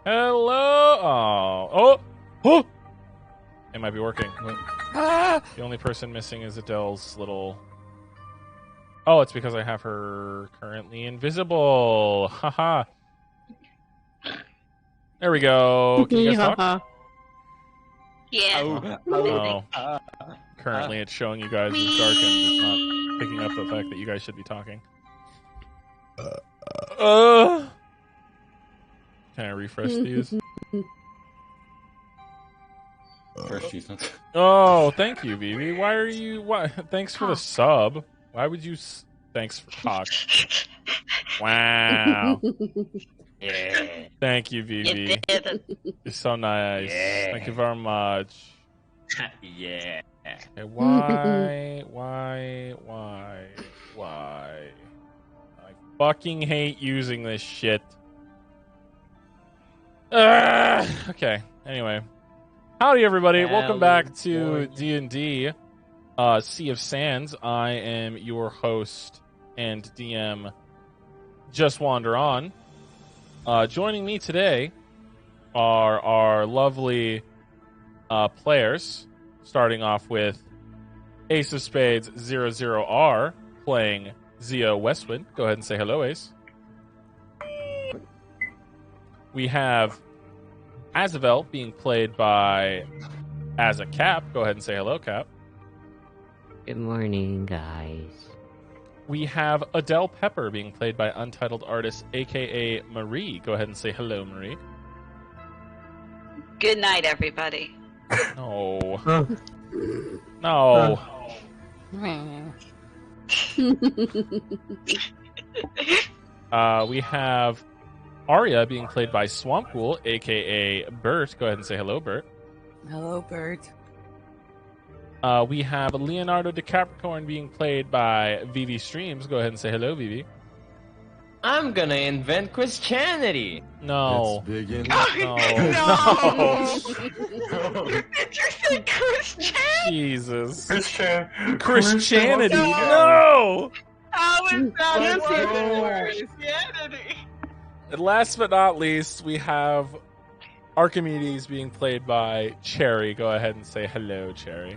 Hello. Oh! It might be working. The only person missing is Adel's little. Oh, it's because I have her currently invisible. Haha. There we go. Can you guys talk? Yeah. Oh. Currently, it's showing you guys as dark and it's not picking up the fact that you guys should be talking. Can I refresh these? First, she's not. Oh, thank you, Vivi. Why are you? Why? Thanks for the sub. Why would you? Thanks for talk. Wow. Yeah. Thank you, Vivi. You're so nice. Yeah. Thank you very much. Yeah. Okay, why? I fucking hate using this shit. Okay. Anyway, howdy everybody. Welcome back to D&D Sea of Sands. I am your host and DM, Just Wander On. Joining me today are our lovely players, starting off with Ace of Spades 00R playing Zio Westwood. Go ahead and say hello, Ace. We have Azavel being played by Cap. Go ahead and say hello, Cap. Good morning, guys. We have Adel Pepper being played by Untitled Artist, a.k.a. Marie. Go ahead and say hello, Marie. Good night, everybody. No. No. We have Arya being played by Swamppool, a.k.a. Bert. Go ahead and say hello, Bert. Hello, Bert. We have Leonardo DiCapricorn being played by Vivi Streams. Go ahead and say hello, Vivi. I'm gonna invent Christianity. No. Let's begin. No. You said Christian? Jesus. Christianity. Christianity. No. How is that Christianity. Christianity? And last but not least, we have Archimedes being played by Cherry. Go ahead and say hello, Cherry.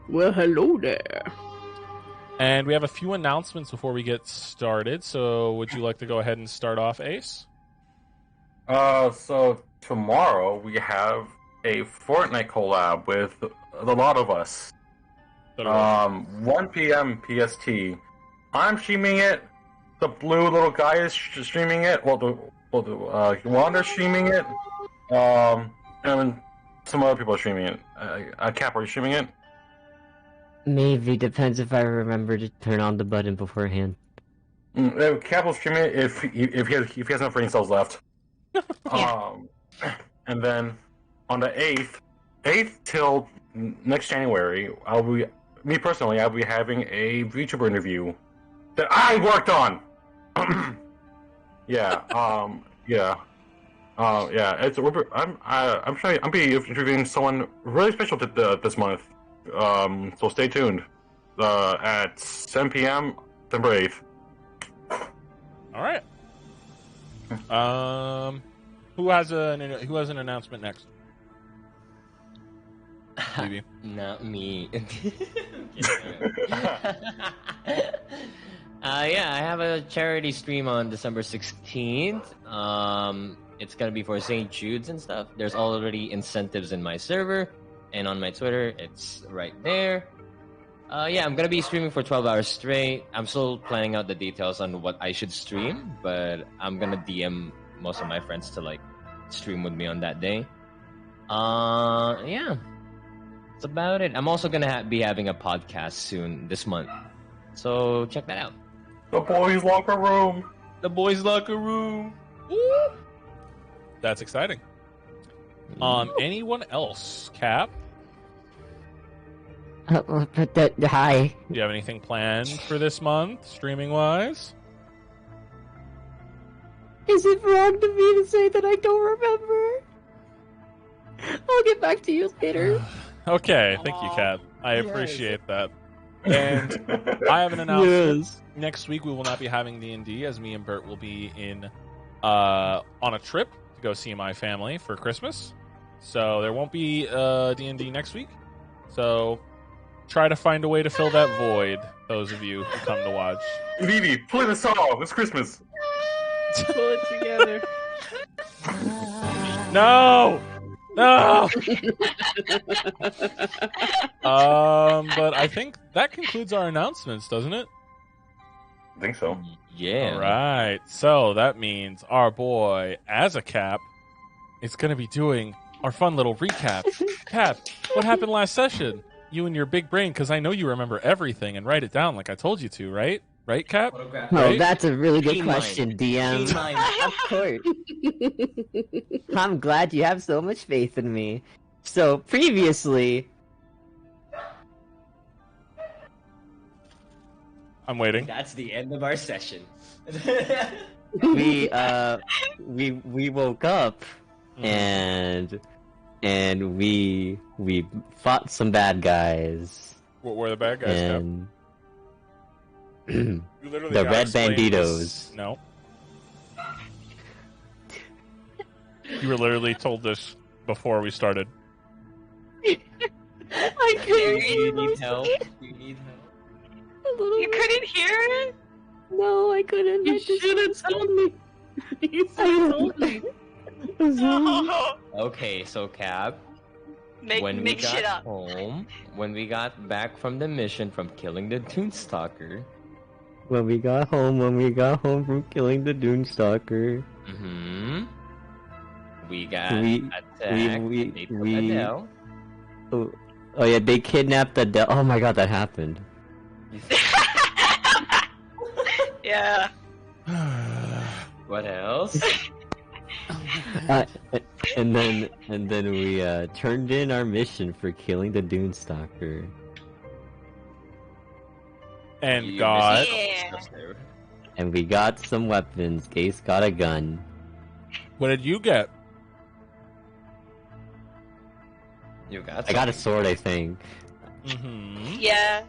Well, hello there. And we have a few announcements before we get started. So would you like to go ahead and start off, Ace? So tomorrow we have a Fortnite collab with the lot of us. 1 p.m. PST. I'm streaming it. The blue little guy is streaming it. Wanda's streaming it. And some other people are streaming it. Cap, are you streaming it? Maybe, depends if I remember to turn on the button beforehand. Cap will stream it if he has enough brain cells left. And then on the 8th till next January, I'll be having a VTuber interview that I worked on. I'm be interviewing someone really special this month. So stay tuned. At 7 p.m. December 8th. All right. Who has an announcement next? Maybe. Not me. I have a charity stream on December 16th. It's gonna be for St. Jude's and stuff. There's already incentives in my server. And on my Twitter, it's right there. Yeah, I'm gonna be streaming for 12 hours straight. I'm still planning out the details on what I should stream, but I'm gonna DM most of my friends to like stream with me on that day. Yeah, that's about it. I'm also gonna be having a podcast soon this month, so check that out. The boys' locker room. The boys' locker room. Woo! That's exciting. Anyone else? Cap? Hi. Do you have anything planned for this month, streaming wise? Is it wrong to me to say that I don't remember? I'll get back to you later. Okay, thank you, Cap. I appreciate that. And I have an announcement. Yes. Next week we will not be having D&D, as me and Bert will be on a trip to go see my family for Christmas. So there won't be D&D next week. So try to find a way to fill that void, those of you who come to watch. Vivi, play the song. It's Christmas. Pull it together. No! No! But I think that concludes our announcements, doesn't it? I think so. Yeah. All right. So that means our boy, as a Cap, is going to be doing our fun little recap. Cap, what happened last session? You and your big brain, because I know you remember everything and write it down like I told you to, right? Right, Cap? Oh, Right? that's a really good Keen question, mind. DM. Keen mind. Of course. I'm glad you have so much faith in me. So, previously, I'm waiting. That's the end of our session. we woke up and we fought some bad guys. What were the bad guys, Cap? And You literally the gotta Red explain Banditos. this. No. You were literally told this before we started. I Do couldn't you need help? Do you need help? a little You bit. couldn't hear it? No, I couldn't. You I just- should have told me. You should have told me. No. Okay, so Cap, Make when we make got shit up. home, when we got back from the mission from killing the Toonstalker, When we got home from killing the Doomstalker, we got We- attacked. we- They took we- Adele. oh yeah, they kidnapped Adele. Oh my god, that happened. Yeah. What else? And then we turned in our mission for killing the Doomstalker. And You God. missed Yeah. stuff there. And we got some weapons. Gase got a gun. What did you get? You got I got a something. sword, I think. Mm-hmm. Yeah.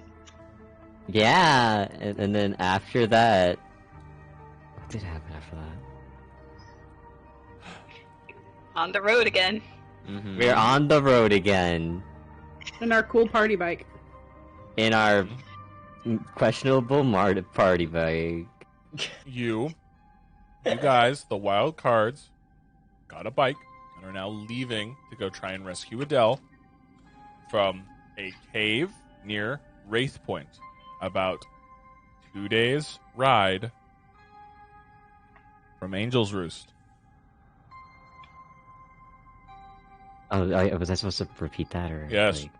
Yeah, and then after that, what did happen after that? On the road again. Mhm. We're on the road again And our cool party bike. in our questionable party bike. You guys, the wild cards, got a bike and are now leaving to go try and rescue Adele from a cave near Wraith Point, about 2 days' ride from Angel's Roost. Oh, was I supposed to repeat that or? Yes. Like...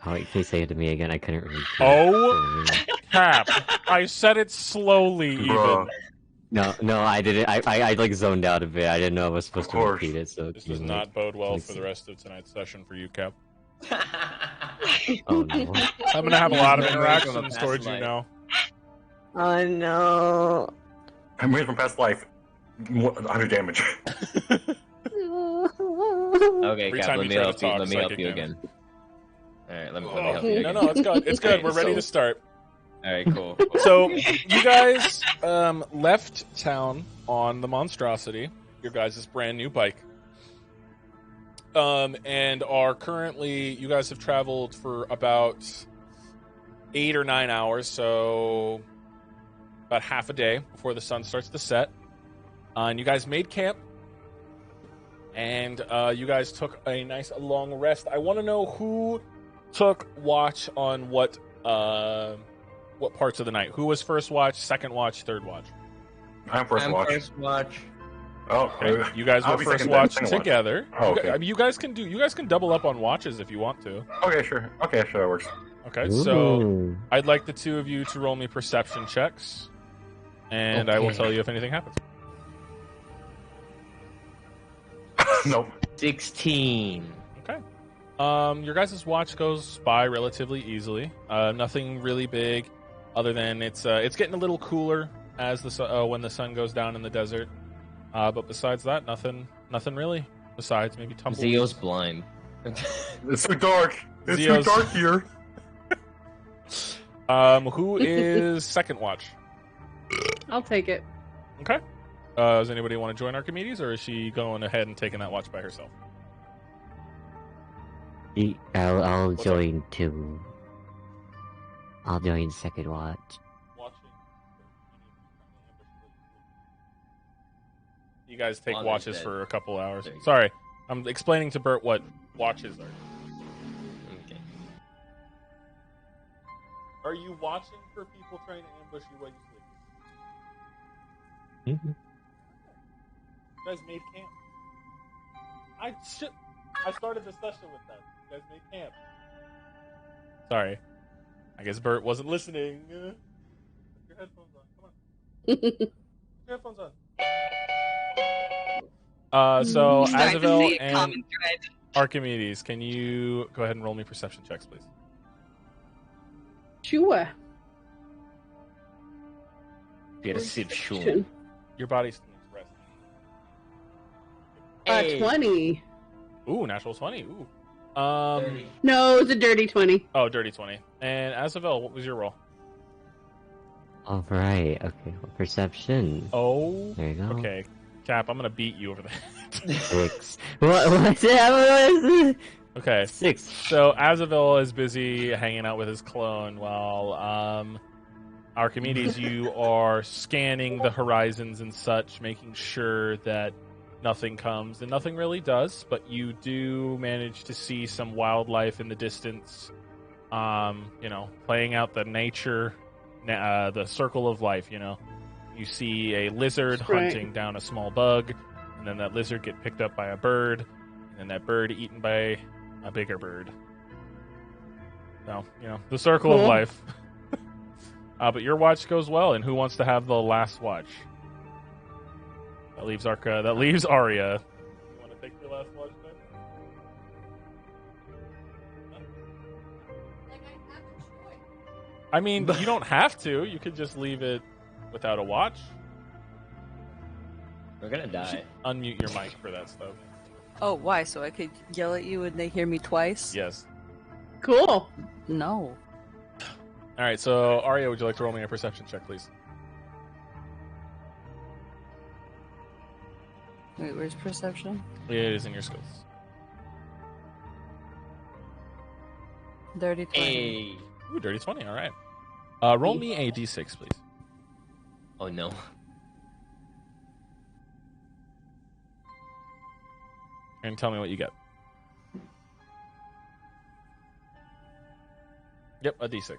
Oh, wait, can you say it to me again? I couldn't read. Oh, Cap! I said it slowly, even. Bruh. No, I didn't. I like zoned out a bit. I didn't know I was supposed Of to course. repeat it. So This does not bode well for the rest of tonight's session for you, Cap. Oh no. I'm gonna have a lot of Memory from a interactions past towards you life. now. Oh no. I'm reading from past life. 100 damage. Okay, Every Cap, time let you me try to help you. talk, Let me help psychic you damage. again. Alright, let me help you No, again. no, it's good. It's good. Okay, We're ready so- to start. Alright, cool. So, you guys left town on the Monstrosity, your guys' brand new bike, and are currently, you guys have traveled for about 8 or 9 hours, so about half a day before the sun starts to set. And you guys made camp, and you guys took a nice long rest. I want to know who took watch on what parts of the night. Who was first watch, second watch, third watch? I'm first watch. First watch. Oh, Okay. You guys I'll were be first second watch then, second together. Oh, okay. I mean, you guys can double up on watches if you want to. Okay, sure. Okay, sure, that works. Okay, so Ooh. I'd like the two of you to roll me perception checks, and I will Okay. tell you if anything happens. Nope. 16. Okay. Your guys' watch goes by relatively easily. Nothing really big, other than it's getting a little cooler as when the sun goes down in the desert. But besides that, nothing really. Besides maybe tumbleweeds. Zio's blind. It's so dark. It's Zio's- so dark here. Who is second watch? I'll take it. Okay. Does anybody want to join Archimedes, or is she going ahead and taking that watch by herself? I'll What's join too. I'll join second watch. You guys take On watches dead. for a couple hours. There you go. Sorry, I'm explaining to Bert what watches are. Okay. Are you watching for people trying to ambush you while you sleep? Mhm. You guys made camp. I started the session with that. You guys made camp. Sorry. I guess Bert wasn't listening. Put your headphones on. Come on. Put your headphones on. So Starting to Azavel see a and common thread. Archimedes, can you go ahead and roll me perception checks, please? Sure. Perception. Your body needs rest. 20. Ooh, natural 20. Ooh. No, it's a dirty 20. Oh, dirty 20. And Azavel, what was your roll? Alright, okay. Well, perception. Oh. There you go. Okay. Cap, I'm gonna beat you over the head. 6. What's it? Okay. 6. So Azavel is busy hanging out with his clone while Archimedes, you are scanning the horizons and such, making sure that nothing comes, and nothing really does, but you do manage to see some wildlife in the distance, playing out the nature, the circle of life, You see a lizard Right. hunting down a small bug, and then that lizard get picked up by a bird, and then that bird eaten by a bigger bird. So, the circle of Cool. life. But your watch goes well, and who wants to have the last watch? That leaves Arya. You want to take your last watch, Ben? I mean, you don't have to. You could just leave it without a watch. We're gonna You die. should unmute your mic for that stuff. Oh, why? So I could yell at you and they hear me twice? Yes. Cool. No. All right. So Arya, would you like to roll me a perception check, please? Wait, where's perception? It is in your skills. Dirty 20. Hey. Ooh, dirty 20. All right. Roll me a d6, please. Oh no. And tell me what you get. Yep, a d6, please.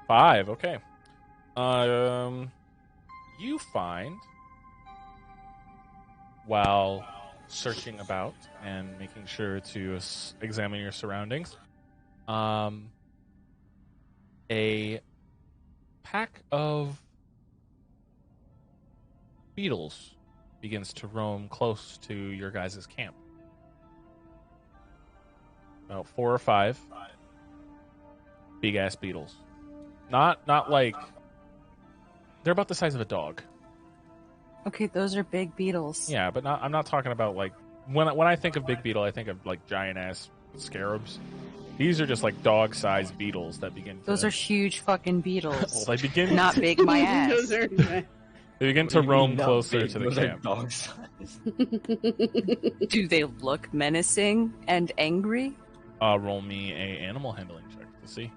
5, okay. You find, while searching about and making sure to examine your surroundings, a pack of beetles begins to roam close to your guys' camp. About 4 or 5 big ass beetles. Not like they're about the size of a dog. Okay, those are big beetles. Yeah, but I'm not talking about like when I think of big beetle, I think of like giant ass scarabs. These are just like dog sized beetles that begin. Those are huge fucking beetles. well, they begin Not big my ass. Those are they begin to roam closer to the Those are camp. dog size. Do they look menacing and angry? Roll me a animal handling check to see,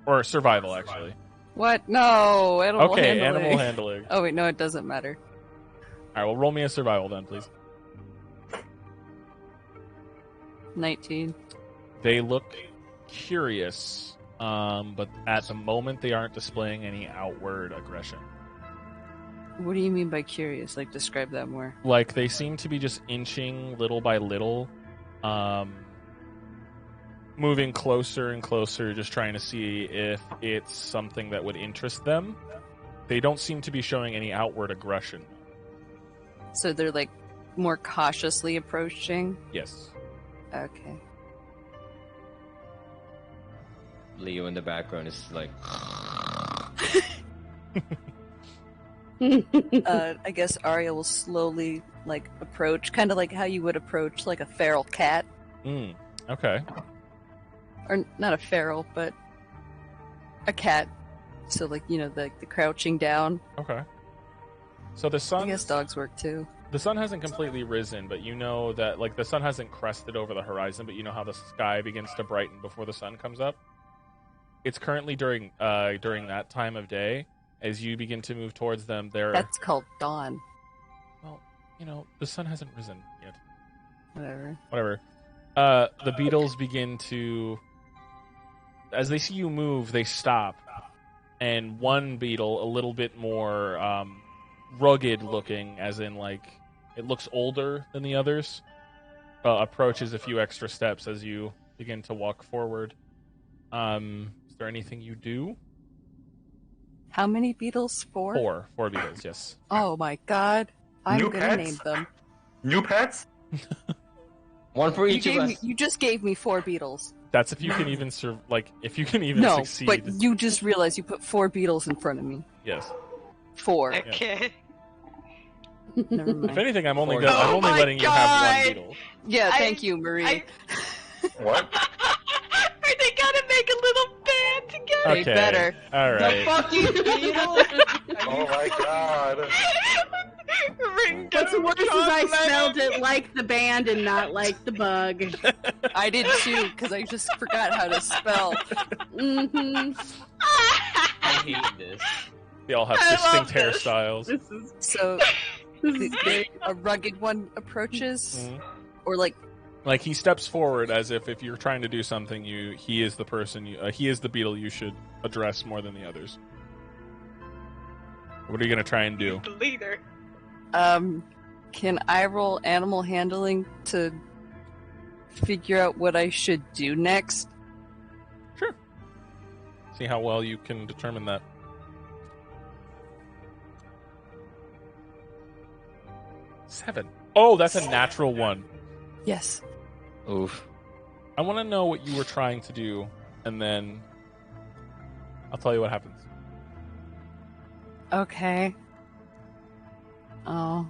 or survival actually. What? No, animal Okay, handling. animal handling. Oh wait, no, it doesn't matter. right, well, roll me a survival then, please. 19. They look curious, but at the moment they aren't displaying any outward aggression. What do you mean by curious? Like, describe that more. Like, they seem to be just inching little by little, moving closer and closer, just trying to see if it's something that would interest them. They don't seem to be showing any outward aggression. So they're, like, more cautiously approaching? Yes. Okay. Leo in the background is like, I guess Arya will slowly, like, approach, kind of like how you would approach, like, a feral cat. Okay. Or not a feral, but a cat. So, like, you know, the crouching down. Okay. So the sun... I guess dogs work, too. The sun hasn't completely risen, but you know that, like, the sun hasn't crested over the horizon, but you know how the sky begins to brighten before the sun comes up? It's currently during that time of day. As you begin to move towards them, That's called dawn. Well, you know, the sun hasn't risen yet. Whatever. The beetles begin to... As they see you move, they stop. And one beetle, a little bit more rugged looking, as in, like, it looks older than the others, approaches a few extra steps as you begin to walk forward. Is there anything you do? How many beetles? 4? 4 beetles, yes. Oh my god. I'm New gonna pets? name them. New pets? one for each of us. You just gave me 4 beetles. That's if you can even if you can even No, succeed. but you just realized you put 4 beetles in front of me. Yes. 4. Okay. Never mind. If anything, I'm only Oh I'm only my letting you have God. one beetle. Yeah, I- thank you, Marie. What? Are they gonna make a little band together? They Okay. better. All right. Fucking beetle! Oh my god. Ringo What's worse is I John spelled Lennon. it like the band and not like the bug. I did too, because I just forgot how to spell. Mm-hmm. I hate this. They all have I love distinct this. hairstyles. So, This is great. a rugged one approaches? Mhm. Or like, Like, he steps forward as if you're trying to do something, he is the person he is the beetle you should address more than the others. What are you gonna try and do? The leader. can I roll animal handling to figure out what I should do next? Sure. See how well you can determine that. Seven. Oh, that's a natural one. Yes. Oof. I want to know what you were trying to do, and then I'll tell you what happens. Okay. Oh.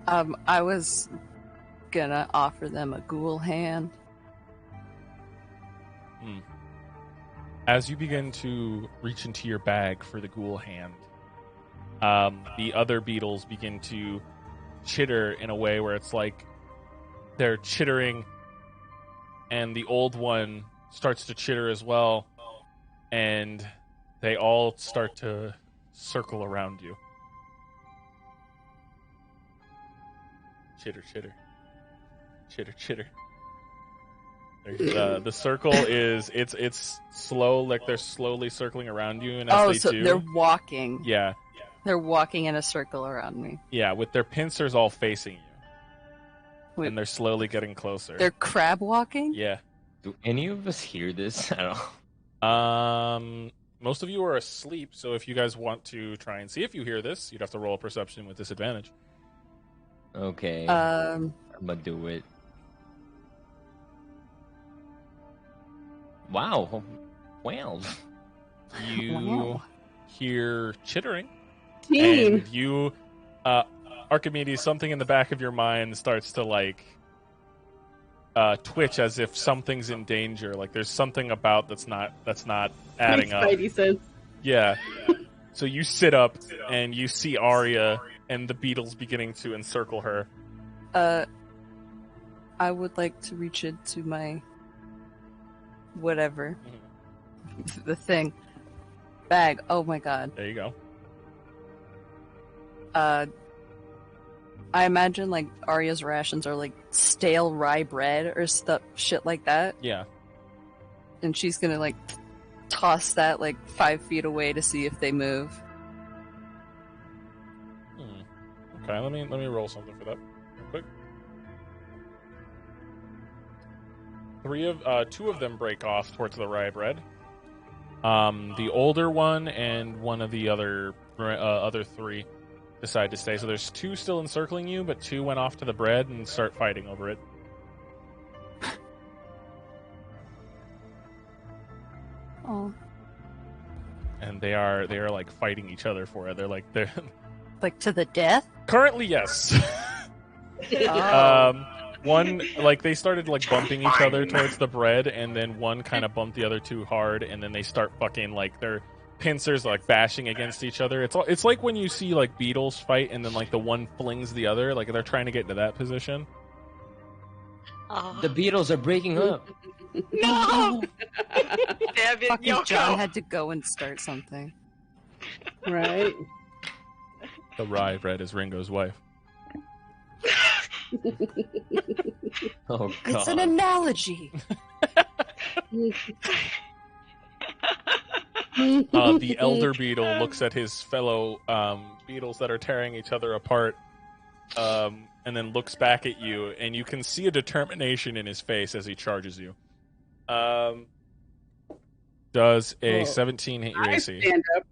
I was gonna offer them a ghoul hand. As you begin to reach into your bag for the ghoul hand, the other beetles begin to chitter in a way where it's like they're chittering, and the old one starts to chitter as well, and they all start to circle around you. Chitter, chitter. Chitter, chitter. The circle is it's slow, like they're slowly circling around you, and as they do, they're walking. yeah, They're walking in a circle around me. yeah, with their pincers all facing you, Wait, and they're slowly getting closer. they're crab walking? Yeah. Do any of us hear this at all? Most of you are asleep, so if you guys want to try and see if you hear this, you'd have to roll a perception with disadvantage. Okay. Um, I'm gonna do it. Wow. 12. You Wow. hear chittering, Teen. and you, Archimedes, something in the back of your mind starts to like twitch as if something's in danger. Like there's something about that's not adding Makes up. Spidey sense. Yeah. So you sit up and you see Arya and the beetles beginning to encircle her. I would like to reach into my whatever the thing bag. Oh my god. There you go. I imagine like Arya's rations are like stale rye bread or stuff, shit like that, Yeah. and she's gonna like toss that like 5 feet away to see if they move. Okay, let me roll something for that real quick. Two of them break off towards the rye bread. The older one and one of the other three decide to stay. So there's 2 still encircling you, but 2 went off to the bread and start fighting over it. Oh, And they are like fighting each other for it. They're like to the death? currently, yes. Oh. One, like, they started like bumping each other towards the bread, and then one kind of bumped the other 2 hard, and then they start fucking like their pincers like bashing against each other. It's like when you see like beetles fight, and then like the one flings the other, like they're trying to get into that position. Oh. The Beatles are breaking up. No! Damn it, Fucking Yoko! John had to go and start something. Right? The rye bread is Ringo's wife. Oh It's an god. analogy. The elder beetle looks at his fellow beetles that are tearing each other apart, and then looks back at you, and you can see a determination in his face as he charges you. Does a 17 hit your I AC? stand up.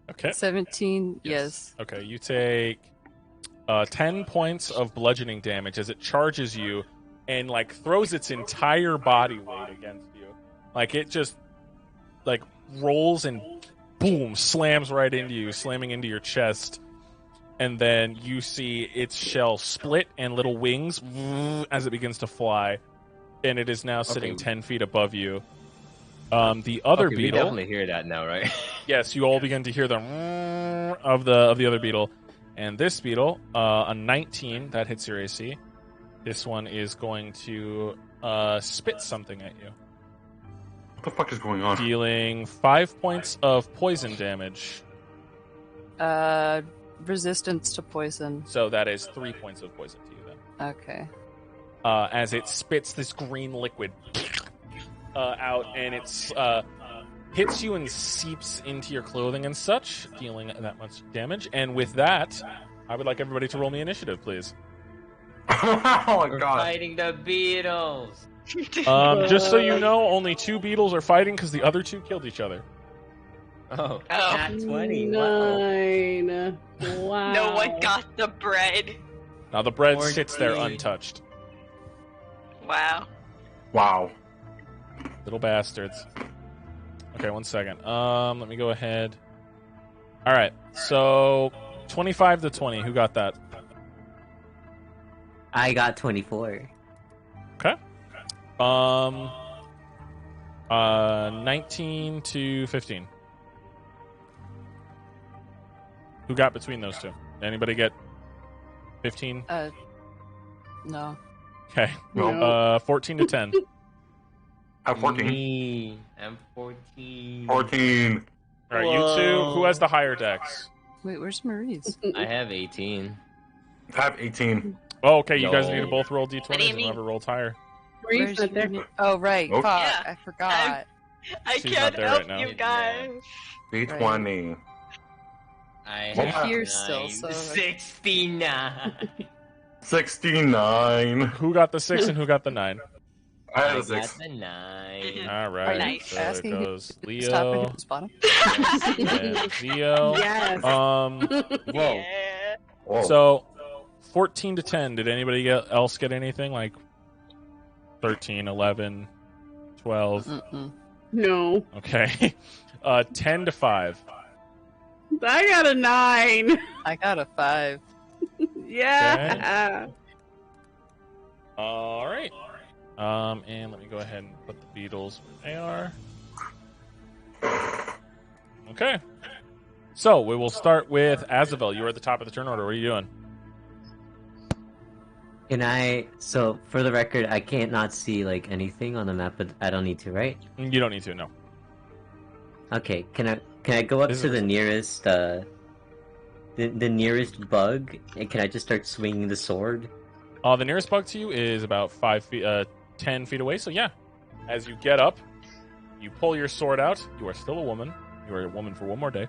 Okay. 17, yes. Okay, you take 10 points of bludgeoning damage as it charges you and like throws its entire body weight against you. Like it just like rolls and boom, slams right into you, slamming into your chest. And then you see its shell split and little wings as it begins to fly. And it is now sitting Okay. 10 feet above you. The other Okay, we beetle. definitely hear that now, right? Yes, you all begin to hear the of the other beetle, and this beetle, a 19 that hits your AC. This one is going to spit something at you, What the fuck is going on? dealing 5 points of poison damage. Resistance to poison. So that is 3 points of poison to you then. Okay. As it spits this green liquid out, and it's hits you and seeps into your clothing and such, dealing that much damage. And with that, I would like everybody to roll me initiative, please. Oh my We're god. fighting the Beatles. Just so you know, only 2 beetles are fighting because the other 2 killed each other. Oh, Oh. nat 20. Wow. 9. Wow. No one got the bread. Now the bread 14. sits there untouched. Wow. Wow. Little bastards. Okay, 1 second. Let me go ahead. All right, so 25 to 20. Who got that? I got 24. Okay. 19 to 15. Who got between those two? Anybody get 15? No. Okay. No. 14 to 10. I have 14. Me. I'm 14. 14. All right, you two. Who has the higher dex? Wait, where's Marie's? I have 18. I have 18. Oh, okay. You guys No. need to both roll What do d20s you and mean? whoever rolls higher. Reeves not there. Oh, right. Oh. Fuck, Yeah. I forgot. I She's can't not there help right now. you guys. D20. I You're have here still, so- 69. 69. Who got the 6 and who got the 9? I had I a got 6. the 9. Mhm. All right. Nice. So it Asking who- goes Stop Leo at who's bottom. and Theo. Yes. Whoa. Yeah. Whoa. So 14 to 10. Did anybody else get anything? Like 13, 11, 12. Mm-mm. No. Okay. 10 to 5. I got a 9. I got a 5. Yeah. All right. And let me go ahead and put the Beatles where they are. Okay. So we will start with Azavel. You are at the top of the turn order. What are you doing? Can I? So for the record, I can't not see like anything on the map, but I don't need to, right? You don't need to. No. Okay. Can I go up This to is- the nearest the nearest bug, and can I just start swinging the sword? The nearest bug to you is about 10 feet away. So yeah, as you get up, you pull your sword out. You are still a woman. You are a woman for one more day.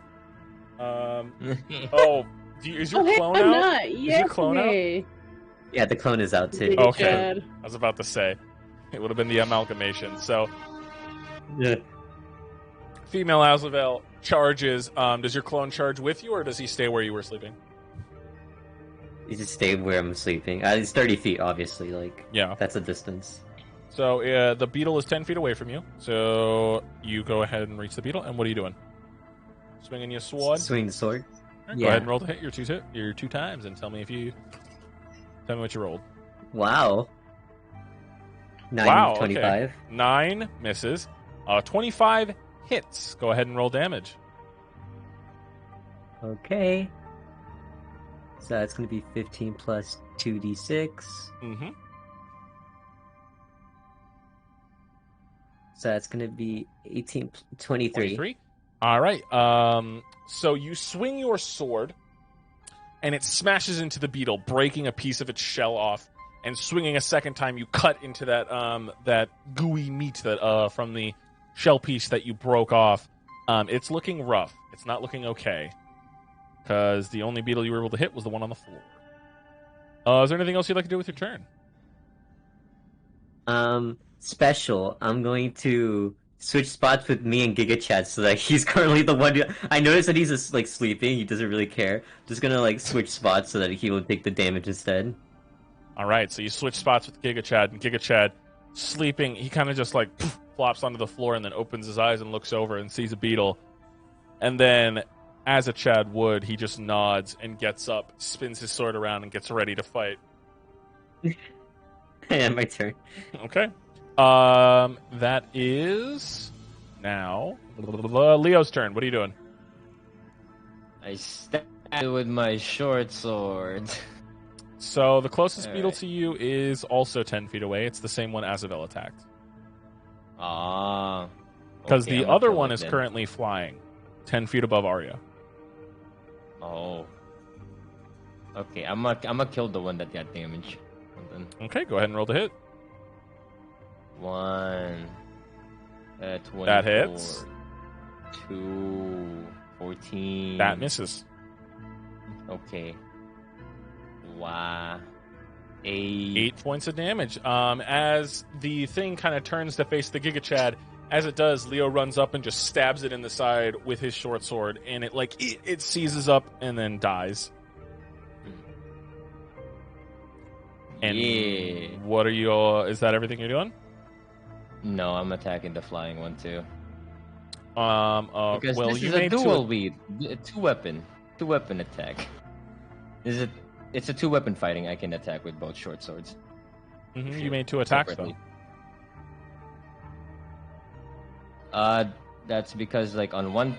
Is your clone I'm out? not. Is your clone out? Yay. Yeah, the clone is out too. Big Okay. Chad. I was about to say it would have been the amalgamation. So Yeah. female Azavel charges. Does your clone charge with you, or does he stay where you were sleeping? You just stay where I'm sleeping. It's 30 feet, obviously. Like, Yeah. that's a distance. So the beetle is 10 feet away from you. So you go ahead and reach the beetle. And what are you doing? Swinging your sword. Swing the sword. All right, go Yeah. ahead and roll to hit your two times, and tell me what you rolled. Wow. 9, Wow, 25. 9 misses. 25 hits. Go ahead and roll damage. Okay. So that's going to be 15 plus 2d6. Mm-hmm. So that's going to be 18, 23. 23. All right. So you swing your sword, and it smashes into the beetle, breaking a piece of its shell off. And swinging a second time, you cut into that gooey meat that from the shell piece that you broke off. It's looking rough. It's not looking okay, because the only beetle you were able to hit was the one on the floor. Is there anything else you'd like to do with your turn? Special. I'm going to switch spots with me and Giga Chad so that he's currently the one I noticed that he's just, like, sleeping. He doesn't really care. Just gonna, like, switch spots so that he will take the damage instead. All right, so you switch spots with Giga Chad, and Giga Chad, sleeping, he kind of just like flops onto the floor and then opens his eyes and looks over and sees a beetle. And then, as a Chad would, he just nods and gets up, spins his sword around, and gets ready to fight. Yeah, my turn. Okay. That is now Leo's turn. What are you doing? I stab it with my short sword. So the closest All beetle right. to you is also 10 feet away. It's the same one Azavel attacked. Ah. Because okay, the I'ma other kill one it is then. currently flying 10 feet above Arya. Oh. Okay, I'm gonna kill the one that got damage. Hold on. Okay, go ahead and roll to hit. 1. 24. That hits. 2. 14. That misses. Okay. Wow. 8. 8 points of damage. As the thing kind of turns to face the Giga Chad, as it does, Leo runs up and just stabs it in the side with his short sword, and it seizes up and then dies. And Yeah. what are you? Is that everything you're doing? No, I'm attacking the flying one too. well, Because this you is a made dual weed, two weapon attack. It's a 2-weapon fighting. I can attack with both short swords. You made 2 attacks Separately. though. That's because like on one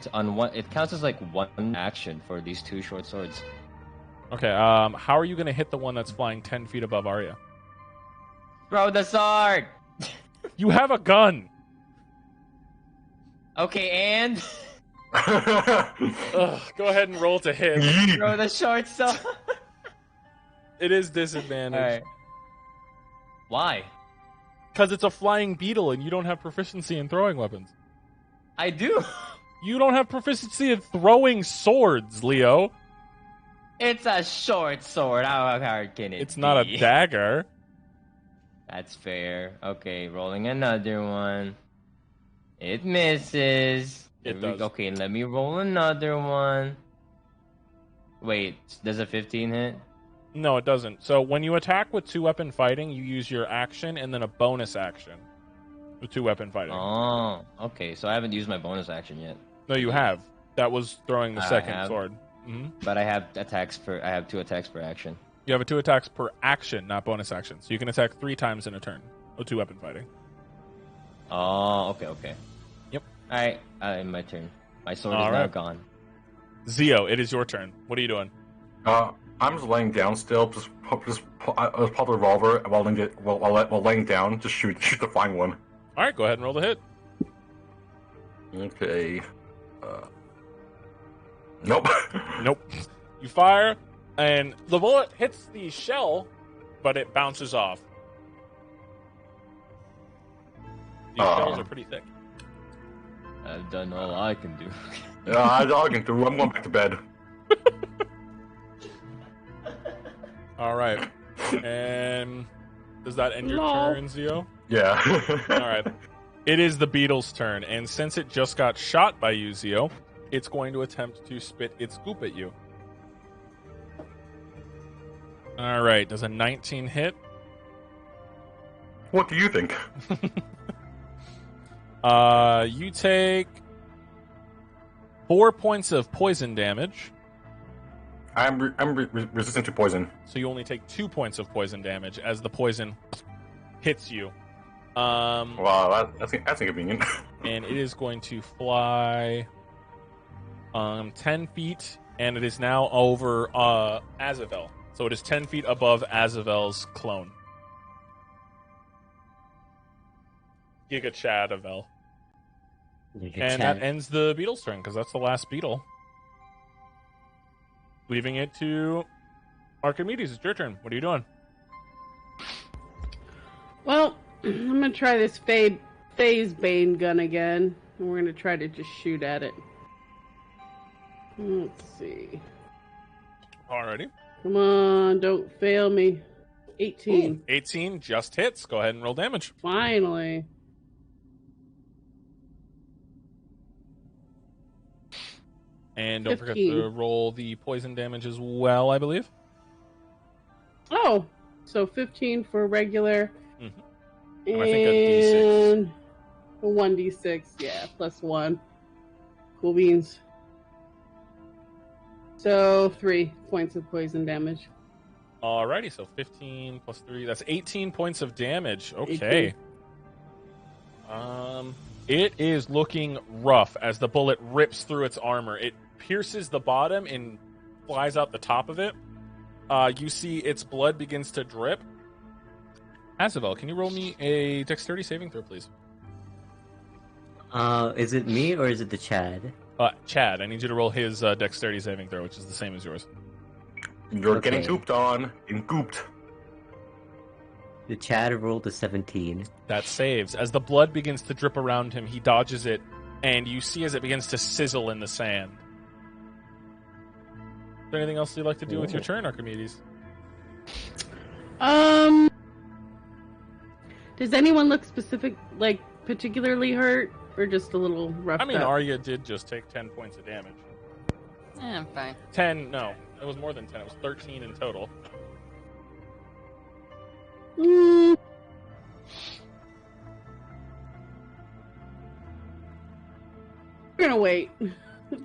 it counts as like one action for these 2 short swords. Okay. How are you going to hit the one that's flying 10 feet above Arya? Throw the sword. You have a gun. Okay, and Ugh, go ahead and roll to hit. throw the short sword. It is disadvantage. All right. Why? Because it's a flying beetle and you don't have proficiency in throwing weapons. I do. You don't have proficiency in throwing swords, Leo. It's a short sword. How hard can it It's not be? a dagger. That's fair. Okay, rolling another one. It misses. It Here we does. go. Okay, let me roll another one. Wait, does a 15 hit? No, it doesn't. So when you attack with 2-weapon fighting, you use your action and then a bonus action with 2-weapon fighting. Oh, okay. So I haven't used my bonus action yet, No, you have. That was throwing the I second have. sword. but I have 2 attacks per action. You have 2 attacks per action, not bonus action. So you can attack 3 times in a turn with 2-weapon fighting. Oh, okay. Yep. All right, my turn. My sword All is now right. gone. Zio, it is your turn. What are you doing? I'm just laying down still. Just pull the revolver while laying down. Just shoot the flying one. All right, go ahead and roll the hit. Okay. Nope. Nope. You fire, and the bullet hits the shell, but it bounces off. These shells are pretty thick. I've done all I can do. Yeah, I can do. I'm going back to bed. All right. And does that end your Lol. turn, Zio? Yeah. All right. It is the beetle's turn, and since it just got shot by you, Zio, it's going to attempt to spit its goop at you. All right. Does a 19 hit? What do you think? You take 4 points of poison damage. I'm resistant to poison. So you only take 2 points of poison damage as the poison hits you. Wow, that's inconvenient. And it is going to fly 10 feet, and it is now over Azavel. So it is 10 feet above Azavel's clone. Giga Chadavel. And that ends the beetle's turn, because that's the last beetle. Leaving it to Archimedes. It's your turn. What are you doing? Well, I'm gonna try this phase bane gun again, and we're gonna try to just shoot at it. Let's see. Alrighty. Come on, don't fail me. 18. Ooh, 18 just hits. Go ahead and roll damage. Finally. And don't 15. forget to roll the poison damage as well, I believe. Oh, so 15 for regular. Mhm. And And I think a D6. A 1d6, yeah, plus 1. Cool beans. So 3 points of poison damage. Alrighty, so 15 plus 3. That's 18 points of damage. 18. Okay. It is looking rough as the bullet rips through its armor. It pierces the bottom and flies out the top of it. You see its blood begins to drip. Azavel, can you roll me a dexterity saving throw, please? Is it me or is it the Chad? Chad, I need you to roll his dexterity saving throw, which is the same as yours. You're Okay. getting gooped on and gooped. The Chad rolled a 17. That saves. As the blood begins to drip around him, he dodges it, and you see as it begins to sizzle in the sand. Is there anything else you'd like to do with your turn, Archimedes? Does anyone look particularly hurt, or just a little roughed I mean, up? Arya did just take 10 points of damage. I'm fine. 10, no. It was more than 10. It was 13 in total. Mm. We're gonna wait.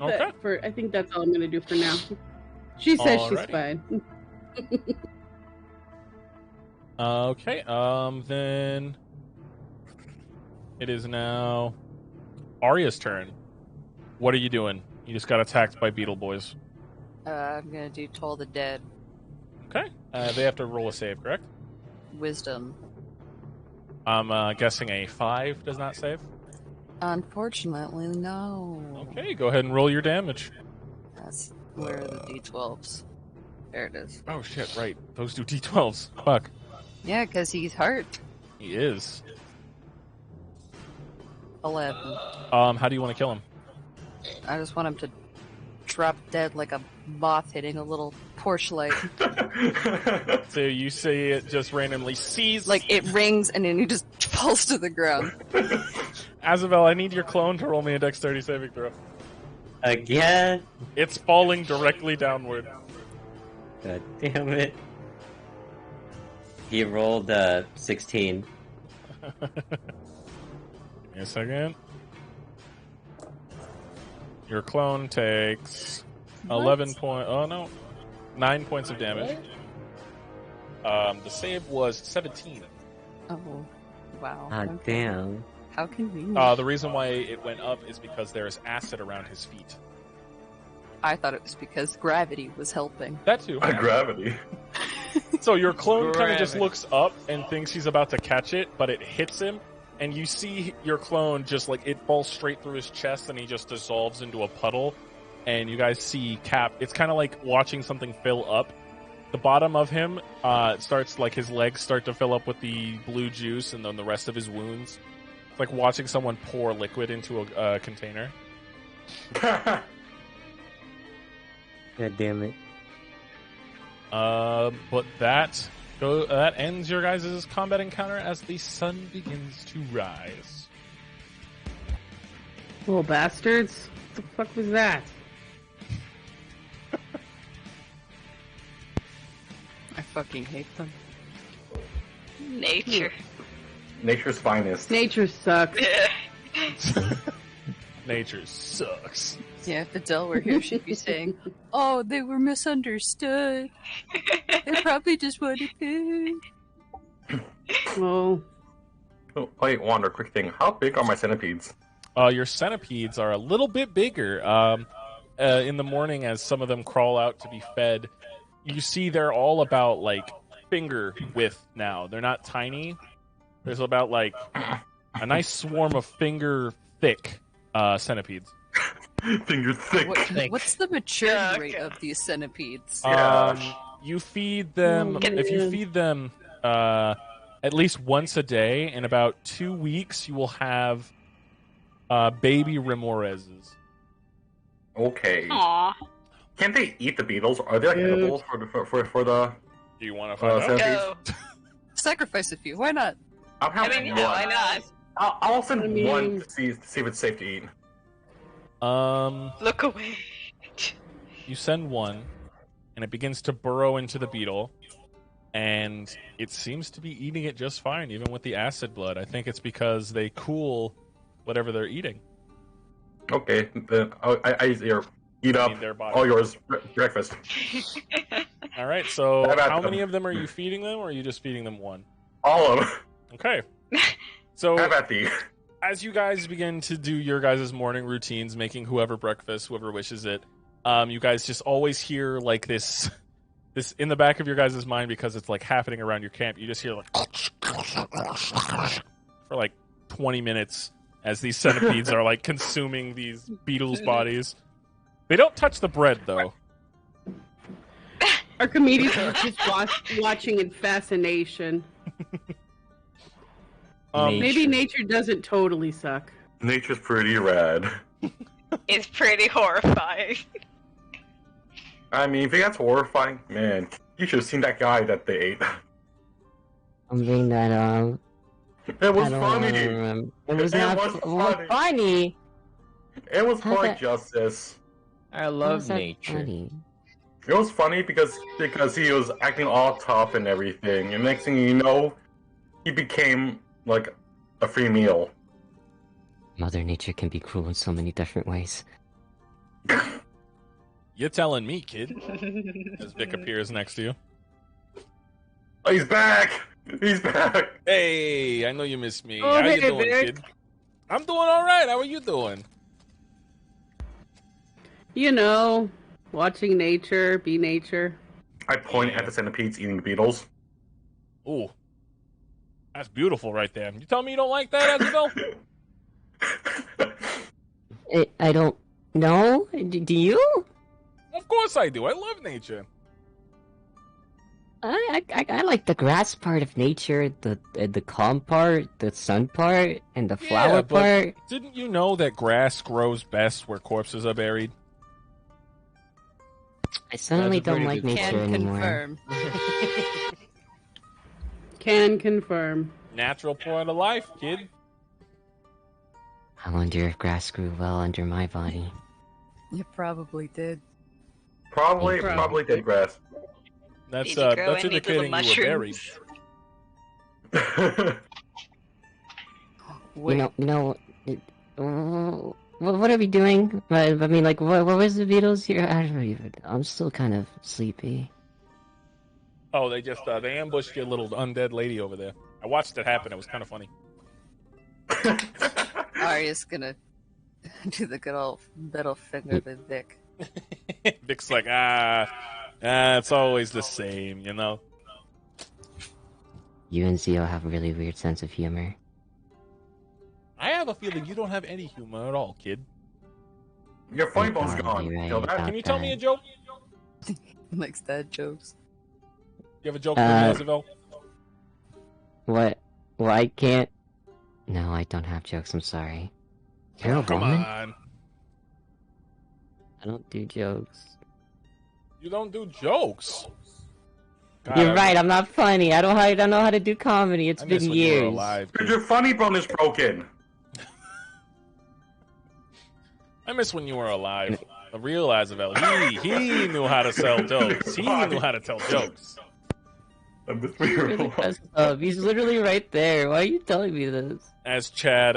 Okay. I think that's all I'm gonna do for now. She says she's Alrighty. fine. Okay, then... It is now Arya's turn. What are you doing? You just got attacked by Beetle Boys. I'm gonna do Toll the Dead. Okay. They have to roll a save, correct? Wisdom. I'm guessing a 5 does not save. Unfortunately, no. Okay, go ahead and roll your damage. That's where are the D12s. There it is. Oh shit, right. Those do D12s. Fuck. Yeah, because he's hurt. He is. 11. How do you want to kill him? I just want him to drop dead like a moth hitting a little Porsche light. So you see it just randomly seize. Like, it rings and then he just falls to the ground. Azavel, I need your clone to roll me a dexterity saving throw. Again? It's falling directly downward. God damn it. He rolled 16. Give me a second. Your clone takes 9 points of damage. The save was 17. Oh, wow. Ah, Okay. damn. How convenient. The reason why it went up is because there is acid around his feet. I thought it was because gravity was helping. That too. Gravity. So your clone kind of just Gravity. looks up and thinks he's about to catch it, but it hits him, and you see your clone just like it falls straight through his chest, and he just dissolves into a puddle. and you guys see Cap. It's kind of like watching something fill up. The bottom of him starts like his legs start to fill up with the blue juice, and then the rest of his wounds. It's like watching someone pour liquid into a container. God damn it. But that ends your guys' combat encounter as the sun begins to rise. Little bastards. What the fuck was that? I fucking hate them. Nature. Nature's finest. Nature sucks. Nature sucks. Yeah, if Adele were here, she'd be saying, "Oh, they were misunderstood. They probably just wanted food." Well, Oh, wait, Wander, quick thing. How big are my centipedes? Your centipedes are a little bit bigger. In the morning, as some of them crawl out to be fed, you see they're all about like finger width now. They're not tiny. There's about like a nice swarm of finger thick centipedes. Finger thick. What's the maturity rate of these centipedes? You feed them if you feed them at least once a day. In about 2 weeks, you will have baby remoreses. Okay. Aww. Can't they eat the beetles? Are they like edibles for the Do you want to find out? centipedes? Go. Sacrifice a few. Why not? I'll have I mean, one. yeah, why not? I'll send I mean- one to see if it's safe to eat. Look away. You send one, and it begins to burrow into the beetle, and it seems to be eating it just fine, even with the acid blood. I think it's because they cool whatever they're eating. Okay, then eat up their body. all yours breakfast. All right, so How about how them? many of them are you feeding them, or are you just feeding them one? All of them. Okay. So How about the? as you guys begin to do your guys' morning routines, making whoever breakfast, whoever wishes it, you guys just always hear like this in the back of your guys' mind, because it's like happening around your camp. You just hear like for like 20 minutes as these centipedes are like consuming these beetles' bodies. They don't touch the bread though. Archimedes is just watching in fascination. Maybe nature doesn't totally suck. Nature's pretty rad. It's pretty horrifying. I mean, if that's horrifying, man, you should have seen that guy that they ate. Something that It was I don't funny. remember. It was It not was funny. funny. It was How's poetic that- justice. I How's love that nature. funny? It was funny because he was acting all tough and everything, and next thing you know, he became like a free meal. Mother Nature can be cruel in so many different ways. You're telling me, kid. As Vic appears next to you. Oh, he's back! He's back! Hey, I know you missed me. Oh, How you hey, doing, Vic. kid? I'm doing all right. How are you doing? You know, watching nature, be nature. I point at the centipedes eating the beetles. Ooh, that's beautiful right there. You tell me you don't like that, Adel? I don't know. Do you? Of course I do. I love nature. I like the grass part of nature, the calm part, the sun part, and the flower but part. didn't you know that grass grows best where corpses are buried? I suddenly That's a don't pretty like good nature Can anymore. confirm. Can confirm. Natural point of life, kid. I wonder if grass grew well under my body. You probably did. Probably dead grass. That's Did you grow that's any little indicating you were buried. mushrooms? Wait, What are we doing? I mean, like, what was the Beatles here? I don't even. I'm still kind of sleepy. Oh, they just they ambushed your little undead lady over there. I watched it happen. It was kind of funny. Arya's gonna do the good old middle finger to Vic. Vic's like, it's always the same, you know. You and Zio have a really weird sense of humor. I have a feeling you don't have any humor at all, kid. Your funny You're bone's probably gone. right Kill that. about Can you tell me a that. joke? Likes dad jokes. You have a joke for me, Isabel? What? Well, I can't. No, I don't have jokes. I'm sorry. You're a Come woman? on. I don't do jokes. You don't do jokes. God, You're right. I'm not funny. I don't know how to do comedy. It's I been miss when you were years. alive. Dude, Dude. your funny bone is broken. I miss when you were alive. The real Isabel. He knew how to sell jokes. He knew how to tell jokes. I miss when you were Really alive. messed up. He's literally right there. Why are you telling me this? As Chad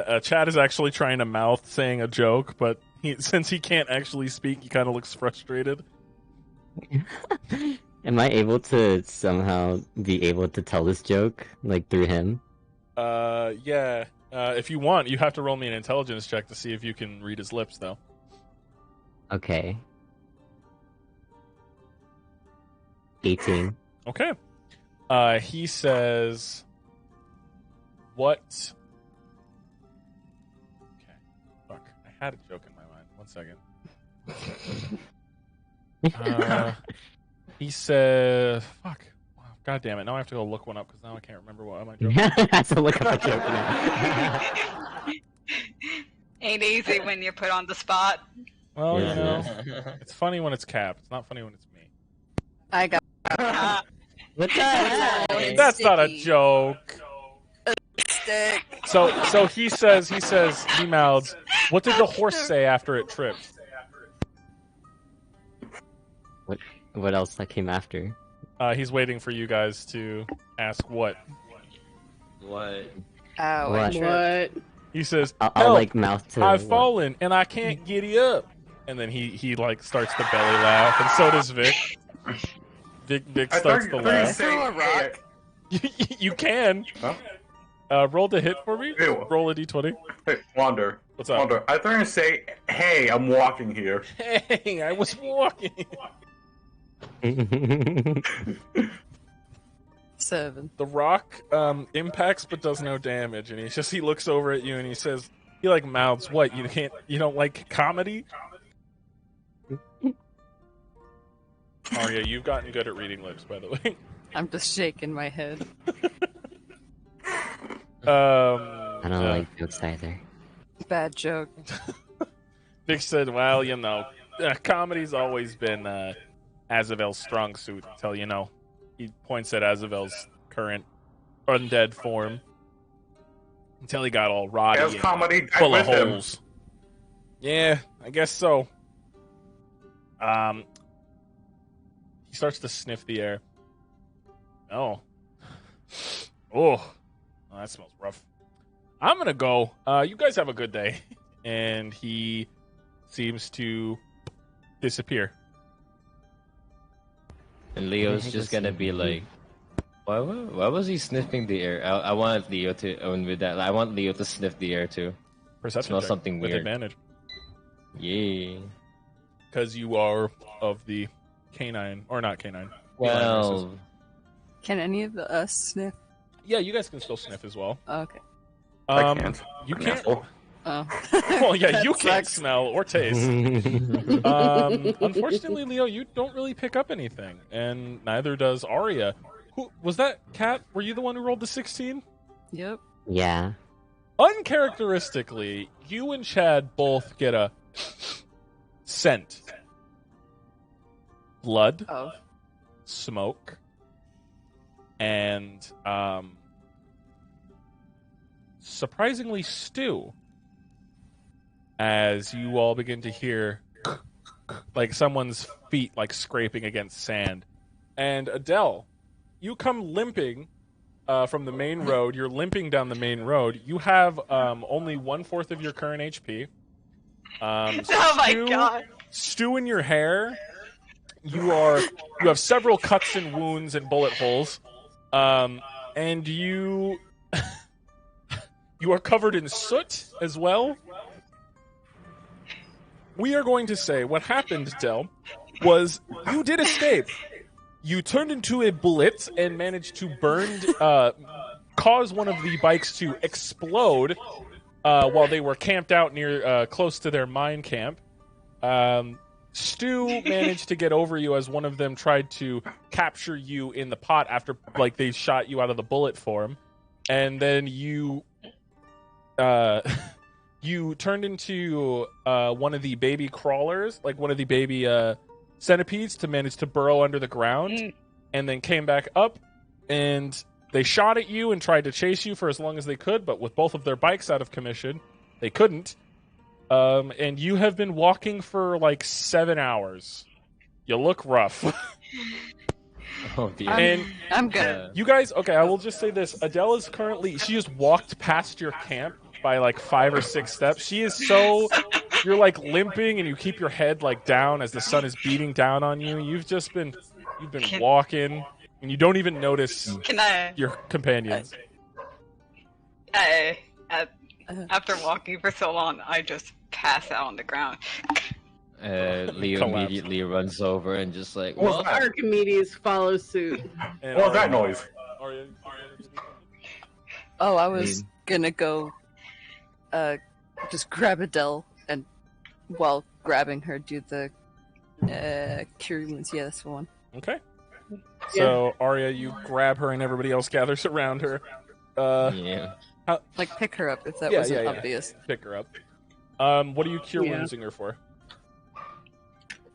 is actually trying to mouth saying a joke, but since he can't actually speak, he kind of looks frustrated. Am I able to somehow be able to tell this joke, like, through him? Yeah. If you want, you have to roll me an intelligence check to see if you can read his lips, though. Okay. 18. Okay. He says, "What?" Okay. Fuck. I had a joke in my mind. 1 second. He said, "Fuck." Wow, God damn it! Now I have to go look one up because now I can't remember what my joke. That's a look up a joke now. Ain't easy when you're put on the spot. Well, Yeah. you know, it's funny when it's Cap. It's not funny when it's me. I got What the heck? That's not a Sticky. joke. stick. So he mouths, "What did the horse say after it tripped?" What else that came after? He's waiting for you guys to ask what. What? Ow, What? I tripped. What? He says, I'll "Help, like mouth to. I've what? fallen and I can't giddy up." And then he like starts to belly laugh, and so does Vic. Vic I starts thought to you laugh. say, Throw a rock. You can. Huh? Roll to hit for me. Ew. Roll a d20. Hey, Wander. What's up? Wander. I thought you say, "Hey, I'm walking here." Hey, I was walking. 7. The rock impacts but does no damage, and he looks over at you and he says, he like mouths, "What? You don't like comedy?" Arya, you've gotten good at reading lips, by the way. I'm just shaking my head. I don't like jokes either. Bad joke. Vic said, "Well, you know, comedy's always been Azavel's strong suit until, you know," he points at Azavel's current undead form, until he got all rotty As and comedy died full of with him. holes. Yeah, I guess so. He starts to sniff the air. Oh. Oh, that smells rough. I'm gonna go. You guys have a good day. And he seems to disappear. And Leo's just gonna be like, why was he sniffing the air? I want Leo to own with that. I want Leo to sniff the air too. Perception Smells check something with weird. advantage. Yeah. Because you are of the canine, or not canine. Well, Can any of us sniff? Yeah, you guys can still sniff as well. Okay. I can't. You I'm an can't. asshole. Oh. Well, yeah, That you can't sucks. smell or taste. Unfortunately, Leo, you don't really pick up anything, and neither does Arya. Who was that? Cat? Were you the one who rolled the 16? Yep. Yeah. Uncharacteristically, you and Chad both get a scent. Blood, Oh. smoke, and surprisingly stew. As you all begin to hear like someone's feet like scraping against sand. And Adele, you come limping from the main road. You're limping down the main road. You have only 1/4 of your current HP. Oh my god. Stew in your hair. You have several cuts and wounds and bullet holes. And you are covered in soot as well. We are going to say what happened, Del, was you did escape. You turned into a bullet and managed to cause one of the bikes to explode while they were camped out near close to their mine camp. Stu managed to get over you as one of them tried to capture you in the pot after like they shot you out of the bullet form, and then you you turned into one of the baby crawlers, like one of the baby centipedes, to manage to burrow under the ground, and then came back up, and they shot at you and tried to chase you for as long as they could, but with both of their bikes out of commission, they couldn't. And you have been walking for like 7 hours. You look rough. Oh dear. I'm good. You guys, okay, I will just say this. Adele is currently, she just walked past your camp by like 5 or 6 steps. She is so, you're like limping and you keep your head like down as the sun is beating down on you. You've been walking and you don't even notice your companions. After walking for so long, I just pass out on the ground. Leo immediately runs over and just like, What was that? Archimedes follows suit. And What was that noise? Oh, I was gonna go just grab Adele and while grabbing her do the cure wounds. Yeah, that's the one. Okay. So, Arya, you grab her and everybody else gathers around her. yeah. Like pick her up if that wasn't obvious. Pick her up. What are you cure woundsing her for?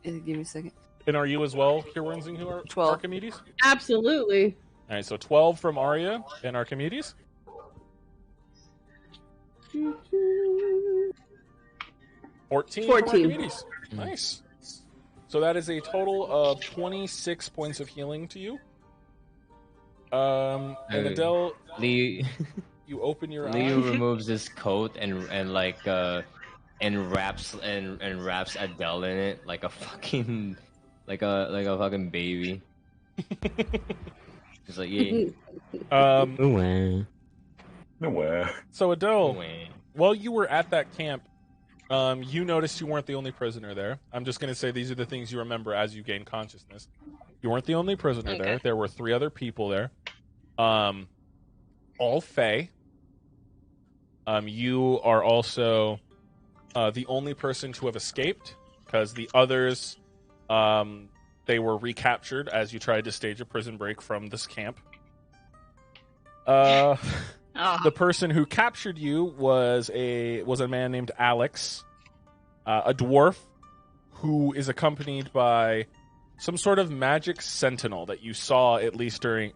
Give me a second. And are you as well cure woundsing her? 12. Archimedes? Absolutely. All right, so 12 from Arya and Archimedes. 14 from Archimedes. Nice. So that is a total of 26 points of healing to you. And Adele, Leo, you open your Leo eyes. removes his coat and wraps Adele in it like a fucking fucking baby. It's like yeah. No way. So Adele, while you were at that camp, you noticed you weren't the only prisoner there. I'm just going to say these are the things you remember as you gain consciousness. You weren't the only prisoner there. There were 3 other people there. All Fae. You are also the only person to have escaped, because the others, they were recaptured as you tried to stage a prison break from this camp. The person who captured you was a man named Alex, a dwarf who is accompanied by some sort of magic sentinel that you saw at least during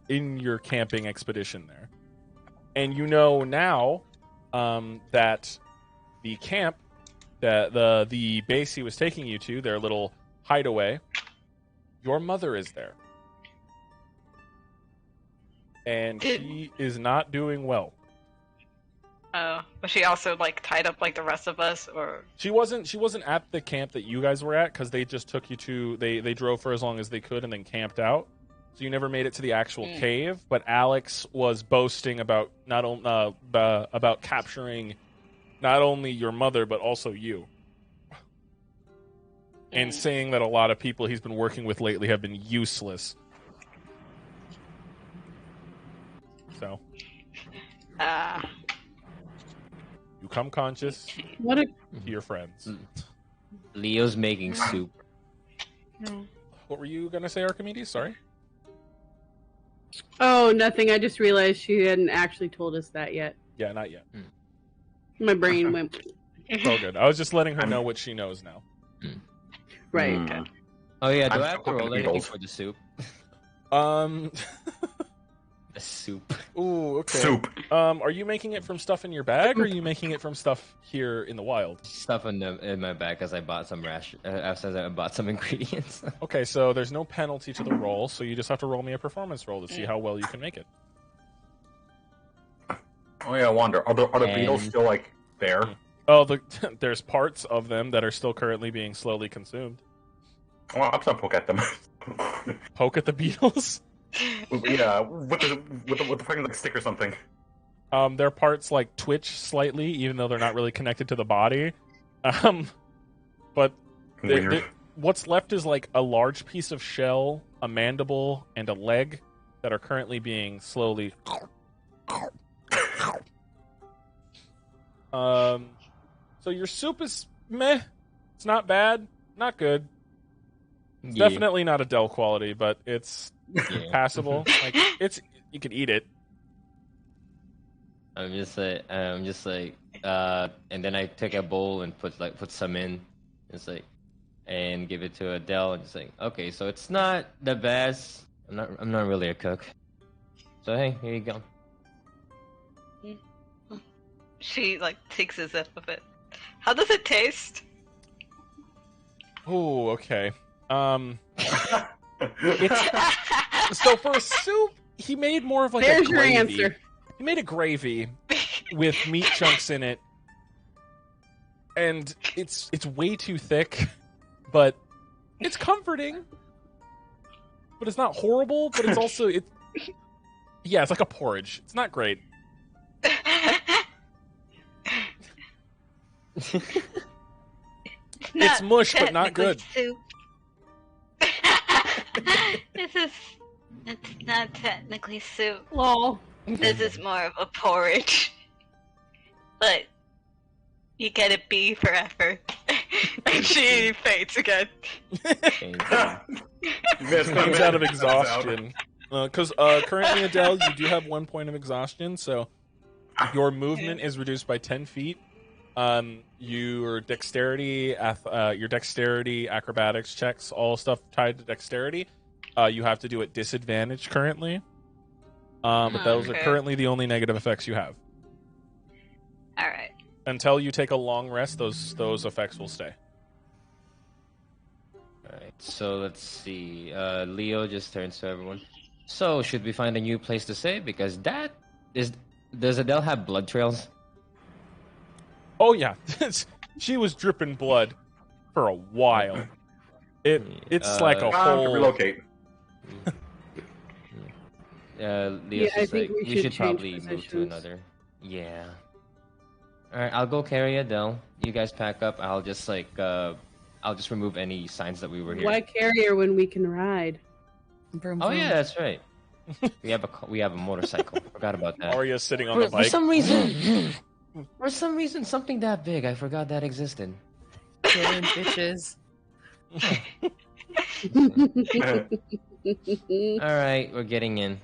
in your camping expedition there. And you know now that the camp, that the base he was taking you to, their little hideaway, your mother is there. And she is not doing well. Was she also like tied up like the rest of us, or She wasn't at the camp that you guys were at, because they just took you to, they drove for as long as they could and then camped out. So you never made it to the actual cave. But Alex was boasting about about capturing not only your mother but also you, and saying that a lot of people he's been working with lately have been useless. So you come conscious What a to your friends. Leo's making soup. What were you gonna say, Archimedes? Sorry. Oh, nothing. I just realized she hadn't actually told us that yet. Yeah, not yet. My brain went It's all good. I was just letting her know what she knows now. right. Oh yeah, do I'm I have to roll cooking anything Beatles. for the soup? The soup. Ooh, okay. Soup. Are you making it from stuff in your bag, or are you making it from stuff here in the wild? Stuff in my bag because I bought some I bought some ingredients. Okay, so there's no penalty to the roll, so you just have to roll me a performance roll to see how well you can make it. Oh yeah, I wonder. Are the beetles still like there? Oh, there's parts of them that are still currently being slowly consumed. Well, I'm gonna poke at them. Poke at the beetles? Yeah, with the fucking like stick or something. Their parts like twitch slightly, even though they're not really connected to the body. But Weird. what's left is like a large piece of shell, a mandible, and a leg that are currently being slowly. So your soup is meh. It's not bad, not good. It's definitely not Adel quality, but it's passable. Like you could eat it. I'm just like, and then I take a bowl and put some in. It's like, and give it to Adele, and it's like, okay, so it's not the best. I'm not really a cook. So hey, here you go. She like takes a sip of it. How does it taste? Oh, okay. So for a soup, he made more of like There's a your gravy. answer. He made a gravy with meat chunks in it, and it's way too thick, but it's comforting. But it's not horrible. But it's also it's like a porridge. It's not great. It's mush, but not good. Soup. It's not technically soup. Lol. This is more of a porridge. But you get a B for effort. And she faints again. Comes out of exhaustion. Because currently, Adele, you do have 1 point of exhaustion, so your movement is reduced by 10 feet. Your dexterity, acrobatics checks, all stuff tied to dexterity, you have to do at disadvantage currently. But those are currently the only negative effects you have. All right. Until you take a long rest, those effects will stay. Alright, so let's see. Leo just turns to everyone. So, should we find a new place to stay? Because does Adele have blood trails? Oh yeah, she was dripping blood for a while. It's like a Time to whole. relocate. Leo's I just think like, we we should should change probably move to positions. another. Yeah. Alright, I'll go carry Adele. You guys pack up. I'll just remove any signs that we were here. Why carry her when we can ride? Vroom, Oh vroom. yeah, that's right. we have a motorcycle. Forgot about that. Arya's sitting on the For bike. some reason, something that big, I forgot that existed. Killing bitches. All right, we're getting in.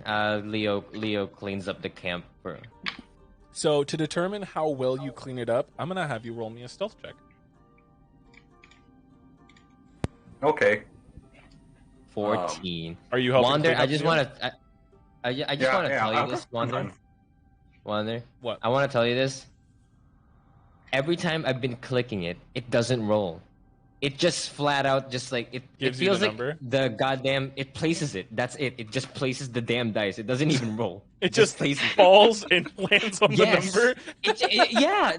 Leo cleans up the camp. So to determine how well you clean it up, I'm gonna have you roll me a stealth check. Okay. 14. Are you helping? Wander, clean I up just Leo? want to. I just want to tell you this, Wander. Wander. What? I want to tell you this. Every time I've been clicking it, it doesn't roll. It just flat out, just like it Gives you feels the like number? the goddamn. It places it. That's it. It just places the damn dice. It doesn't even roll. It just places it. falls and lands on the Yes. number. It What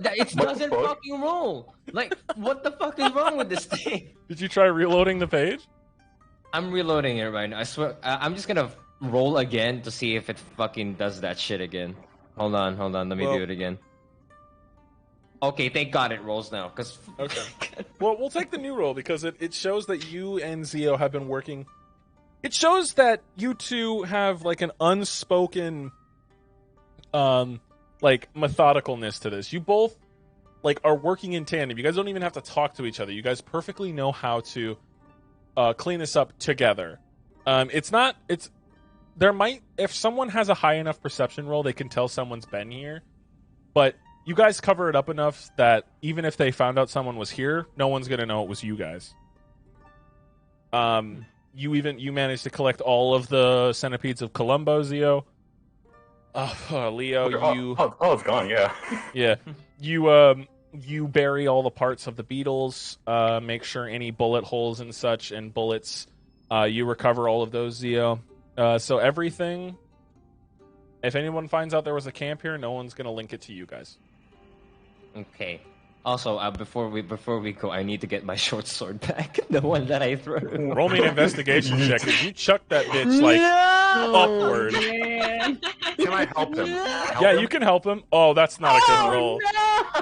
the doesn't fuck? fucking roll. Like, what the fuck is wrong with this thing? Did you try reloading the page? I'm reloading it right now. I swear. I'm just gonna roll again to see if it fucking does that shit again. Hold on. Let me Well- do it again. Okay, thank God it rolls now. Cause Okay. Well, we'll take the new roll because it shows that you and Zio have been working. It shows that you two have like an unspoken, like methodicalness to this. You both like are working in tandem. You guys don't even have to talk to each other. You guys perfectly know how to clean this up together. If someone has a high enough perception roll, they can tell someone's been here, but you guys cover it up enough that even if they found out someone was here, no one's gonna know it was you guys. You managed to collect all of the centipedes of Columbo, Zio. Leo, it's gone. Yeah. yeah, you bury all the parts of the beetles. Make sure any bullet holes and such and bullets. You recover all of those, Zio. So everything. If anyone finds out there was a camp here, no one's gonna link it to you guys. okay. Also, before we go, I need to get my short sword back, the one that I threw. Roll me an investigation check. 'Cause you chucked that bitch like upward. Man. Can I help him? Yeah, you can help him. Oh, that's not a good roll.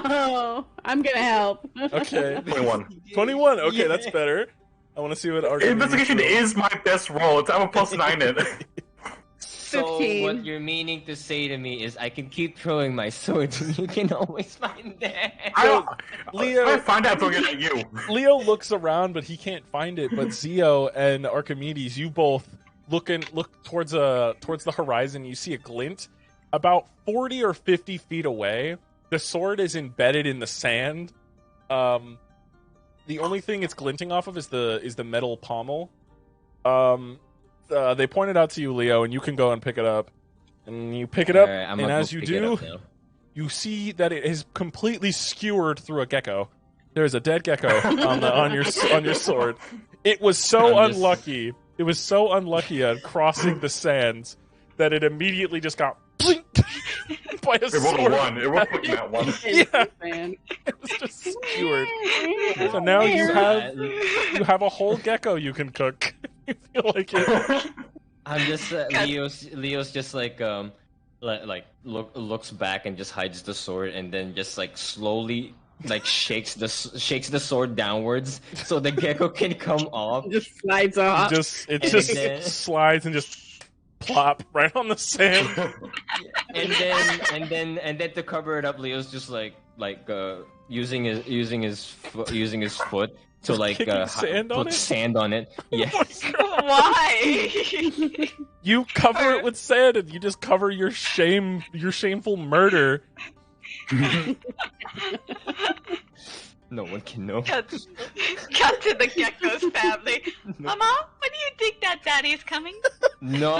No! I'm gonna help. Okay. 21. 21. Okay, that's better. I want to see what our Investigation is my best roll. I'm a +9 in it. So 15. what you're meaning to say to me is I can keep throwing my sword and you can always find that. I find out looking at you. Leo looks around, but he can't find it. But Zio and Archimedes, you both look towards the horizon. You see a glint about 40 or 50 feet away. The sword is embedded in the sand. The only thing it's glinting off of is the metal pommel. They pointed out to you, Leo, and you can go and pick it up. And you pick it up, Right, and as you do, you see that it is completely skewered through a gecko. There's a dead gecko on your sword. It was so unlucky. It was so unlucky at crossing the sands that it immediately just got by a sword. It rolled a 1. It rolled looking at 1. Yeah, it was just skewered. So now you have a whole gecko you can cook. You feel like it. I'm just Leo's just like looks back and just hides the sword and then just like slowly like shakes the sword downwards so the gecko can come off. Just slides off. Then, slides and just plop right on the sand. and then to cover it up, Leo's just like using his foot to like put sand on it. Yes. Why? You cover it with sand, and you just cover your shameful murder. No one can know. Cut to the gecko's family. Mama, when do you think that daddy's coming? No,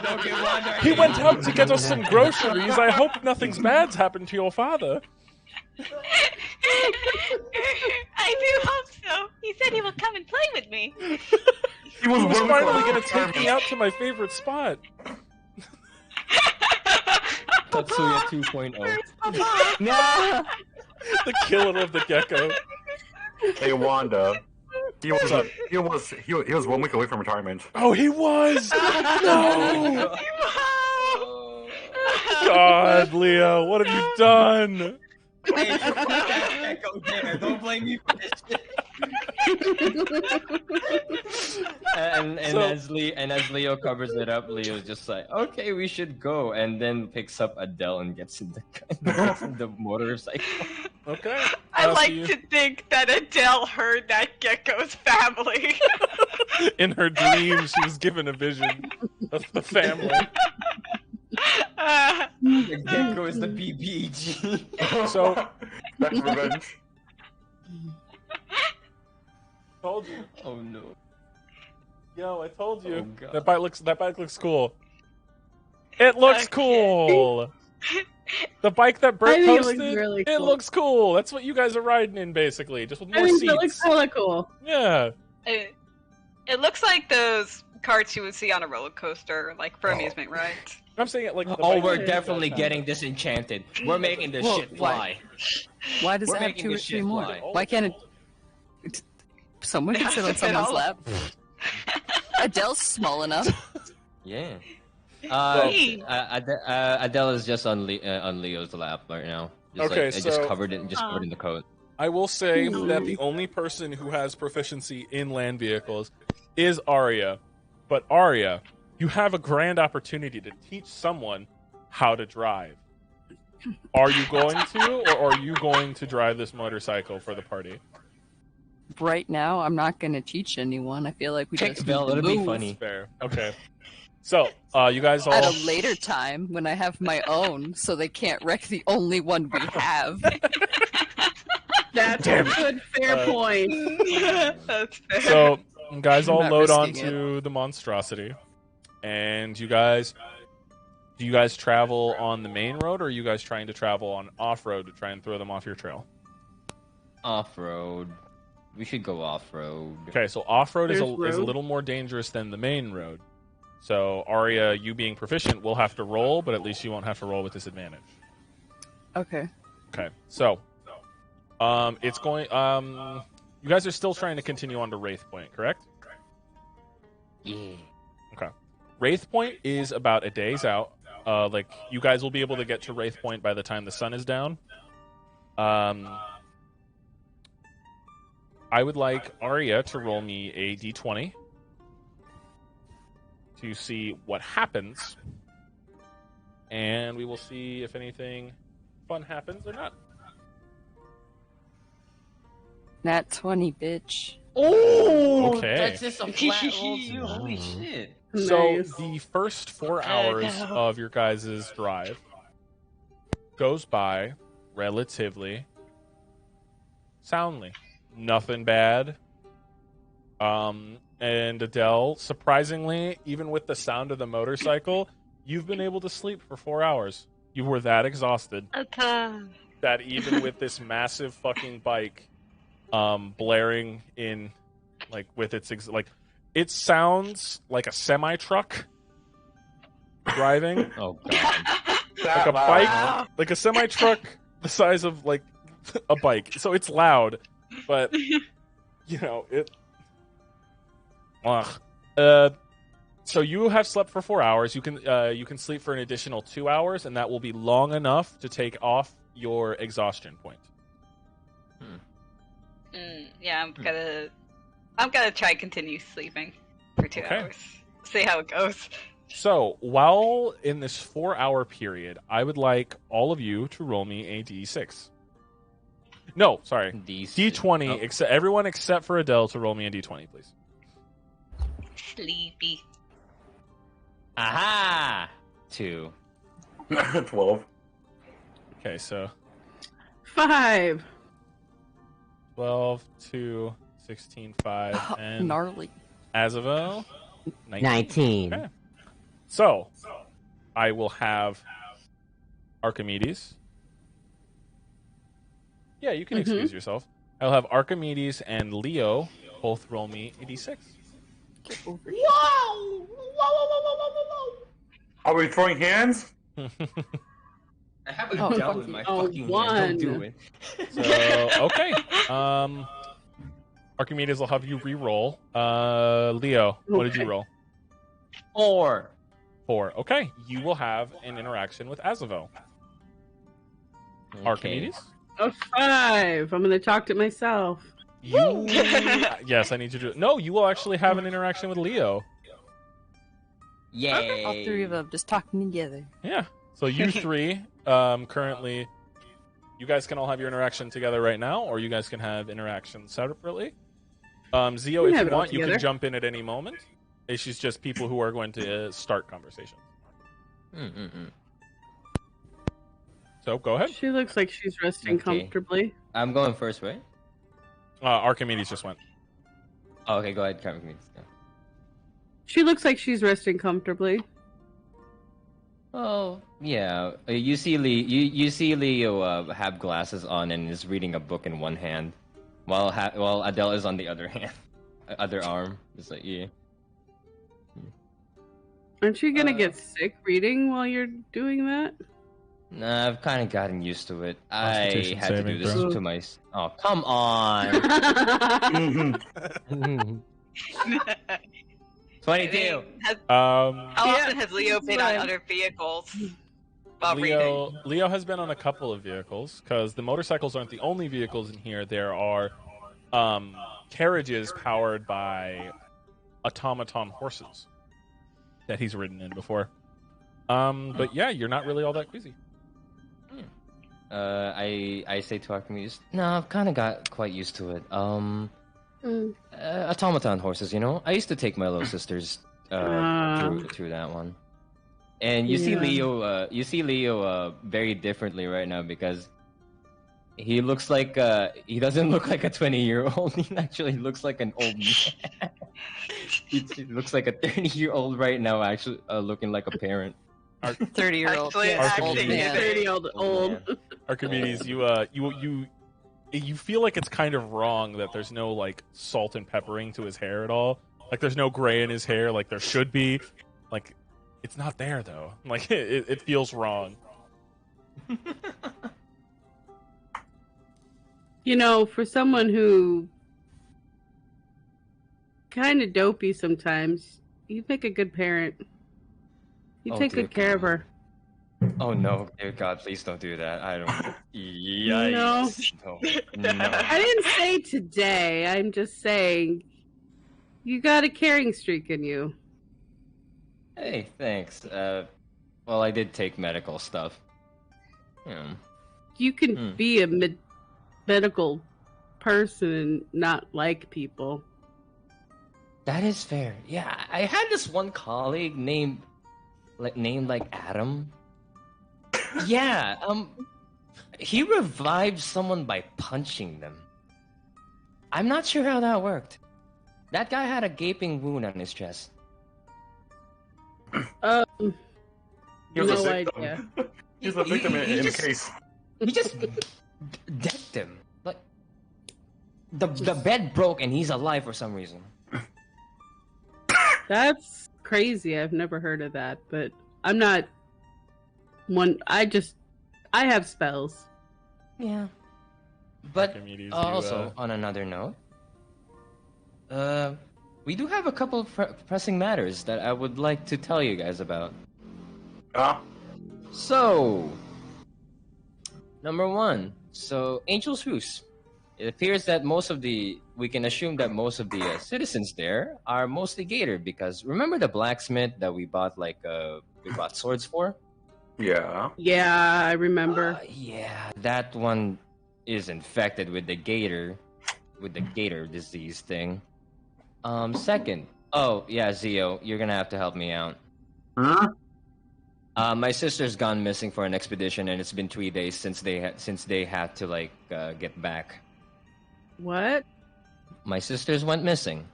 don't get wonder. He went out to get us some groceries. I hope nothing's bad's happened to your father. I do hope so. He said he will come and play with me. He was finally going to take me out to my favorite spot. Tatsuya 2.0. No! The killer of the gecko. Hey Wanda, he was 1 week away from retirement. Oh, he was. No. God, Leo, what have you done? Wait, gecko there. Don't blame me for this shit. and as Leo covers it up, Leo's just like, okay, we should go, and then picks up Adele and gets in the motorcycle. Okay. I like to think that Adele heard that gecko's family. In her dreams, she was given a vision of the family. The gecko is the BBG. So that's revenge. Told you. Oh no. Yo, I told you. Oh, that bike looks cool. It looks cool. The bike that Bert posted, really it cool. looks cool. That's what you guys are riding in, basically, just with more I think seats. it looks hella cool. Yeah. It looks like those carts you would see on a roller coaster, like for amusement rides. I'm saying it like. Oh, we're definitely getting disenchanted. We're making this shit fly. Why does We're it have making 2 or this 3 shit more? fly. Why can't it? Someone can sit on someone's lap. Adele's small enough. Yeah. Adele is just on Leo's lap right now. Just covered in the coat. I will say that the only person who has proficiency in land vehicles is Arya. But Arya, you have a grand opportunity to teach someone how to drive. Are you going to, or are you going to drive this motorcycle for the party? Right now, I'm not going to teach anyone. I feel like we just Bell, it'll move. be funny. Fair. Okay. So, you guys all... At a later time, when I have my own, so they can't wreck the only one we have. That's a good, fair point. That's fair. So, you guys all not load risking onto the monstrosity. And do you guys travel on the main road, or are you guys trying to travel on off-road to try and throw them off your trail? Off-road. We should go off-road. Okay, so off-road is a There's road. little more dangerous than the main road. So, Arya, you being proficient, will have to roll, but at least you won't have to roll with disadvantage. Okay. Okay, so, it's going, you guys are still trying to continue on to Wraith Point, correct? Yeah. Okay. Wraith Point is about a day's out. You guys will be able to get to Wraith Point by the time the sun is down. I would like Arya to roll me a d20 to see what happens and we will see if anything fun happens or not. Nat 20, bitch. Oh, Okay. that's just a flat roll too. Holy shit! So Nice. the first 4 hours of your guys' drive goes by relatively soundly. Nothing bad. And Adele, surprisingly, even with the sound of the motorcycle, you've been able to sleep for 4 hours. You were that exhausted that even with this massive fucking bike blaring in, like, with its it sounds like a semi truck driving. Oh god! Like a bike, like a semi truck the size of like a bike. So it's loud, but you know it. So you have slept for 4 hours. You can sleep for an additional 2 hours, and that will be long enough to take off your exhaustion point. Yeah, I'm gonna try continue sleeping for 2 hours. See how it goes. So while in this 4 hour period, I would like all of you to roll me a d6. No, sorry, d20. Oh. Except everyone except for Adele to roll me a d20, please. Sleepy. Aha! 2. 12. Okay, so 5. 12, 2, 16, 5, and Gnarly. Azavel, 19. Okay. So, I will have Archimedes. Yeah, you can excuse yourself. I'll have Archimedes and Leo both roll me a d6. Are we throwing hands? I have a Oh, gel fuck in my you. fucking Oh, hand. Don't one. do it. So, okay. Archimedes will have you re-roll. Leo, what did you Okay. roll? 4. 4. Okay, you will have an interaction with Azavel. Okay. Archimedes? A 5. I'm gonna talk to myself. You... yes, I need you to... No, you will actually have an interaction with Leo. Yay! All three of them just talking together. Yeah. So you three, currently, you guys can all have your interaction together right now, or you guys can have interactions separately. Zio, We if have you it all want, you can together. jump in at any moment. It's just people who are going to start conversations. So go ahead. She looks like she's resting Okay. comfortably. I'm going first, right? Archimedes just went. Oh, okay, go ahead, Carmen. Yeah. She looks like she's resting comfortably. Oh, yeah. You see Leo have glasses on and is reading a book in one hand, while Adele is on the other hand, other arm. It's like, yeah. Aren't you gonna get sick reading while you're doing that? Nah, I've kind of gotten used to it. I Constitution had to saving do this throw. to my. Oh, come on. 22. How often Yeah, has Leo been right. on other vehicles while reading? Leo has been on a couple of vehicles, because the motorcycles aren't the only vehicles in here. There are carriages powered by automaton horses that he's ridden in before. But yeah, you're not really all that queasy. I say to Archimedes, no, I've kind of got quite used to it. Automaton horses, you know. I used to take my little sisters through that one. And you see Leo very differently right now, because he looks like he doesn't look like a 20-year-old. He actually looks like an old man. He looks like a 30-year-old right now, actually looking like a parent. 30-year-old. Actually, Yes, actually, old yeah. man. 30-year-old. Archimedes, you feel like it's kind of wrong that there's no like salt and peppering to his hair at all. Like there's no gray in his hair like there should be. Like it's not there though. Like it feels wrong. You know, for someone who kind of dopey sometimes, you make a good parent. You Oh, take dear good care of God. her. Oh no, dear God, please don't do that. I don't. Yikes. No. I didn't say today. I'm just saying you got a caring streak in you. Hey, thanks. Well, I did take medical stuff. Yeah. You can be a medical person and not like people. That is fair. Yeah, I had this one colleague named Adam. Yeah, he revived someone by punching them. I'm not sure how that worked. That guy had a gaping wound on his chest. He was no a victim. idea. He's a victim in the case. He just decked him. Like the bed broke and he's alive for some reason. That's crazy. I've never heard of that, but I'm not one. I have spells. Yeah. But Archimedes, also, on another note, we do have a couple of pressing matters that I would like to tell you guys about. So, number one, Angel's Roost. It appears that we can assume that most of the citizens there are mostly Gator, because remember the blacksmith that we bought swords for? Yeah. Yeah, I remember. Yeah, that one is infected with the Gator disease thing. Second, Zio, you're gonna have to help me out. Huh? My sister's gone missing for an expedition, and it's been 3 days since they had to get back. What? My sisters went missing.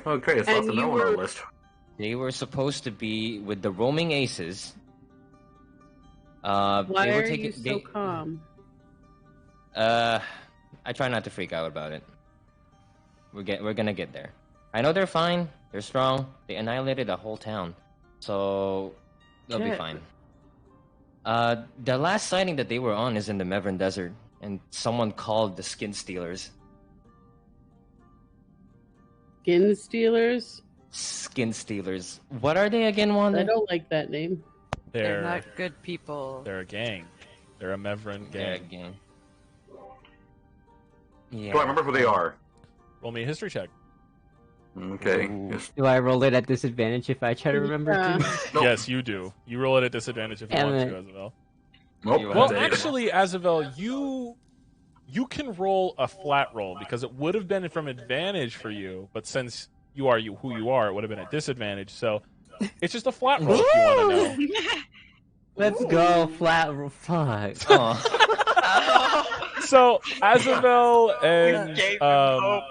Okay, it's lots of no on our list. They were supposed to be with the roaming aces. Why they were are you so calm? I try not to freak out about it. We're gonna get there. I know they're fine. They're strong. They annihilated a whole town, so they'll be fine. The last sighting that they were on is in the Mevran Desert, and someone called the Skin Stealers. Skin Stealers? Skin Stealers. What are they again, Wanda? I don't like that name. They're not good people. They're a gang. They're a Mevran gang. They're a gang. Yeah. Do I remember who they are? Roll me a history check. Okay. Yes. Do I roll it at disadvantage if I try to remember too? Nope. Yes, you do. You roll it at disadvantage if you Damn want it. to, Azavel. Nope. Well, Data. actually, Azavel, you can roll a flat roll because it would have been from advantage for you, but since you are who you are, it would have been at disadvantage. So it's just a flat roll if you want to know. Let's go, flat roll. Fuck. So Azavel and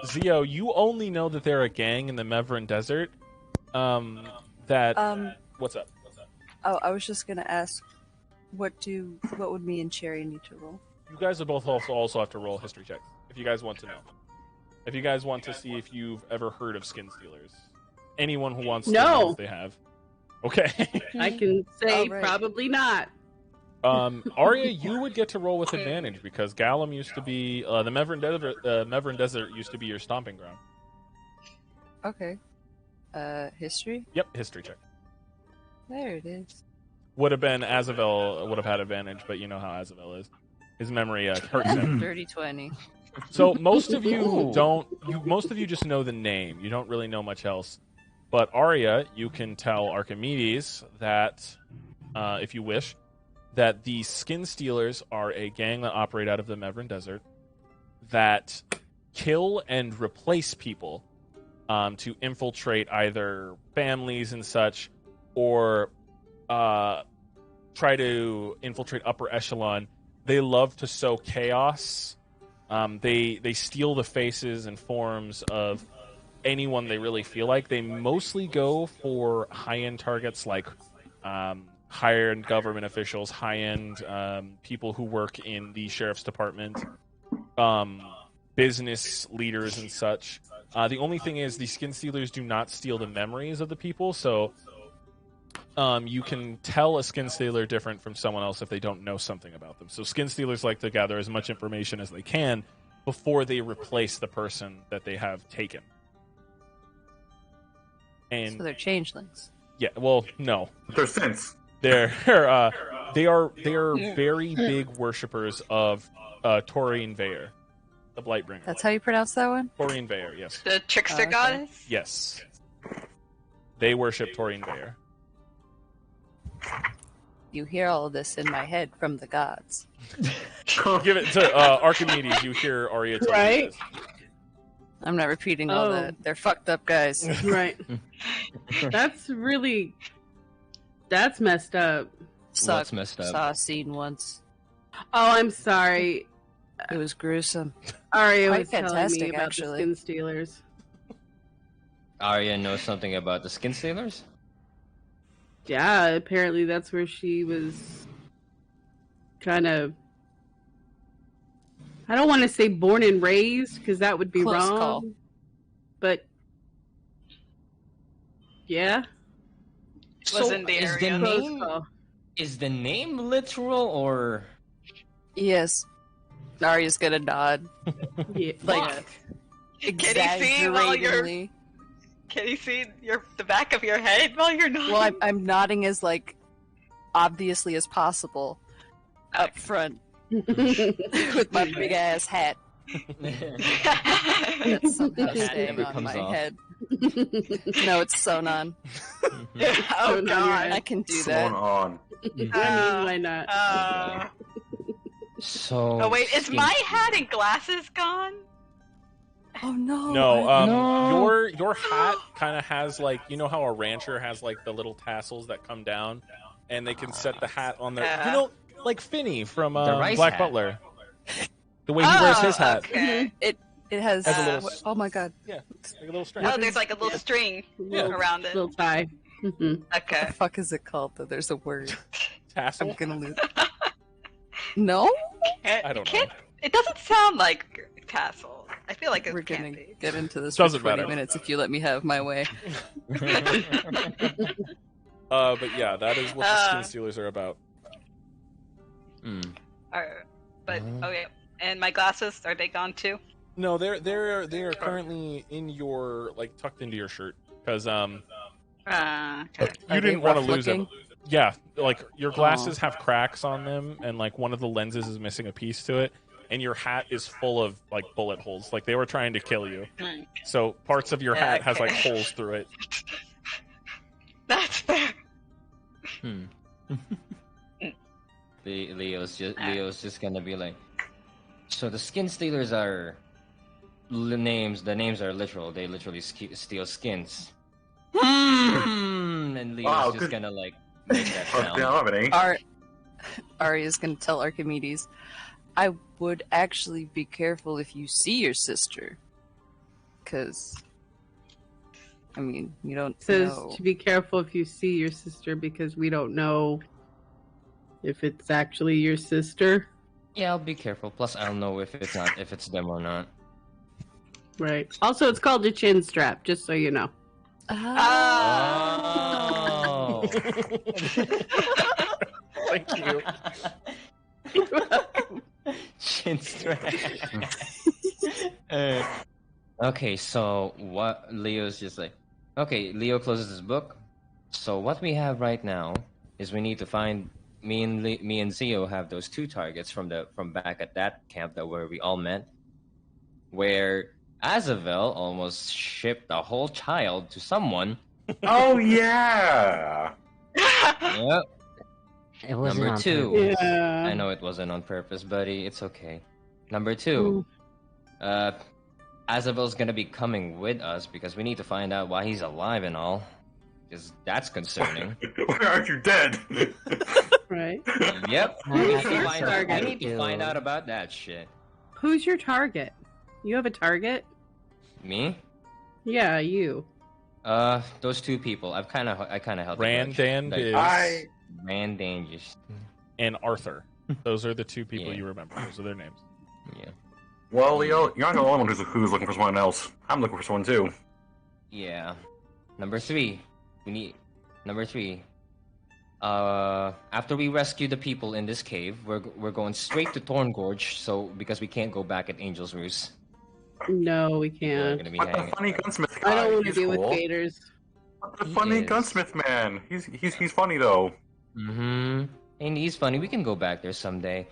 Zio, you only know that they're a gang in the Mevran Desert. What's up? Oh, I was just gonna ask, what would me and Cherry need to roll? You guys will both also have to roll history checks if you guys want to know. If you guys want to see if you've ever heard of Skin Stealers, anyone who wants to know if they have. Okay. I can say right. probably not. Arya, you would get to roll with advantage because Gallum used to be the Mevran Desert used to be your stomping ground. Okay. History? Yep, history check. There it is. Would have been Azavel would have had advantage, but you know how Azavel is. His memory hurts him. Dirty 20. So most of you most of you just know the name. You don't really know much else. But Arya, you can tell Archimedes that, if you wish, that the Skin Stealers are a gang that operate out of the Mevran Desert that kill and replace people to infiltrate either families and such, or try to infiltrate upper echelon. They love to sow chaos. They steal the faces and forms of anyone they really feel like. They mostly go for high-end targets like higher-end government officials, high-end people who work in the sheriff's department, business leaders and such. The only thing is the Skin Stealers do not steal the memories of the people, so you can tell a Skin Stealer different from someone else if they don't know something about them. So Skin Stealers like to gather as much information as they can before they replace the person that they have taken. And So they're changelings. yeah, well, no. They're synths. They are very big worshippers of Taurine Veyer, the Blightbringer. That's how you pronounce that one? Taurine Veyer, yes. The trickster okay. goddess? Yes. They worship Taurine Veyer. You hear all of this in my head from the gods. Give it to Archimedes. You hear Arya tell you Right? this. I'm not repeating all that. They're fucked up guys. Right. That's messed up. What's messed up? Saw a scene once. Oh, I'm sorry. It was gruesome. Arya Quite was telling me fantastic, about actually. the Skin Stealers. Arya knows something about the Skin Stealers? Yeah, apparently that's where she was kind of... I don't want to say born and raised, because that would be Close wrong. call. But... Yeah. Was in the is area. is the name literal or? Yes. Arya's gonna nod. Yeah. Like, Can you see while you're? exaggeratingly. Can you see the back of your head while you're nodding? Well, I'm nodding as, like, obviously as possible. Up front. With my big ass hat. That's somehow Hat staying never on comes my off. head. No, it's sewn on. Oh god. I can do Sewn that. on. I mean, why not? So. Oh wait, is Skin my Stealers. hat and glasses gone? Oh no. No, No. your hat kind of has like, you know how a rancher has like the little tassels that come down, and they can set the hat on their, you know, like Finney from rice Black hat. Butler. The way he wears his hat. Okay. It has. Has a little- oh my god. Yeah, like a little string. Oh, there's like a little string Yeah. around it. Little tie. Mhm. What Okay. the fuck is it called? Though there's a word. Tassel. I'm gonna lose. No. I don't know. It doesn't sound like tassel. I feel like it We're can't gonna be. get into this Doesn't for 20 matter. minutes if you let me have my way. But yeah, that is what the Skin Stealers are about. But okay. And my glasses, are they gone too? No, they are currently in your, like, tucked into your shirt because Okay. you Are didn't they want to rough lose them. looking? Yeah, like your glasses have cracks on them, and like one of the lenses is missing a piece to it, and your hat is full of like bullet holes. Like they were trying to kill you. So parts of your hat has like Okay. holes through it. That's fair. Leo's just gonna be like, so the Skin Stealers are names. The names are literal. They literally steal skins. And Leo's Wow, just good- gonna like make that Oh, sound. damn it, Arya's gonna tell Archimedes, I would actually be careful if you see your sister. Because, I mean, you don't Says know. to be careful if you see your sister because we don't know if it's actually your sister. Yeah, I'll be careful. Plus, I'll know if it's them or not. Right. Also, it's called a chin strap, just so you know. Oh. Thank you. Chin strap. Okay, so what Leo's just like, okay, Leo closes his book. So what we have right now is we need to find me and Zio have those two targets from back at that camp where we all met, where Azavel almost shipped a whole child to someone. Oh yeah. Yep. It wasn't Number on two. purpose. Yeah. I know it wasn't on purpose, buddy. It's okay. Number two, Azavel's gonna be coming with us because we need to find out why he's alive and all. Because that's concerning. Why aren't you dead? Right. Yep. No, I need that's to your find out- I target, need to too. find out about that shit. Who's your target? You have a target? Me? Yeah, you. Those two people. I kind of helped. Randan Biz Randan just. and Arthur. Those are the two people Yeah. you remember. Those are their names. Yeah. Well, Leo, you're not the only one who's looking for someone else. I'm looking for someone too. Yeah. Number three. Number three. After we rescue the people in this cave, we're going straight to Thorn Gorge. So because we can't go back at Angel's Roost, No, we we're can't. gonna be But the hanging. funny gunsmith guy. I don't want to he's deal cool. with gators. The funny is. gunsmith man. He's funny though. And he's funny. We can go back there someday.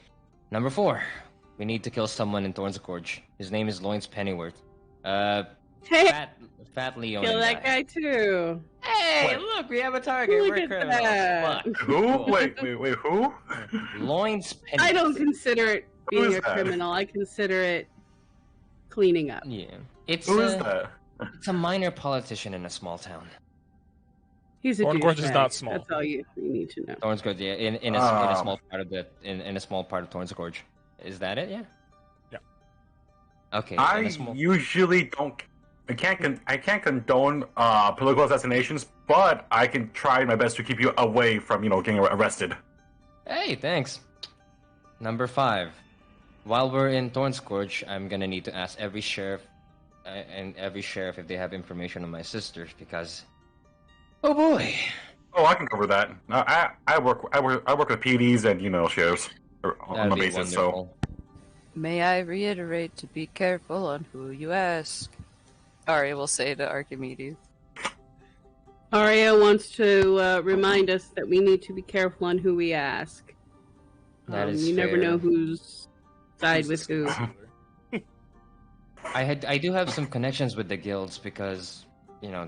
Number four. We need to kill someone in Thorn's Gorge. His name is Loins Pennyworth. Hey, Fat Leon. kill that guy too. Hey, look, we have a target. Look We're at criminals. that. Fuck. Who? Wait, who? Loins pennies. I don't consider it being Who's a that? criminal. I consider it cleaning up. Yeah. It's Who is that? It's a minor politician in a small town. He's a Thorngorge is douchebag. not small. That's all you need to know. Thornsgorge, yeah, in a small part of the in a small part of Thornsgorge. Is that it? Yeah. Yeah. Okay. I usually don't. I can't condone political assassinations, but I can try my best to keep you away from getting arrested. Hey, thanks. Number 5. While we're in Thornsgorge, I'm gonna need to ask every sheriff if they have information on my sisters because. Oh boy. Oh, I can cover that. I work with PDs and sheriffs on That'd the be basis. wonderful. So May I reiterate to be careful on who you ask? Arya will say to Archimedes. Arya wants to remind us that we need to be careful on who we ask. That is you never fair. know who's side with who. I do have some connections with the guilds because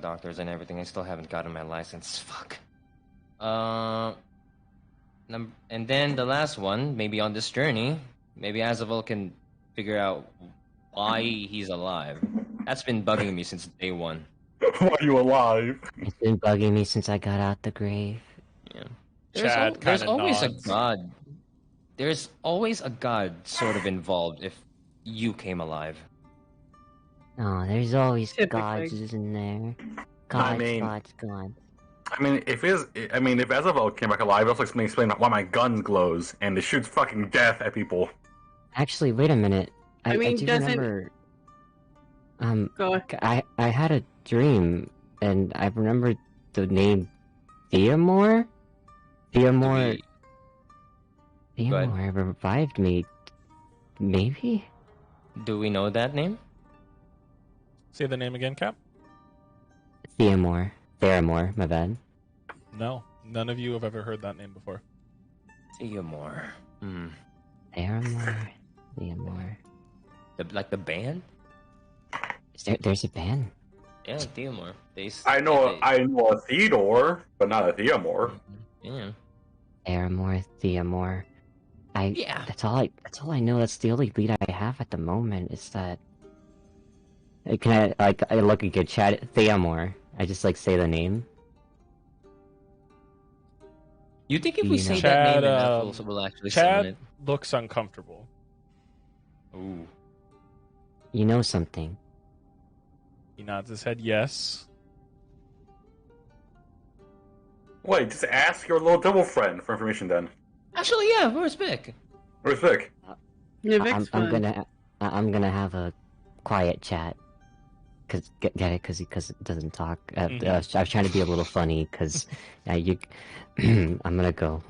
doctors and everything. I still haven't gotten my license. Fuck. And then the last one, maybe on this journey, maybe Azavel can figure out why he's alive. That's been bugging me since day one. why are you alive? It's been bugging me since I got out the grave. Yeah. Chad There's kinda always nods. a god. There's always a god sort of involved if you came alive. Oh, there's always Typically. gods, isn't there? Gods. I mean, if Azavel came back alive, also explain why my gun glows and it shoots fucking death at people. Actually, wait a minute. I mean, do doesn't- remember. Go ahead. I had a dream, and I remembered the name Theamore. Theamore revived me. Maybe? Do we know that name? Say the name again, Cap. Theamore, my bad. No, none of you have ever heard that name before. Theamore. Theamore. Like the band? There's a band? Yeah, Theamore. I know a Theodore, but not a Theamore. Yeah. Theamore. Yeah. That's all I know. That's the only lead I have at the moment. Is that can I look at good chat Theamore. I just say the name. You think if we say Chad, that name enough, we'll actually summon Chad it? looks uncomfortable. Ooh. You know something. He nods his head yes. Wait, just ask your little devil friend for information then. Actually, yeah. Where's Vic? Where's Vic? I'm gonna have a quiet chat. Get it? Because it doesn't talk. I was trying to be a little funny. Because I'm gonna go.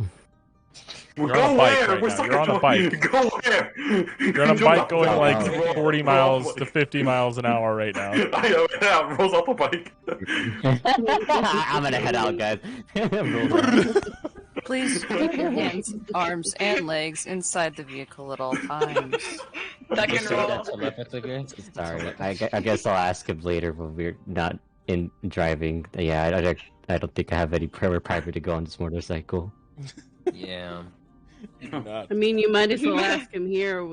You're on a bike right now. You're on a bike. Go where? You're on a bike going like 40 miles to 50 miles an hour right now. I rolls off the bike. I'm gonna head out, guys. Please keep your hands, arms, and legs inside the vehicle at all times. Duck and roll. Sorry, I guess I'll ask him later when we're not in driving. Yeah, I don't think I have any private to go on this motorcycle. Yeah. I mean, you might as well ask him here.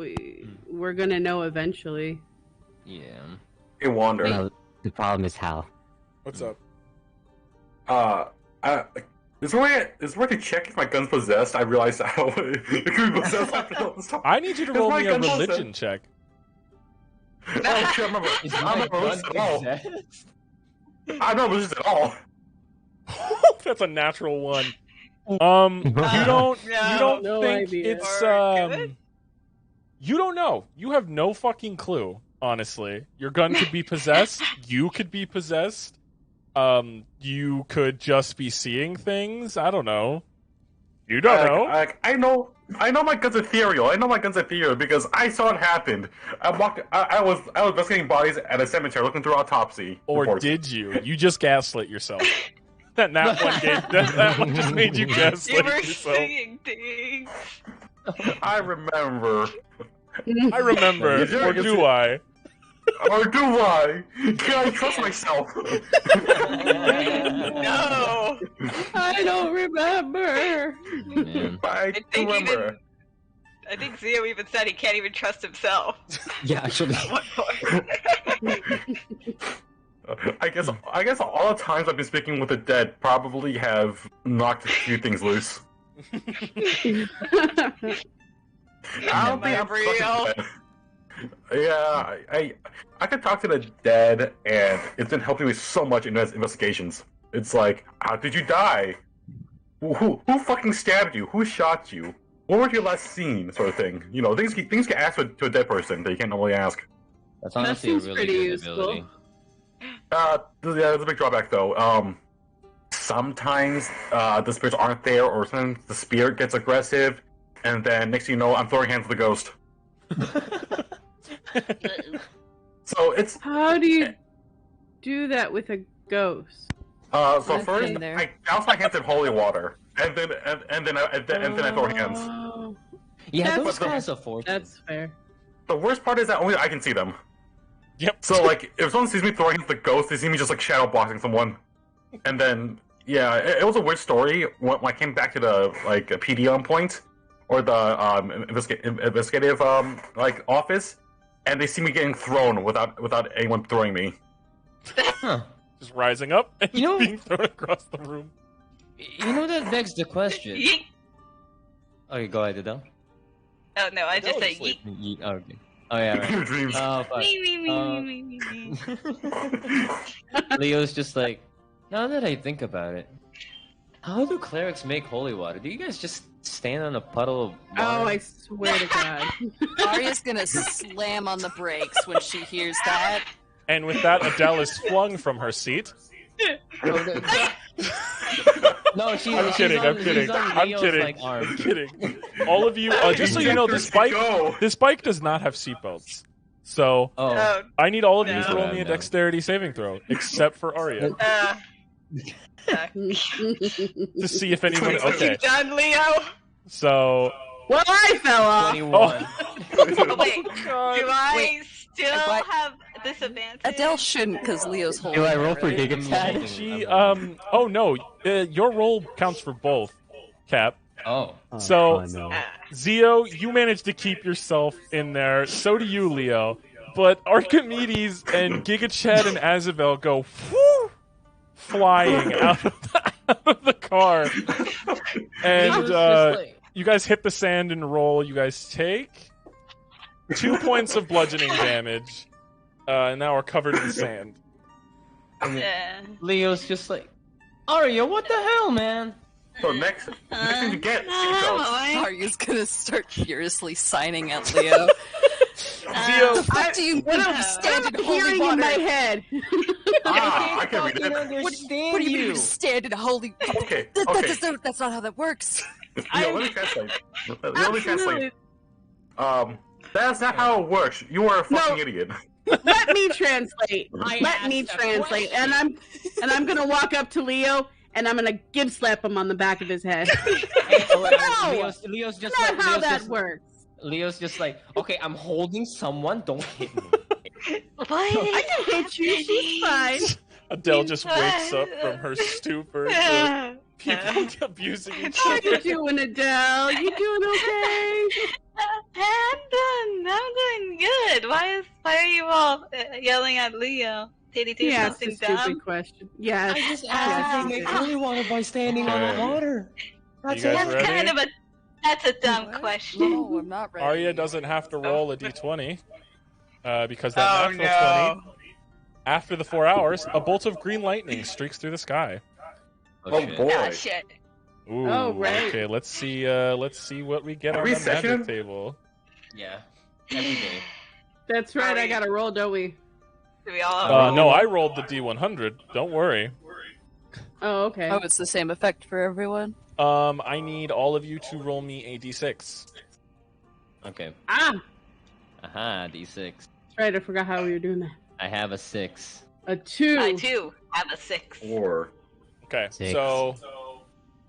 We're gonna know eventually. Yeah. Hey, Wander. No, the problem is how. What's up? Is there a way to check if my gun's possessed? I realized how it could be possessed after all this time. I need you to roll me a religion check. Oh shit, I'm not religious at all. I'm not religious at all. That's a natural one. You don't No think idea. it's you don't know. You have no fucking clue, honestly. Your gun could be possessed, you could be possessed. You could just be seeing things. I don't know. You don't know. I know my gun's ethereal. I know my gun's ethereal because I saw it happen. I was investigating bodies at a cemetery looking through autopsy Or reports. did you? You just gaslit yourself. that one just made you You gaslight were yourself. seeing things. I remember. I remember, or do I? Or do I? Can I trust myself? No. I don't remember. Man. I think remember. I think Zio even said he can't even trust himself. Yeah, actually. At one point. I guess all the times I've been speaking with the dead probably have knocked a few things loose. I don't think I'm real. dead. Yeah, I could talk to the dead, and it's been helping me so much in investigations. It's like, how did you die? Who fucking stabbed you? Who shot you? What was your last scene? Sort of thing. You know, things get asked to a dead person that you can't normally ask. That's honestly a seems really pretty good useful. ability. Yeah, there's a big drawback though. Sometimes the spirits aren't there, or sometimes the spirit gets aggressive, and then next thing you know, I'm throwing hands with the ghost. So it's How do you do that with a ghost? so I've first been there. I douse my hands in holy water, and then I throw hands. Oh, Yeah, That's those fair. guys are fortunate. that's fair. The worst part is that only I can see them. Yep. So like, if someone sees me throwing hands with the ghost, they see me just like shadow boxing someone, and then yeah, it was a weird story when I came back to the like PD on point or the investigative like office, and they see me getting thrown without anyone throwing me. Huh. Just rising up and You know- being thrown across the room. You know, that begs the question. Yeet. Okay, go ahead, Adele. Oh no, I just Adele said is asleep. yeet. Oh, okay. Oh, yeah, right. Your dreams. Oh, fuck. Me, me, me, me, me, me. Leo's just like, now that I think about it, how do clerics make holy water? Do you guys just stand on a puddle of water? Oh, I swear to God. Arya's gonna slam on the brakes when she hears that. And with that, Adele is flung from her seat. No, she's I'm kidding. on, I'm kidding. she's on I'm Leo's, kidding. like, arm. I'm kidding. All of you, just so you know, this bike does not have seatbelts. So Oh, Oh, I need all of you No. to roll me a dexterity saving throw, except for Arya, to see if anyone. Okay, You done, Leo? so Well, I fell off. 21. Oh, wait, do I Wait, still if I- have disadvantage? Adele shouldn't, because Leo's holding Do I her, roll for right? Giga Chat? she. Oh no, your roll counts for both, Cap. Oh. So- no. Zio, you managed to keep yourself in there. So do you, Leo. But Archimedes and Gigachad and Azabel go whoo, flying out of the car. And Leo's just like, you guys hit the sand and roll. You guys take 2 points of bludgeoning damage. And now are covered in sand. Yeah. Leo's just like, Arya, what the hell, man? So next thing you get, Arya's gonna start furiously signing at Leo. Zio, The fuck do you What mean am you stand in I'm holy hearing in water? my head? I can read fucking it. What understand do you mean you. you stand in holy? Okay, That- okay. that's not how that works. Yeah, let me translate. Let me Absolutely. translate. That's not how it works. You are a fucking idiot. Let me translate. I Let me asked a translate. question. And I'm gonna walk up to Leo and I'm gonna give slap him on the back of his head. No! Leo's just Not like, how Leo's that just, works. Leo's just like, okay, I'm holding someone, don't hit me. What? I can hit you. She's fine. Adele just wakes up from her stupor to people abusing each How other. you doing, Adele? You doing okay? I'm doing good. Why are you all yelling at Leo? Did he do He asked a something stupid dumb? question. Yes. I just Ah. asked if they make holy water by standing on Okay. the water. You guys That's kind ready? of that's a dumb What? question. No, I'm not ready. Arya doesn't have to roll a d20 because that Oh natural no. 20, after the 4 hours, a bolt of green lightning streaks through the sky. Oh shit. boy. Ah, shit. Ooh, Oh, right. Okay, let's see what we get on Every the magic session? table. Yeah. Every day. That's right. I got to roll, don't we? Do we all? No, I rolled the d100. Don't worry. Oh, okay. Oh, it's the same effect for everyone. I need all of you to roll me a d6. Okay. Ah, Aha, D6. that's right. I forgot how we were doing that. I have a 6. A 2. I too have a 6. Or Okay, 6. so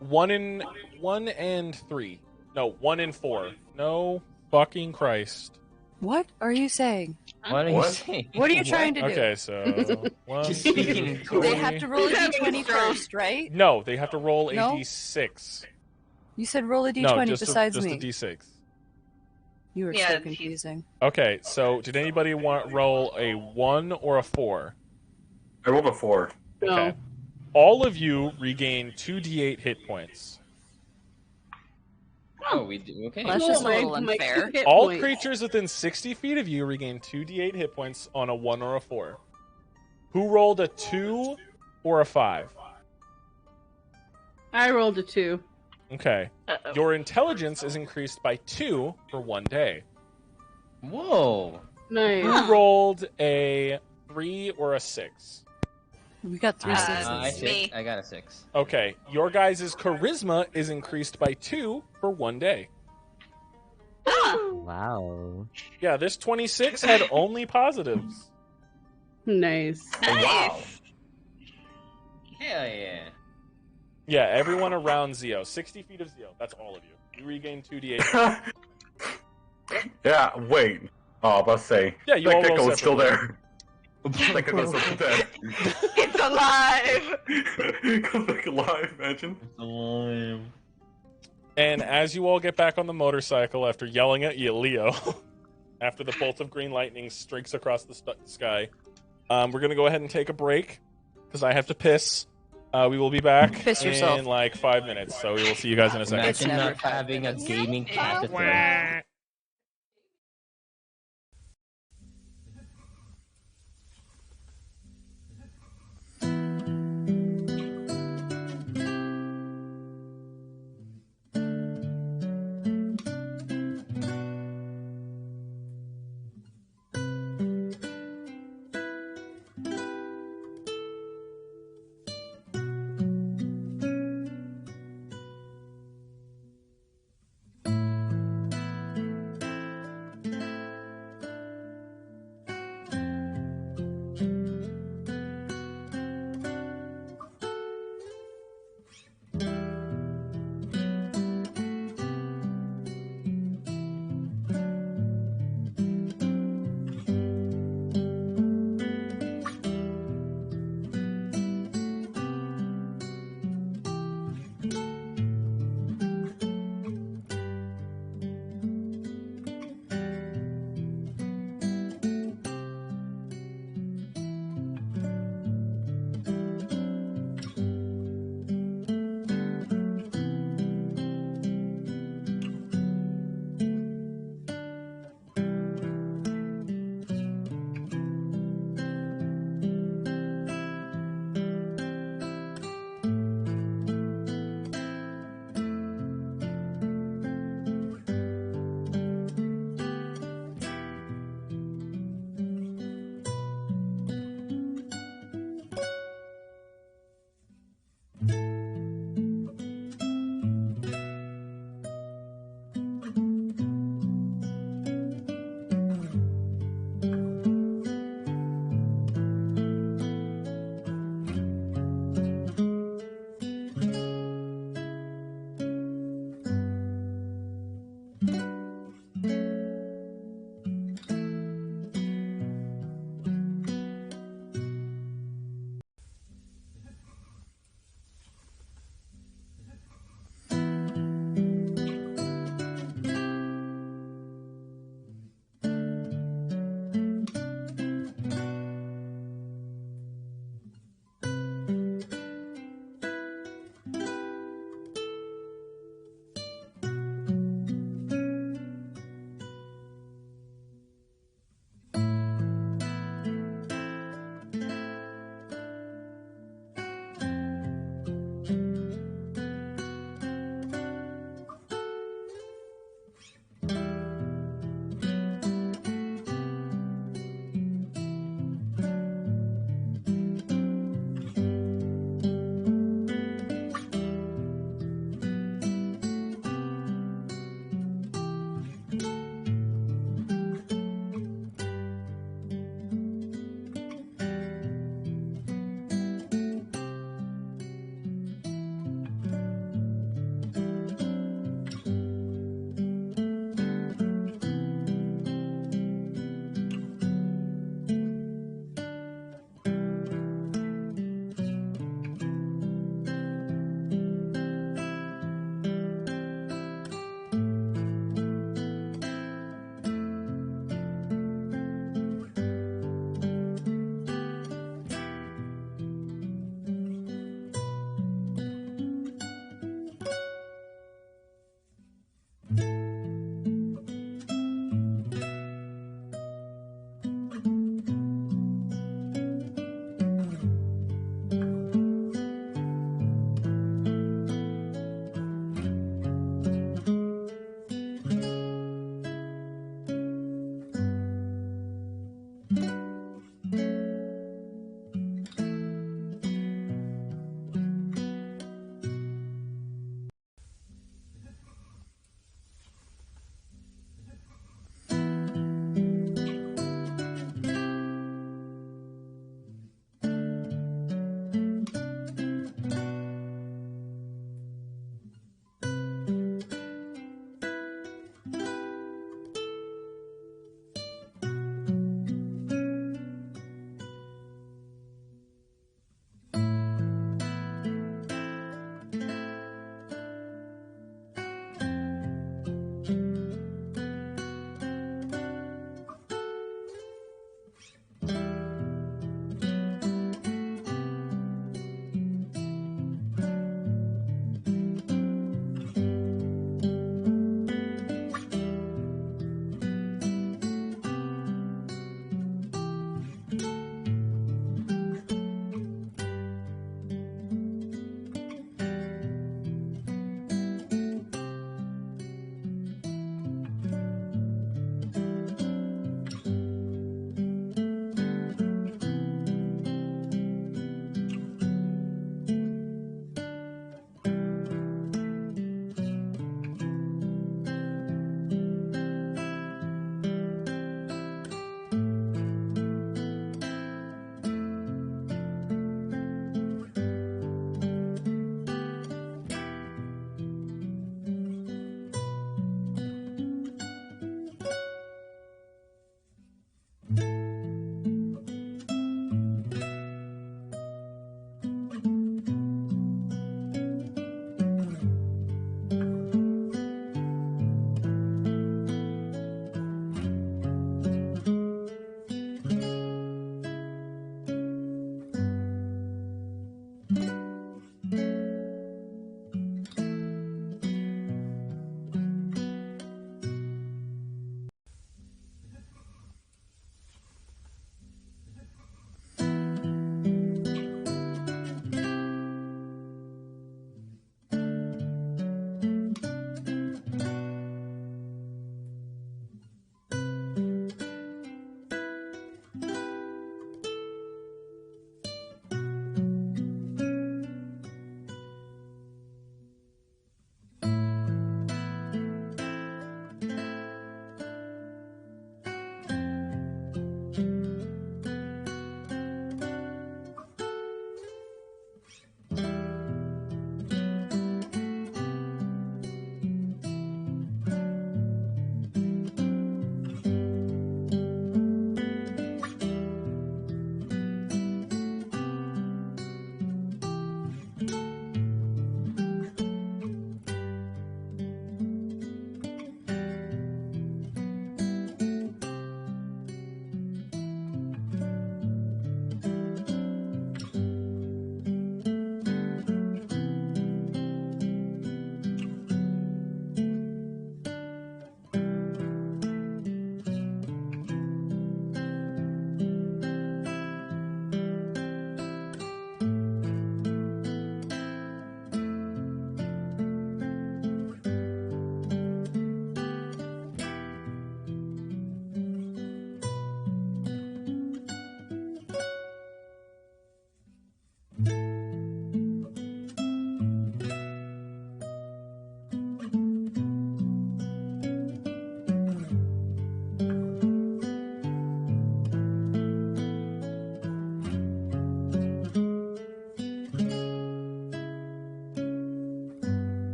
1 and 3. No, 1 and 4. No fucking Christ. What are you saying? What are you saying? What are you trying to do? Okay, so one, Just two, speaking in three. They have to roll a He's having d20 a stroke. first, right? No, they have to roll a No? d6. You said roll a d20 No, just besides just me. a d6. You were Yeah, so he's- confusing. Okay, so did anybody want roll a 1 or a 4? I rolled a 4. No. Okay. All of you regain 2d8 hit points. Oh, we do. Okay. Well, that's just a My- little my unfair. hit All points. creatures within 60 feet of you regain 2d8 hit points on a 1 or a 4. Who rolled a 2 or a 5? I rolled a 2. Okay. Uh-oh. Your intelligence is increased by 2 for 1 day. Whoa. Nice. Who rolled a 3 or a 6? We got three sixes. Me. I got a 6. Okay. Your guys' charisma is increased by 2 for 1 day. Wow. Yeah, this 26 had only positives. Nice. Nice. Wow. Hell yeah. Yeah, everyone around Zio. 60 feet of Zio. That's all of you. You regain 2d8. Yeah, wait. Oh, I was about to say. Yeah, you that all roll gecko is still separately. there. That gecko's still dead. It's alive! Comes back alive, imagine. And as you all get back on the motorcycle after yelling at you, Leo, after the bolt of green lightning streaks across the sky, we're going to go ahead and take a break because I have to piss. We will be back Piss in yourself. like 5 minutes, so we will see you guys in a second. It's Imagine never not 5 having a minutes. gaming catheter.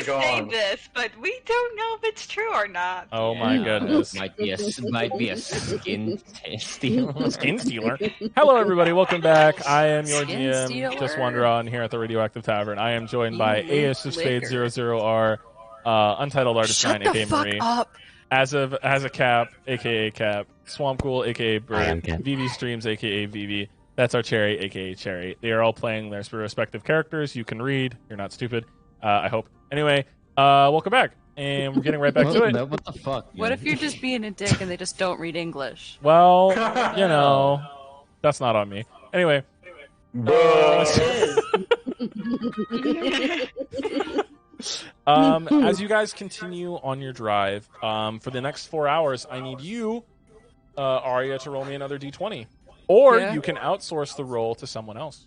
say gone. this, but we don't know if it's true or not. Oh my goodness. Might be a skin stealer. Skin stealer. Hello, everybody. Welcome back. I am your Skin GM, stealer. Just Wander On, here at the Radioactive Tavern. I am joined by You Ace of Spades liquor. 00R, Untitled Artist Shut 9, the aka fuck Marie, up. as a Cap, aka Cap, Swamp Ghoul, aka I am Bird, Cap. VV Streams, aka VV. That's our Cherry, aka Cherry. They are all playing their respective characters. You can read. You're not stupid. I hope. Anyway, welcome back. And we're getting right back to it. What the fuck? What if you're just being a dick and they just don't read English? Well, you know, that's not on me. Anyway. As you guys continue on your drive, for the next 4 hours, I need you, Arya, to roll me another d20. Or Yeah. you can outsource the roll to someone else.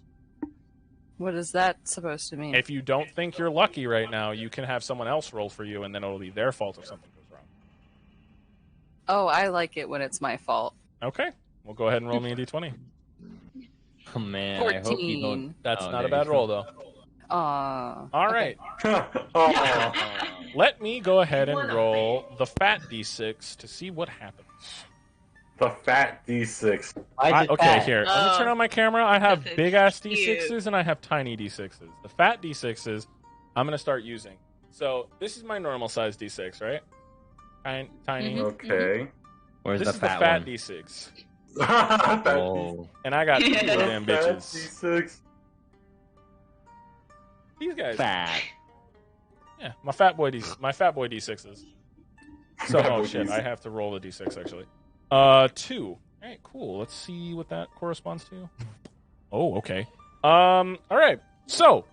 What is that supposed to mean? If you don't think you're lucky right now, you can have someone else roll for you, and then it'll be their fault if something goes wrong. Oh, I like it when it's my fault. Okay. Well, go ahead and roll me a d20. Oh man, I hope you 14. don't. That's Oh, not a there you bad go. roll, though. Aw. All okay. right. Oh. Let me go ahead and roll the fat d6 to see what happens. The fat D6. Okay, here. Let me Oh. turn on my camera. I have This is big ass cute. D6s and I have tiny D6s. The fat D6s, I'm gonna start using. So this is my normal size D6, right? Tiny. Mhm. Okay. Where's This the is the fat fat one? D6, Fat Oh. and I got two of Yeah. them bitches. D6. These guys. Fat. Yeah, my fat boy D6s. So Fat oh boy shit, D6. I have to roll a D6 actually. 2. All right, cool. Let's see what that corresponds to. Oh, okay. All right. So,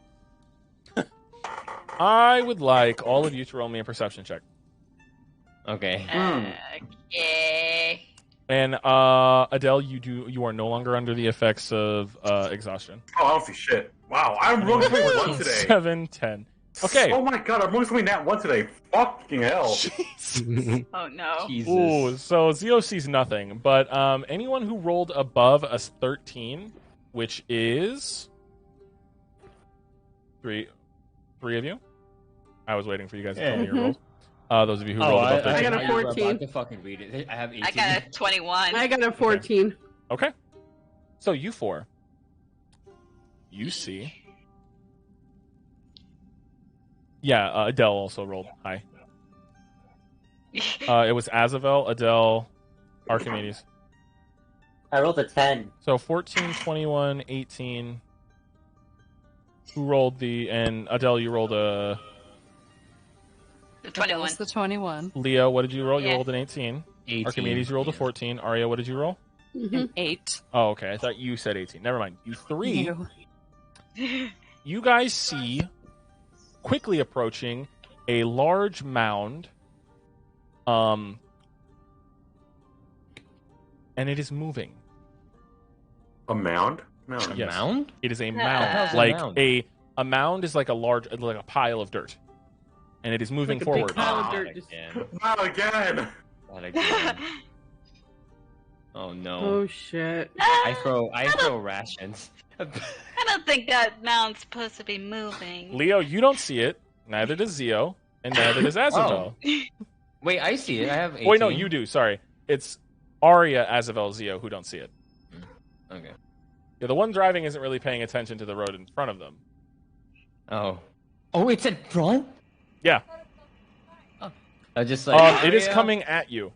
I would like all of you to roll me a perception check. Okay. Okay. And Adele, you are no longer under the effects of exhaustion. Oh, I don't see shit. Wow, I'm rolling something one today. 7, 10. Okay. Oh my god, I'm rolling something nat one today. Fucking hell. Oh no. Jesus. Ooh, so Zio sees nothing, but anyone who rolled above a 13, which is three of you. I was waiting for you guys to tell me your rolls. Those of you who rolled above 13. I got a you were 14. about to fucking read it. I have 18. I got a 21. I got a 14. Okay. So you 4. You see. Yeah, Adele also rolled high. It was Azavel, Adele, Archimedes. I rolled a 10. So 14, 21, 18. Who rolled and Adele, you rolled a... The That 21. was the 21. Leo, what did you roll? You Yeah. rolled an 18. 18. Archimedes, you rolled a 14. Arya, what did you roll? Mhm. 8. Oh, okay. I thought you said 18. Never mind. You 3. Ew. You guys see, quickly approaching, a large mound. And it is moving. A mound? No. A Yes. mound? It is a Yeah. mound. How's a Like mound? a mound is like a pile of dirt. And it is moving Like a big forward. pile of Not dirt. again. Not again. Not again. Oh no. Oh shit. I throw rations. I don't think that mound's supposed to be moving. Leo, you don't see it. Neither does Zio. And neither does Azavel. Wait, I see it. I have 18. Wait, no, you do. Sorry. It's Arya, Azavel, Zio who don't see it. Okay. Yeah, the one driving isn't really paying attention to the road in front of them. Oh. Oh, it's in front? Yeah. I just like It is Arya? coming at you.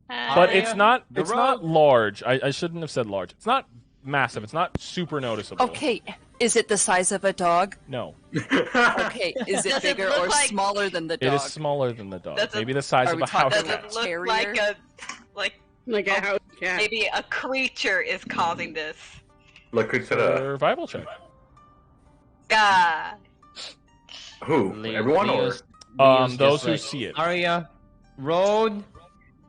But Arya, it's not the it's not road. large. I shouldn't have said large. It's not massive. It's not super noticeable. Okay, is it the size of a dog? No. Okay, is it Does it bigger look or like- smaller than the dog? It is smaller than the dog. Does it- Maybe the size Are of we a house talking- Does cat. it look Terrier? like Like a house cat. maybe a creature is causing this? Look who to the Survival check. God. who? Leo- Everyone Leo's- or Leo's Those just who like, see it. Arya, road.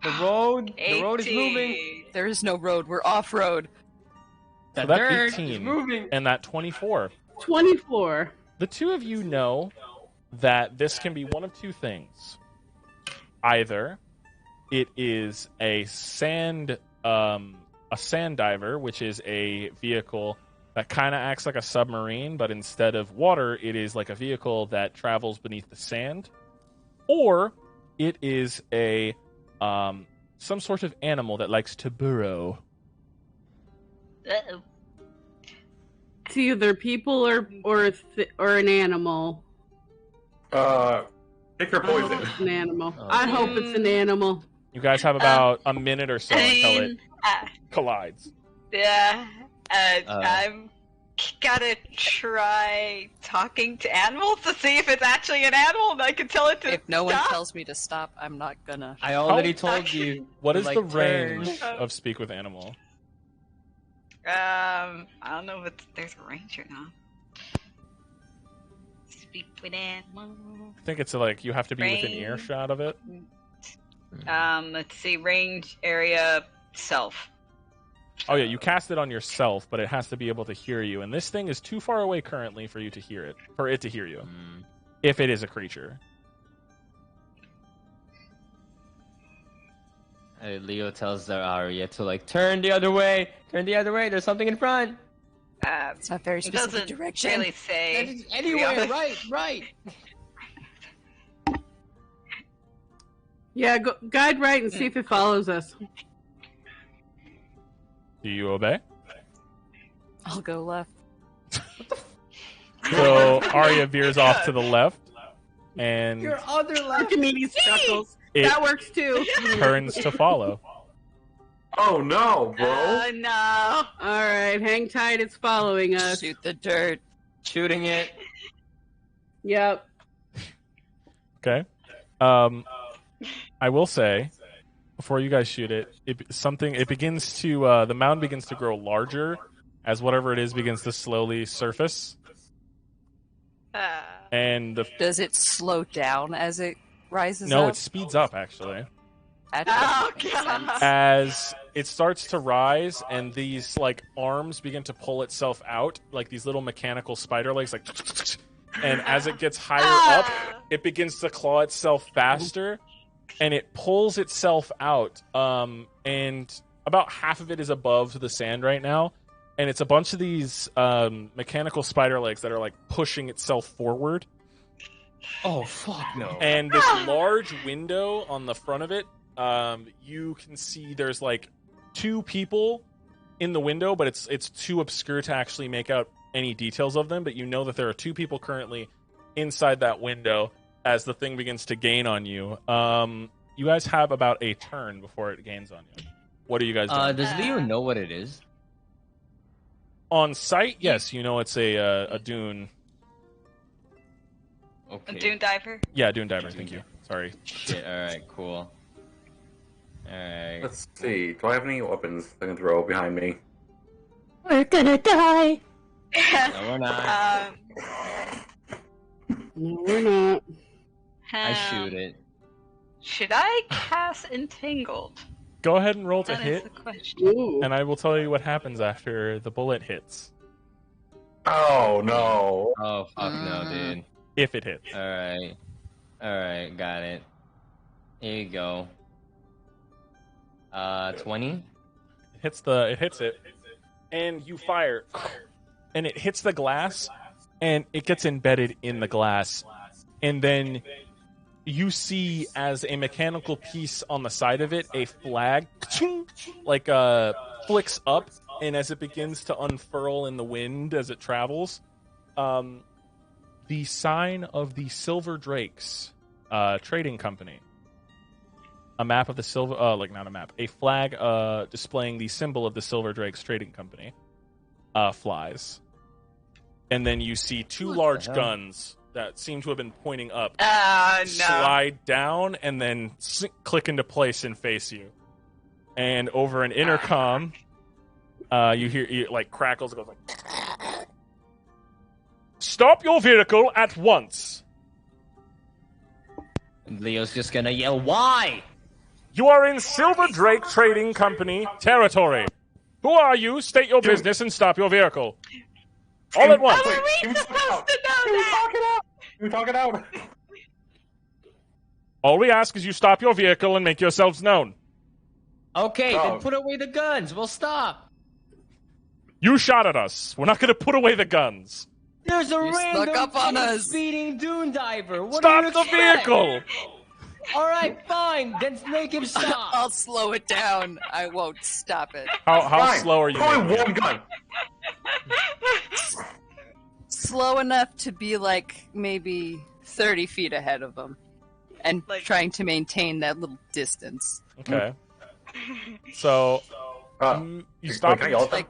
The road is 18. moving. There is no road. We're off road. So The that's dirt 18. is moving. And that 24. 24. The two of you know that this can be one of two things. Either it is a sand diver, which is a vehicle that kind of acts like a submarine, but instead of water, it is like a vehicle that travels beneath the sand. Or it is a some sort of animal that likes to burrow. Uh-oh. It's either people or an animal. Pick your I hope poison. it's an animal. I hope it's an animal. You guys have about a minute or so until it collides. Yeah, I'm gotta try talking to animals to see if it's actually an animal and I can tell it to If no one stop. tells me to stop, I'm not gonna. I already told you. What is like, the range turn. of speak with animal? I don't know if there's a range or not. Speak with animals. I think it's like you have to be within Range. earshot of it. Let's see, range, area, self. Oh yeah, you cast it on yourself, but it has to be able to hear you. And this thing is too far away currently for you to hear it, for it to hear you, if it is a creature. Leo tells the Arya to like turn the other way. Turn the other way. There's something in front. It's not very It specific doesn't direction. really say. That is anywhere. Right. Yeah, go, guide right and see if it follows us. Do you obey? I'll go left. So Arya veers off to the left, and Your other left. Archimedes chuckles. it That works too. turns to follow. Oh no, bro. No. All right, hang tight. It's following us. Shoot the dirt. Shooting it. Yep. Okay. I will say, before you guys shoot it, it begins to the mound begins to grow larger as whatever it is begins to slowly surface. And Does it slow down as it rises no, up? it speeds up actually. That Oh, doesn't make God. sense. As it starts to rise and these like arms begin to pull itself out, like these little mechanical spider legs, like, and as it gets higher up, it begins to claw itself faster, and it pulls itself out. And about half of it is above the sand right now, and it's a bunch of these mechanical spider legs that are like pushing itself forward. Oh fuck no. And this large window on the front of it, you can see there's like two people in the window, but it's too obscure to actually make out any details of them. But you know that there are two people currently inside that window as the thing begins to gain on you. You guys have about a turn before it gains on you. What are you guys doing? Does Leo know what it is? On sight, yes, you know it's a dune. Okay. A dune diver. Yeah, dune diver. Thank you. Sorry. Shit, alright, cool. Alright. Let's see. Do I have any weapons I can throw behind me? We're gonna die. No, we're not. No, we're not. I shoot it. Should I cast Entangled? Go ahead and roll to That is hit, the question. Ooh. and I will tell you what happens after the bullet hits. Oh no. Oh fuck no, dude. If it hits. Alright. Alright, got it. Here you go. 20? It hits it, and you fire, and it hits the glass, and it gets embedded in the glass, and then you see as a mechanical piece on the side of it, a flag, like flicks up, and as it begins to unfurl in the wind as it travels, the sign of the Silver Drakes trading company. A map of the silver, not a map, a flag displaying the symbol of the Silver Drakes Trading Company flies. And then you see two large guns that seem to have been pointing up No. slide down and then click into place and face you. And over an intercom, you hear like crackles. It goes like, "Stop your vehicle at once! Leo's just gonna yell, "Why?" You are in Silver Drake Trading Company territory. Who are you? State your business and stop your vehicle. All at once. How are we supposed to know that? You talk it out. All we ask is you stop your vehicle and make yourselves known. Okay, Oh. then put away the guns. We'll stop. You shot at us. We're not going to put away the guns. There's a You snuck random up on us. speeding dune diver. What Stop do you the expect? vehicle. All right, fine. Then make him stop. I'll slow it down. I won't stop it. How Fine. slow are you? Point making it? one gun. Slow enough to be like maybe 30 feet ahead of them. And Like- trying to maintain that little distance. Okay. So you stop. Can I yell at them? Like,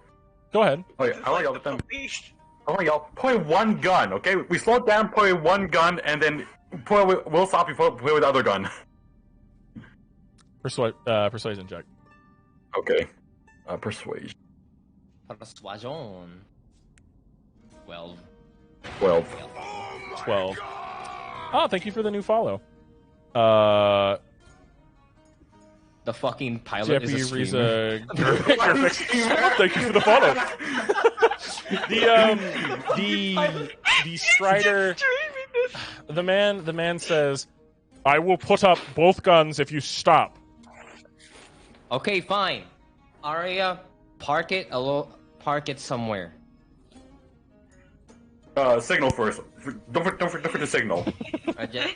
Go ahead. Wait, I want to yell at them. Police. I want to yell, point one gun, okay? We slow down, point one gun, and then we'll stop you point with the other gun. Persuasion check. Okay. Persuasion. Persuasion. 12. 12. 12. Oh, thank you for the new follow. The fucking pilot Jeppy is a streamer. Riza thank you for the follow. The Strider, the man says, "I will put up both guns if you stop." Okay, fine. Arya, park it somewhere. Signal first. Don't forget the signal.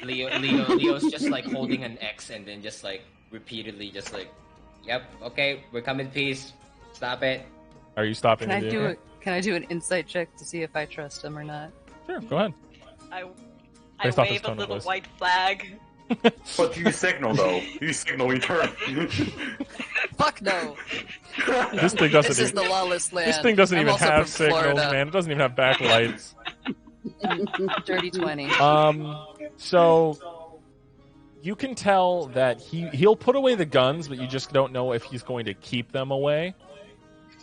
Leo's just like holding an X and then just like repeatedly just like, yep, okay, we're coming, peace. Stop it. Are you stopping? can I the do vehicle? it? Can I do an insight check to see if I trust him or not? Sure, go ahead. I Based off his wave a tone of little voice. white flag. But do you signal, though? Do you signal in turn? Fuck no! This thing doesn't. This is the lawless land. This thing doesn't I'm even also have from signals, Florida. man. It doesn't even have backlights. Dirty 20. So you can tell that he'll put away the guns, but you just don't know if he's going to keep them away.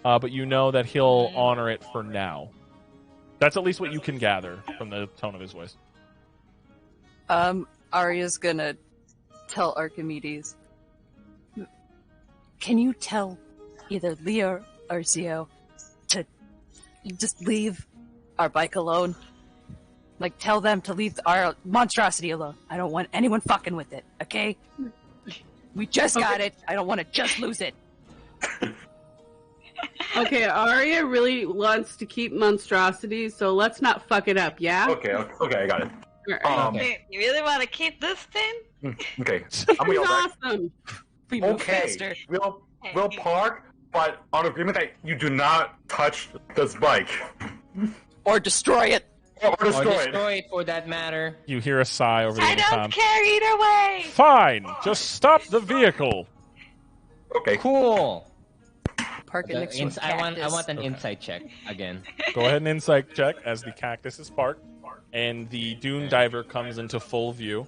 But you know that he'll honor it for now. That's at least what you can gather from the tone of his voice. Arya's gonna tell Archimedes. Can you tell either Leo or Zio to just leave our bike alone? Like, tell them to leave our monstrosity alone. I don't want anyone fucking with it, okay? We just got it. I don't want to just lose it. Okay, Arya really wants to keep monstrosity, so let's not fuck it up, yeah? Okay, I got it. Wait, you really want to keep this thing? Okay. I'm gonna yell back. Awesome. We move Okay, faster. we'll park, but on agreement that you do not touch this bike. Or destroy it. Or Or destroy it. destroy it for that matter. You hear a sigh over the I intercom. don't care either way. Fine, just stop the vehicle. Okay. Cool. Park it next to a I want cactus. an insight check again. Go ahead and insight check as the cactus is parked, and the dune diver comes into full view.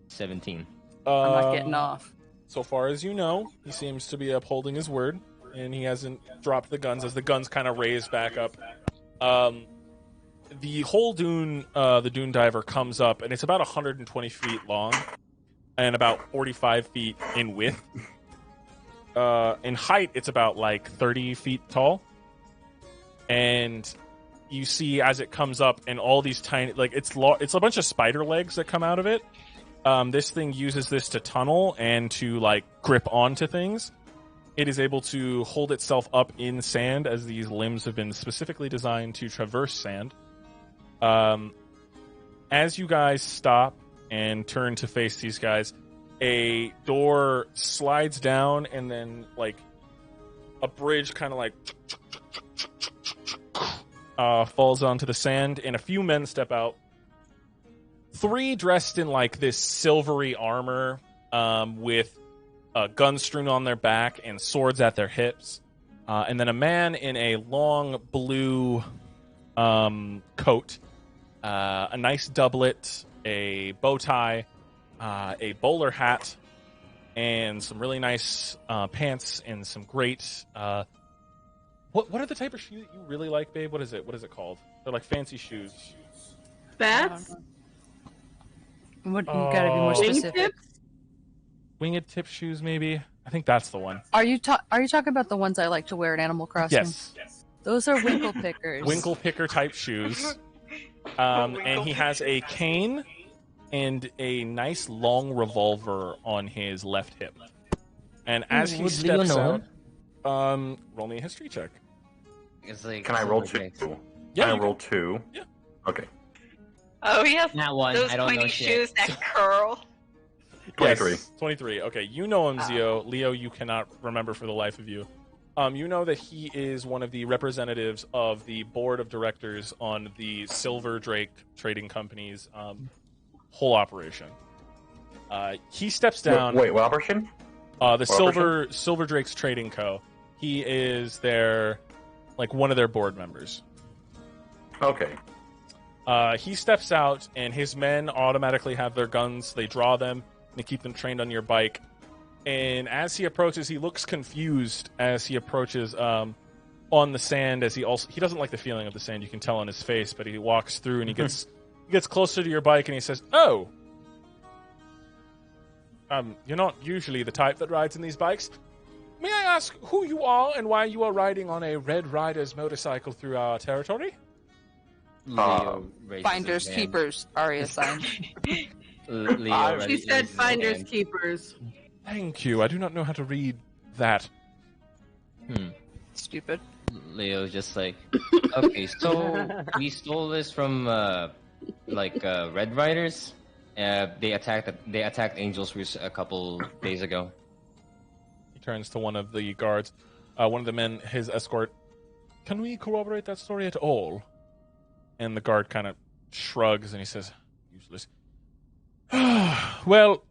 17. I'm not getting off. So far as you know, he seems to be upholding his word, and he hasn't dropped the guns as the guns kind of raise back up. The whole dune, the dune diver comes up, and it's about 120 feet long and about 45 feet in width. In height, it's about like 30 feet tall. And you see as it comes up, and all these tiny, like it's a bunch of spider legs that come out of it. This thing uses this to tunnel and to like grip onto things. It is able to hold itself up in sand, as these limbs have been specifically designed to traverse sand. As you guys stop and turn to face these guys, a door slides down, and then like a bridge kind of like falls onto the sand, and a few men step out. 3 dressed in like this silvery armor, with guns strewn on their back and swords at their hips, and then a man in a long blue coat, a nice doublet, a bow tie, a bowler hat, and some really nice pants, and some great. What are the type of shoes that you really like, babe? What is it? What is it called? They're like fancy shoes. Bats? You gotta be more specific. Winged tip shoes, maybe. I think that's the one. Are you talking about the ones I like to wear at Animal Crossing? Yes. Those are winkle pickers. Winkle picker type shoes. And he has a cane and a nice long revolver on his left hip. And as he Would Leo steps know out, him? roll me a history check. It's like Can I roll silver 2? drakes. Yeah, Can I you roll 2? Yeah. Okay. Oh, yes. Not one. Those I don't know pointy shit. shoes that curl. 23. Yes, 23. Okay, you know him, Zio. Leo, you cannot remember for the life of you. You know that he is one of the representatives of the board of directors on the Silver Drake Trading Company's whole operation. He steps down. Wait, what operation? The Silver Drake's Trading Co. He is their, like, one of their board members. Okay. He steps out, and his men automatically have their guns. They draw them. They keep them trained on your bike. And as he approaches, he looks confused as he approaches on the sand. As he doesn't like the feeling of the sand. You can tell on his face. But he walks through, and he gets closer to your bike, and he says, "Oh, you're not usually the type that rides in these bikes. May I ask who you are and why you are riding on a Red Rider's motorcycle through our territory?" Leo raises Finders, his hand. keepers, Aria sign. Leo She said raises his finders hand. keepers. Thank you. I do not know how to read that. Stupid. Leo's just like, okay, so we stole this from Red Riders. They attacked Angel's Roost a couple days ago. He turns to one of the guards, one of the men, his escort. "Can we corroborate that story at all?" And the guard kind of shrugs and he says, "Useless." "Well,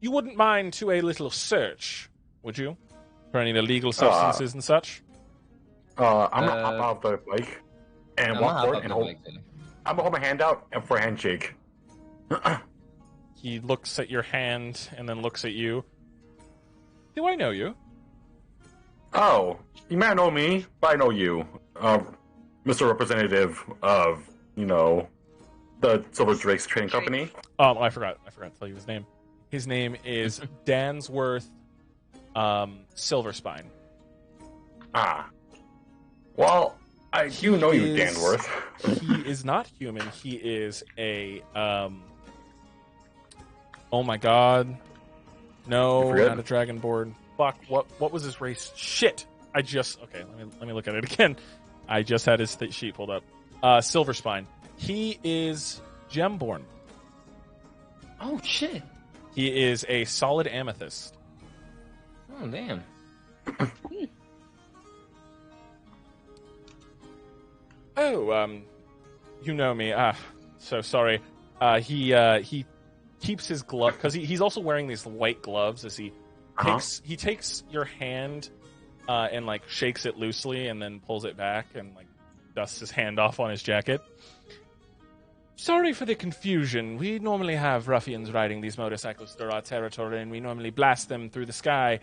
you wouldn't mind to a little search, would you? For any illegal substances and such?" I'm gonna hop off the bike and I'm walk gonna forward hop and up the hold. bike then. I'm gonna hold my hand out and for a handshake. He looks at your hand and then looks at you. "Do I know you?" Oh, you might know me, but I know you, Mr. Representative of, the Silver Drake's Trading Company. I forgot to tell you his name. His name is Dansworth Silverspine. Ah. Well, I do know you, Danworth. He is not human. He is a oh my god. No, not a dragonborn. Fuck, what was his race? Shit. Okay, let me look at it again. I just had his sheet pulled up. Silverspine. He is gemborn. Oh shit! He is a solid amethyst. Oh damn! Oh, you know me. So sorry. He keeps his glove because he's also wearing these white gloves as he takes your hand and like shakes it loosely and then pulls it back and like dusts his hand off on his jacket. "Sorry for the confusion. We normally have ruffians riding these motorcycles through our territory, and we normally blast them through the sky.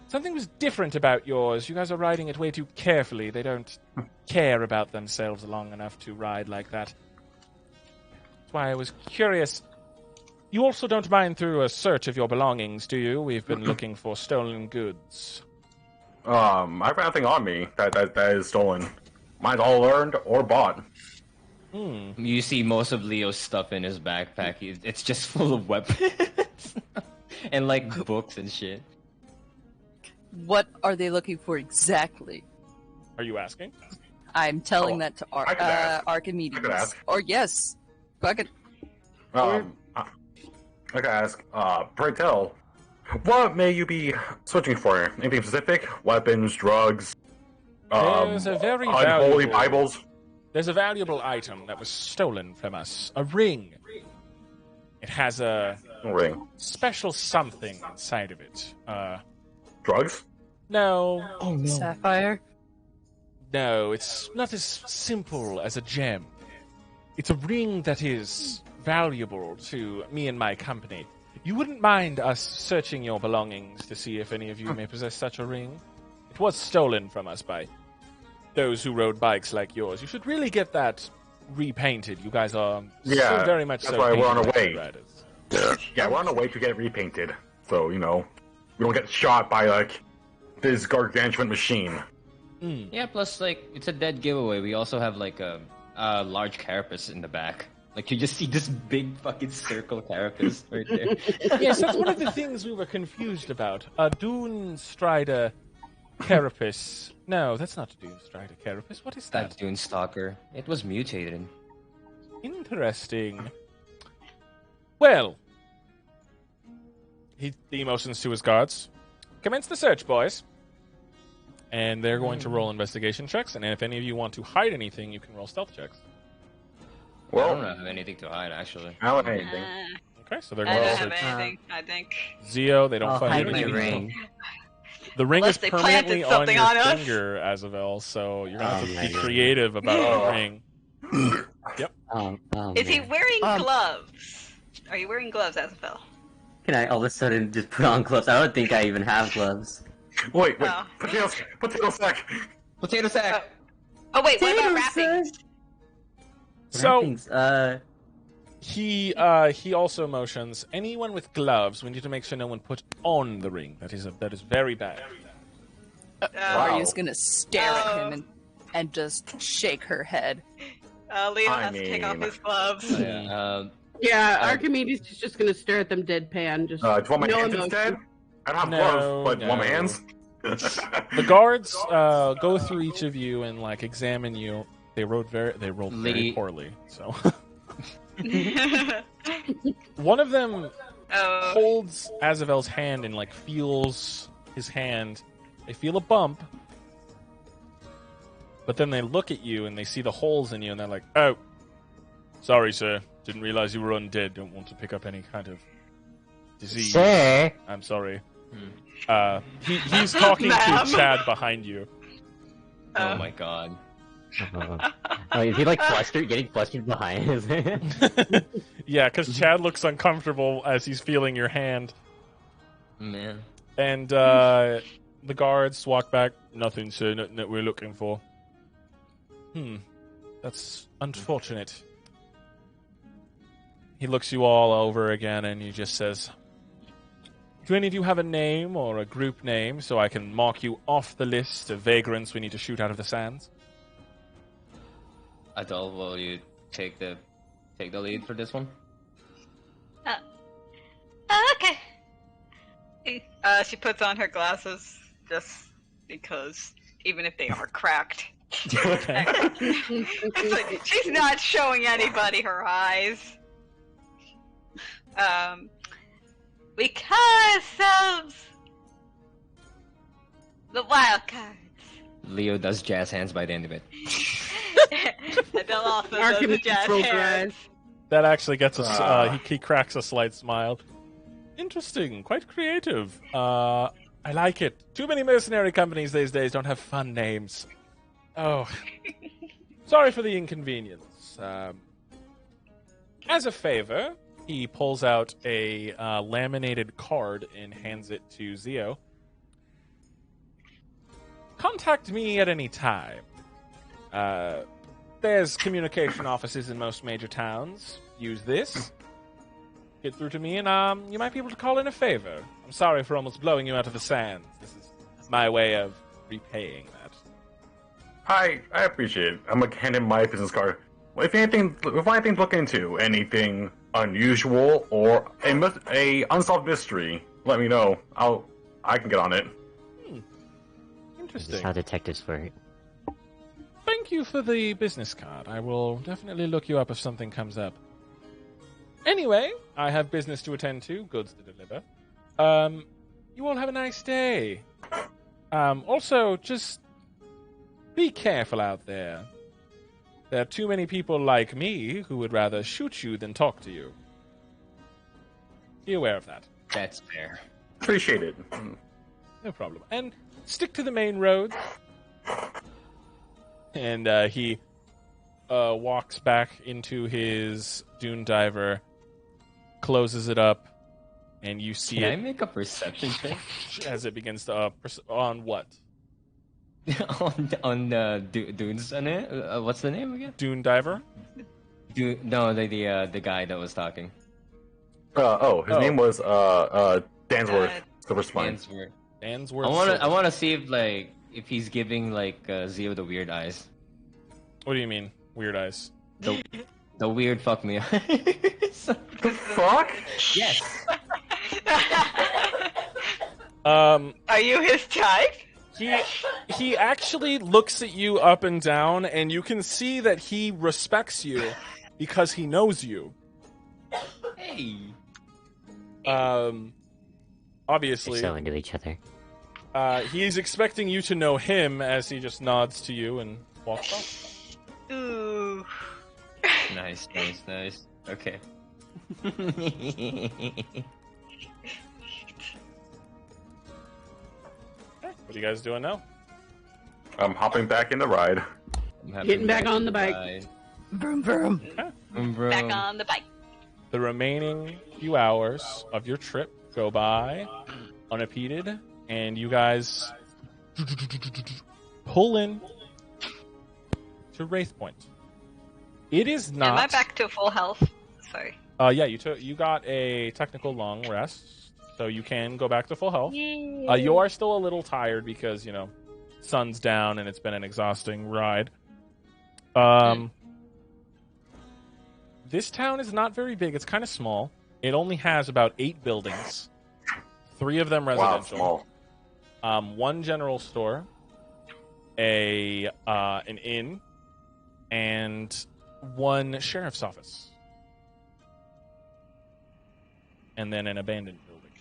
Something was different about yours. You guys are riding it way too carefully. They don't care about themselves long enough to ride like that. That's why I was curious. You also don't mind through a search of your belongings, do you? We've been looking for stolen goods." I've got nothing on me that is stolen. Mine's all earned or bought. You see most of Leo's stuff in his backpack. It's just full of weapons and like books and shit. What are they looking for exactly? Are you asking? I'm telling that to I could ask. Archimedes. I could ask. Or yes. Fuck it. I could ask, pray tell, what may you be searching for? Anything specific? Weapons, drugs, There's a very unholy valuable- Bibles? There's a valuable item that was stolen from us. A ring. It has a Ring. special something inside of it. Drugs? No. Sapphire. No, it's not as simple as a gem. It's a ring that is valuable to me and my company. You wouldn't mind us searching your belongings to see if any of you may possess such a ring? It was stolen from us by those who rode bikes like yours. You should really get that repainted. You guys are so very much that's so why we're on our painted way. riders. Yeah, we're on our way to get it repainted. So, we don't get shot by, this gargantuan machine. Yeah, plus it's a dead giveaway. We also have a large carapace in the back. You just see this big fucking circle carapace right there. Yes, that's one of the things we were confused about. A Dune Strider carapace No, that's not Dune Strider Carapace. What is that? That Dune Stalker. It was mutated. Interesting. Well, he motions to his guards. Commence the search, boys. And they're going to roll investigation checks, and if any of you want to hide anything, you can roll stealth checks. Well, I don't have anything to hide, actually. I don't have anything. Okay, so they're I going to don't have search. anything, I think. Zio, they don't I'll find hide my anything. ring. The ring Unless is they permanently planted on something your on us. finger, Azavel, so you're going to have to my be God. creative about the ring. Yep. Is he Man. wearing gloves? Are you wearing gloves, Azabel? Can I all of a sudden just put on gloves? I don't think I even have gloves. Wait, Oh. potato sack. Potato sack! Oh wait, what about Potato wrappings? So Wrappings, he also motions. Anyone with gloves, we need to make sure no one put on the ring. That is very bad. Arya's gonna stare at him and just shake her head. Leo I has to take off mean- his gloves. Yeah, Archimedes is just gonna stare at them deadpan. Just Do you want my no hands emotion. instead? I don't have No, gloves, but no. want my hands? The guards go through each of you and like examine you. They rolled very poorly. So one of them Oh, holds Azavel's hand and like feels his hand. They feel a bump, but then they look at you and they see the holes in you and they're like, "Oh, sorry, sir. Didn't realize you were undead. Don't want to pick up any kind of disease. Sir. I'm sorry." He's talking to Ma'am. Chad behind you. Oh my god. Oh, is he like flustered, getting flustered behind his Yeah, because Chad looks uncomfortable as he's feeling your hand. Man. And the guards walk back. Nothing, sir. Nothing that we're looking for. That's unfortunate. He looks you all over again and he just says, "Do any of you have a name or a group name so I can mark you off the list of vagrants we need to shoot out of the sands?" Adel, will you take the lead for this one? okay. She puts on her glasses just because, even if they are cracked. She's not showing anybody her eyes. Because of the wild cards. Leo does jazz hands by the end of it. Adele also does the Archimedes jazz rolls her hands. That actually gets us. He cracks a slight smile. Interesting, quite creative. I like it. Too many mercenary companies these days don't have fun names. Oh, sorry for the inconvenience. As a favor, he pulls out a laminated card and hands it to Zio. Contact me at any time. There's communication offices in most major towns. Use this. Get through to me, and you might be able to call in a favor. I'm sorry for almost blowing you out of the sands. This is my way of repaying that. I appreciate it. I'm gonna hand him my business card. If anything to look into, anything unusual or a unsolved mystery, let me know. I can get on it. This Interesting. is how detectives work. Thank you for the business card. I will definitely look you up if something comes up. Anyway, I have business to attend to, goods to deliver. You all have a nice day. Also, just be careful out there. There are too many people like me who would rather shoot you than talk to you. Be aware of that. That's fair. Appreciate it. No problem. And stick to the main roads. And he walks back into his dune diver, closes it up, and you see Can I it make a perception check? as it begins to on what? on Dune's name? What's the name again? Dune diver? No, the guy that was talking. His name was Dansworth. Silver Spine. Dansworth. I wanna see if he's giving Zio the weird eyes. What do you mean, weird eyes? The weird fuck me. Fuck? Yes. Are you his type? He actually looks at you up and down, and you can see that he respects you because he knows you. Hey. Obviously. They're so into each other. He's expecting you to know him as he just nods to you and walks off. Ooh. Nice. Okay. What are you guys doing now? I'm hopping back in the ride. Getting back on the bike. Vroom vroom. Back on the bike. The remaining few hours of your trip go by unimpeded, and you guys pull in to Wraith Point. It is not. Am I back to full health? Sorry. Yeah, you got a technical long rest, so you can go back to full health. You are still a little tired because sun's down and it's been an exhausting ride. This town is not very big. It's kind of small. It only has about 8 buildings. 3 of them residential. Wow, 1 general store, an inn, and 1 sheriff's office. And then an abandoned building.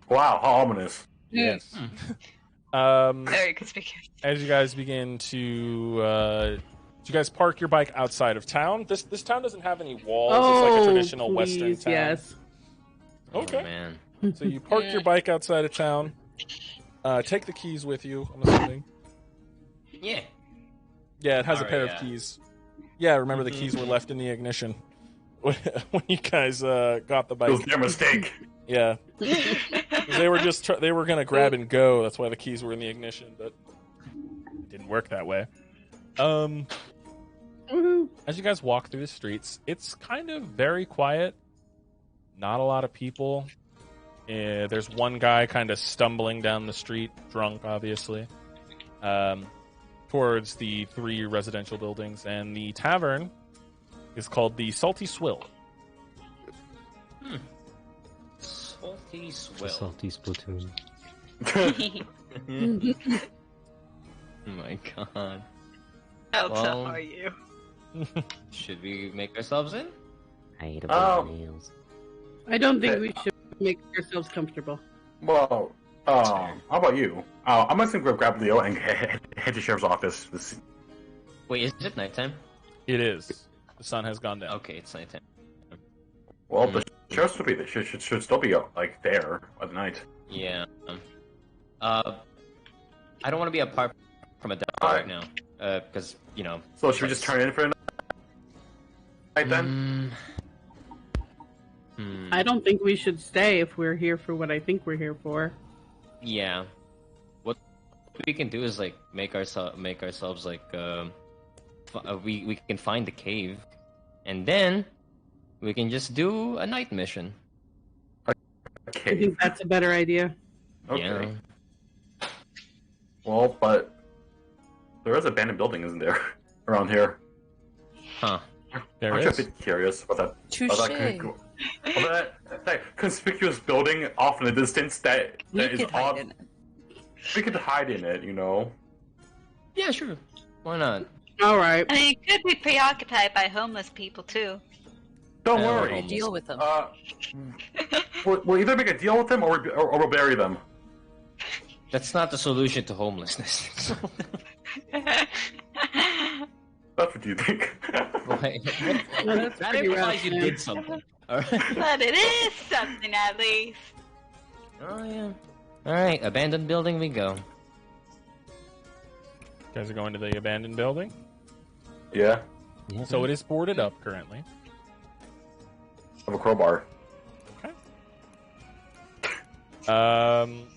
wow, how ominous. Yes. Very conspicuous. As you guys begin to, you guys park your bike outside of town. This town doesn't have any walls. It's like a traditional Western town. Yes. Okay. Oh, man. So you park your bike outside of town. Take the keys with you, I'm assuming. Yeah. Yeah, it has a Alright, pair of yeah. keys. Yeah, remember the keys were left in the ignition when you guys got the It bike. was their mistake. Yeah. They were just they were gonna grab and go. That's why the keys were in the ignition, but it didn't work that way. As you guys walk through the streets, it's kind of very quiet. Not a lot of people. There's one guy kind of stumbling down the street, drunk, obviously, towards the 3 residential buildings, and the tavern is called the Salty Swill. Salty The Swill. salty splatoon. Oh my god. How Well- tough are you? Should we make ourselves in? I ate a Oh. bunch of nails. I don't think we should make ourselves comfortable. Well, how about you? I'm just gonna grab Leo and head to sheriff's office. Wait, is it nighttime? It is. The sun has gone down. Okay, it's nighttime. Well, the sheriff should still be like there at night. Yeah. I don't want to be apart from a dog Alright. right now. Because, So should we just turn in for a night then? I don't think we should stay if we're here for what I think we're here for. Yeah. What we can do is like make ourselves like we can find the cave, and then we can just do a night mission. I Okay. think that's a better idea. Okay. Yeah. Well, but there is an abandoned building, isn't there, around here? Huh. There Aren't you a is. bit curious about that? Touche. About that conspicuous building off in the distance that We is could hide odd. in it. We could hide in it, Yeah, sure. Why not? All right. I mean, you could be preoccupied by homeless people too. Don't Yeah, worry. almost. Deal with them. We'll either make a deal with them or we'll bury them. That's not the solution to homelessness. That's what you think. Like, No, that's that pretty rough, implies you man. did something. Alright. But it is something at least. Oh yeah. Alright, abandoned building we go. You guys are going to the abandoned building. Yeah, So it is boarded up currently. I have a crowbar.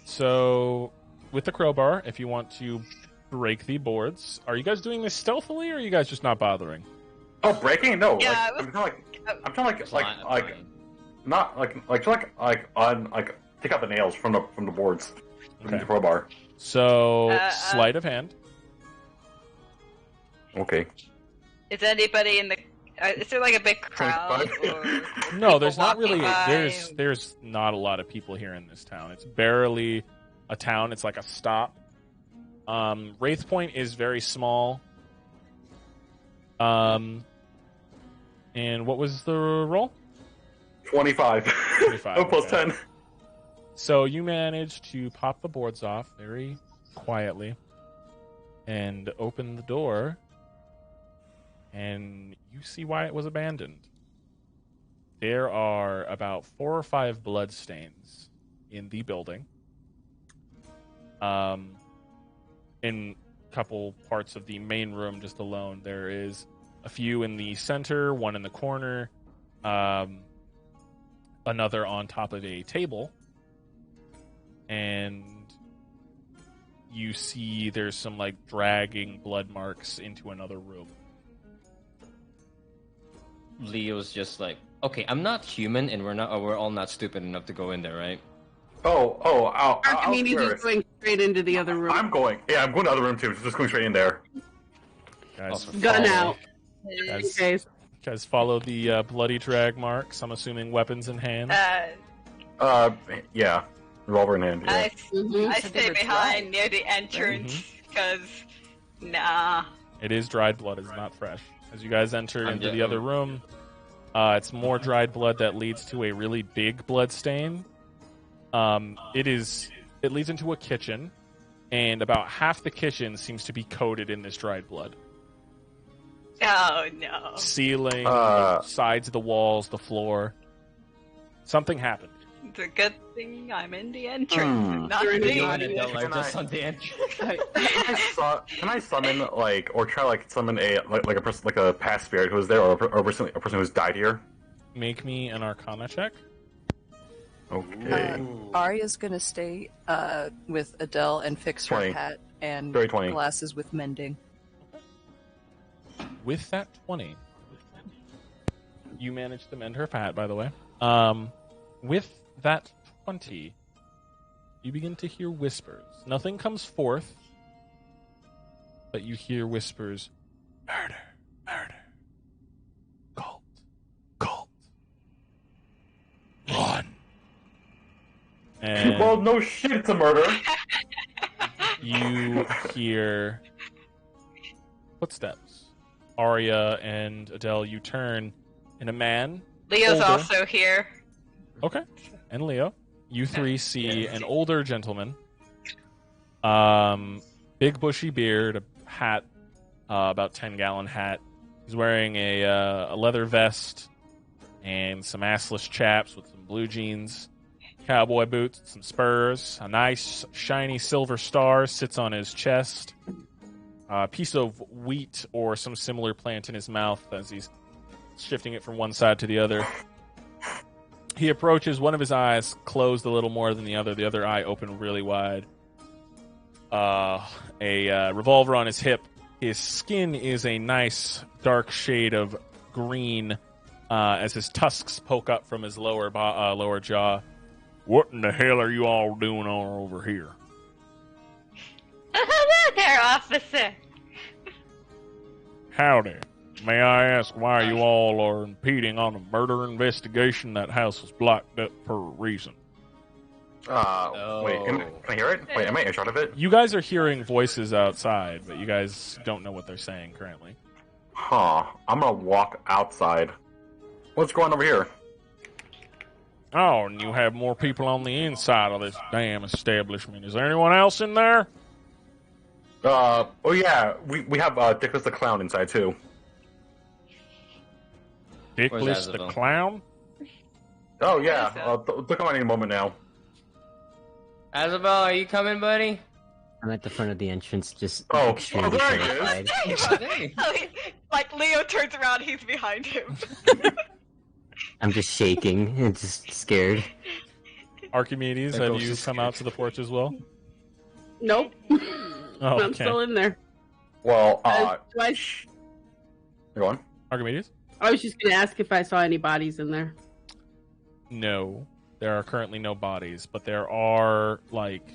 So with the crowbar, if you want to break the boards, are you guys doing this stealthily, or are you guys just not bothering? Oh, breaking? No. Yeah, I'm trying not like take out the nails from the boards with Okay. the crowbar. So sleight of hand. Okay. Is anybody in the? Is there like a big crowd? Or No, there's not walking really. by? There's not a lot of people here in this town. It's barely a town. It's like a stop. Wraith Point is very small. And what was the roll? 25. 25. Oh, plus okay. 10. So you managed to pop the boards off very quietly and open the door, and you see why it was abandoned. There are about 4 or 5 bloodstains in the building. In a couple parts of the main room just alone, there is a few in the center, one in the corner, another on top of a table, and you see there's some like dragging blood marks into another room. Leo's just like, okay, I'm not human, and we're all not stupid enough to go in there, right? I'll Archimedes swear is going straight into the other room. I'm going to the other room too, just going straight in there. Guys, Gun out. Guys, follow the bloody drag marks. I'm assuming weapons in hand. Yeah. Revolver in hand, yeah. I So they stay were behind dried. near the entrance because, nah. It is dried blood, it's not fresh. As you guys enter I'm into just- the other room, it's more dried blood that leads to a really big blood stain. It leads into a kitchen, and about half the kitchen seems to be coated in this dried blood. Oh no. Ceiling, the sides of the walls, the floor. Something happened. It's a good thing I'm in the entrance and not You're in the me. audience. Adel are just on the entrance. Can I summon or try summon a person like a past spirit who was there, or a person who's died here? Make me an Arcana check. Okay. Arya's gonna stay with Adele and fix her 20. hat and Very 20. glasses with mending. With that 20, you managed to mend her hat, by the way. With that 20, you begin to hear whispers. Nothing comes forth, but you hear whispers. Murder, murder. Cult, cult. Run. And Well, no shit, it's a murder. you hear footsteps. Arya and Adele, you turn, and a man. Leo's older- also here. Okay. And Leo, you three see an older gentleman, big bushy beard, a hat, about 10-gallon hat. He's wearing a leather vest and some assless chaps with some blue jeans, cowboy boots, some spurs. A nice shiny silver star sits on his chest. A piece of wheat or some similar plant in his mouth as he's shifting it from one side to the other. He approaches, one of his eyes closed a little more than the other eye open really wide. A revolver on his hip. His skin is a nice dark shade of green as his tusks poke up from his lower jaw. What in the hell are you all doing over here? Hello there, officer. Howdy. May I ask why you all are impeding on a murder investigation? That house was blocked up for a reason. Wait, can I hear it? Wait, am I in charge of it? You guys are hearing voices outside, but you guys don't know what they're saying currently. Huh. I'm gonna walk outside. What's going on over here? Oh, and you have more people on the inside of this damn establishment. Is there anyone else in there? Oh yeah, we have Dickless the Clown inside too. Dickless the Azabel? Clown? Oh yeah, they'll come any moment now. Azabel, are you coming, buddy? I'm at the front of the entrance, just Oh, extremely there he is. terrified. Hey. Like Leo turns around, he's behind him. I'm just shaking and just scared. Archimedes, That have ghost you is come out to the porch as well? Nope. Oh, I'm okay. still in there. Well, Do I- go on. Archimedes? I was just going to ask if I saw any bodies in there. No. There are currently no bodies, but there are, like,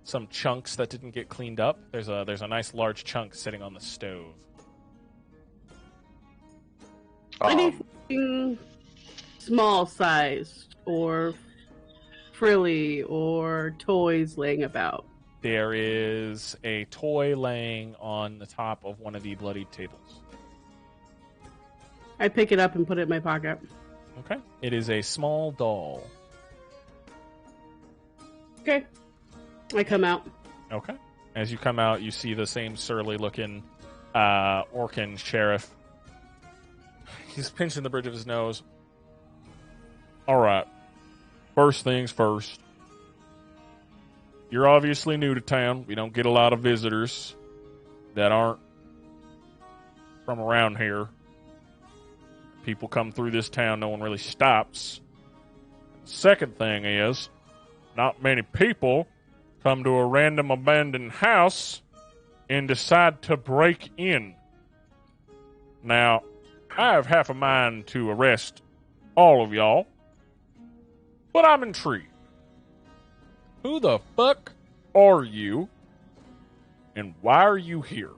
some chunks that didn't get cleaned up. There's a nice large chunk sitting on the stove. Anything small sized or frilly or toys laying about? There is a toy laying on the top of one of the bloodied tables. I pick it up and put it in my pocket. Okay. It is a small doll. Okay. I come out. Okay. As you come out, you see the same surly-looking Orkin sheriff. He's pinching the bridge of his nose. All right. First things first. You're obviously new to town. We don't get a lot of visitors that aren't from around here. People come through this town, no one really stops. Second thing is, not many people come to a random abandoned house and decide to break in. Now, I have half a mind to arrest all of y'all, but I'm intrigued. Who the fuck are you, and why are you here?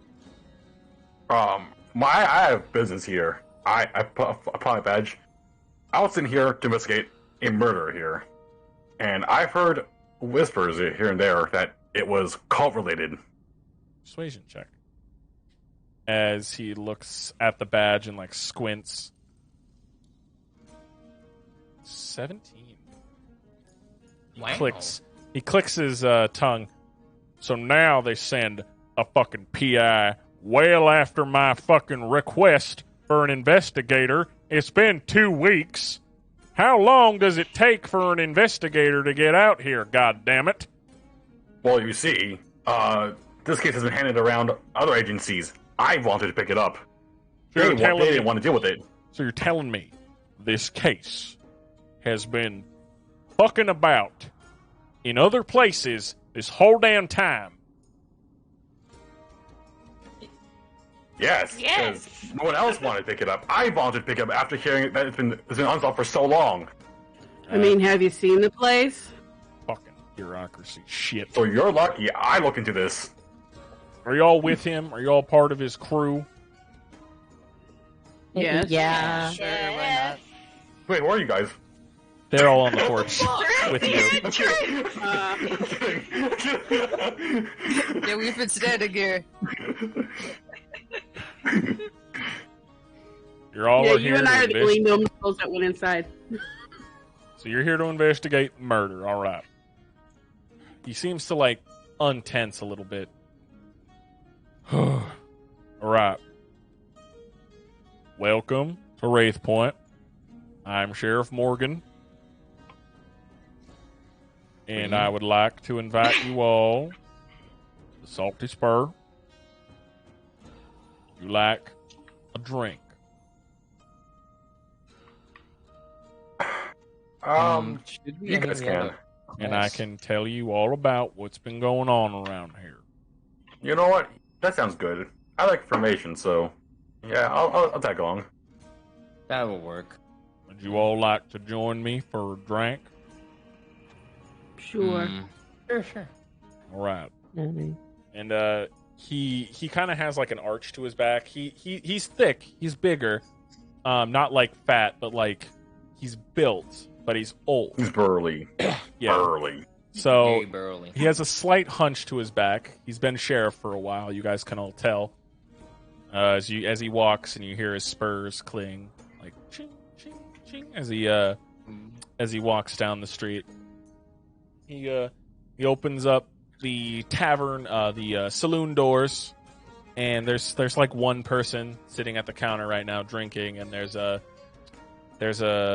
I have business here. I put my badge. I was in here to investigate a murder here, and I've heard whispers here and there that it was cult-related. Persuasion check. As he looks at the badge and, like, squints. 17. Wow. He clicks his tongue. So now they send a fucking PI well after my fucking request for an investigator. It's been 2 weeks. How long does it take for an investigator to get out here, God damn it? Well, you see, this case has been handed around other agencies. I wanted to pick it up. They didn't want to deal with it. So you're telling me this case has been fucking about in other places this whole damn time? Yes, because no one else wanted to pick it up. I wanted to pick it up after hearing that it's been unsolved for so long. I mean, have you seen the place? Fucking bureaucracy shit. So you're lucky I look into this. Are y'all with him? Are y'all part of his crew? Yes. Yeah. Sure, why Wait, where are you guys? They're all on the porch with you. Yeah, we've been standing here. You're all Yeah, here you and I are to the only numbskulls that went inside. So you're here to investigate murder, all right. He seems to, like, untense a little bit. All right. Welcome to Wraith Point. I'm Sheriff Morgan. And I would like to invite you all to the Salty Spur. You like a drink? Should we You guys can. And I can tell you all about what's been going on around here. You know what? That sounds good. I like information, so yeah, I'll tag along. That will work. Would you all like to join me for a drink? Sure. Sure. All right. Mhm. And he kind of has like an arch to his back. He's thick. He's bigger. Not like fat, but like he's built, but he's old. He's burly. Yeah. Burly. So Very burly. he has a slight hunch to his back. He's been sheriff for a while. You guys can all tell. As he walks and you hear his spurs cling, like ching ching ching, as he walks down the street. He opens up the tavern, the saloon doors, and there's like one person sitting at the counter right now drinking, and there's a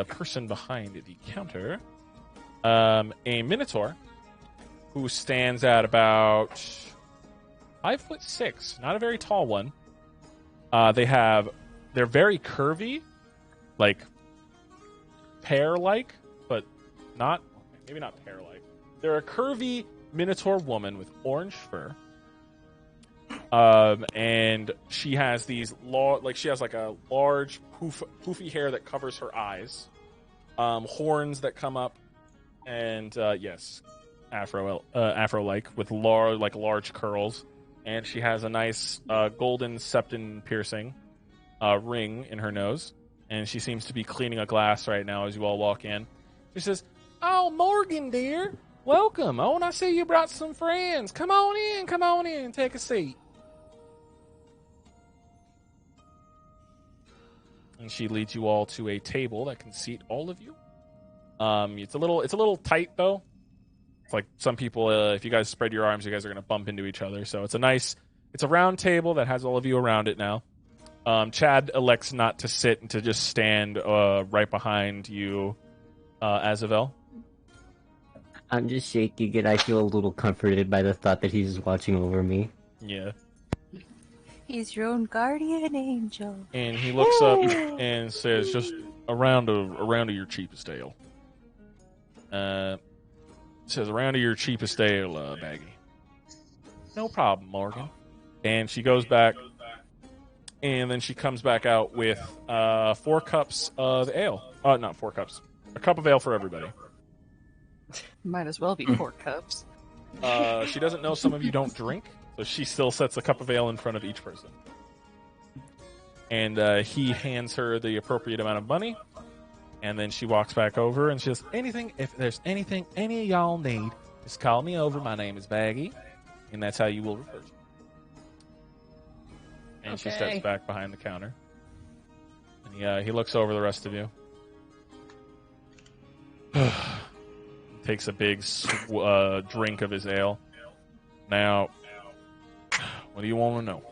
person behind the counter, a minotaur, who stands at about 5'6", not a very tall one. They're very curvy, like pear-like, but maybe not pear-like. They're a curvy minotaur woman with orange fur. And she has these she has like a large poofy hair that covers her eyes, horns that come up, and yes, afro-like with large curls, and she has a nice golden septon piercing ring in her nose, and she seems to be cleaning a glass right now as you all walk in. She says, Oh, Morgan, dear. Welcome. Oh, and I see you brought some friends. Come on in, take a seat. And she leads you all to a table that can seat all of you. It's a little tight though. It's like some people, if you guys spread your arms, you guys are going to bump into each other. So it's a round table that has all of you around it now. Chad elects not to sit and to just stand right behind you, Azavel. I'm just shaking and I feel a little comforted by the thought that he's watching over me. Yeah. He's your own guardian angel. And he looks up and says, just a round of your cheapest ale. Says, a round of your cheapest ale, Baggy. No problem, Morgan. And she goes back, and then she comes back out with 4 cups of ale. Not 4 cups. A cup of ale for everybody. Might as well be 4 cups. She doesn't know some of you don't drink, so she still sets a cup of ale in front of each person. And he hands her the appropriate amount of money, and then she walks back over and she says, if there's anything any of y'all need, just call me over. My name is Baggy, and that's how you will refer to me. And she steps back behind the counter. And he looks over the rest of you. Takes a big drink of his ale. Now, what do you want to know?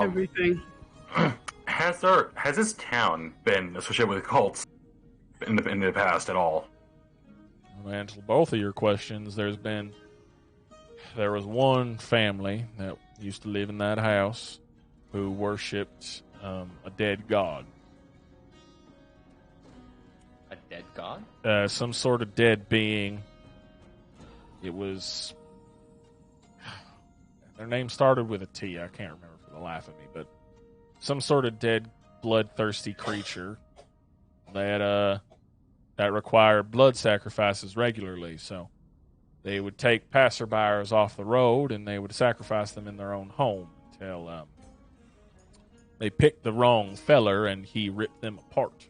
Everything. Has this town been associated with cults in the past at all? To answer both of your questions, there was one family that used to live in that house who worshipped a dead god. A dead god? Some sort of dead being. It was... Their name started with a T. I can't remember for the life of me, but some sort of dead, bloodthirsty creature that required blood sacrifices regularly. So they would take passerbyers off the road and they would sacrifice them in their own home until they picked the wrong feller and he ripped them apart.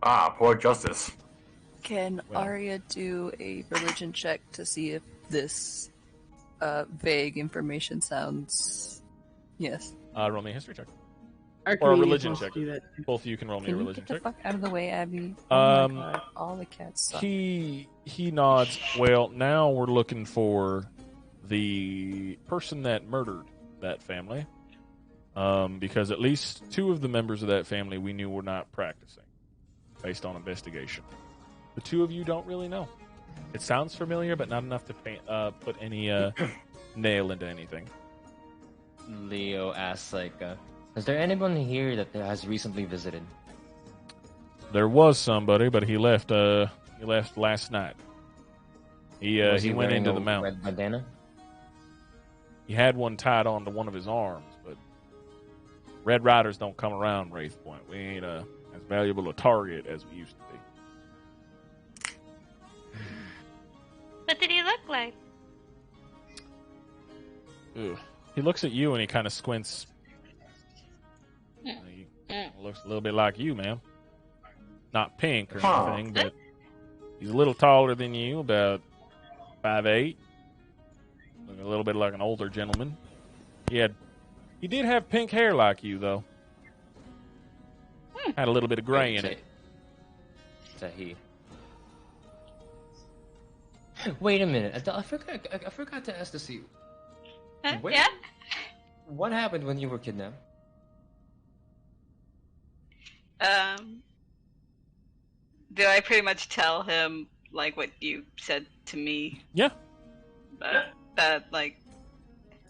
Ah, poor Justice. Can Arya do a religion check to see if this vague information sounds... Yes. Roll me a history check. Or Or a can we religion just check. do that? Both of you can roll me a Can you religion get the check. fuck out of the way, Abby? Oh my god, all the cats suck. He nods. Well, now we're looking for the person that murdered that family. Because at least 2 of the members of that family we knew were not practicing, based on investigation. The 2 of you don't really know. It sounds familiar, but not enough to put any nail into anything. Leo asks, is there anyone here that has recently visited? There was somebody, but he left. He left last night. He went into the mountain. Red bandana? He had one tied onto one of his arms, but Red Riders don't come around Wraith Point. We ain't as valuable a target as we used to be. What did he look like? Ugh. He looks at you and he kind of squints. He looks a little bit like you, ma'am. Not pink or anything, but he's a little taller than you, about 5'8". Looking a little bit like an older gentleman. He did have pink hair like you, though. Had a little bit of gray in it. Is that he? Wait a minute. I forgot to ask this to you. Yeah? What happened when you were kidnapped? Do I pretty much tell him, like, what you said to me? Yeah. That like,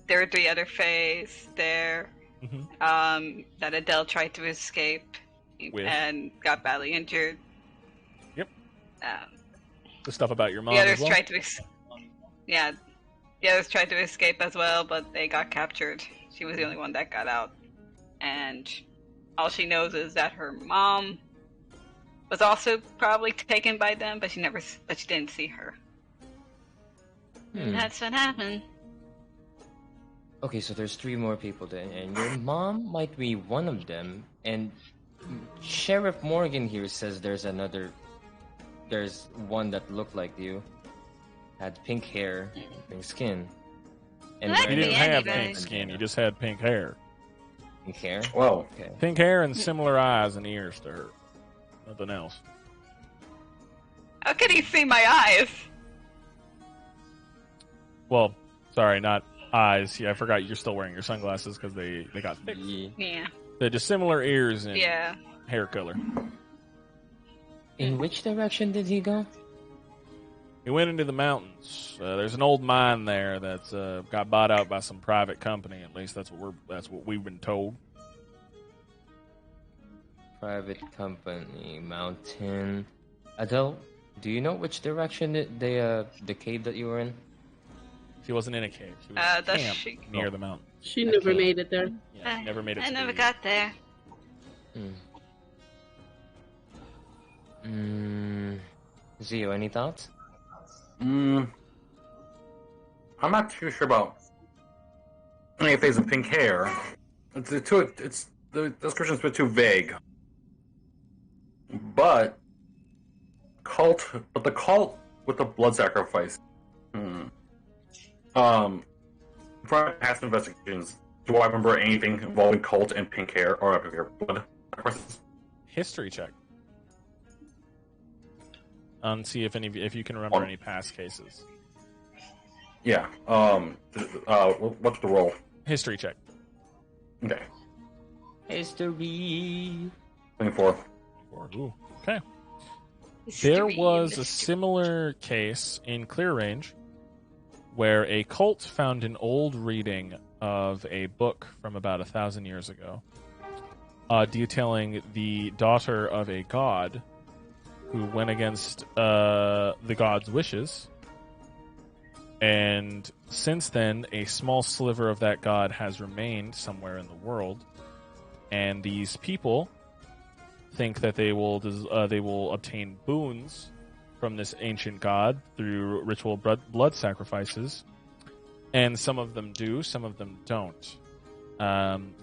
there were 3 other Fays there. Mm-hmm. That Adel tried to escape and got badly injured. Yep. The stuff about your mom. The others as well? tried to, the others tried to escape as well, but they got captured. She was the only one that got out, and all she knows is that her mom was also probably taken by them, but she didn't see her. And that's what happened. Okay, so there's 3 more people then, and your mom might be one of them, and Sheriff Morgan here says there's one that looked like you, had pink hair, pink skin, and That You could didn't be have anybody. pink skin. You just had pink hair. pink hair. Well, Okay. Pink hair and similar eyes and ears to her. Nothing else. How can he see my eyes? Well, sorry, not eyes. Yeah, I forgot you're still wearing your sunglasses because they got fixed. Yeah. They're just similar ears and Yeah. hair color. In which direction did he go? He went into the mountains. There's an old mine there that's got bought out by some private company. At least that's what we've been told. Private company, mountain. Adel, do you know which direction the cave that you were in? She wasn't in a cave. She was in a does camp she- near the mountain. She never Okay. made it there. Yeah, she never made it. I to never the- got there. Zio, any thoughts? I'm not too sure about any phase of pink hair. The description's a bit too vague. But the cult with the blood sacrifice. From past investigations, do I remember anything involving cult and pink hair or pink hair blood sacrifices? History check. See if you can remember any past cases. Yeah. What's the roll? History check. Okay. History. 24. Ooh, okay. There History was and a similar case in Clear Range where a cult found an old reading of a book from about 1,000 years ago, detailing the daughter of a god who went against the god's wishes. And since then, a small sliver of that god has remained somewhere in the world. And these people think that they will obtain boons from this ancient god through ritual blood sacrifices. And some of them do, some of them don't.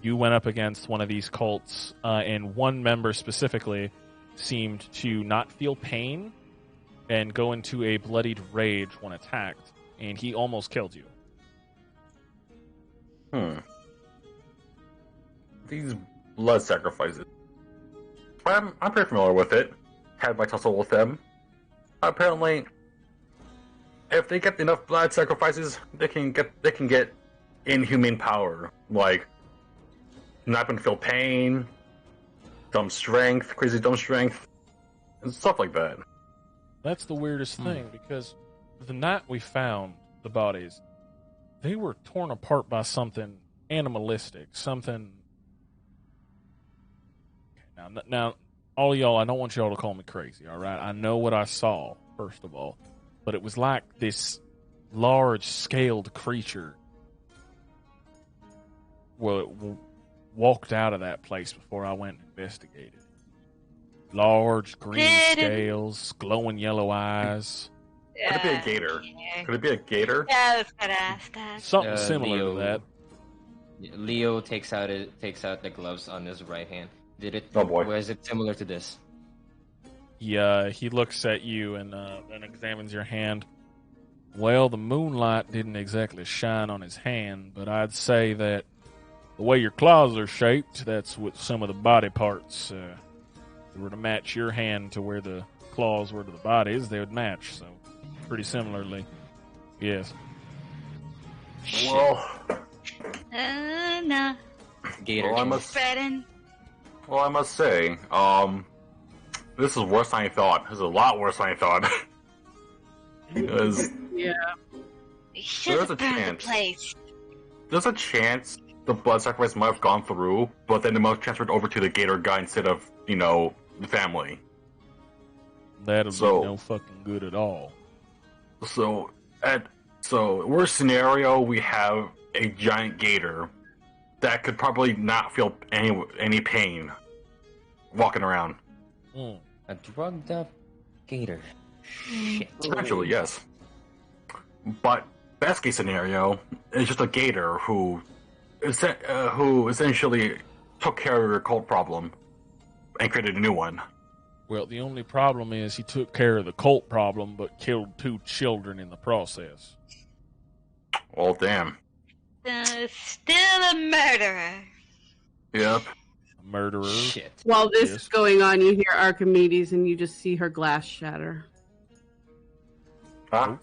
You went up against one of these cults, and one member specifically seemed to not feel pain and go into a bloodied rage when attacked, and he almost killed you. These blood sacrifices. I'm pretty familiar with it. Had my tussle with them. Apparently, if they get enough blood sacrifices, they can get inhumane power, like not going to feel pain, dumb strength, crazy dumb strength, and stuff like that. That's the weirdest thing, because the night we found the bodies, they were torn apart by something animalistic, something... Now, all y'all, I don't want y'all to call me crazy, all right? I know what I saw, first of all, but it was like this large-scaled creature walked out of that place before I went and investigated. Large green scales, glowing yellow eyes. Could it be a gator? Could it be a gator? Yeah, I was gonna ask that. Something similar Leo, to that. Leo takes out the gloves on his right hand. Did it? Oh boy. Was it similar to this? He looks at you and examines your hand. Well, the moonlight didn't exactly shine on his hand, but I'd say that the way your claws are shaped, that's what some of the body parts were to match your hand to where the claws were to the bodies, they would match. So, pretty similarly, yes. Well, No. Gator. Well, I must- Spreading. well, I must say, this is worse than I thought. This is a lot worse than I thought. Because Yeah. We should There's a have burned the chance. place. there's a chance the blood sacrifice might have gone through, but then it might have transferred over to the gator guy instead of, the family. That'll So- be no fucking good at all. So, worst scenario, we have a giant gator that could probably not feel any pain walking around. Mm. A drugged up gator. Shit. Actually, yes. But best case scenario is just a gator who essentially took care of your cult problem. and created a new one. Well, the only problem is he took care of the cult problem, but killed 2 children in the process. Well, damn. Still a murderer. Yep. A murderer. Shit. While this Yes. is going on, you hear Archimedes, and you just see her glass shatter. Huh?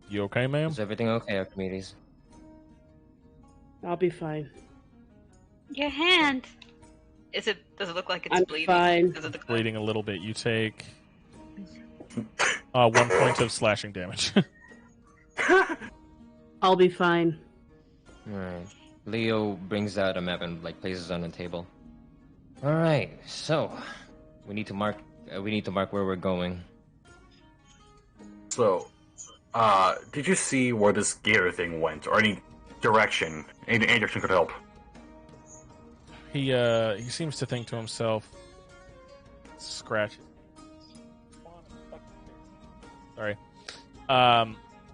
You okay, ma'am? Is everything okay, Archimedes? I'll be fine. Your hand. Does it look like it's I'm bleeding? fine. Does it look Bleeding a little bit. You take 1 point of slashing damage. I'll be fine. Alright. Leo brings out a map and like places it on the table. Alright, so we need to mark where we're going. So, did you see where this gator thing went, or any direction? Any direction could help. He seems to think to himself, scratch. Sorry.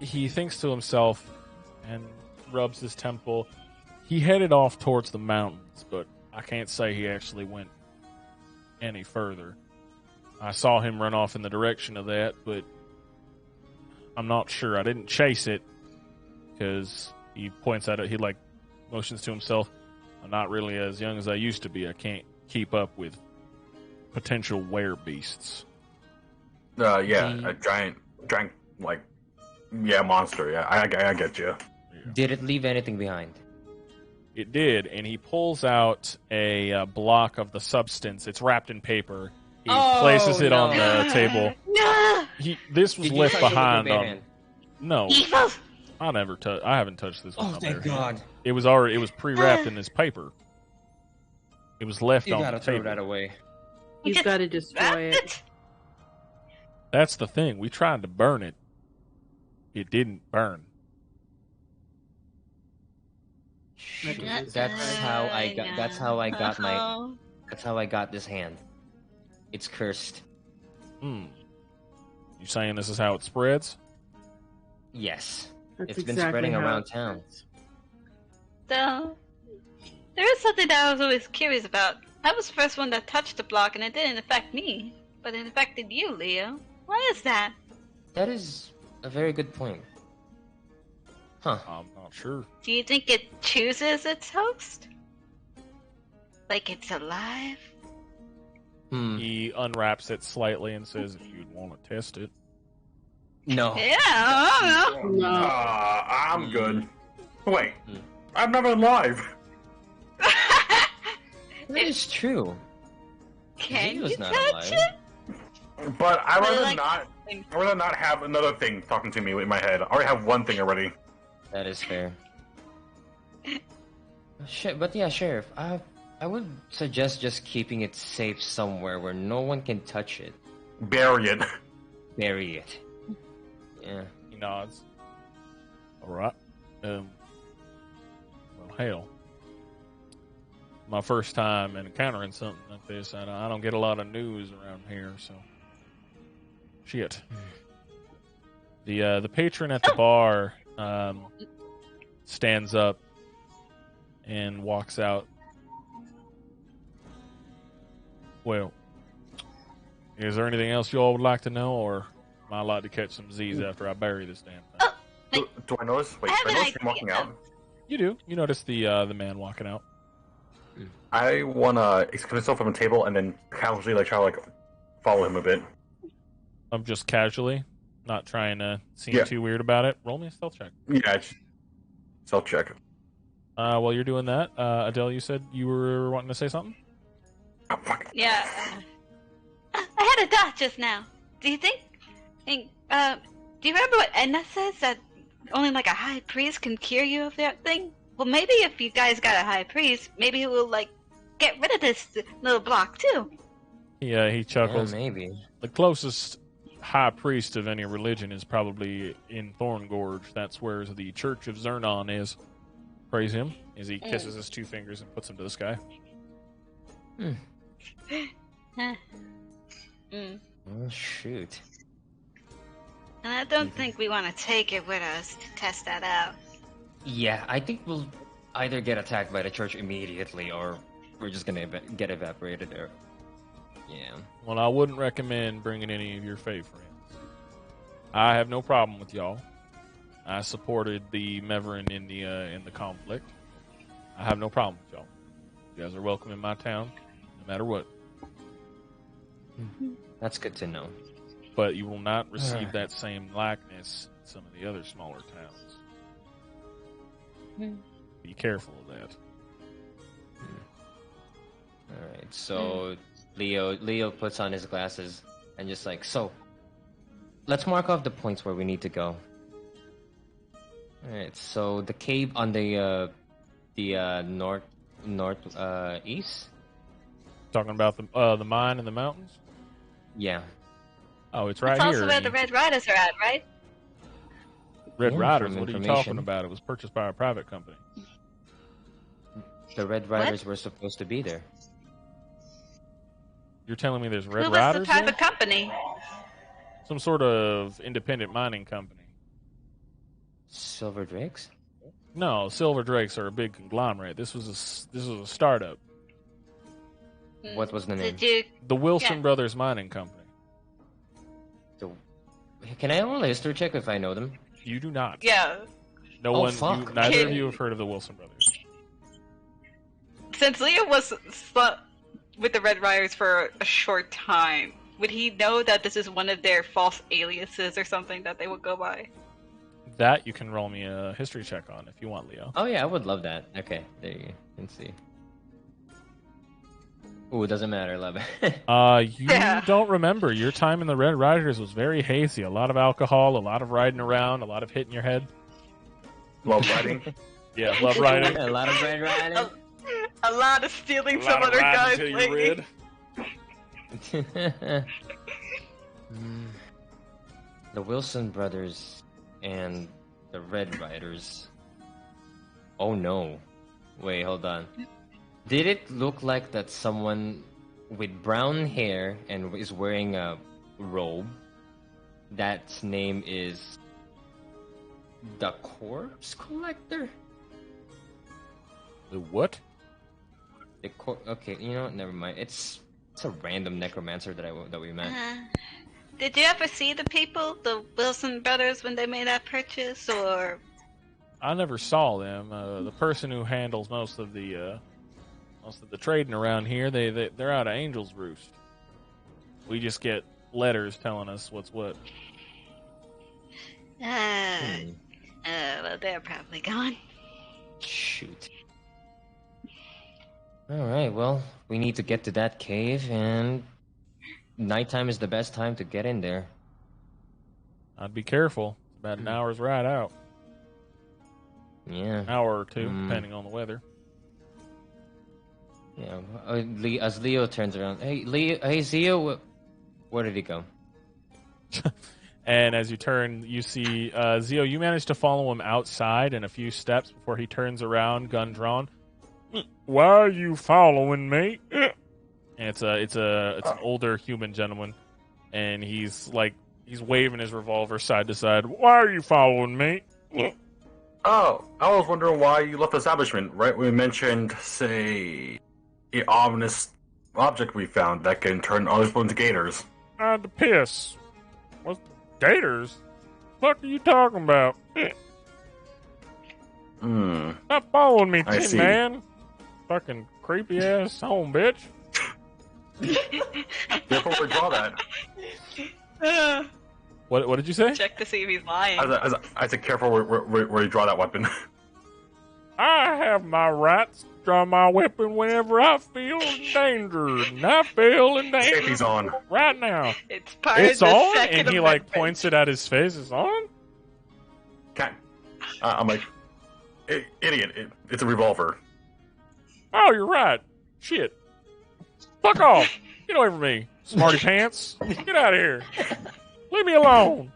He thinks to himself and rubs his temple. He headed off towards the mountains, but I can't say he actually went any further. I saw him run off in the direction of that, but I'm not sure. I didn't chase it because he points at it. He like motions to himself. I'm not really as young as I used to be. I can't keep up with potential werebeasts. Yeah, a giant, like, yeah, monster. Yeah, I get you. Did it leave anything behind? It did, and he pulls out a block of the substance. It's wrapped in paper. He places it on the table. No! This was Did you left touch it with your behind bare on. hand? No, Evil! I haven't touched this with Oh, my thank bare hand. God. It was pre-wrapped in this paper. It was left You on gotta the throw table. that away. You You've just got to destroy wrapped it. That's the thing. We tried to burn it. It didn't burn. That's how I got. That's how I got my. That's how I got this hand. It's cursed. You saying this is how it spreads? Yes, That's it's been exactly spreading how around it town. is. So, there is something that I was always curious about. I was the first one that touched the block, and it didn't affect me, but it affected you, Leo. Why is that? That is a very good point. Huh. I'm not sure. Do you think it chooses its host? Like it's alive? He unwraps it slightly and says, if you'd want to test it. No. Yeah, I don't know. No. I'm good. Wait, I'm not alive. That is true. Can He was you not touch alive. it? But I rather like- not. I rather not have another thing talking to me in my head. I already have one thing already. That is fair. But yeah, Sheriff, I would suggest just keeping it safe somewhere where no one can touch it. Bury it. Bury it. Yeah. He nods. All right. Well, hell. My first time encountering something like this. I don't get a lot of news around here, so. Shit. The patron at the bar stands up and walks out. Well, is there anything else you all would like to know, or am I allowed to catch some Z's after I bury this damn thing? Do I notice? Wait, I do I have an notice him walking idea. out? You do. You notice the man walking out. I wanna exclude myself from the table and then casually try to follow him a bit. I'm just casually, not trying to seem Yeah. too weird about it. Roll me a stealth check. Yeah, self check. While you're doing that, Adele, you said you were wanting to say something? Oh, fuck. Yeah. I had a thought just now. Do you think do you remember what Edna says, that only like a high priest can cure you of that thing? Well, maybe if you guys got a high priest, maybe he will get rid of this little block too. Yeah, he chuckles. Yeah, maybe. The closest high priest of any religion is probably in Thorngorge. That's where the Church of Zernon is. Praise him as he kisses his 2 fingers and puts them to the sky. Oh, shoot. And I don't think we want to take it with us to test that out. Yeah, I think we'll either get attacked by the church immediately or we're just gonna get evaporated there. Yeah. Well, I wouldn't recommend bringing any of your Fae friends. I have no problem with y'all. I supported the Meverin in the conflict. I have no problem with y'all. You guys are welcome in my town, no matter what. That's good to know. But you will not receive that same likeness in some of the other smaller towns. Be careful of that. All right. So Leo puts on his glasses and just like, so let's mark off the points where we need to go. All right. So the cave on the northeast. Talking about the mine in the mountains. Yeah. Oh, it's right That's here. also where the Red Riders are at, right? Red Yeah, Riders? from What are you information. talking about? It was purchased by a private company. The Red Riders were supposed to be there. You're telling me there's Red Who was Riders the private there? company? Some sort of independent mining company. Silver Drakes? No, Silver Drakes are a big conglomerate. This was a startup. What was the name? Did you? The Wilson Yeah. Brothers Mining Company. Can I roll a history check if I know them? You do not. Yeah. No Oh, one. fuck. Neither of you have heard of the Wilson Brothers. Since Leo was with the Red Riders for a short time, would he know that this is one of their false aliases or something that they would go by? That you can roll me a history check on if you want, Leo. Oh yeah, I would love that. Okay, there you go. Let's see. Ooh, it doesn't matter, 11. You Yeah. don't remember. Your time in the Red Riders was very hazy. A lot of alcohol, a lot of riding around, a lot of hitting your head. Love riding. Yeah, love riding. A lot of red riding. A lot of stealing A some lot of other riding guy's till you lady. rid. The Wilson brothers and the Red Riders. Oh no. Wait, hold on. Did it look like that someone with brown hair and is wearing a robe? That's name is the Corpse Collector? The what? Okay, you know what? Never mind. It's a random necromancer that we met. Did you ever see the people, the Wilson brothers, when they made that purchase, or? I never saw them. The person who handles most of the trading around here, they're out of Angel's Roost. We just get letters telling us what's what. Well, they're probably gone. Shoot. Alright, well, we need to get to that cave, and nighttime is the best time to get in there. I'd be careful. It's about an hour's ride out. Yeah. An hour or two, depending on the weather. Yeah. As Leo turns around, hey, Zio, where did he go? And as you turn, you see Zio. You manage to follow him outside in a few steps before he turns around, gun drawn. Why are you following me? And it's an older human gentleman, and he's waving his revolver side to side. Why are you following me? Oh, I was wondering why you left the establishment. Right, we mentioned, say, the ominous object we found that can turn other people into gators. I had to piss. What's gators? What are you talking about? Stop following me, I Tin see. Man. Fucking creepy ass home, bitch. Therefore, we draw that. What did you say? Check to see if he's lying. I said, careful where you draw that weapon. I have my rights to draw my weapon whenever I feel in danger, and I feel in danger Safety's on. right now. It's part It's of the on, Second and he Amendment. points it at his face. It's on. I'm like, idiot! It's a revolver. Oh, you're right. Shit. Fuck off. Get away from me, smarty pants. Get out of here. Leave me alone.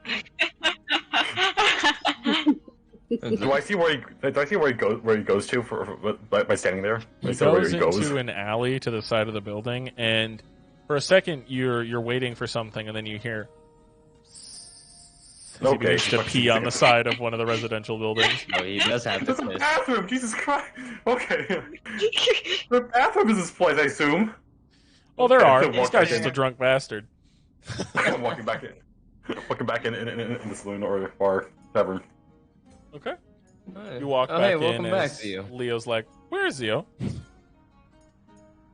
Do I see where he goes to by standing there? He goes into an alley to the side of the building, and for a second you're waiting for something, and then you hear, Because he needs to pee on the side of one of the residential buildings. No, he does have to It's a piss. bathroom. Jesus Christ. Okay. The bathroom is this place, I assume. Well, there Okay, are. so This walk guy's back just a in. drunk bastard. I'm walking back in. Walking back in the saloon or bar tavern. Okay. Hey. You walk Oh, back hey, in welcome back as to you. Leo's like, "Where's Zio?"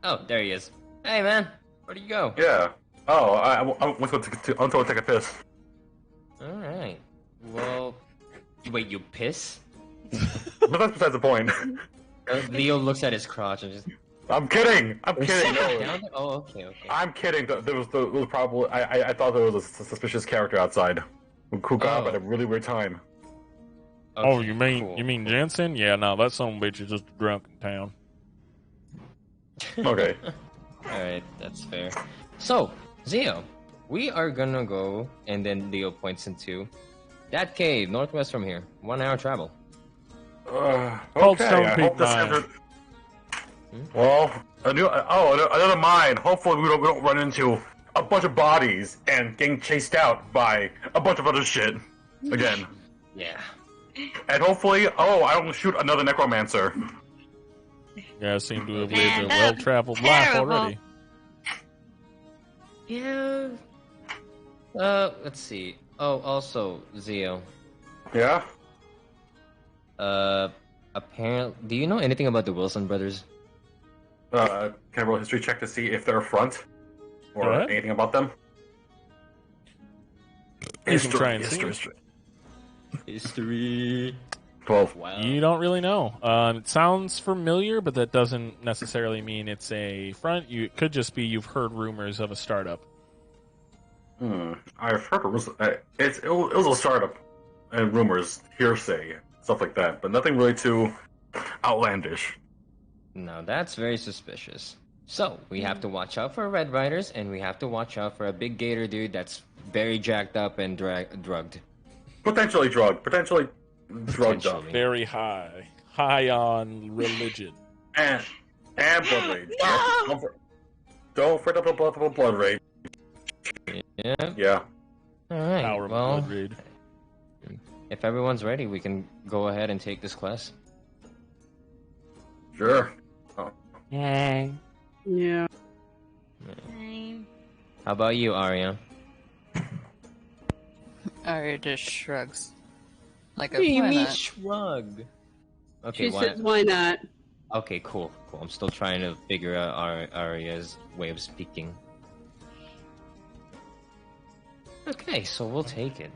Oh, there he is. Hey, man. Where'd you go? Yeah. Oh, I went to take a piss. Alright. Well, wait, you piss? But that's besides the point. Leo looks at his crotch and just... I'm kidding. I'm kidding. No. Down there? Oh, okay. I'm kidding. There was probably I thought there was a suspicious character outside who got up at a really weird time. Okay, Oh, you mean cool. Jensen? Yeah, no, that son of a bitch is just drunk in town. Okay. Alright, that's fair. So, Zio, we are gonna go, and then Leo points into that cave, northwest from here. 1 hour travel. Cold Okay. Stone I Peak hope this Mine. answers. Well, another mine. Hopefully, we don't run into a bunch of bodies and getting chased out by a bunch of other shit again. Yeah. And hopefully, I don't shoot another necromancer. You guys seem to have lived a Man, well-traveled life terrible. already. Yeah. Let's see. Oh, also, Zio. Yeah. Apparently, do you know anything about the Wilson brothers? Can I roll a history check to see if they're a front or Go ahead. anything about them? You can try and see. History. 12. Wow. You don't really know. It sounds familiar, but that doesn't necessarily mean it's a front. It could just be you've heard rumors of a startup. I've heard it was a startup and rumors, hearsay, stuff like that, but nothing really too outlandish. No, that's very suspicious. So, we have to watch out for Red Riders, and we have to watch out for a big gator dude that's very jacked up and drugged. Potentially drugged up. Potentially. Very high on religion. And blood rage. No! Don't forget the blood rage. Yeah. Yeah. Alright, Power of well, blood raid. if everyone's ready, we can go ahead and take this quest. Sure. Yay. Yeah. How about you, Arya? Arya just shrugs. Like a What do you why mean not? shrug? Okay, She says, why not? Okay, cool. I'm still trying to figure out Arya's way of speaking. Okay, so we'll take it.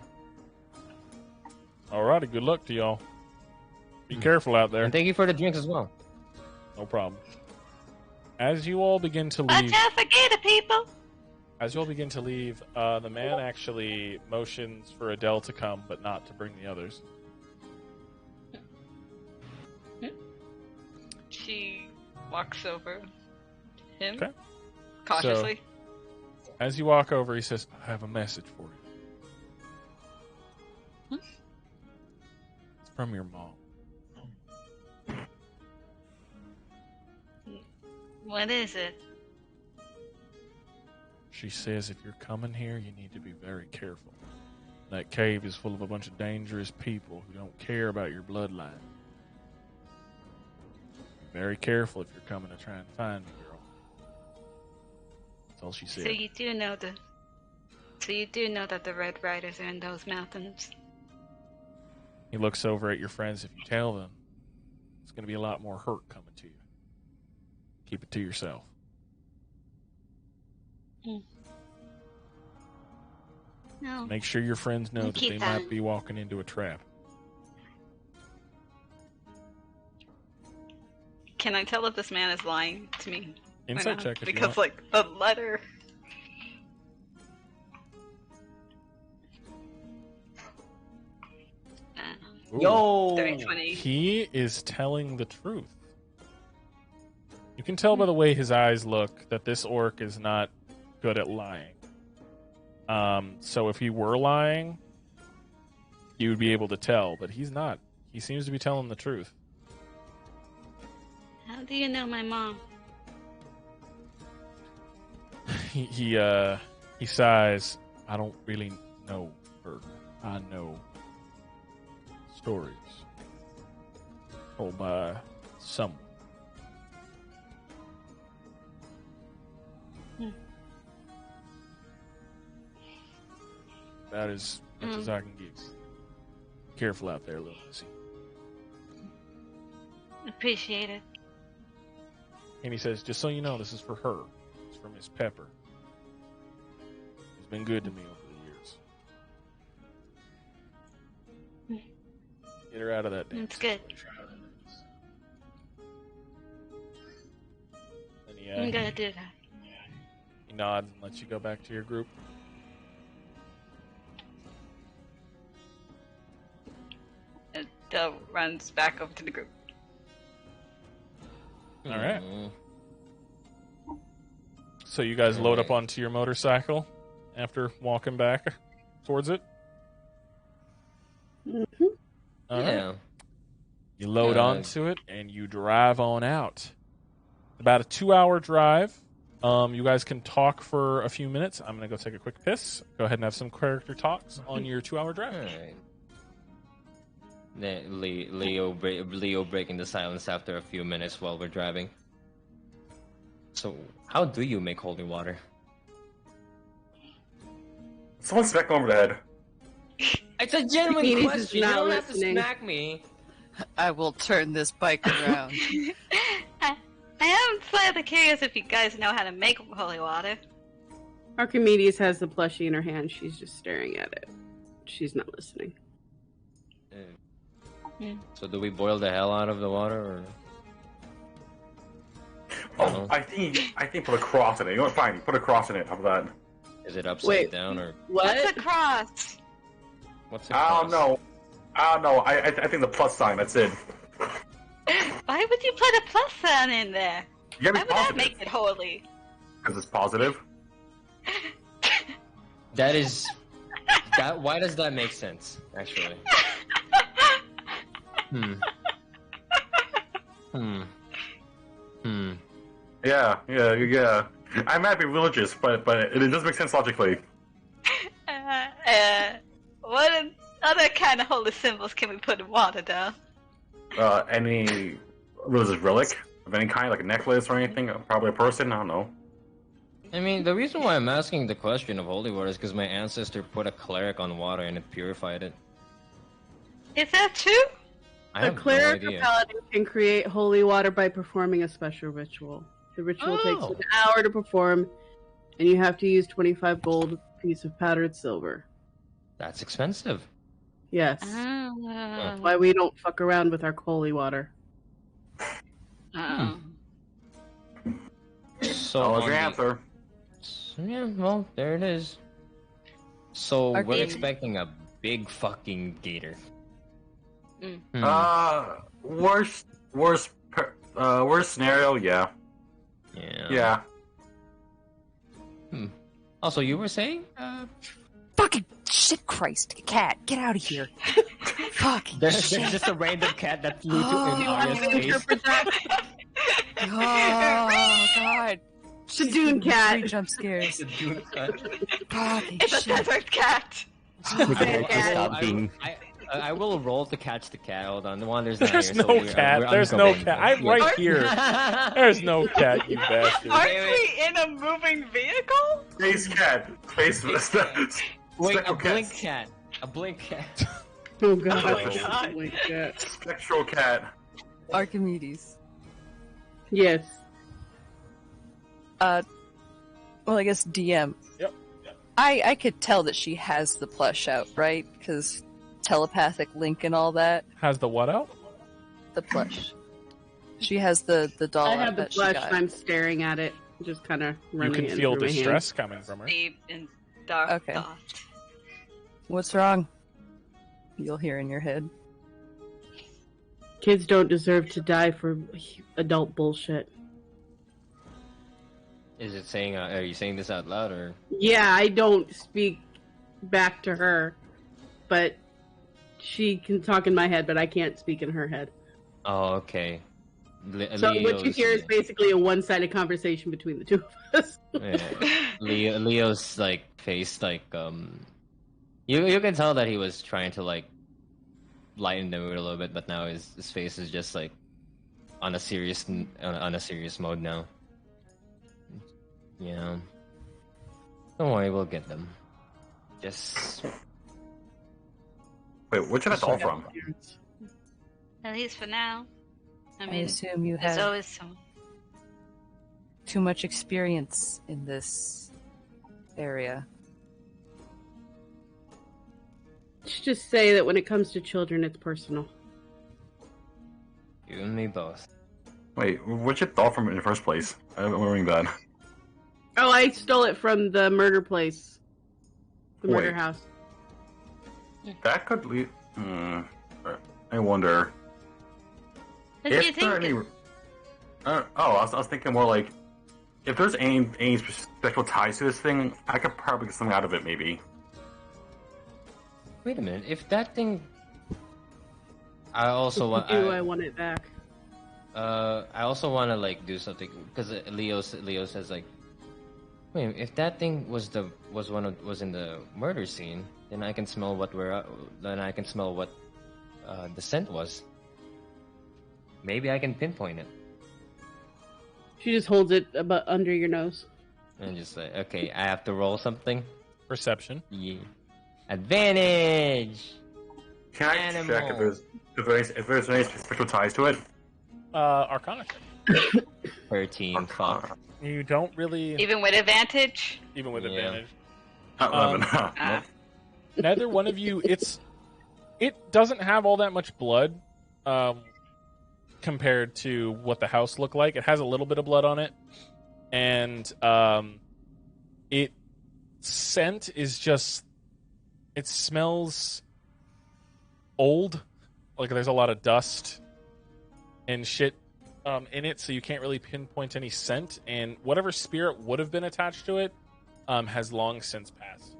Alrighty, good luck to y'all. Be careful out there. And thank you for the drinks as well. No problem. As you all begin to Watch leave, out for gator people! The man actually motions for Adele to come, but not to bring the others. She walks over to him Okay. cautiously. As you walk over, he says, "I have a message for you. It's from your mom." What is it? She says if you're coming here, you need to be very careful. That cave is full of a bunch of dangerous people who don't care about your bloodline. Be very careful if you're coming to try and find me, girl. That's all she said. So you do know that the Red Riders are in those mountains. He looks over at your friends. If you tell them, it's going to be a lot more hurt coming to you. Keep it to yourself. No. Make sure your friends know You that keep they that. might be walking into a trap. Can I tell if this man is lying to me? or Insight not? check if you Because, want. like, the letter. Ooh. Yo! 30-20. He is telling the truth. You can tell by the way his eyes look that this orc is not good at lying. So if he were lying, you would be able to tell, but he's not. He seems to be telling the truth. How do you know my mom? He sighs. I don't really know her. I know stories told by someone. That is much as I can give. Careful out there, little missy. Appreciate it. And he says, just so you know, this is for her. It's for Miss Pepper. She's been good to me over the years. Get her out of that dance. That's good. And I'm gonna do that. he nods and lets you go back to your group. Adel runs back over to the group. All right. So you guys load up onto your motorcycle after walking back towards it? Mm-hmm. All right. You load onto it and you drive on out. About a 2-hour drive. You guys can talk for a few minutes. I'm going to go take a quick piss. Go ahead and have some character talks on your 2-hour drive. All right. Leo breaking the silence after a few minutes while we're driving. So, how do you make holy water? Someone smack me over the head. It's a genuine He's question. You not don't listening. have to smack me. I will turn this bike around. I am slightly curious if you guys know how to make holy water. Archimedes has the plushie in her hand. She's just staring at it. She's not listening. So do we boil the hell out of the water, or? Oh, I think put a cross in it. You know what? Fine, you put a cross in it. How about that? Is it upside Wait. down, or What's What? a cross? what's it? I don't know. I think the plus sign. That's it. Why would you put a plus sign in there? You Why gotta be would that positive make it holy? because it's positive. That is. Why does that make sense? Actually. Yeah. I might be religious, but it does make sense logically. What other kind of holy symbols can we put in water, though? Any religious relic of any kind, like a necklace or anything? Probably a person. I don't know. I mean, the reason why I'm asking the question of holy water is because my ancestor put a cleric on water and it purified it. Is that true? I A have no cleric or idea. paladin can create holy water by performing a special ritual. The ritual takes Oh. an hour to perform, and you have to use 25 gold piece of powdered silver. That's expensive. Yes. Oh. Why we don't fuck around with our holy water. Oh. So That was on your the- answer. Yeah, well, there it is. So we're Arcane. expecting a big fucking gator. Worst scenario, yeah. Yeah. Also, you were saying? Fucking shit, Christ, cat, get out of here! Fucking There's shit! just a random cat that flew to Oh, in you Arya's want me to face. interpret that? Oh God! Shadoon cat. Three jump scares. Fucking It's a shit! desert cat. I will roll to catch the cat. Hold on, the Wander's not There's here. no cat. There's no cat. I'm right here. There's no cat, you bastard. Aren't we in a moving vehicle? Space cat. Space. Wait, a Spectral blink cat. A blink cat. Oh god. Oh, God. Like that. Spectral cat. Archimedes. Yes. Well, I guess DM. Yep. I could tell that she has the plush out, right? Because telepathic link and all that. Has the what out? The plush. She has the doll I out have the that flesh she and got. I'm staring at it, just kind of You running can it feel through my distress coming from her. Deep and dark Okay. thoughts. What's wrong? You'll hear in your head. hands. Kids don't deserve to die for adult bullshit. Is it saying? Are you saying this out loud or? Yeah, I don't speak back to her, but she can talk in my head, but I can't speak in her head. Oh, okay. So what you hear is basically a one-sided conversation between the two of us. Leo's like face, like You can tell that he was trying to like lighten the mood a little bit, but now his face is just like on a serious mode now. Yeah. Don't worry, we'll get them. Just Wait, where did that all from? At least for now. I I mean, assume you there's have always some. too much experience in this area. Let's just say that when it comes to children, it's personal. you and me both. Wait, where'd you all from in the first place? I'm wondering that. Oh, I stole it from the murder place. The murder Wait. house. That could lead. I wonder. What do you If there think? are any... I was thinking more like, if there's any special ties to this thing, I could probably get something out of it, maybe. Wait a minute, if that thing... I also want... I want it back. I also want to like do something because Leo says like, wait, if that thing was in the murder scene, then I can smell what the scent was. Maybe I can pinpoint it. She just holds it about under your nose. And just like, okay, I have to roll something. Perception. Yeah. Advantage. Can I Animal. check if there's any special ties to it? Arcana check. 13. Fuck. You don't really, Even with advantage? even with Yeah. advantage. 11. Ah. Neither one of you. It doesn't have all that much blood, compared to what the house looked like. It has a little bit of blood on it, and it scent is just. It smells old, like there's a lot of dust and shit in it, so you can't really pinpoint any scent. And whatever spirit would have been attached to it has long since passed.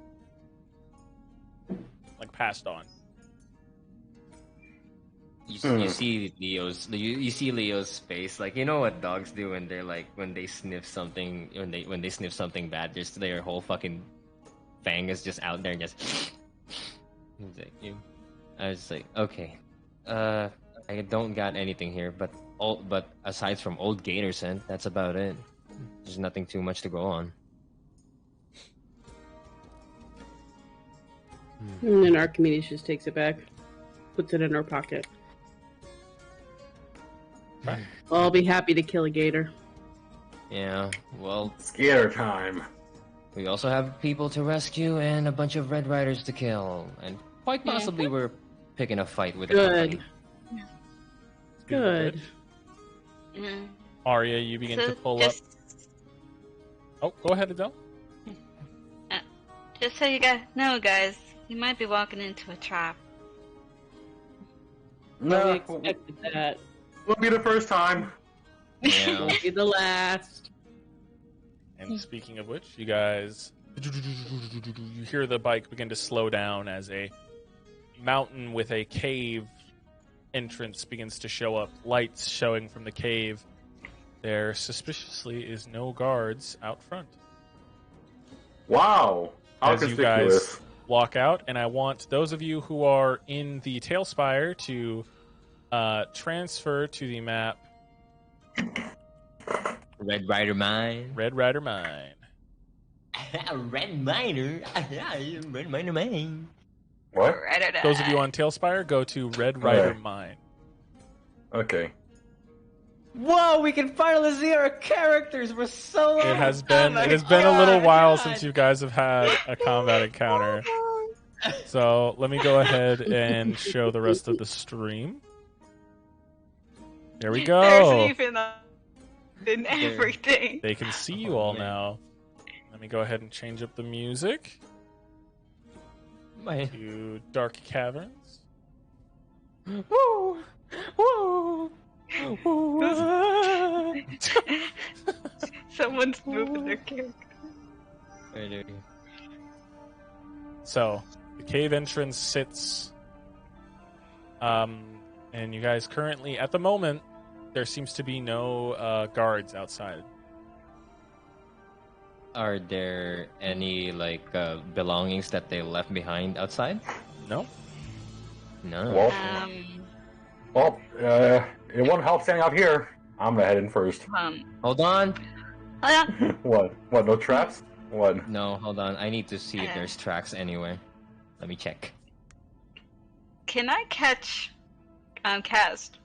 Like passed on. You see Leo's face, like you know what dogs do when they're like when they sniff something bad, just their whole fucking fang is just out there and just. He's like, I was like, okay, I don't got anything here, but aside from old gator scent, that's about it. There's nothing too much to go on. And then Archimedes just takes it back, puts it in her pocket. Right. Well, I'll be happy to kill a gator. Yeah, well, Scare time. we also have people to rescue and a bunch of Red Riders to kill, and quite possibly we're picking a fight with a Good. company. Good. Mm. Arya, you begin So to pull just, up. Oh, go ahead, Adele. Just so you guys know, guys, you might be walking into a trap. Well, we No, expected that. will be the first time. Yeah. Won't be the last. And speaking of which, you guys, you hear the bike begin to slow down as a mountain with a cave entrance begins to show up. Lights showing from the cave. There suspiciously is no guards out front. Wow. How As you conspicuous. guys walk out, and I want those of you who are in the Tailspire to transfer to the map Red Rider Mine. Red Rider Mine. Red Miner. Red Miner Mine. What? Those of you on Tailspire, go to Red Rider Okay. Mine. Okay. Whoa, we can finally see our characters. We're so long. It has been a little while since you guys have had a combat encounter. So let me go ahead and show the rest of the stream. There we go. There's even in everything. They can see you all now. Let me go ahead and change up the music My... to Dark Caverns. Woo! Woo! Someone's moving their character. So the cave entrance sits, and you guys currently, at the moment, there seems to be no guards outside. Are there any like belongings that they left behind outside? No. No. Well, it won't help standing out here. I'm gonna head in first. Hold on. What? What? No traps? What? No, hold on. I need to see if there's tracks anywhere. Let me check. Can I cast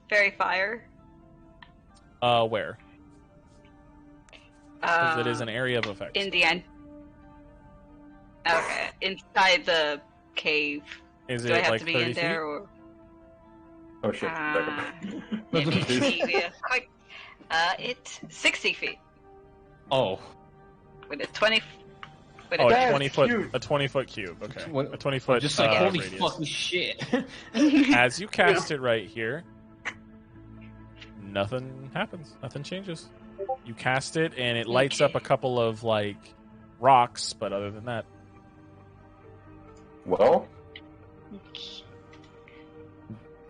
Fairy Fire? Where? Because it is an area of effect. In the end. Okay, inside the cave. Is Do it I have like to be 30 in there feet? or? Oh shit! Quick. It's 60 feet Oh. with a 20. With Oh, a a 20 20 cute. foot, a 20-foot cube. Okay, What- a 20-foot. Just like holy radius. fucking shit. As you cast it right here, nothing happens. Nothing changes. You cast it, and it lights up a couple of like rocks, but other than that, Well,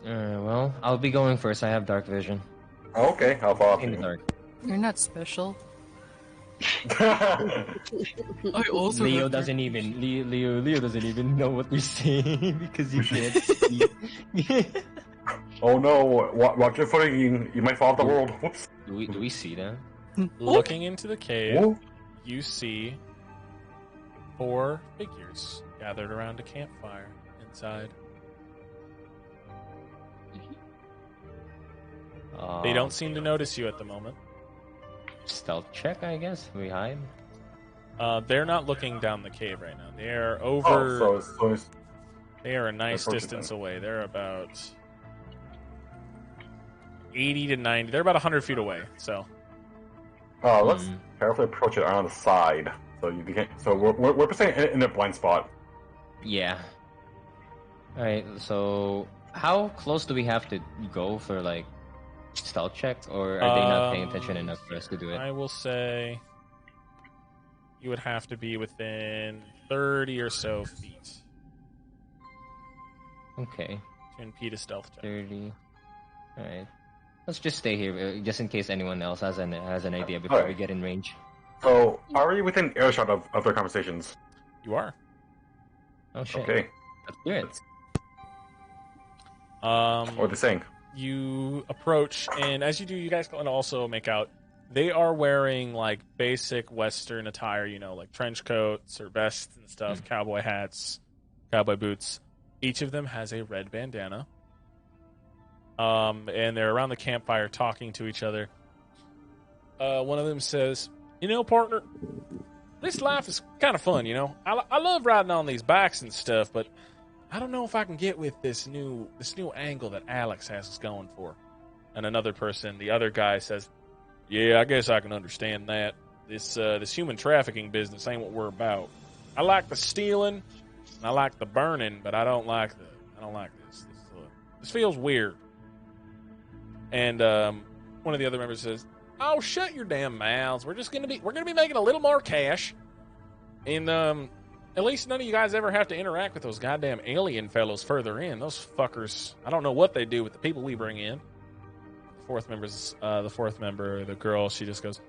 Well, I'll be going first. I have dark vision. okay, I'll follow In the you. dark. You're not special. I also Leo doesn't even Leo doesn't even know what we're saying because you can't see. Oh no! Watch your footing. You might fall off the world. Whoops. do we see that? looking into the cave, Whoa. you see 4 figures gathered around a campfire inside. They don't seem to notice you at the moment. Stealth check, I guess. We hide. They're not looking down the cave right now. They are over. Oh, so it's They are a nice Approach it distance then. away. They're about 80 to 90. They're about 100 feet away. So let's Hmm. carefully approach it on the side. So you can't. So we're putting it in a blind spot. Yeah. All right. So, how close do we have to go for like stealth check, or are they not paying attention enough for us to do it? I will say you would have to be within 30 or so feet Okay. to impede a stealth check. 30. All right. Let's just stay here, just in case anyone else has an idea before we Alright. get in range. So are we within earshot of their conversations? You are. Oh shit. Okay. Let's do it. What are they saying? You approach, and as you do, you guys can also make out they are wearing like basic Western attire, you know, like trench coats or vests and stuff, cowboy hats, cowboy boots. Each of them has a red bandana. And they're around the campfire talking to each other. One of them says, "You know, partner, this life is kind of fun, you know. I love riding on these bikes and stuff, but I don't know if I can get with this new angle that Alex has us going for." And another person, the other guy, says, "Yeah, I guess I can understand that. This human trafficking business ain't what we're about. I like the stealing, and I like the burning, but I don't like this. This feels weird." And one of the other members says, "Oh, shut your damn mouths. We're gonna be making a little more cash, and at least none of you guys ever have to interact with those goddamn alien fellows further in. Those fuckers, I don't know what they do with the people we bring in." The fourth member, the girl, she just goes,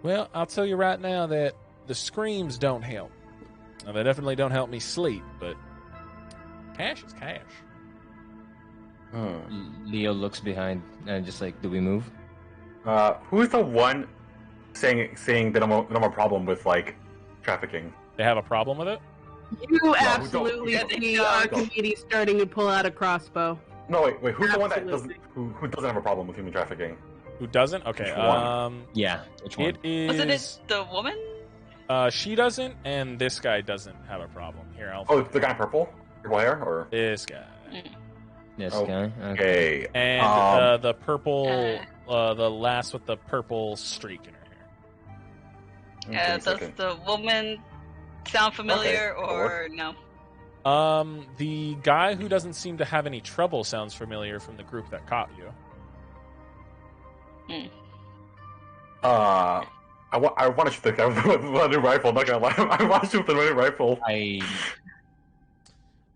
"Well, I'll tell you right now that the screams don't help. Now, they definitely don't help me sleep, but cash is cash." Leo looks behind and just like, do we move? Who's the one saying they don't have a problem with like trafficking? They have a problem with it? You absolutely see Archimedes starting to pull out a crossbow. No, wait. Who's the one that Absolutely. doesn't who doesn't have a problem with human trafficking? Who doesn't? Okay. Which one? Yeah. Which one? It is. Wasn't it the woman? She doesn't, and this guy doesn't have a problem. Here, I'll. Oh, the guy in purple hair, or This guy. This Oh, guy. okay. And the purple, the last with the purple streak in her hair. Okay, Does second. the woman sound familiar Okay, or no? The guy who doesn't seem to have any trouble sounds familiar from the group that caught you. I want to shoot the guy with the new rifle. Not gonna lie, I want to shoot the new rifle.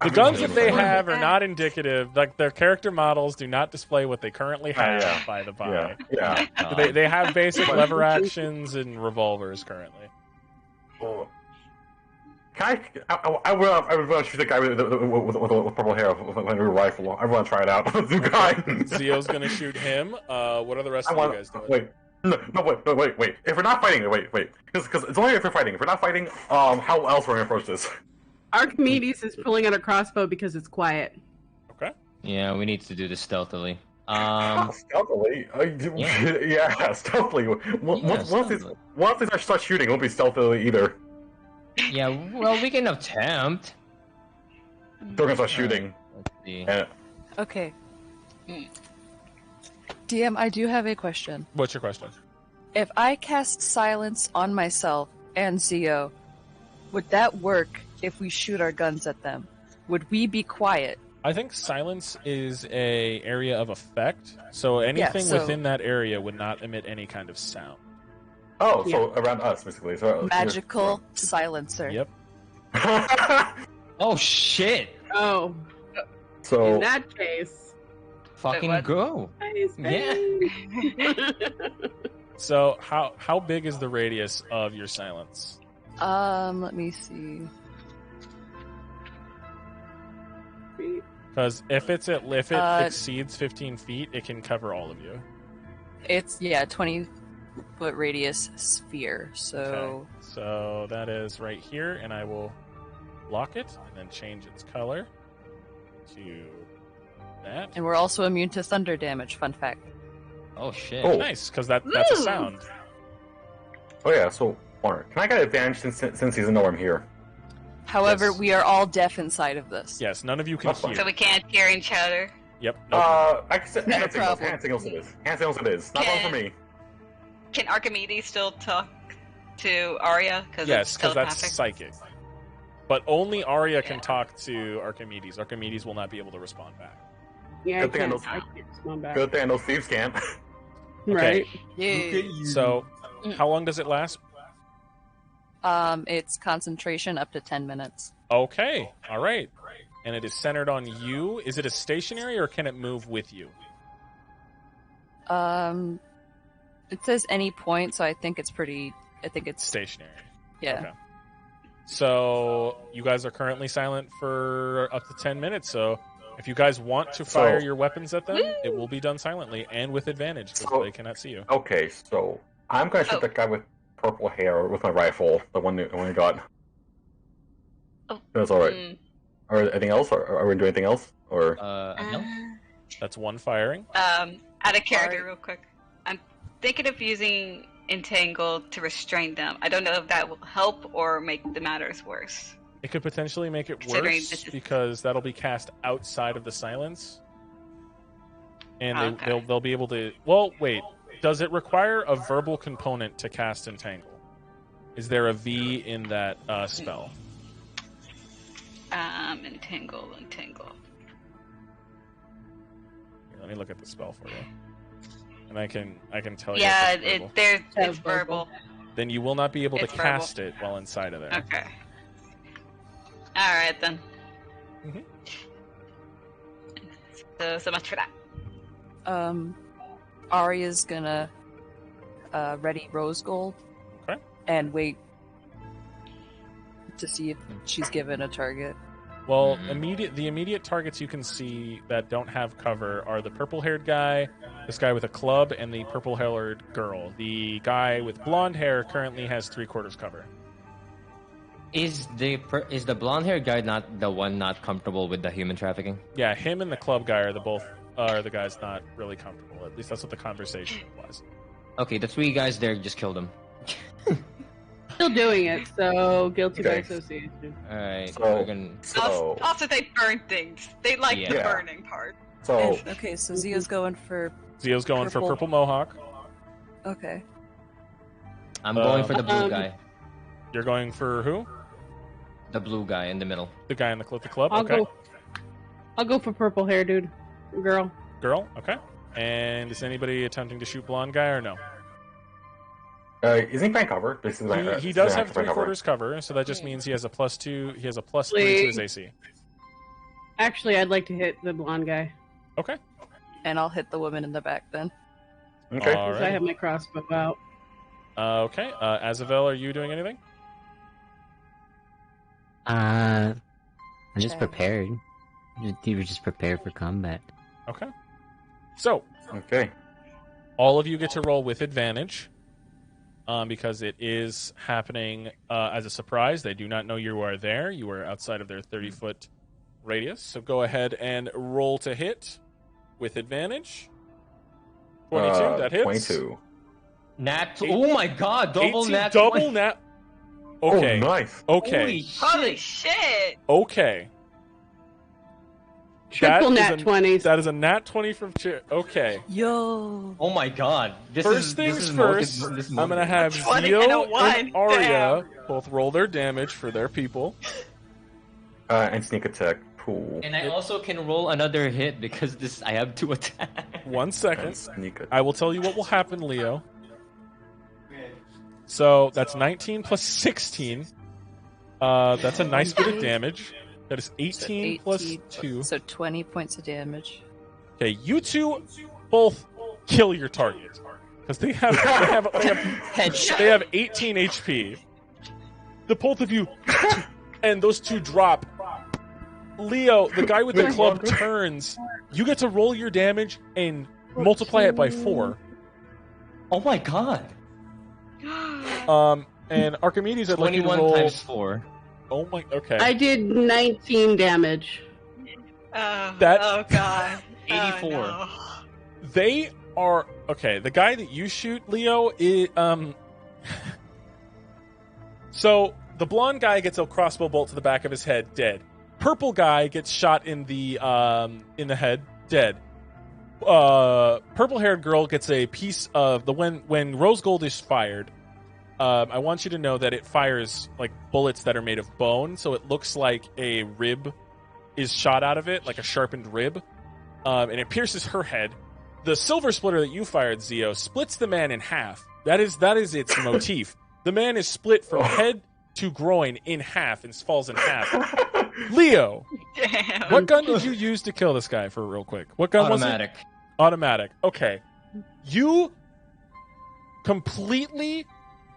The guns that they have are not indicative. Like their character models do not display what they currently have. Yeah. By the by, Yeah. They have basic lever actions and revolvers currently. Oh, I will shoot the guy with purple hair with a rifle. I want to try it out. The guy. Zio's gonna shoot him. What are the rest of you guys doing? Wait. Wait. If we're not fighting, wait. Because it's only if we're fighting. If we're not fighting, how else we're gonna approach this? Archimedes is pulling out a crossbow because it's quiet. Okay. Yeah, we need to do this stealthily. Stealthily? Yeah. Stealthily. Once they start shooting, it won't be stealthily either. Yeah, well, we can attempt. They're gonna start shooting. Let's see. Okay. DM, I do have a question. What's your question? If I cast silence on myself and Zio, would that work if we shoot our guns at them? Would we be quiet? I think silence is a area of effect, so anything within that area would not emit any kind of sound. Oh, so around us, basically. So Magical silencer. Yep. Oh shit! Oh, So in that case, Fucking what? go! Yeah. So how big is the radius of your silence? Let me see. Because if it exceeds 15 feet, it can cover all of you. It's 20-foot radius sphere. So Okay. So that is right here, and I will lock it and then change its color to that. and we're also immune to thunder damage. Fun fact. Oh shit! Oh. Nice, because that's a Ooh. sound. Oh yeah, so Warner, can I get advantage since he's know I'm here? However, Yes. we are all deaf inside of this. Yes, none of you can That's fine. hear. So we can't hear each other. Yep. Nope. I can say No hand signals. problem. Hand signals it is. Hand signals it is. Not one for me. Can Archimedes still talk to Arya? Yes, because that's telepathic? psychic. But only Arya can talk to Archimedes. Archimedes will not be able to respond back. yeah, I Good thing I can't. know- I can't smell back. Good thing I know Steve's can't. Right? Yeah. So, how long does it last? It's concentration up to 10 minutes. Okay, all right. And it is centered on you. Is it a stationary or can it move with you? It says any point, so I think it's Stationary. yeah. Okay. So you guys are currently silent for up to 10 minutes. So if you guys want to fire your weapons at them, it will be done silently and with advantage because So- they cannot see you. Okay, so I'm gonna shoot Oh. that guy with purple hair with my rifle, the one I got. Oh. That's all right. Mm. Or anything else? Or are we doing anything else? Or No? That's one firing. Out of character, Alright. real quick. I'm thinking of using Entangle to restrain them. I don't know if that will help or make the matters worse. It could potentially make it Considering worse this is- because that'll be cast outside of the silence. And Okay. they'll be able to... Well, wait. Does it require a verbal component to cast Entangle? Is there a V in that spell? Entangle. Here, let me look at the spell for you. And I can tell Yeah, you if it's verbal. it's verbal. verbal. Then you will not be able to It's verbal. cast it while inside of there. Okay. Alright then. Mhm. So much for that. Arya's gonna ready rose gold. Okay. And wait to see if she's given a target. Well, Mhm. the immediate targets you can see that don't have cover are the purple-haired guy, this guy with a club, and the purple-haired girl. The guy with blonde hair currently has 3/4 cover. Is the blonde haired guy not the one not comfortable with the human trafficking? Yeah, him and the club guy are the guys not really comfortable. At least that's what the conversation was. Okay, the three guys there just killed him. Still doing it, so guilty by Okay. association. All right, So- we're gonna. so Also, they burn things. They like the Yeah. burning part. so Okay, so Zio's going for Zio's going for Purple. purple mohawk. okay. I'm going for the blue Um, guy, You're going for who? the blue guy in the middle. The guy in the club. I'll Okay. I'll go for purple hair, dude. Girl. Girl. Okay. And is anybody attempting to shoot blonde guy or no? is he playing cover? This is He does have 3/4 cover, so that just means he has a +2. He has a +3 to his AC. Actually, I'd like to hit the blonde guy Okay. And I'll hit the woman in the back then. Okay. All because I right. have my crossbow out. Okay. Azavel, are you doing anything? I'm just Check. prepared. You were just prepared for combat. Okay. So, Okay. all of you get to roll with advantage because it is happening as a surprise. They do not know you are there. You are outside of their 30-foot radius. So go ahead and roll to hit with advantage. 22, that hits. 22. Oh my god, double 18, nat. double 20. nat. Okay. Oh, nice. Okay. Holy shit! Okay. Triple That is nat a- 20s. That is a nat 20 from Okay. Yo. Oh my god. First things first, I'm going to have 20 Zio and a and one. Arya both roll their damage for their people. And sneak attack. Cool. And I also can roll another hit because I have 2 attacks. 1 second. Sneak attack. I will tell you what will happen, Leo. So that's 19 plus 16. That's a nice bit of damage. That is 18 plus 2. So 20 points of damage. Okay, you two both kill your target because they have Headshot. they have 18 HP. The both of you, and those two drop. Leo, the guy with the club turns. You get to roll your damage and multiply it by 4. Oh my god. And Archimedes, I'd like you to 21 roll. times 4. Oh my. Okay. I did 19 damage. Oh, That- oh god. 84. Oh, no. They are okay. The guy that you shoot, Leo, So the blonde guy gets a crossbow bolt to the back of his head, dead. Purple guy gets shot in the head, dead. Purple-haired girl gets a piece of the when rose gold is fired. I want you to know that it fires like bullets that are made of bone, so it looks like a rib is shot out of it, like a sharpened rib, and it pierces her head. The silver splitter that you fired, Zio, splits the man in half. That is its motif. The man is split from head to groin in half and falls in half. Leo, Damn. what gun did you use to kill this guy? For real quick, what gun Automatic. was it? Automatic. Okay, you completely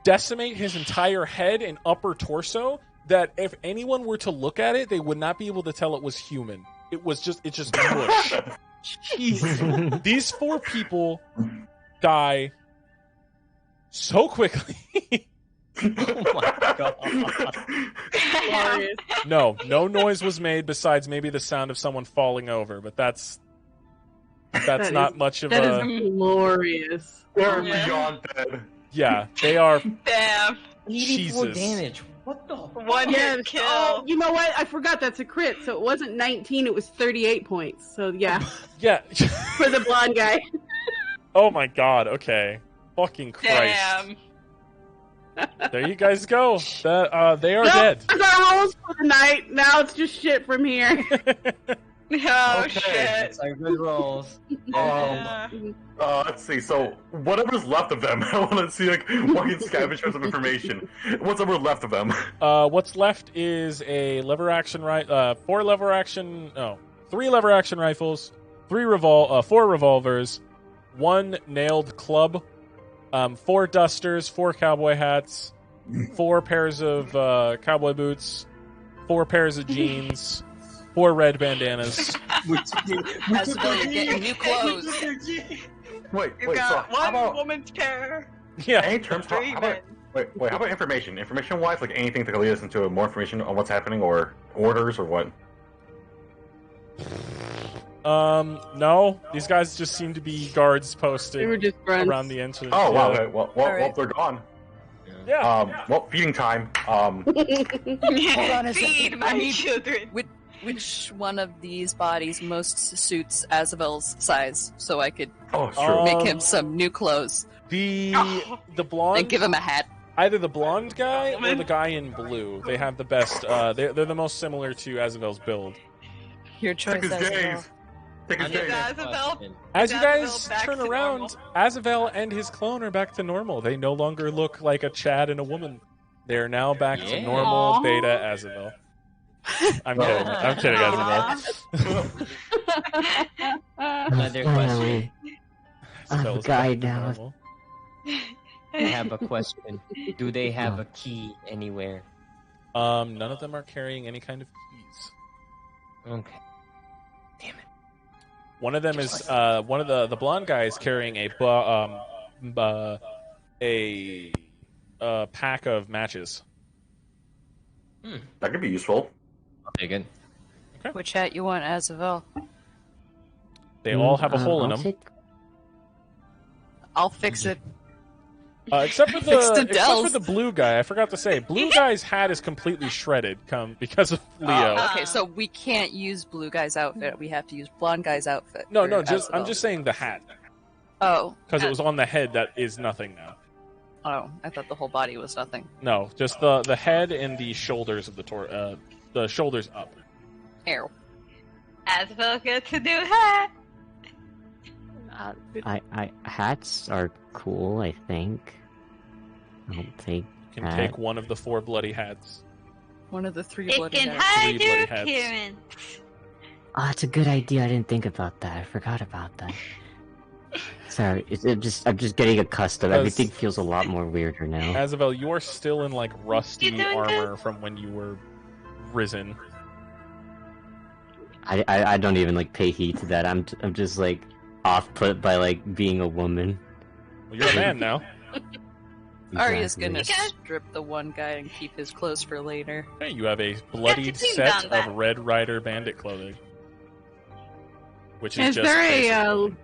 decimate his entire head and upper torso. That if anyone were to look at it, they would not be able to tell it was human. It's just mush. Jeez. These 4 people die so quickly. Oh my god. Glorious. No noise was made besides maybe the sound of someone falling over, but that's That not is- much of That a is glorious. They're Yeah. beyond dead. yeah. They are 84 Jesus. damage. What the? One Yes. hit kill. Oh, you know what? I forgot that's a crit. So it wasn't 19, it was 38 points. So yeah, Yeah. for the blonde guy. Oh my god. Okay. Fucking Christ. Damn. There you guys go. They are Nope, dead. that's our rolls for the night. Now it's just shit from here. Oh Okay. shit. It's our good rolls. Yeah. Let's see. So whatever's left of them, I want to see like what can scavenge for some information. What's ever left of them? What's left is a lever action 3 lever action rifles, 4 revolvers, 1 nailed club, 4 dusters, 4 cowboy hats, 4 pairs of cowboy boots, 4 pairs of jeans, 4 red bandanas. Azabel, you're getting new clothes. Wait. You So got how one about woman's pair. Yeah. any terms? How 3 about men. wait? How about information? Information-wise, like anything to lead us into more information on what's happening, or orders, or what? No. These guys just seem to be guards They were posted just grunts. around the entrance. Oh wow. Yeah. Okay. Well, Alright. they're gone. Yeah. Well, feeding time. Hold on a Feed second. my I need- children. Which one of these bodies most suits Azabel's size, so I could Oh, it's true. make him some new clothes The Oh. blonde, and give him a hat? either the blonde guy or the guy in blue. They have the best. They're the most similar to Azabel's build. Your choice, Take his Azabel. gaze. Take his Under gaze. that Azabel? question. As you Azabel guys back turn to around, normal. Azabel and his clone are back to normal. They no longer look like a Chad and a woman. They are now back to Yeah. normal Aw. Beta Azabel. I'm kidding. I'm kidding, Azabel. Another question. I'm Azabel's a guy back to now. normal. I have a question. Do they have a key anywhere? None of them are carrying any kind of keys. Okay. Damn it. One of them is one of the blonde guys carrying a pack of matches. That could be useful. I'll take it. Okay. Which hat you want, Azavel? They all have a hole in them. I'll fix it. Except for Fix the except for Dells. the blue guy, I forgot to say, blue guy's hat is completely shredded because of Leo. Okay, so we can't use blue guy's outfit. We have to use blonde guy's outfit. No, for I'm Azavel. just saying the hat Oh. because it was on the head. That is nothing now. Oh, I thought the whole body was nothing. No, just the head and the shoulders of the shoulders up. Ew. Asbel gets a new hat. Hats are cool, I think. I'll take You can that. take one of the 4 bloody hats. One of the 3 It bloody can hats. hide Three your bloody hats. appearance. Oh, that's a good idea. I didn't think about that. I forgot about that. Sorry, I'm just getting accustomed. Because- Everything feels a lot more weirder now. Azavel, you are still in like rusty You doing armor good? from when you were risen. I don't even like pay heed to that. I'm just like off put by like being a woman. Well, you're a man now. Arya's Exactly. gonna strip the one guy and keep his clothes for later. Hey, you have a bloodied Yes, you've set done that. of Red Rider bandit clothing, which is Is just there basic.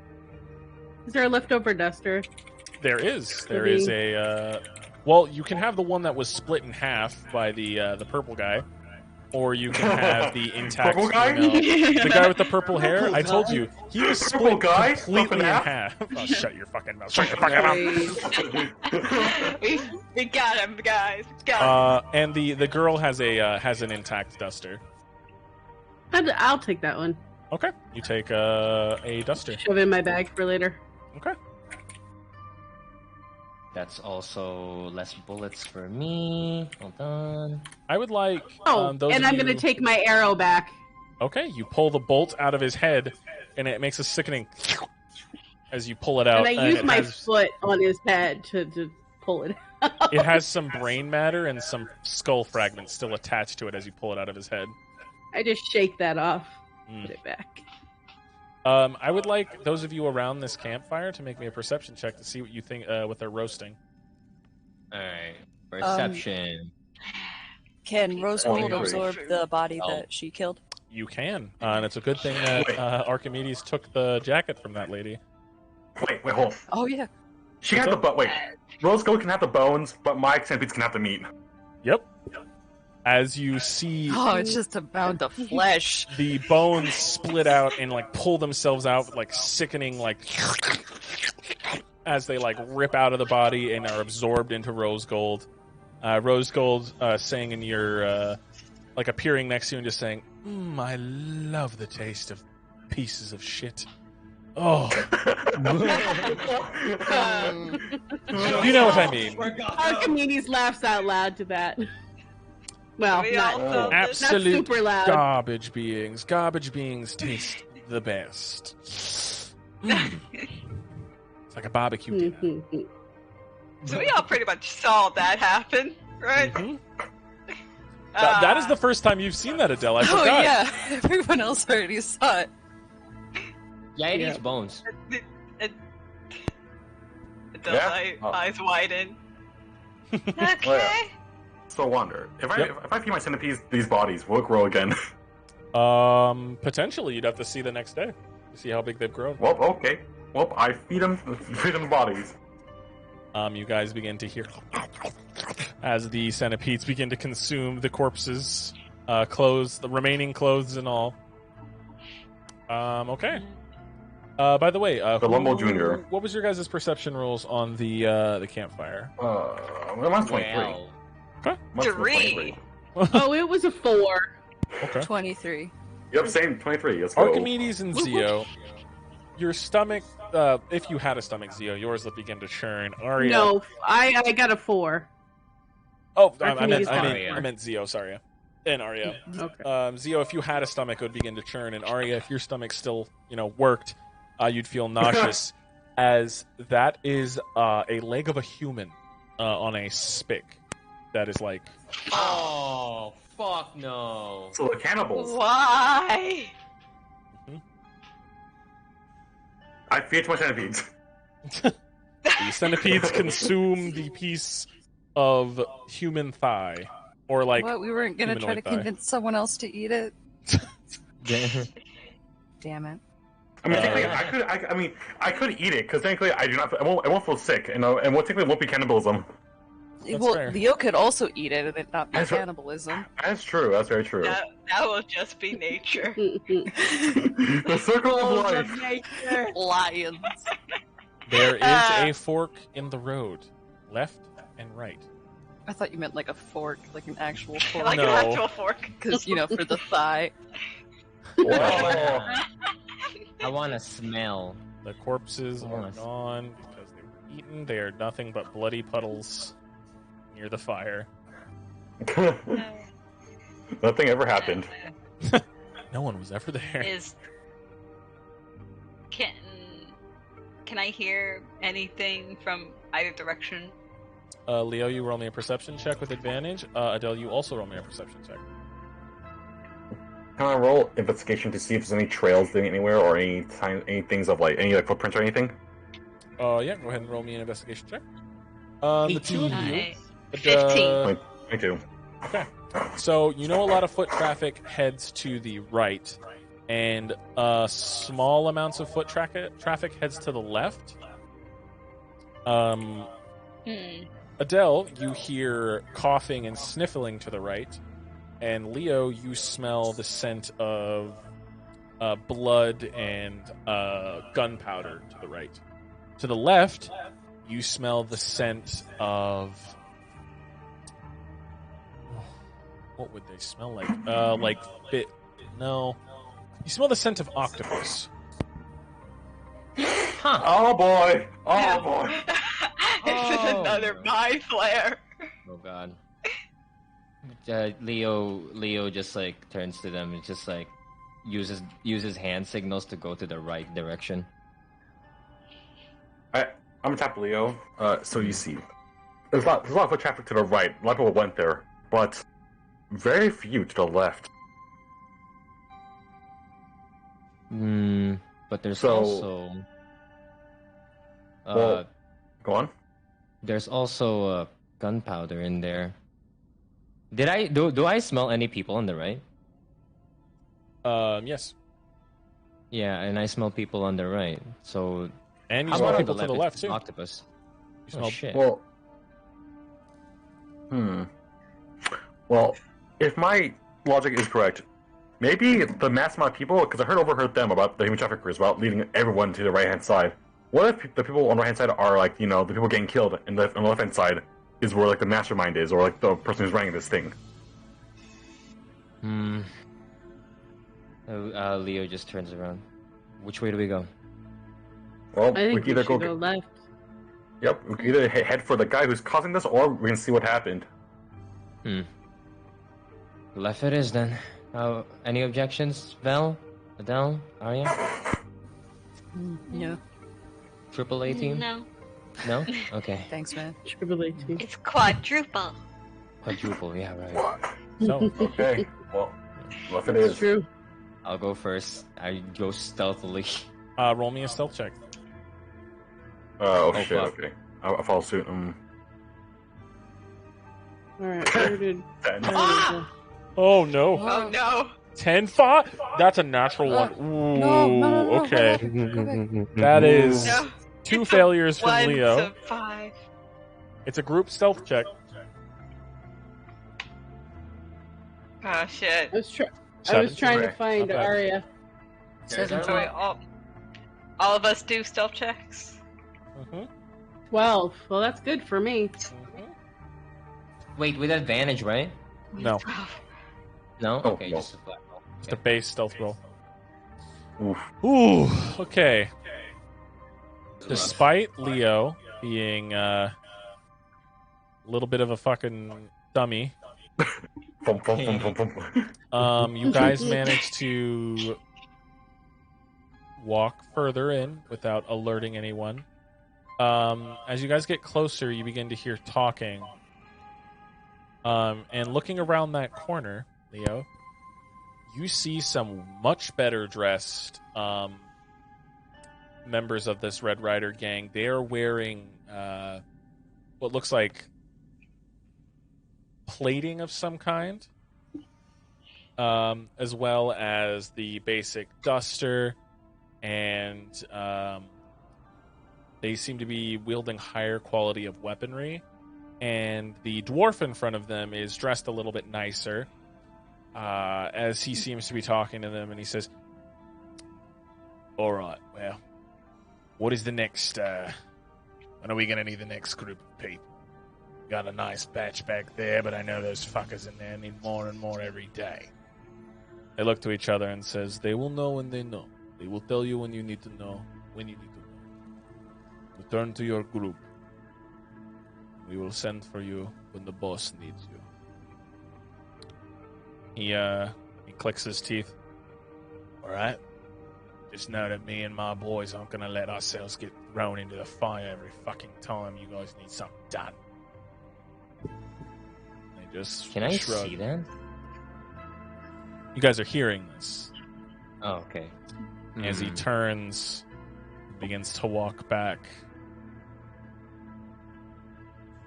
is there a leftover duster? There is Maybe- a well, you can have the one that was split in half by the purple guy, or you can have the intact Purple guy? the guy with the purple hair. I told you he was Purple split guy? completely in Up in half. Oh, shut your fucking mouth! Shut your fucking mouth! we got him, guys. Got him. And the girl has an intact duster. I'll take that one. Okay, you take a duster. Shove it in my bag for later. Okay. That's also less bullets for me. Hold on. I would like Oh, those and of I'm you... gonna take my arrow back. Okay, you pull the bolt out of his head, and it makes a sickening as you pull it out. And I use it my has, foot on his head to pull it out. it has some brain matter and some skull fragments still attached to it as you pull it out of his head. I just shake that off. Mm. Put it back. I would like those of you around this campfire to make me a perception check to see what you think what they're roasting. Alright. Perception. Can Rosegold 23. absorb the body Oh. that she killed? You can, and it's a good thing that Archimedes took the jacket from that lady. Wait, hold on. Oh yeah. She can have the but. Wait, Rose Gold can have the bones, but my centipedes can have the meat. Yep. As you see Oh, it's just a mound of flesh. the bones split out and like pull themselves out with like sickening like as they like rip out of the body and are absorbed into Rose Gold. Rose Gold saying in your like appearing next to you and just saying, I love the taste of pieces of shit. Oh, you know what I mean. Archimedes laughs out loud to that. Well, We not, all Oh. felt this. not Absolute super loud. garbage beings. Garbage beings taste the best. It's like a barbecue dinner. Mhm. So we all pretty much saw that happen, right? Mhm. That is the first time you've seen that, Adele. I Oh forgot. yeah, everyone else already saw it. Yeah, it Yeah. eats bones. Adele's Yeah? Oh. eyes widen. Okay. So wonder if I feed my centipedes these bodies, will it grow again? Potentially, you'd have to see the next day to see how big they've grown. Well, okay. Well, I feed them the bodies. You guys begin to hear as the centipedes begin to consume the corpses, clothes, the remaining clothes, and all. Okay. By the way, Columbo Jr. What was your guys' perception rules on the campfire? Mine's 23. Well, Mine's 3. Oh, it was a 4. Okay. 23. Yep, same 23. Let's go. Archimedes and Zio, your stomach, if you had a stomach, Zio, yours would begin to churn. Arya, No, I got a 4. oh, Archimedes got a I meant Zio. Sorry, and Arya. Okay. Zio, if you had a stomach, it would begin to churn, and Arya, if your stomach still, worked, you'd feel nauseous, as that is a leg of a human on a spick that is like oh, Fuck no. So the cannibals. Why? I feed too much centipedes. The centipedes consume the piece of human thigh, or like What? We weren't gonna try to humanoid thigh. convince someone else to eat it. Damn it. I mean, technically, I could eat it because technically I do not. I won't feel sick, and technically it won't be cannibalism. That's well, fair. Leo could also eat it and it not be That's right. cannibalism. That's true. That's very true. That will just be nature. The circle of life. Lions. There is a fork in the road, left and right. I thought you meant like a fork, like an actual fork. Like No. an actual fork. Because, for the thigh. Whoa. I want to smell. The corpses are Nice. gone because they were eaten. They are nothing but bloody puddles near the fire. Nothing ever happened. No one was ever there. Can I hear anything from either direction? Leo, you roll me a perception check with advantage. Adele, you also roll me a perception check. Can I roll investigation to see if there's any trails leading anywhere or any things of any footprints or anything? Yeah, go ahead and roll me an investigation check. The two of you. Nice. 15. 22. Okay. So you know a lot of foot traffic heads to the right, and small amounts of foot traffic heads to the left. Adele, you hear coughing and sniffling to the right, and Leo, you smell the scent of blood and gunpowder to the right. To the left, you smell the scent of... What would they smell like? No. You smell the scent of octopus. Huh. Oh boy! Oh boy! This is another mind flare. Oh god. Leo just turns to them and just uses hand signals to go to the right direction. I'm gonna tap Leo. So you see, there's a lot of foot traffic to the right. A lot of people went there, but very few to the left. But there's So- also Well, go on. there's also gunpowder in there. Do I smell any people on the right? Yes. Yeah, and I smell people on the right. So And you how smell about people to the It's left, too. Octopus. You Oh smell shit. Well, Well, if my logic is correct, maybe the mass amount of people, because I overheard them about the human traffickers, about leading everyone to the right-hand side. What if the people on the right-hand side are the people getting killed, and on the left-hand side is where the mastermind is, or the person who's running this thing? Leo just turns around. Which way do we go? Well, I think we we can either should go left. Yep, we can either head for the guy who's causing this, or we can see what happened. Left it is then. Any objections, Val, Adele, Arya? No. Triple A team? No, No? Okay. Thanks, man. Triple A team. it's quadruple. Quadruple, yeah, right. So, Okay, well, left it It's is. true. I'll go first. I go stealthily. roll me a stealth check. Oh, Oh, shit, fuck. okay. I'll follow suit. Alright, where did... Ten. Oh, no. Oh no! 10-5? That's a natural one. Ooh, No, okay. Go back. That is No. 2 failures from 1 Leo. to 5. It's a group stealth check. Oh shit! I was Seven. trying to Okay, find not bad. Arya. So wait, all of us do stealth checks. Mhm. 12. Well, that's good for me. Wait, with advantage, right? No, No? Oh, Okay, no. just a flat roll. it's the base stealth roll. Oof. Ooh, okay. Despite Leo being a little bit of a fucking dummy, Bump, bump, bump, bump, bump. you guys managed to walk further in without alerting anyone. As you guys get closer, you begin to hear talking. And looking around that corner, Leo, you see some much better dressed members of this Red Rider gang. They are wearing what looks like plating of some kind, as well as the basic duster, and they seem to be wielding higher quality of weaponry. And the dwarf in front of them is dressed a little bit nicer, as he seems to be talking to them, and he says, "All right, well, what is the next, when are we going to need the next group of people? Got a nice batch back there, but I know those fuckers in there need more and more every day." They look to each other and says, "They will know when they know. They will tell you when you need to know, when you need to know. Return to your group. We will send for you when the boss needs you." He clicks his teeth. "All right. Just know that me and my boys aren't going to let ourselves get thrown into the fire every fucking time you guys need something done." They just Can I shrug. see that? You guys are hearing this. Oh, okay. As he turns, begins to walk back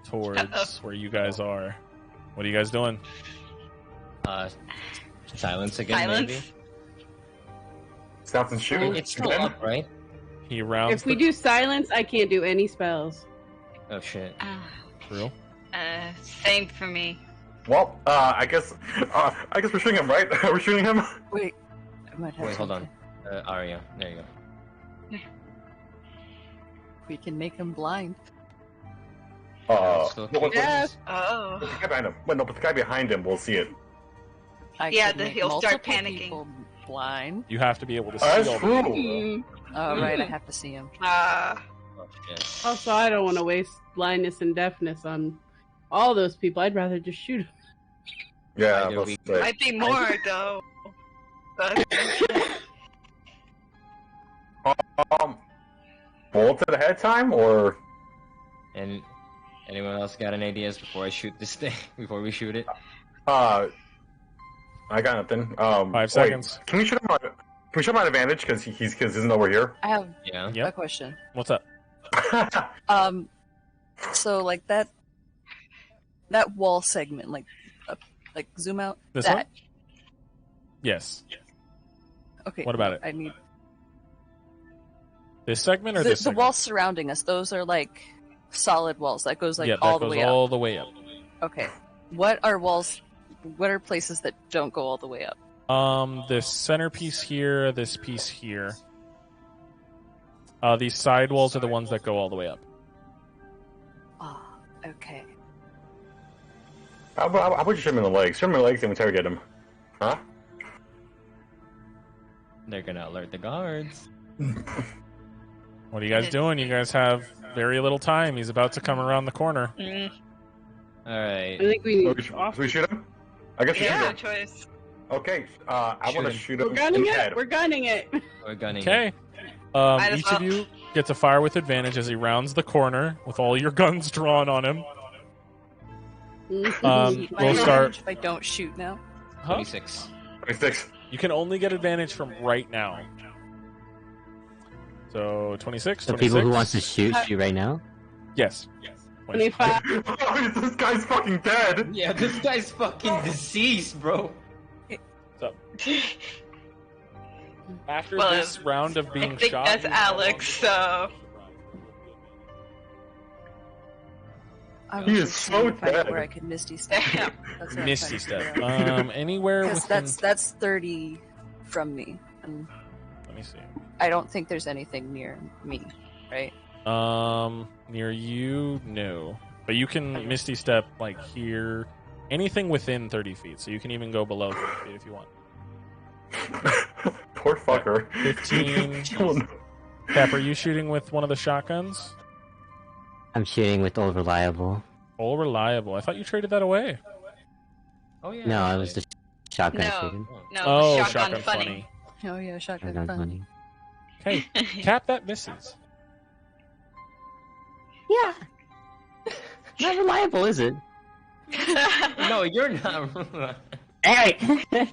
towards where you guys are. What are you guys doing? Silence again, Silence. maybe? Stops and shooting. It's still up, right? He rounds If we do silence, I can't do any spells. Oh, shit. Real? Same for me. Well, I guess we're shooting him, right? We're shooting him. Wait. I might have Wait, hold on. something. Arya. There you go. We can make him blind. Still no, keep Yeah. Oh. the guy behind him. Well, no, but the guy behind him will see it. I Yeah, could then make he'll start multiple panicking. people blind. You have to be able to see That's all true. Mm. Oh, right, I have to see him. Oh, shit. Also, I don't want to waste blindness and deafness on all those people. I'd rather just shoot them. Yeah, Either let's we- say. Might be more though. But Bullets at ahead of time, or And anyone else got any ideas before I shoot this thing? Before we shoot it? I got nothing. 5 wait, seconds. Can we shoot him? Can we shoot him at advantage because he doesn't know we're here? I have Yeah. Yep. a question. What's up? So like that wall segment, like zoom out. This that. one? Yes. Okay. What about it? I need This segment or the this segment? walls surrounding us. Those are like solid walls. That goes like yeah, all that the goes way all up. the way up. Okay. What are walls? What are places that don't go all the way up? This centerpiece here, this piece here. These side walls are the ones that go all the way up. Ah, okay. How about you shoot him in the legs? Shoot him in the legs and we interrogate him. Huh? They're gonna alert the guards. What are you guys doing? You guys have very little time. He's about to come around the corner. Alright. I think we So need we, should we shoot him? I guess we yeah, no shoot him. choice. Okay, I want to shoot him We're gunning in the it. head. We're gunning it. We're gunning. Okay. Might as Each of well. you get to fire with advantage as he rounds the corner with all your guns drawn on him. My We'll start. If I don't shoot now. Huh? 26. 26. You can only get advantage from right now. So 26. The 26. people who wants to shoot right now. Yes. 25. Oh, this guy's fucking dead. Yeah, this guy's fucking deceased, bro. So, after Well, this round of I being think shot, that's you Alex. So I was He just is so trying to find dead. where I could Misty Step. Damn. That's what I'm Misty trying to step. figure out. Anywhere Because within. that's 30 from me, and Let me see. I don't think there's anything near me, right? Near you, no. But you can Misty Step like here, anything within 30 feet. So you can even go below 30 feet if you want. Poor fucker. 15. Cap, are you shooting with one of the shotguns? I'm shooting with Old Reliable. All reliable. I thought you traded that away. Oh yeah. No, it was the shotgun No. shooting. no, Oh, shotgun, funny. Oh yeah, shotgun Shotgun fun. funny. Hey, Cap, that misses. Yeah. Not reliable, is it? No, you're not. Hey!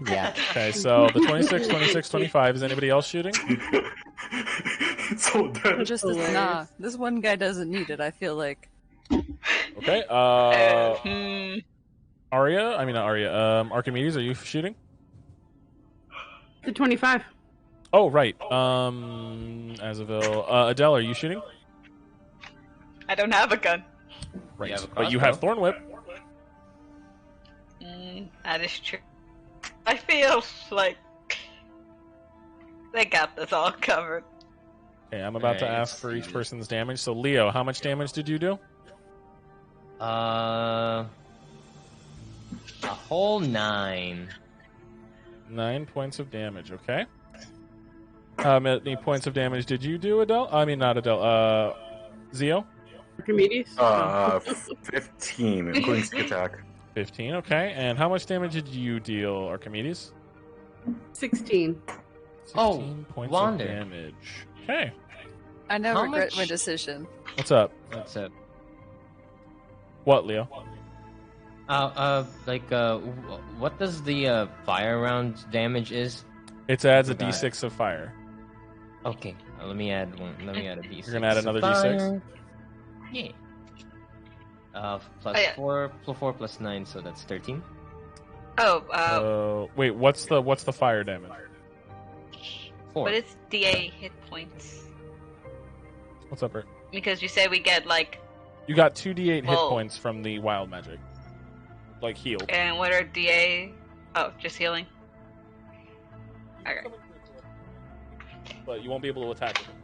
Yeah. Okay, so the 26, 26, 25. Is anybody else shooting? So dead. Just this, nah. This one guy doesn't need it. I feel like. Okay. Hmm. Arya. I mean, not Arya. Archimedes, are you shooting? The 25. Oh, right. Azaville. Adele, are you shooting? I don't have a gun. Right. You have a But you have crossbow. Thorn Whip. That is true. I feel like they got this all covered. Okay, I'm about to Alright, ask let's for each see. person's damage. So, Leo, how much damage did you do? A whole 9. 9 points of damage. Okay. How many points of damage did you do, Adele? I mean, not Adele. Zio? Archimedes? 15, including sneak attack. 15. Okay. And how much damage did you deal, Archimedes? 16. 16 points Wander. of damage. Okay. I now How regret much- my decision. What's up? What's up? What, Leo? What does the fire round damage is? It adds a Forgot. d6 of fire. Okay, let me add one. Let me add a d6. You're gonna add another of d6? fire. Yeah. Plus Oh, yeah. 4 plus 9, so that's 13. Wait, what's the fire damage? 4. but it's DA hit points. What's up, Bert? Because you say we get like, You got 2d8 hit Whoa. points from the wild magic. Like healed. and what are DA? Oh, just healing. Okay. But you won't be able to attack with it.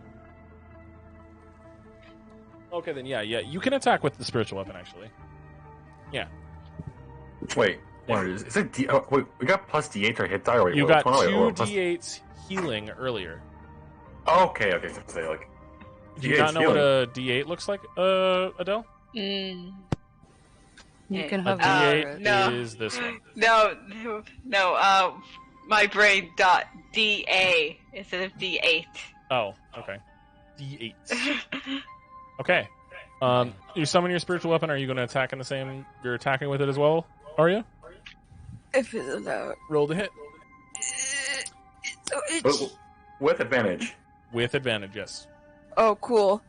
Okay, then yeah. You can attack with the spiritual weapon, actually. Wait, is it D? Oh, wait, we got plus D8 to our hit die. Or wait, You wait, got wait, wait, 2 plus- d8s healing earlier. Okay, so say like. Do you D8 not know what healing. a d8 looks like, Adele? Mm. You Yeah. can A have d8 no. is this one. No. My brain dot DA instead of D8. Oh, okay. D8. Okay. You summon your spiritual weapon. Are you going to attack in the same? You're attacking with it as well, Arya? If it's allowed. Roll to hit So itchy. With advantage. with advantage. Yes. Oh, cool.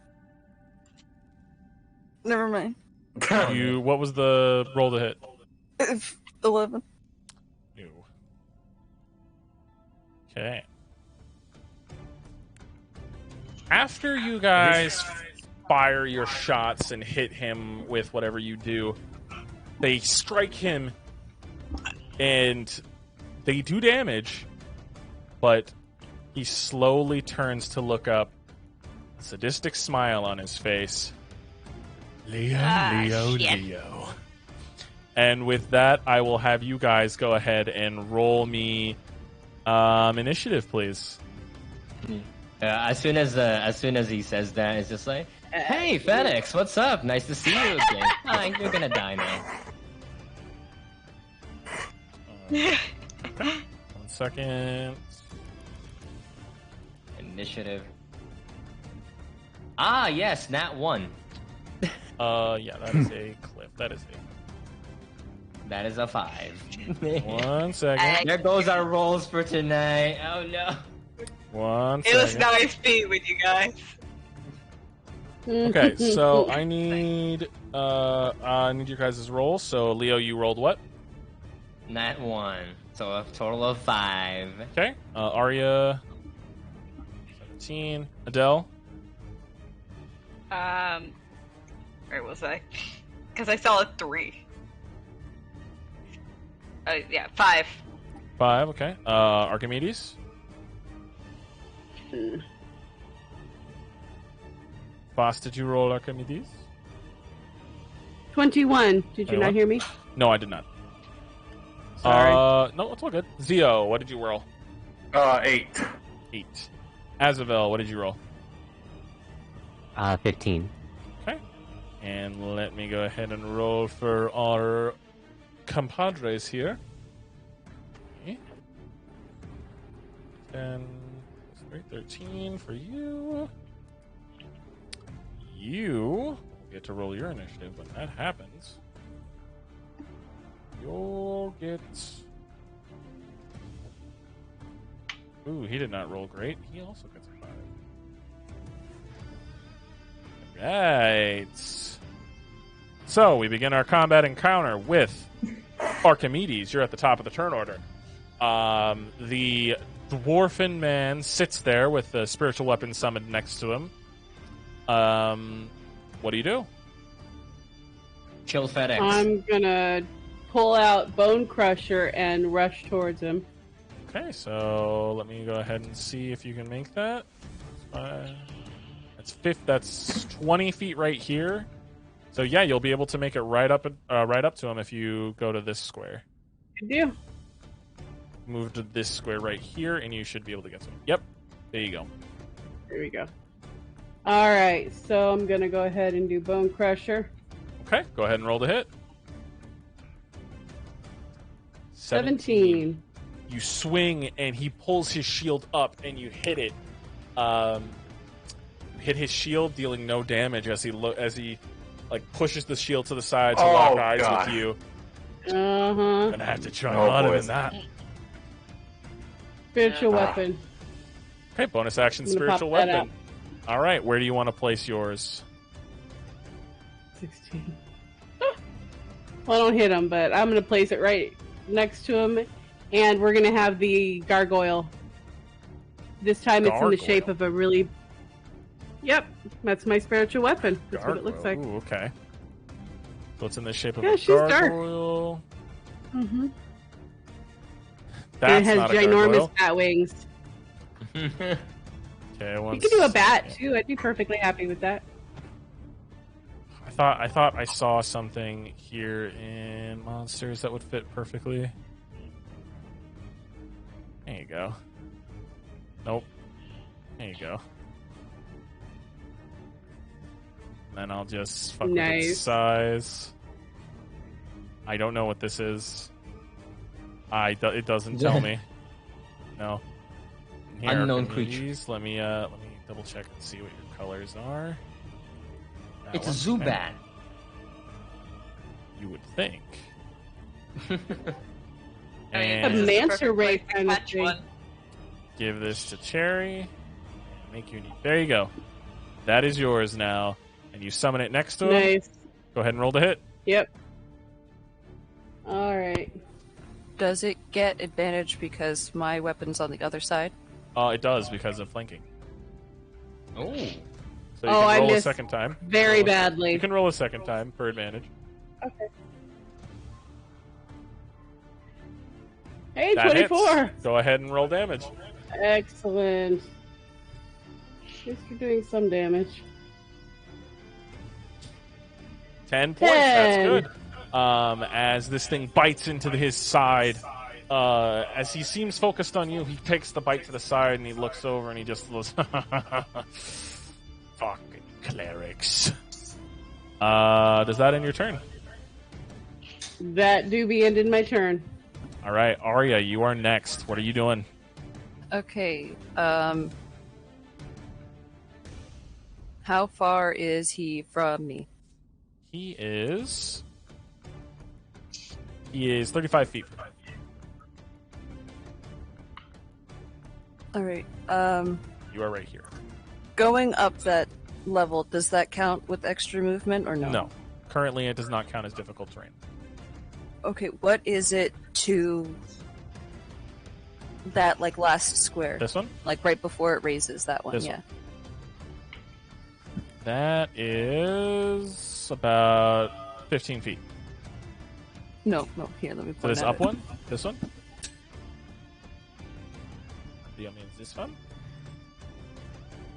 Never mind. What was the roll to hit? 11. Ew. Okay. After you guys fire your shots and hit him with whatever you do, they strike him and they do damage, but he slowly turns to look up, a sadistic smile on his face. Leo, Leo, shit. Leo. And with that, I will have you guys go ahead and roll me initiative, please. As soon as he says that, it's just like, hey, FedEx, what's up? Nice to see you again. Hi, you're gonna die now. Okay. 1 second. Initiative. Ah, yes, nat 1. Yeah, that is a clip. That is That is a 5. a 1 second. There goes our rolls for tonight. Oh no. 1 It was second. nice being with you guys. Okay, so I need your guys' rolls. So Leo, you rolled what? Nat 1. So a total of 5. Okay. Arya 17. Adele. Where was I? Because I saw a 3. Oh yeah, 5. 5. Okay. Archimedes. Boss, did you roll Archimedes? 21. Did you 21? not hear me? No, I did not. Sorry. No, it's all good. Zio, what did you roll? 8. 8. Azavel, what did you roll? 15. Okay. And let me go ahead and roll for our compadres here. Okay. 10, 13 for you. You get to roll your initiative when that happens. You'll get Ooh, he did not roll great. He also gets a 5. Right. So we begin our combat encounter with Archimedes. You're at the top of the turn order. The dwarfen man sits there with the spiritual weapon summoned next to him. What do you do? Chill FedEx. I'm gonna pull out Bone Crusher and rush towards him. Okay, so let me go ahead and see if you can make that. That's 20 feet right here. So yeah, you'll be able to make it right up to him if you go to this square. Good deal. Move to this square right here, and you should be able to get to him. Yep, there you go. There we go. All right, so I'm gonna go ahead and do Bone Crusher. Okay, go ahead and roll the hit. 17. You swing, and he pulls his shield up, and you hit it. Hit his shield, dealing no damage as he like pushes the shield to the side to lock eyes with you. Gonna have to try harder than that. Spiritual weapon. Okay, bonus action spiritual weapon. All right, where do you want to place yours? 16. Well, I don't hit him, but I'm going to place it right next to him, and we're going to have the gargoyle. This time it's in the shape of a really... Yep, that's my spiritual weapon. That's what it looks like. Ooh, okay. So it's in the shape of Yeah, a she's gargoyle. dark. Mm-hmm. That's and it has not a ginormous gargoyle. bat wings. Okay, You could do a bat, too. I'd be perfectly happy with that. I thought I saw something here in monsters that would fit perfectly. There you go. Nope. There you go. Then I'll just fuck with its size. I don't know what this is. It doesn't tell me. No. Here, Unknown creature. Let me double check and see what your colors are. It's a Zubat. You would think. I mean, And this is the Manta perfect ray place to kind of catch thing. one. give this to Cherry. Make you. There you go. That is yours now. And you summon it next to him. Nice. Go ahead and roll the hit. Yep. All right. Does it get advantage because my weapon's on the other side? It does because of flanking. Oh. So you I can roll a missed second time. very badly. You can roll a second time for advantage. Okay. Hey, That 24. hits. Go ahead and roll damage. Excellent. At least you're doing some damage. 10 points. That's 10. good. As this thing bites into his side, as he seems focused on you, he takes the bite to the side and he looks over and he just looks. Fucking clerics. Does that end your turn? That do be ended my turn. All right, Arya, you are next. What are you doing? Okay, how far is he from me? He is 35 feet from you. Alright, You are right here. going up that level, does that count with extra movement or no? No. Currently, it does not count as difficult terrain. Okay, what is it to that, like, last square? This one? Like, right before it raises, that one, This yeah. one. That is about 15 feet. No, here, let me So point this at up it. one? This one? The means this one?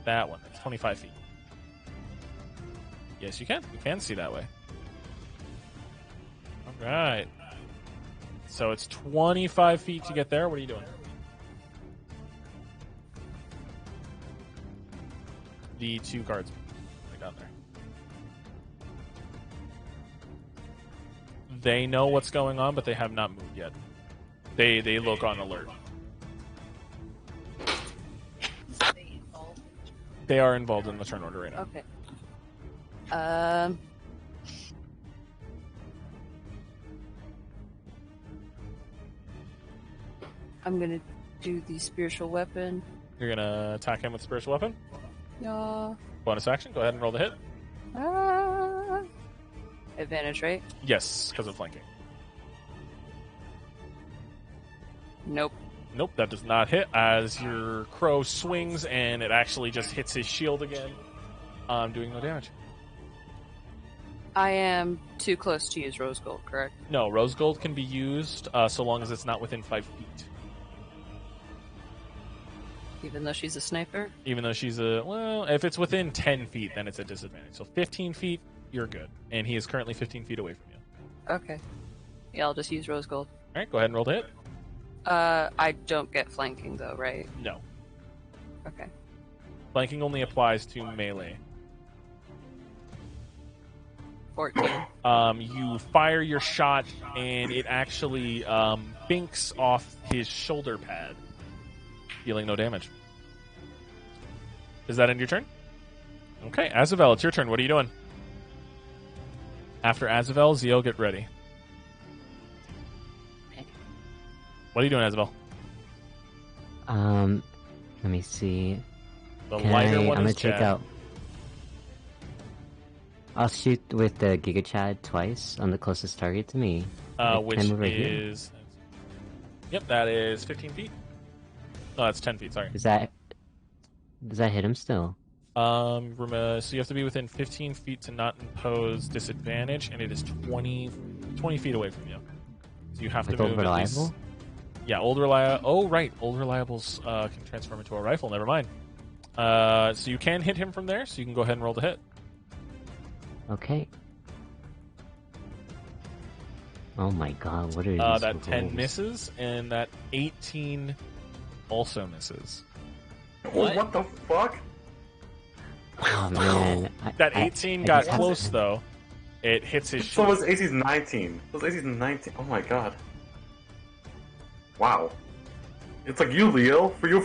That one. That's 25 feet. Yes, you can. You can see that way. All right. So it's 25 feet to get there. What are you doing? The two guardsmen. Right down there. They know what's going on, but they have not moved yet. They look on alert. They are involved in the turn order right now. Okay. I'm gonna do the spiritual weapon. You're gonna attack him with spiritual weapon. Yeah. Bonus action. Go ahead and roll the hit. Advantage, right? Yes, because of flanking. Nope. Nope, that does not hit. As your crow swings and it actually just hits his shield again, doing no damage. I am too close to use rose gold, correct? No, rose gold can be used so long as it's not within 5 feet. Even though she's a sniper? Even though she's if it's within 10 feet, then it's a disadvantage. So 15 feet, you're good. And he is currently 15 feet away from you. Okay. Yeah, I'll just use rose gold. All right, go ahead and roll the hit. I don't get flanking though, right? No. Okay. Flanking only applies to melee. 14. You fire your shot, and it actually binks off his shoulder pad, dealing no damage. Is that end your turn? Okay, Azavel, it's your turn. What are you doing? After Azavel, Zio, get ready. What are you doing, Azavel? Let me see. The lighter one I'm is gonna take Chad. out. I'll shoot with the Giga Chad twice on the closest target to me. Which Can I move right here? is... Yep, that is 15 feet. No, that's 10 feet, sorry. Does that hit him still? So you have to be within 15 feet to not impose disadvantage, and it is 20 feet away from you. So you have With to move old at least... reliable? Yeah, old reliable. Oh, right. Old reliables can transform into a rifle. Never mind. So you can hit him from there, so you can go ahead and roll the hit. Okay. Oh my god, what are these That 10 rolls? misses, and that 18 also misses. What the fuck? Oh man. That 18 I got just- close, though. It hits his So shield. was AC's 19. So was AC's 19. Oh my god. Wow. It's like you, Leo. For you.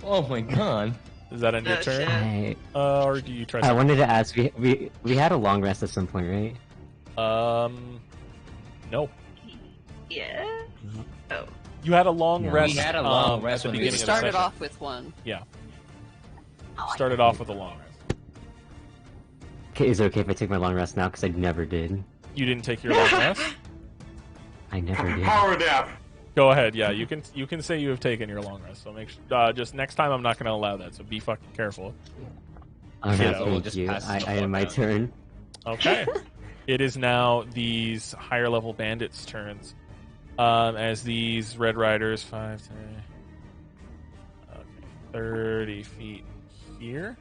Oh my god. Is that end your Oh, turn? shit. Or do you try I something? wanted to ask, we had a long rest at some point, right? No. Yeah. Oh. You had a long Yeah. rest. We had a long at rest the when we We beginning of the started session. off with one. Yeah. Oh, Started off with a long rest. Okay, is it okay if I take my long rest now? Because I never did. You didn't take your long rest? I never did. Power nap. Go ahead. Yeah, you can say you have taken your long rest. So make sure, just next time I'm not going to allow that. So be fucking careful. Oh, Yeah, no, we'll thank just you. pass the I am my fuck out. turn. Okay. It is now these higher level bandits' turns. As these Red Riders, 5, 10, okay, 30 feet here.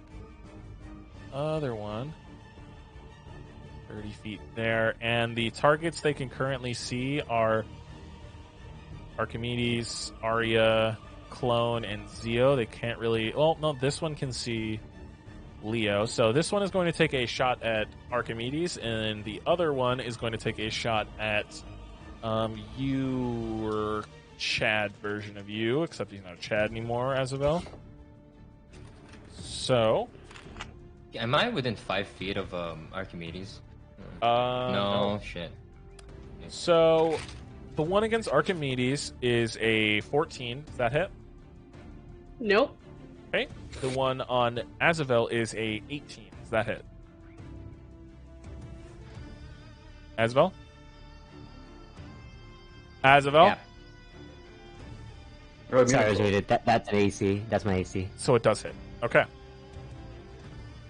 Other one. 30 feet there. And the targets they can currently see are Archimedes, Arya, Clone, and Zio. They can't really... Well, no, this one can see Leo. So this one is going to take a shot at Archimedes, and the other one is going to take a shot at your Chad version of you, except he's not Chad anymore, Azavel. So... Am I within 5 feet of Archimedes? no. Shit. So, the one against Archimedes is a 14. Does that hit? Nope. Okay. The one on Azavel is a 18. Does that hit? Azavel? Azavel? Yeah. Sorry, I was muted. That's an AC. That's my AC. So it does hit. Okay.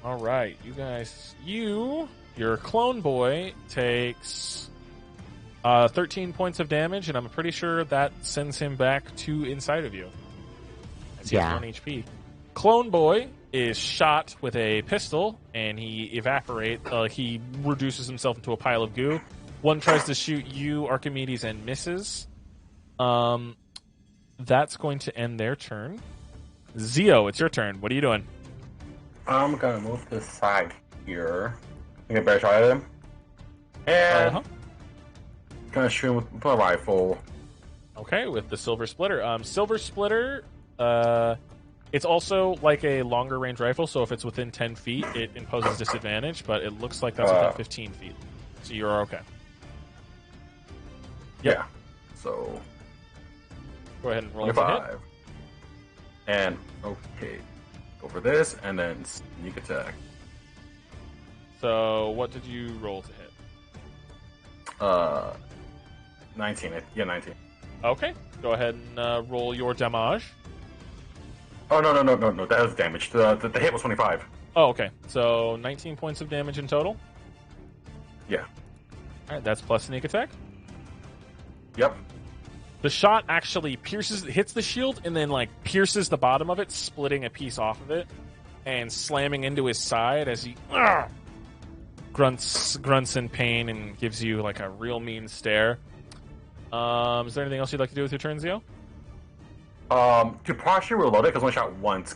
All right, you guys. Your clone boy takes 13 points of damage, and I'm pretty sure that sends him back to inside of you. As he has Yeah. 1 HP. Clone boy is shot with a pistol, and he he reduces himself into a pile of goo. One tries to shoot you, Archimedes, and misses. That's going to end their turn. Zio, it's your turn. What are you doing? I'm gonna move to the side here. Get a better shot at him. And gonna shoot him with a rifle. Okay, with the Silver Splitter. Silver Splitter, it's also like a longer range rifle, so if it's within 10 feet, it imposes disadvantage, but it looks like that's within 15 feet. So you're okay. Yep. Yeah. So Go ahead and roll to hit. 25. And, okay. Go for this, and then sneak attack. So, what did you roll to hit? 19. Yeah, 19. Okay. Go ahead and roll your damage. Oh, no. That was damage. The hit was 25. Oh, okay. So, 19 points of damage in total? Yeah. Alright, that's plus sneak attack. Yep. The shot actually hits the shield, and then, like, pierces the bottom of it, splitting a piece off of it, and slamming into his side as he grunts in pain and gives you, like, a real mean stare. Is there anything else you'd like to do with your turn, Zio? To partially reload it, because I only shot once,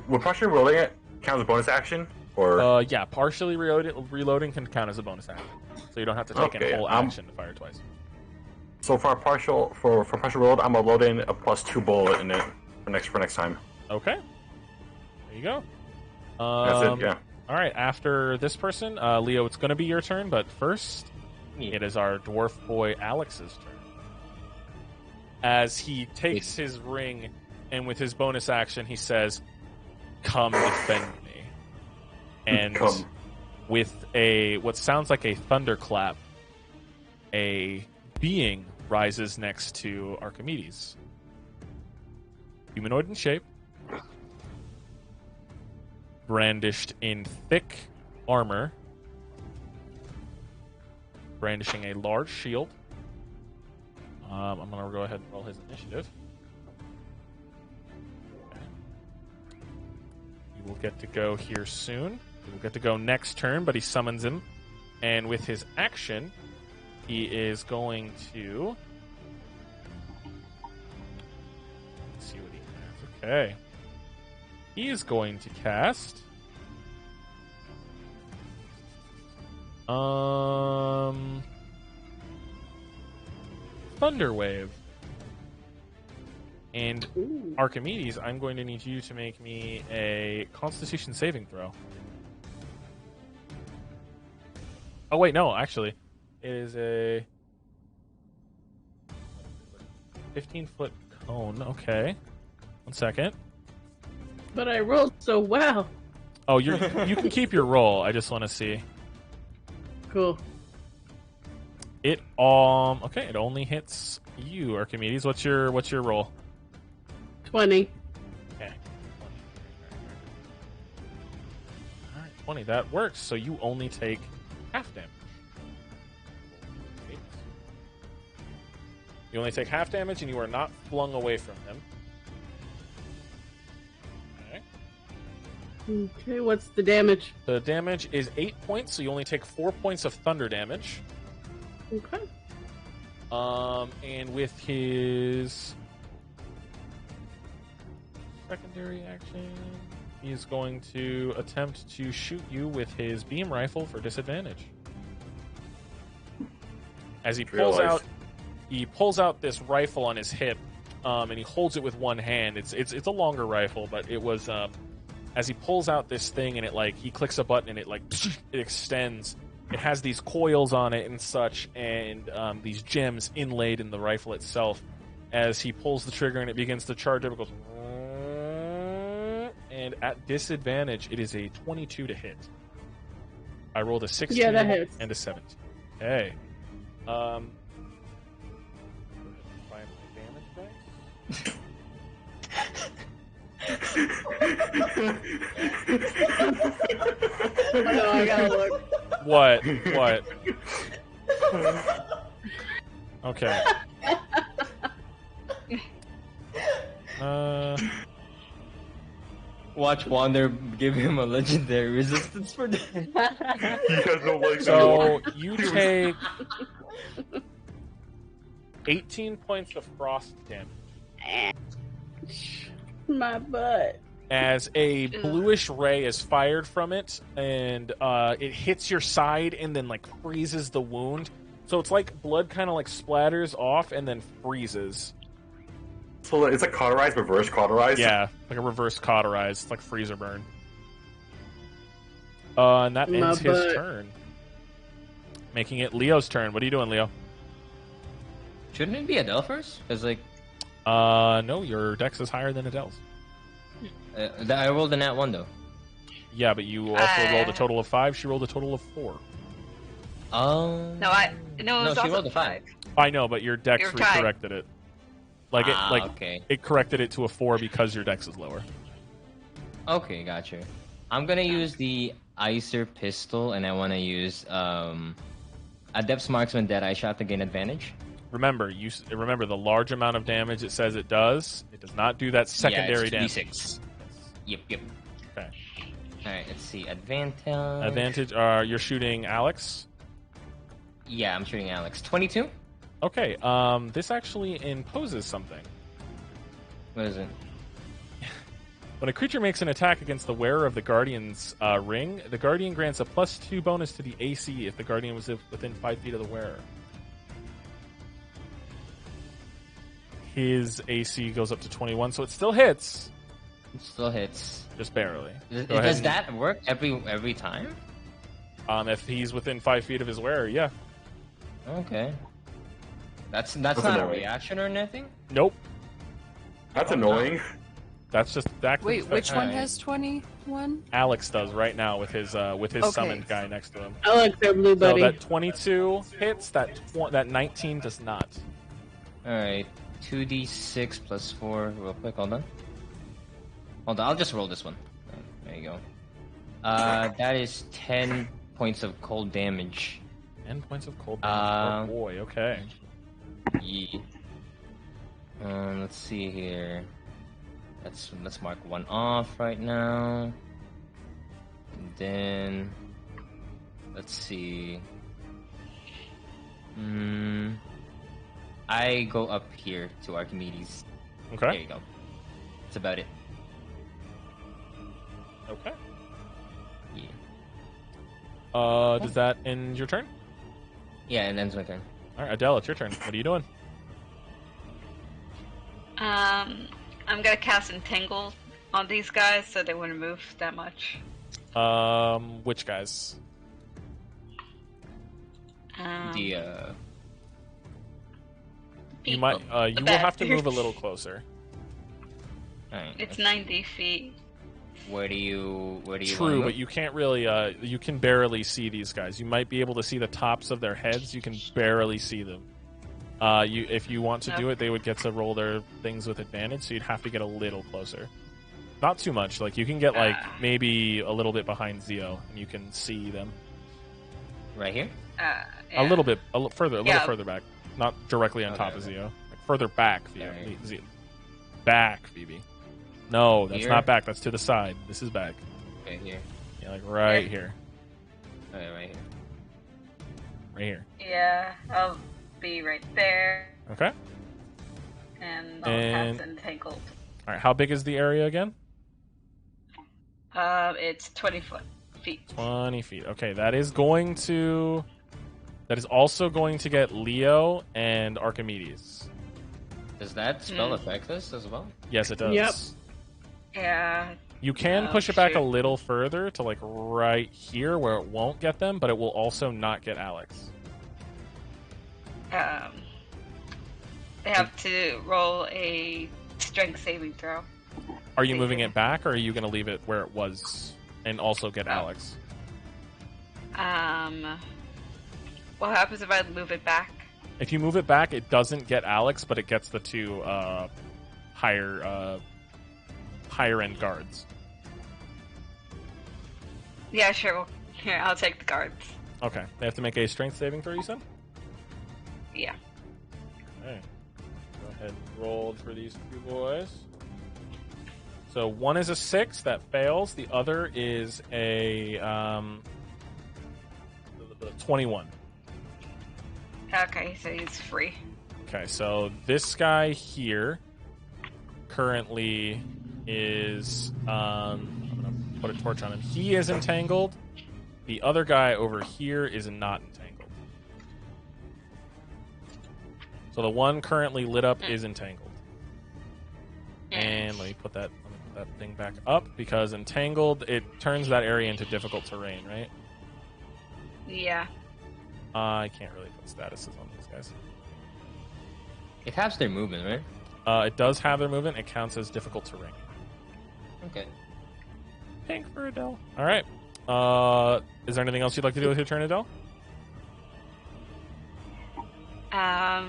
would partially reloading it count as a bonus action? Or Yeah, partially reloading can count as a bonus action. So you don't have to take an whole action to fire twice. So for partial reload, I'm gonna load in a +2 bullet in it for next time. Okay. There you go. That's it, yeah. Alright, after this person, Leo, it's gonna be your turn, but first, it is our dwarf boy Alex's turn. As he takes his ring, and with his bonus action, he says, "Come defend me." And with what sounds like a thunderclap, a being rises next to Archimedes. Humanoid in shape, brandished in thick armor, brandishing a large shield. I'm going to go ahead and roll his initiative. Okay. He will get to go here soon. He will get to go next turn, but he summons him. And with his action, he is going to... Let's see what he has. Okay. He is going to cast... Thunder Wave. And Archimedes, I'm going to need you to make me a Constitution saving throw. Oh wait, no, actually, it is a 15-foot cone. Okay, 1 second. But I rolled so well. Oh, you can keep your roll. I just want to see. Cool. It okay. It only hits you, Archimedes. What's your roll? 20. Okay. All right, 20. That works. So you only take half damage. You only take half damage, and you are not flung away from him. Okay. Okay. What's the damage? The damage is 8 points, so you only take 4 points of thunder damage. Okay. And with his secondary action, he's going to attempt to shoot you with his beam rifle for disadvantage. As he pulls out this rifle on his hip, and he holds it with one hand. It's a longer rifle, but it was as he pulls out this thing and he clicks a button and it extends. It has these coils on it and such, and these gems inlaid in the rifle itself. As he pulls the trigger and it begins to charge up, it goes, and at disadvantage, it is a 22 to hit. I rolled a 16 and a 17. Okay. Find my damage dice. No, I gotta look. What? Okay. Watch Wander give him a legendary resistance for that. He has no legs. So you take 18 points of frost damage. My butt. As a bluish ray is fired from it, and it hits your side and then freezes the wound. So it's like blood kind of splatters off and then freezes. So it's like cauterized, reverse cauterized? Yeah, like a reverse cauterized, like freezer burn. And that ends his turn. Making it Leo's turn. What are you doing, Leo? Shouldn't it be Adel first? Because No, your dex is higher than Adel's. I rolled a nat 1 though. Yeah, but you also rolled a total of 5. She rolled a total of 4. Oh. No, it was she also rolled a 5. I know, but your dex You're tied. corrected it. Okay. It corrected it to a 4 because your dex is lower. Okay, gotcha. I'm gonna use the Icer pistol, and I want to use Adept's Marksman Deadeye Shot to gain advantage. Remember, remember the large amount of damage it says it does. It does not do that secondary damage. D6. Yep. Okay. All right. Let's see. Advantage. Advantage. You're shooting Alex. Yeah, I'm shooting Alex. 22. Okay. This actually imposes something. What is it? When a creature makes an attack against the wearer of the Guardian's ring, the Guardian grants a +2 bonus to the AC if the Guardian was within 5 feet of the wearer. His AC goes up to 21, so it still hits. It still hits. Just barely. Does that work every time? If he's within 5 feet of his wearer, yeah. Okay. That's not a reaction or anything? Nope. That's annoying. That's just that. Wait, which one has 21? Alex does right now with his summoned guy next to him. Alex, our blue buddy. So that 22 hits. That 19 does not. All right. 2d6 plus 4. Real quick. Hold on. I'll just roll this one. There you go. That is 10 points of cold damage. 10 points of cold damage. Oh boy. Okay. Yeah. Let's see here. Let's mark 1 off right now. And then let's see. I go up here to Archimedes. Okay. There you go. That's about it. Okay. Yeah. Does that end your turn? Yeah, it ends my turn. All right, Adele, it's your turn. What are you doing? I'm gonna cast Entangle on these guys so they wouldn't move that much. Which guys? You might. You will have to move a little closer. Alright, it's 90 feet. Where do you? True, but you can't really. You can barely see these guys. You might be able to see the tops of their heads. You can barely see them. If you want to do it, they would get to roll their things with advantage. So you'd have to get a little closer. Not too much. Like you can get maybe a little bit behind Zio, and you can see them. Right here. Yeah. A little bit, a little further back. Not directly on top of Zio. Like further back, Phoebe. Back, Phoebe. No, that's not back. That's to the side. This is back. Okay, here. Yeah, like right here. Okay, right here. Right here. Yeah, I'll be right there. Okay. And I'll cast Entangled. All right, how big is the area again? It's 20 feet. 20 feet. Okay, that is also going to get Leo and Archimedes. Does that spell affect us as well? Yes, it does. Yep. Yeah. You can push it back a little further to like right here where it won't get them, but it will also not get Alex. They have to roll a strength saving throw. Are you moving it back, or are you going to leave it where it was and also get Alex? What happens if I move it back? If you move it back, it doesn't get Alex, but it gets the two higher end guards. Yeah, sure. Well, here, I'll take the guards. Okay. They have to make a strength saving throw, you said? Yeah. Okay. Go ahead and roll for these two boys. So one is a 6, that fails. The other is a 21. Okay, so he's free. Okay, so this guy here currently is I'm gonna put a torch on him. He is entangled. The other guy over here is not entangled. So the one currently lit up is entangled. And let me put that thing back up, because entangled, it turns that area into difficult terrain, right? Yeah. I can't really put statuses on these guys. It halves their movement, right? It does have their movement. It counts as difficult terrain. Okay. Tank for Adel. All right. Is there anything else you'd like to do with your turn, Adel? Let's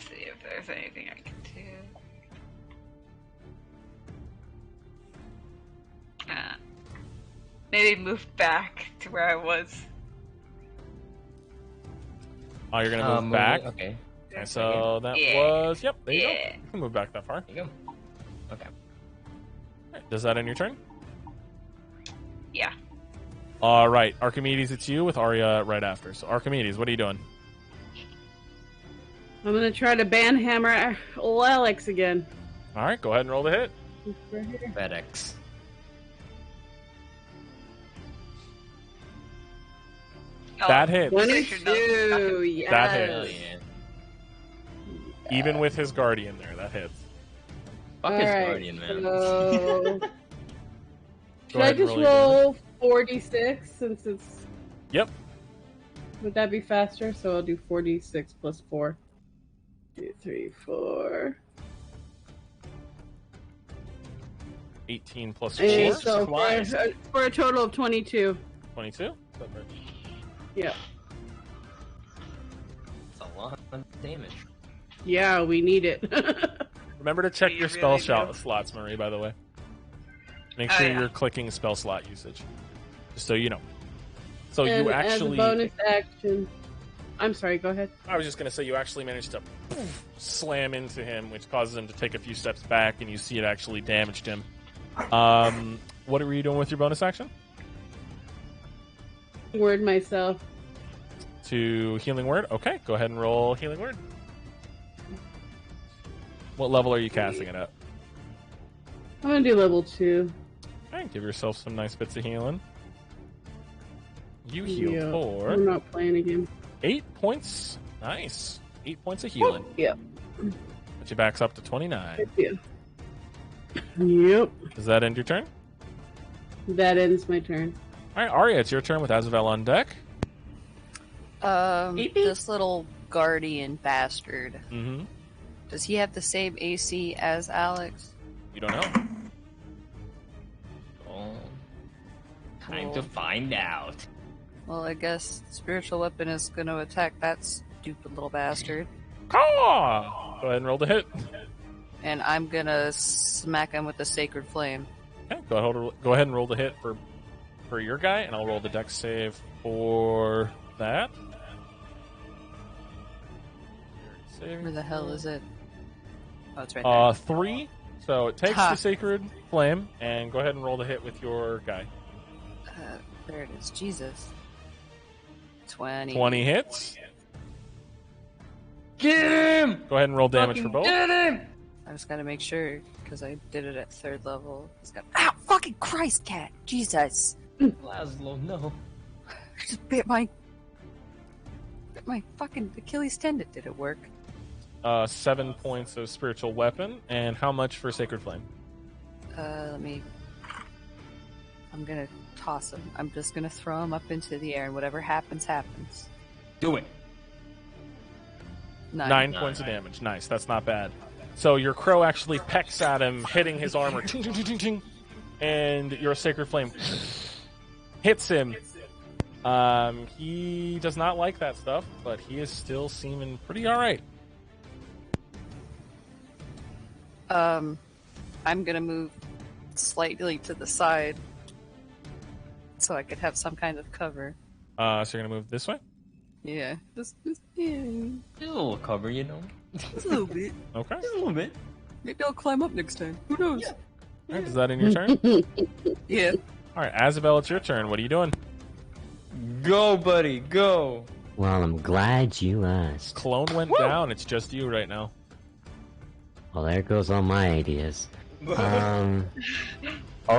see if there's anything I can do. Maybe move back to where I was. Oh, you're gonna move back. Okay. Okay, so that was. Yep. There you go. Yeah. You can move back that far. There you go. Okay. Right, does that end your turn? Yeah. All right, Archimedes, it's you with Arya right after. So Archimedes, what are you doing? I'm gonna try to banhammer old Alex again. All right, go ahead and roll the hit. Right here. FedEx. That hits. 22. Yes. That Hell hits. yeah. Even with his guardian there, that hits. Fuck All his right, guardian, man. So... Go Should I ahead and just your roll 4d6 since it's... Yep. Would that be faster? So I'll do 4d6 plus 4. 2, 3, 4. 18 plus 4. And so Twice. for a total of 22. 22? Yeah. It's a lot of damage. Yeah, we need it. Remember to check You your spell really do. slots, Marie, by the way. Make Oh, sure yeah. you're clicking spell slot usage. Just so you know. So And you as a actually... bonus action... I'm sorry, go ahead. I was just going to say you actually managed to slam into him, which causes him to take a few steps back, and you see it actually damaged him. What were you doing with your bonus action? Word myself. To Healing Word? Okay, go ahead and roll Healing Word. What level are you casting it at? I'm gonna do level 2. Okay, give yourself some nice bits of healing. You healed Yeah, for I'm not playing again. 8 points. Nice. 8 points of healing. Yep. Which you backs up to 29. Yeah. Yep. Does that end your turn? That ends my turn. All right, Arya, it's your turn with Azavel on deck. This little guardian bastard. Mm-hmm. Does he have the same AC as Alex? You don't know. Oh. Time to find out. Well, I guess spiritual weapon is going to attack that stupid little bastard, Caw! Go ahead and roll the hit. and I'm gonna smack him with the sacred flame. Okay, go ahead and roll the hit for your guy, and I'll roll the dex save for that. Where the hell is it? Oh, it's right there. 3. So it takes Ha. the sacred flame, and go ahead and roll the hit with your guy. There it is. Jesus. 20. 20 hits. Get him! Go ahead and roll damage for both. Get him! I just gotta make sure, because I did it at 3rd level. He's got. Ow! Fucking Christ, cat! Jesus! Laszlo, no. I just bit my fucking Achilles tendon. Did it work? 7 points of spiritual weapon, and how much for sacred flame? Let me. I'm gonna toss him. I'm just gonna throw him up into the air, and whatever happens, happens. Do it. 9 points of damage. Nice. That's not bad. So your crow actually pecks at him, hitting his armor, ting, ting, ting, ting, ting, and your sacred flame hits him. He does not like that stuff, but he is still seeming pretty all right. I'm gonna move slightly to the side so I could have some kind of cover. So you're gonna move this way. Yeah, just yeah, Just a little cover, you know. just a little bit. Okay. Just a little bit. Maybe I'll climb up next time. Who knows? Yeah. All right, is that in your turn? Yeah. All right, Azabel, it's your turn. What are you doing? Go, buddy, go. Well, I'm glad you asked. Clone went down. It's just you right now. Well, there goes all my ideas. All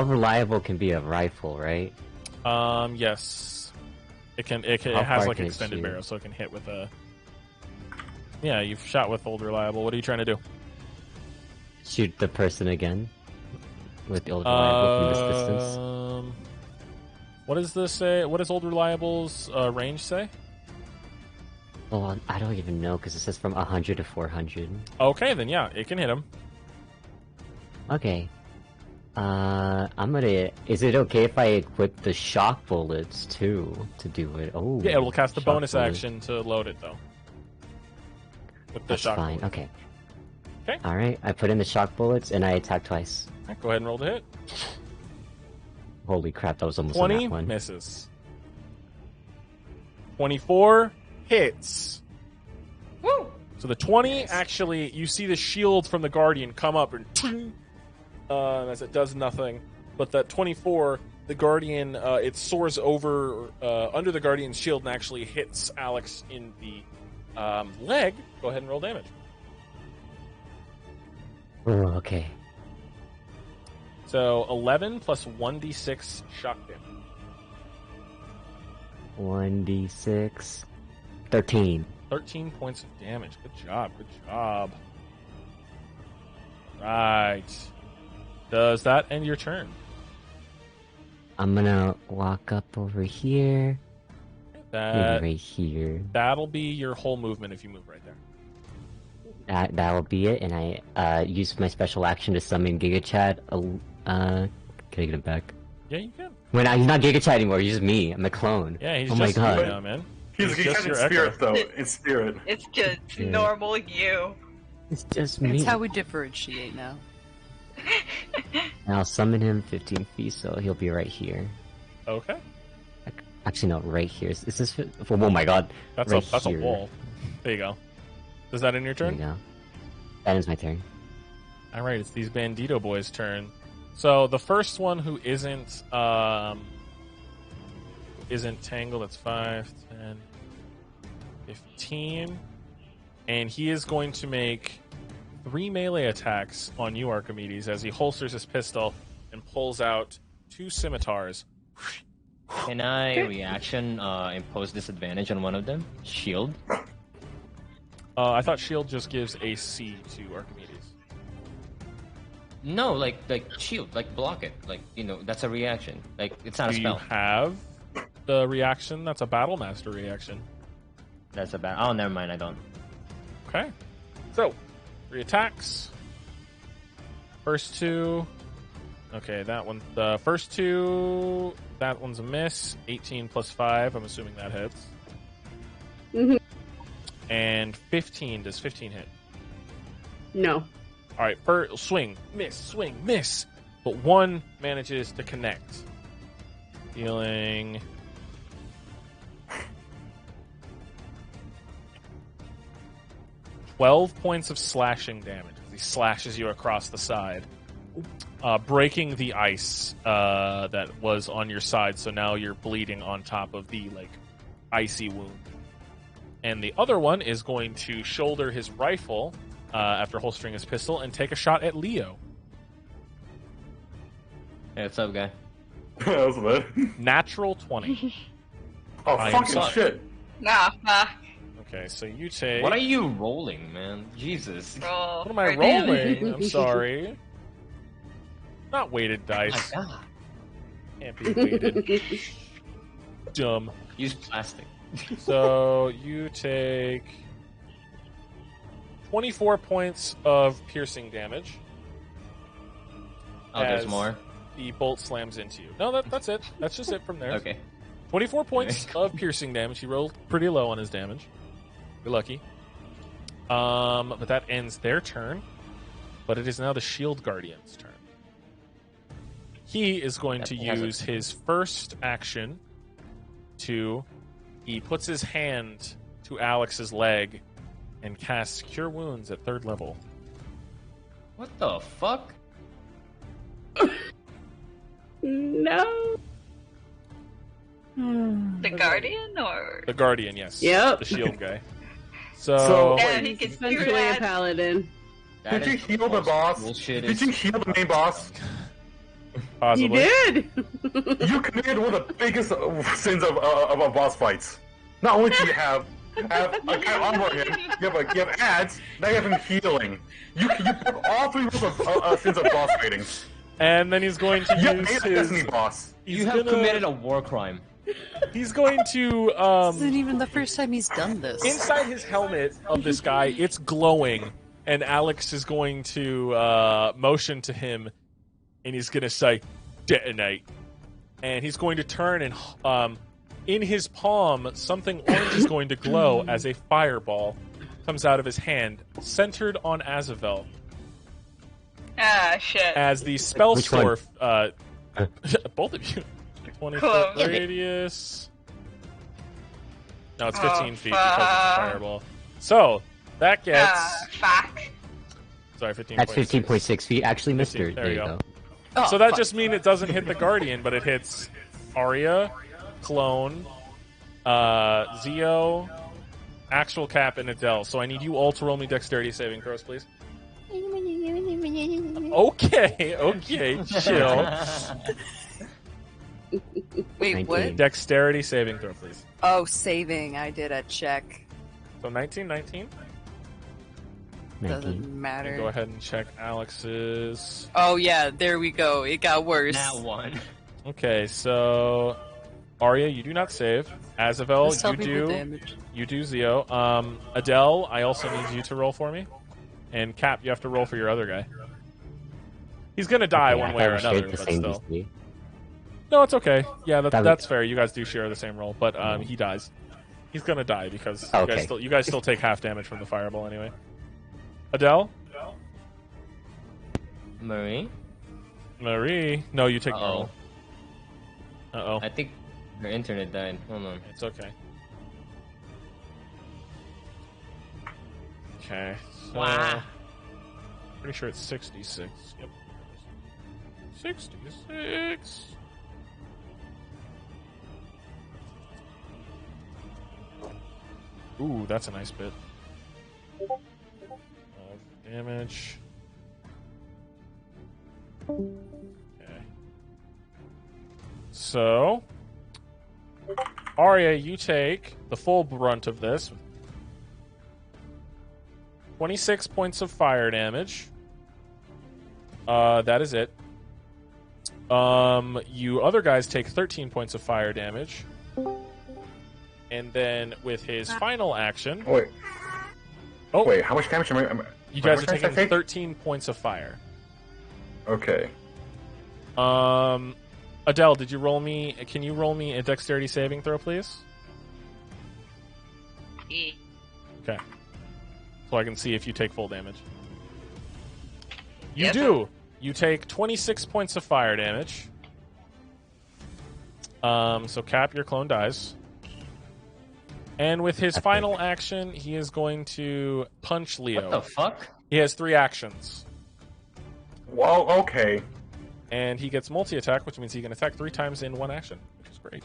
reliable can be a rifle, right? Yes. It can. It How has far like can it extended shoot? barrel, so it can hit with a. Yeah, you've shot with old reliable. What are you trying to do? Shoot the person again with the old reliable from this distance. What does this say? What does old reliable's range say? Well, I don't even know because it says from 100 to 400. Okay, then yeah, it can hit him. Okay. I'm gonna. Is it okay if I equip the shock bullets too to do it? Oh. Yeah, it will cast a shock bonus bullet. action to load it though. With the That's shock fine. bullet. Okay. Okay. All right. I put in the shock bullets and I attack twice. Right, go ahead and roll the hit. Holy crap! That was almost 20 on that one. misses. 24 hits. Woo! So the 20 actually, you see the shield from the Guardian come up and as it does nothing. But that 24, the Guardian, it soars over under the Guardian's shield and actually hits Alex in the leg. Go ahead and roll damage. Oh, okay. So 11 plus 1d6 shock damage. 1d6. 13. 13 points of damage. Good job. Good job. Right. Does that end your turn? I'm gonna walk up over here. Maybe right here. That'll be your whole movement if you move right there. That'll be it, and I use my special action to summon Giga Chad. Can I get it back? Yeah, you can. He's not Giga Chad anymore. He's just me. I'm a clone. Yeah, he's oh just my god. you now, man. He's just in your spirit, echo. though. In spirit. It's just Yeah. normal you. It's just me. That's how we differentiate now. And I'll summon him 15 feet, so he'll be right here. Okay. Actually, no, right here. Is this? Oh my god. That's right a here. wall. There you go. Does that end your There turn? you go. That is my turn. All right, it's these Bandito boys' turn. So the first one who isn't tangled, that's 5, 10, 15. And he is going to make 3 melee attacks on you, Archimedes, as he holsters his pistol and pulls out 2 scimitars. Can I reaction impose disadvantage on one of them? Shield? I thought shield just gives AC to Archimedes. No, like shield, like block it. Like, that's a reaction. Like, it's not a Do spell. you have the reaction? That's a Battle Master reaction. That's a bad. Oh, never mind. I don't. Okay. So, 3 attacks. First 2. Okay, that one. The first 2, that one's a miss. 18 plus 5. I'm assuming that hits. Mhm. And 15. Does 15 hit? No. All right, swing, miss. But one manages to connect. Dealing 12 points of slashing damage as he slashes you across the side, breaking the ice that was on your side. So now you're bleeding on top of the icy wound. And the other one is going to shoulder his rifle after holstering his pistol and take a shot at Leo. Hey, what's up, guy? That was bad. Natural 20. Oh, I am fucking sorry. shit. Nah. Okay, so you take... What are you rolling, man? Jesus. Roll. What am I for damage. rolling? I'm sorry. Not weighted Oh my dice. god. Can't be weighted. Dumb. Use plastic. So you take 24 points of piercing damage. Oh, there's as more? The bolt slams into you. No, that's it. That's just it from there. Okay. 24 points of piercing damage. He rolled pretty low on his damage. You're lucky. But that ends their turn. But it is now the Shield Guardian's turn. He is going to use his first action to... He puts his hand to Alex's leg and casts Cure Wounds at 3rd level. What the fuck? No. The Guardian, or The Guardian, yes. Yep. The Shield guy. So- So... yeah, he can Essentially do a that. paladin. That Did you is heal the most boss? bullshit Did you heal the main boss? Possibly. You did. You committed one of the biggest sins of boss fights. Not only do you have a guy armor him, you have ads, now you have him healing. You put all 3 rules of sins of boss fighting. And then he's going to You use made a his... Destiny boss. He's You have gonna- committed a war crime. He's going to This isn't even the first time he's done this. inside his helmet of this guy, it's glowing, and Alex is going to motion to him, and he's going to say, detonate. And he's going to turn, and in his palm, something orange is going to glow as a fireball comes out of his hand, centered on Azavel. Ah, shit. As the spell Which one? source, both of you, 20 Close. foot radius. No, it's 15 feet because it's a fireball. So that gets. Fuck. Sorry, 15. That's 15.6 feet. Actually, 15, Mister. There you go. Oh, So that fuck. just means it doesn't hit the Guardian, but it hits Arya, Clone, Zio, Actual Cap, and Adele. So I need you all to roll me dexterity saving throws, please. Okay, chill. Wait, 19. what? Dexterity saving throw, please. Oh, saving. I did a check. So 19. Doesn't matter. Go ahead and check Alex's. Oh, yeah, there we go. It got worse. Nat 1. Okay, so Arya, you do not save. Azavel, Just tell you people do. damage. You do, Zio. Adele, I also need you to roll for me. And Cap, you have to roll for your other guy. He's gonna die Okay, one I way or thought we another, shared the but same still. DC. No, it's okay. Yeah, That that's fair. You guys do share the same roll, but he dies. He's gonna die because Okay. you guys still take half damage from the fireball anyway. Adele? Marie? Marie? No, you take Uh-oh. normal. Uh-oh. I think her internet died. Hold on. It's okay. Okay. So, Wow. pretty sure it's 66. Yep. 66. Ooh, that's a nice bit of damage. Okay. So, Arya, you take the full brunt of this. 26 points of fire damage. That is it. You other guys take 13 points of fire damage. And then with his final action... Wait. Oh, Wait, how much damage am I... you guys are how much damage taking did I take? 13 points of fire. Okay. Adele, did you roll me... Can you roll me a dexterity saving throw, please? Okay. So I can see if you take full damage. You Yes, do! You take 26 points of fire damage. So Cap, your clone dies. And with his final action, he is going to punch Leo. What the fuck? He has 3 actions. Well, okay. And he gets multi-attack, which means he can attack 3 times in 1 action, which is great.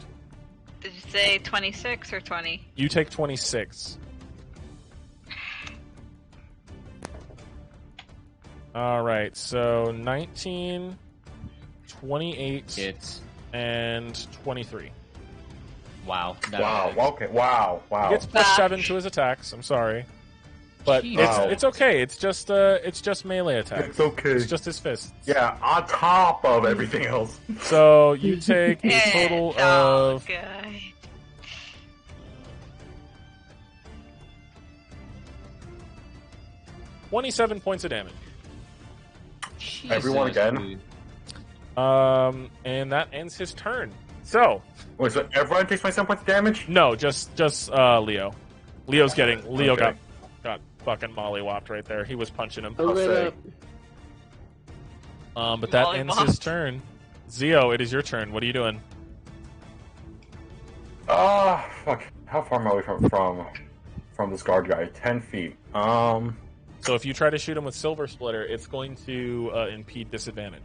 Did you say 26 or 20? You take 26. Alright, so 19, 28, It's and 23. wow. Wow. Okay. Wow. Wow. He gets plus 7 to his attacks. I'm sorry, but Jeez. Wow. it's okay. It's just melee attacks. It's okay. It's just his fists. Yeah, on top of everything else. So you take a total It's all of good. 27 points of damage. Everyone again? dude. And that ends his turn. So Wait, so everyone takes 27 points of damage? no, just Leo. Leo Okay. got fucking mollywopped right there. He was punching him. Hold it say. up. But that ends his Mollywopped. turn. Zio, it is your turn. What are you doing? Fuck. How far am I away from this guard guy? 10 feet. So if you try to shoot him with Silver Splitter, it's going to impede disadvantage.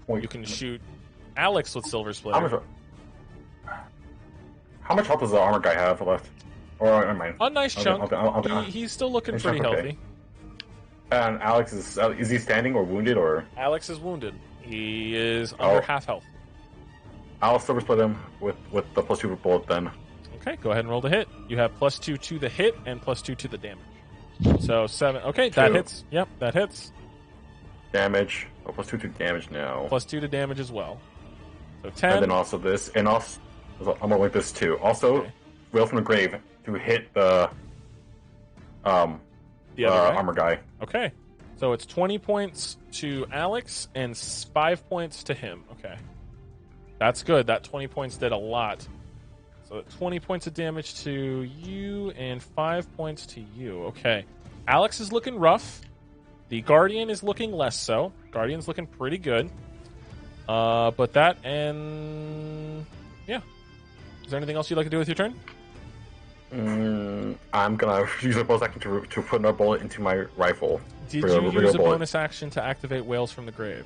Wait, You can shoot Alex with Silver How Splitter. much health does the armor guy have left? Or never mind. A nice chunk. I'll- He's still looking Nice pretty chunk, okay. healthy. And Alex is he standing or wounded or? Alex is wounded. He is Oh. under half health. I'll silver split him with the plus 2 bullet then. Okay, go ahead and roll the hit. You have +2 to the hit and +2 to the damage. So 7. Okay, that 2. hits. Yep, that hits. Damage. Oh, plus 2 to damage now. +2 to damage as well. So And 10. then also this, and also So I'm gonna link this too. Also, Whale from the Grave to hit the other guy? armor guy. Okay. So it's 20 points to Alex and 5 points to him. Okay. That's good. That 20 points did a lot. So 20 points of damage to you and 5 points to you. Okay. Alex is looking rough. The Guardian is looking less so. Guardian's looking pretty good. But that and... yeah. Is there anything else you'd like to do with your turn? I'm gonna use a bonus action to put another bullet into my rifle. Did you use a bonus action to activate Whales from the Grave?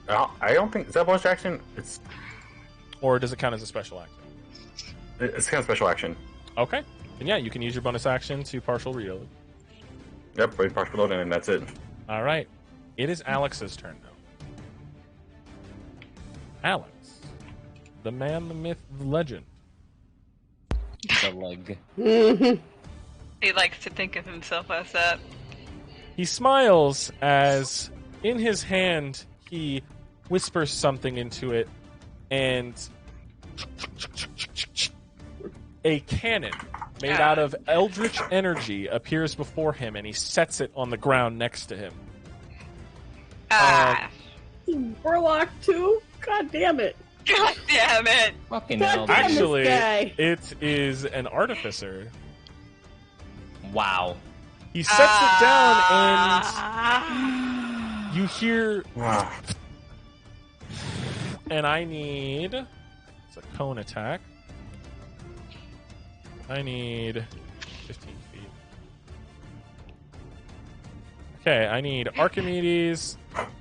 I don't think... Is that a bonus action? It's... Or does it count as a special action? It's kind of special action. Okay. Then yeah, you can use your bonus action to partial reload. Yep, wait, partial reload, and that's it. All right. It is Alex's turn now. Alex. The man, the myth, the legend. The leg. He likes to think of himself as that. He smiles as, in his hand, he whispers something into it, and a cannon made out of eldritch energy appears before him, and he sets it on the ground next to him. Warlock too? God damn it. God damn it! Fucking God hell. damn Actually, this guy. it is an artificer. Wow. He sets it down, and you hear... Wow. And I need... It's a cone attack. I need 15 feet. Okay, I need Archimedes,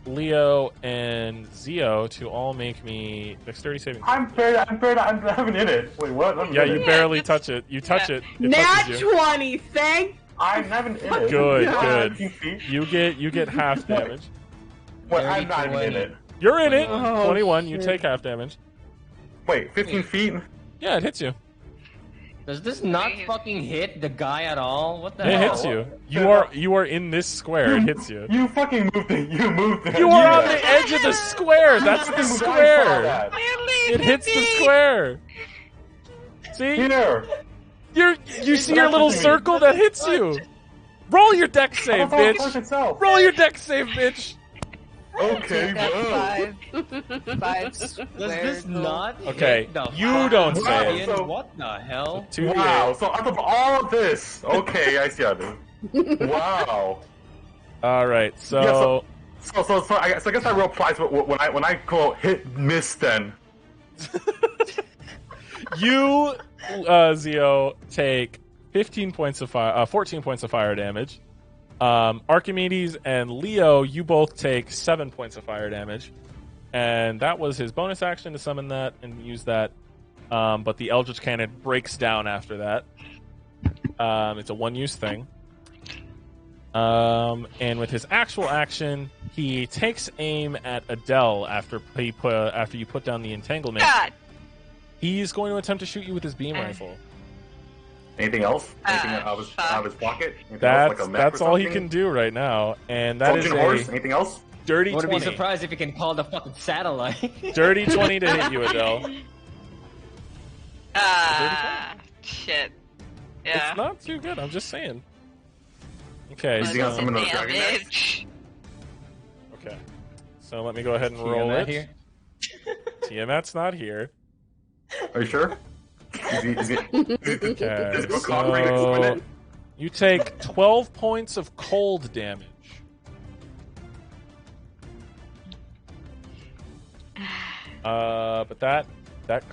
Leo, and Zio to all make me dexterity saving. I'm not even in it. Wait, what? Yeah, you barely touch it. You touch it. It Nat touches you. 20, thank I'm not even in it. Good, God. good. You get half damage. Wait, I'm not even in it. You're in it. Oh, 21. You shit. take half damage. Wait, 15 feet? Yeah, it hits you. Does this not fucking hit the guy at all? What the It hell? hits you. You are in this square. It hits you. You fucking moved it. You moved it. You are on the edge of the square. That's the square. It hits the square. See? Here. You see your little circle that hits you. Roll your deck save, bitch. Roll your deck save, bitch. Okay, Got well. five Does squares. this not Okay, hit the you don't say Wow, it. so- What the hell? 2d8. Wow, so out of all of this, okay, I see how it is. Wow. All right, so So I guess I roll twice when I call hit miss then. you, Zio, take 14 points of fire damage. Archimedes and Leo, you both take 7 points of fire damage. And that was his bonus action to summon that and use that. But the Eldritch Cannon breaks down after that. It's a one-use thing. And with his actual action, he takes aim at Adel after you put down the entanglement. God! He's going to attempt to shoot you with his beam rifle. Anything else? Anything out of his pocket? Anything else, like a mech That's or all he something? can do right now, and that is Trojan horse? Anything else? dirty I wouldn't 20. be surprised if you can call the fucking satellite. Dirty 20 to hit you, Adele. Shit. Yeah. It's not too good. I'm just saying. Okay. Is he gonna summon those dragon necks? Damage. Okay. So let me go ahead and roll it. Here. Tiamat's not here. Are you sure? Okay. Is it cooperating to win So it? you take 12 points of cold damage. But that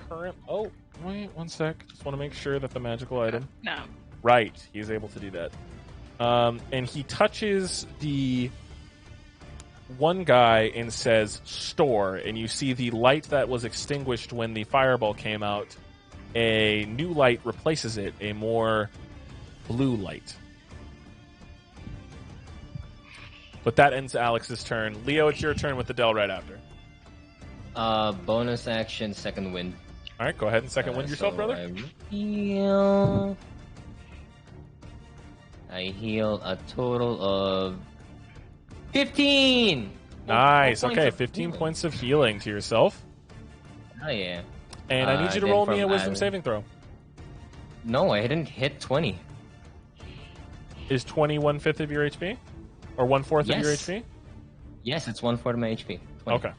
current. Oh, wait 1 sec. Just want to make sure that the magical item. No. Right, he's able to do that. And he touches the one guy and says store, and you see the light that was extinguished when the fireball came out. A new light replaces it, a more blue light. But that ends Alex's turn. Leo, it's your turn with Adele right after. Bonus action, second wind. All right, go ahead and second wind yourself, brother. I heal a total of 15. Nice. Points Okay, of 15 healing. points of healing to yourself. Oh yeah. And I need you to then roll me from a wisdom Adel. saving throw. No, I didn't hit 20. Is 20 1/5 of your HP? Or 1/4 of your Yes. HP? Yes, it's 1/4 of my HP. 20. Okay.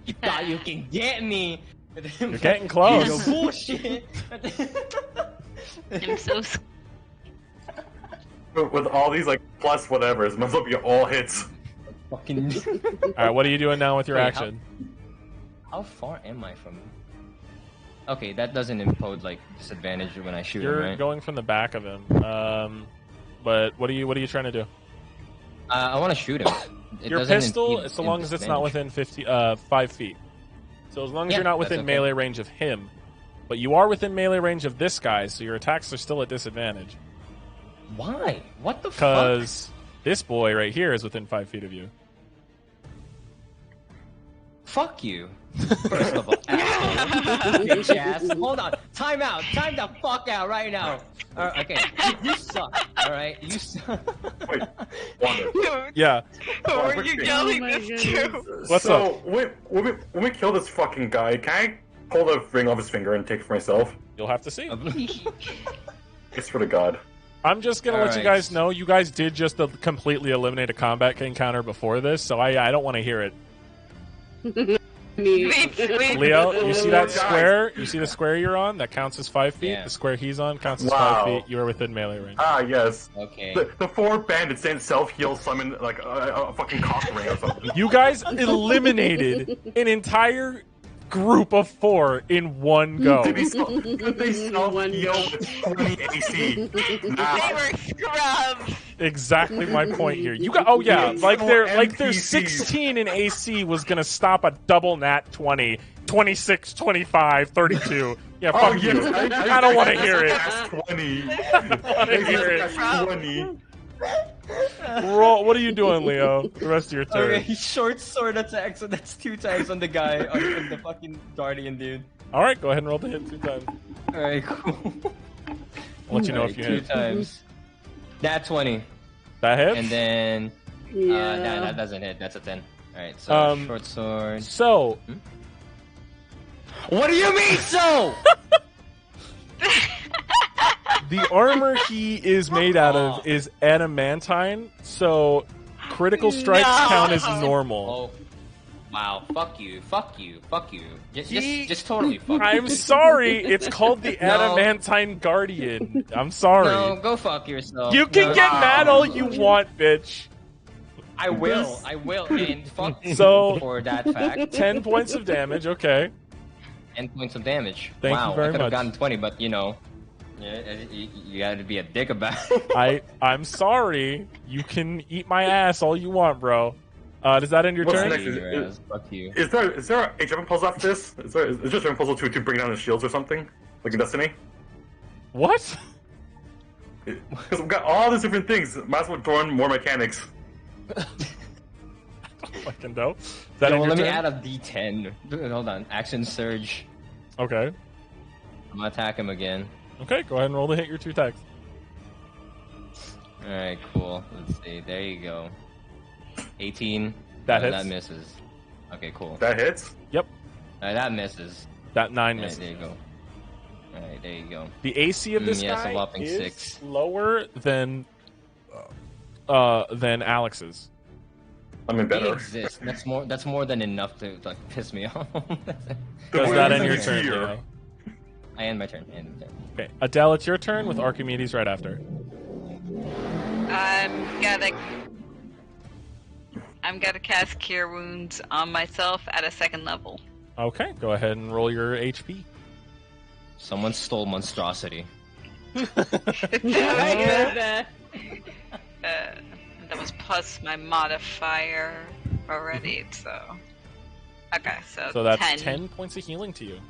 You thought you can get me? You're getting close. Yo, bullshit. I'm so scared. With all these like plus whatevers, it must be all hits. Fucking. Alright, what are you doing now with your Wait, action? How far am I from? Okay, that doesn't impose like disadvantage when I shoot You're him, right? going from the back of him. But what are you trying to do? I want to shoot him. It Your doesn't pistol, impede so long as it's not disadvantage. within 5 feet. So as long as Yeah, you're not that's within okay. melee range of him, but you are within melee range of this guy, so your attacks are still at disadvantage. Why? What the fuck? Because this boy right here is within 5 feet of you. Fuck you. First of all, asshole. Bitch ass. Hold on. Time out. Time the fuck out right now. Okay. You suck. Alright? You suck. Wait, Wanda. Yeah. Who are you quick thing. yelling Oh my this to? What's so, when we kill this fucking guy, can I pull the ring off his finger and take it for myself? You'll have to see. I swear to God. I'm just going to let you Alright. guys know, you guys did just completely eliminate a combat encounter before this, so I don't want to hear it. Leo, you see that square? You see the square you're on? That counts as 5 feet. Yeah. The square he's on counts as Wow. 5 feet. You are within melee range. Ah, yes. Okay. The 4 bandits didn't self-heal summon like a fucking cock ring or something. You guys eliminated an entire group of 4 in one go. Did they self-heal with 20 AC? They Nah. were scrubs. Exactly my point here. You got like their 16 in AC was gonna stop a double nat 20, 26, 25, 32. Yeah, fuck Oh, you. yes. I don't want to hear it. That's 20. want to hear it. That's 20. Roll. What are you doing, Leo? The rest of your turn. Okay, short sword attack, so that's 2 times on the guy, on the fucking guardian dude. All right, go ahead and roll the hit 2 times. Alright, cool. I'll let you know if you 2 hit. times. That 20. That hits. And then Yeah. that doesn't hit. That's a 10. Alright, so short sword. So, What do you mean so? the armor he is made out of is adamantine, so critical strikes No. count as normal. Oh, wow! Fuck you! Fuck you! Fuck you! Just totally fuck you. I'm sorry, it's called the No. adamantine guardian. I'm sorry. No, go fuck yourself. You can No. get mad all you want, bitch. I will. I will. And fuck So- you for that fact. 10 points of damage, okay. 10 points of damage. Thank wow, you very I could much. have gotten 20, but you know, you gotta be a dick about it. I'm sorry. You can eat my ass all you want, bro. Does that end your What's turn? next? Fuck you. Is there a jumping puzzle after this? Is just a jumping puzzle to bring down the shields or something? Like in Destiny? What? Because we've got all these different things. Might as well throw in more mechanics. Fucking dope. Is that end your Let me turn? add a D10. Hold on. Action surge. Okay. I'm gonna attack him again. Okay, go ahead and roll to hit your 2 attacks. Alright, cool. Let's see. There you go. 18. That No, hits. That misses. Okay, cool. That hits? Yep. That misses. That 9 Alright, misses. there you go. Alright, there you go. The AC of this yes, a guy whopping is 6. lower than Alex's. I mean, He better. exists. That's more than enough to like piss me off. Does that end your This turn, year. Leo? I end my turn. I end my turn. Okay, Adele, it's your turn with Archimedes right after. I'm gonna cast Cure Wounds on myself at a 2nd level. Okay, go ahead and roll your HP. Someone stole monstrosity. I heard that. That was plus my modifier already, so. Okay, So that's 10. 10 points of healing to you.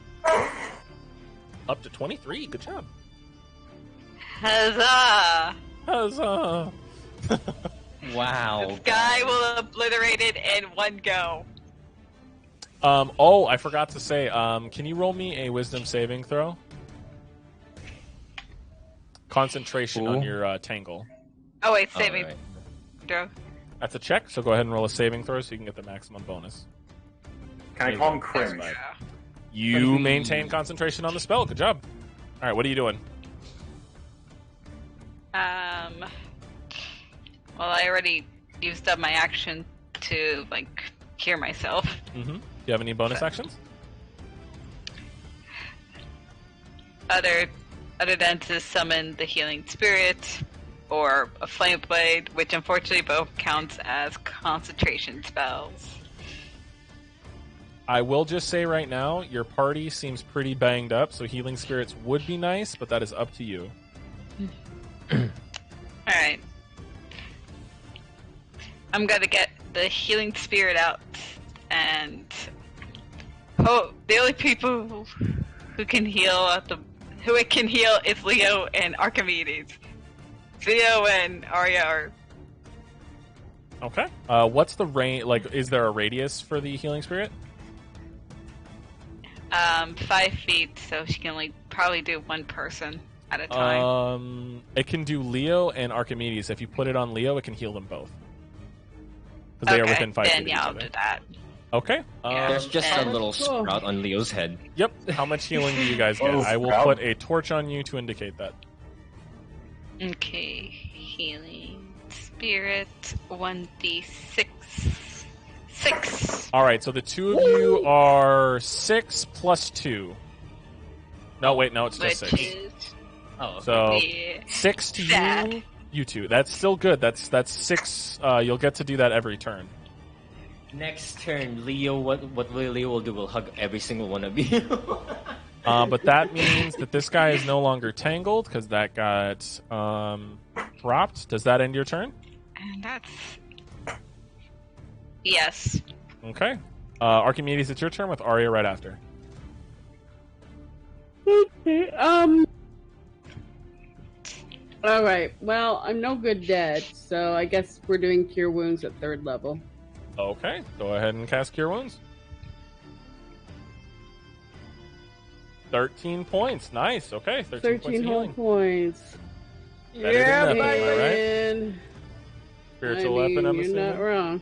Up to 23. Good job. Huzzah! Huzzah! Wow. This guy will obliterate it in one go. Oh, I forgot to say, can you roll me a wisdom saving throw? Concentration on Ooh. your tangle. Oh wait, saving Alright. throw. That's a check, so go ahead and roll a saving throw so you can get the maximum bonus. Can I call him cringe? That's You maintain concentration on the spell. Good job. All right, what are you doing? Well, I already used up my action to cure myself. Mm-hmm. Do you have any bonus actions? Other than to summon the healing spirit or a flame blade, which unfortunately both counts as concentration spells. I will just say right now, your party seems pretty banged up, so healing spirits would be nice, but that is up to you. Alright. I'm gonna get the healing spirit out, and the only people who can heal who it can heal is Leo and Archimedes. Leo and Arya are... Okay. What's the range? Is there a radius for the healing spirit? 5 feet, so she can probably do one person at a time. It can do Leo and Archimedes. If you put it on Leo, it can heal them both. Because they are within 5 feet of each I'll other. do that. Okay. There's just a little sprout on Leo's head. Yep. How much healing do you guys get? Oh, I will sprout. put a torch on you to indicate that. Okay, healing spirit 1d6. 6. All right. So the two of you are 6 plus 2. No, wait. No, it's just 6. Oh, So Yeah. 6 to Sad. you two. That's still good. That's 6. You'll get to do that every turn. next turn, Leo, what Leo will do will hug every single one of you. But that means that this guy is no longer tangled because that got dropped. Does that end your turn? And that's... Yes. Okay. Archimedes, it's your turn with Arya right after. Okay, Alright, well, I'm no good dead, so I guess we're doing Cure Wounds at 3rd level. Okay. Go ahead and cast Cure Wounds. 13 points. Nice. Okay. 13 points of 13 whole healing. points. Better than Yeah, nothing, my am I right? man. Spiritual weapon, I'm you're assuming. not wrong.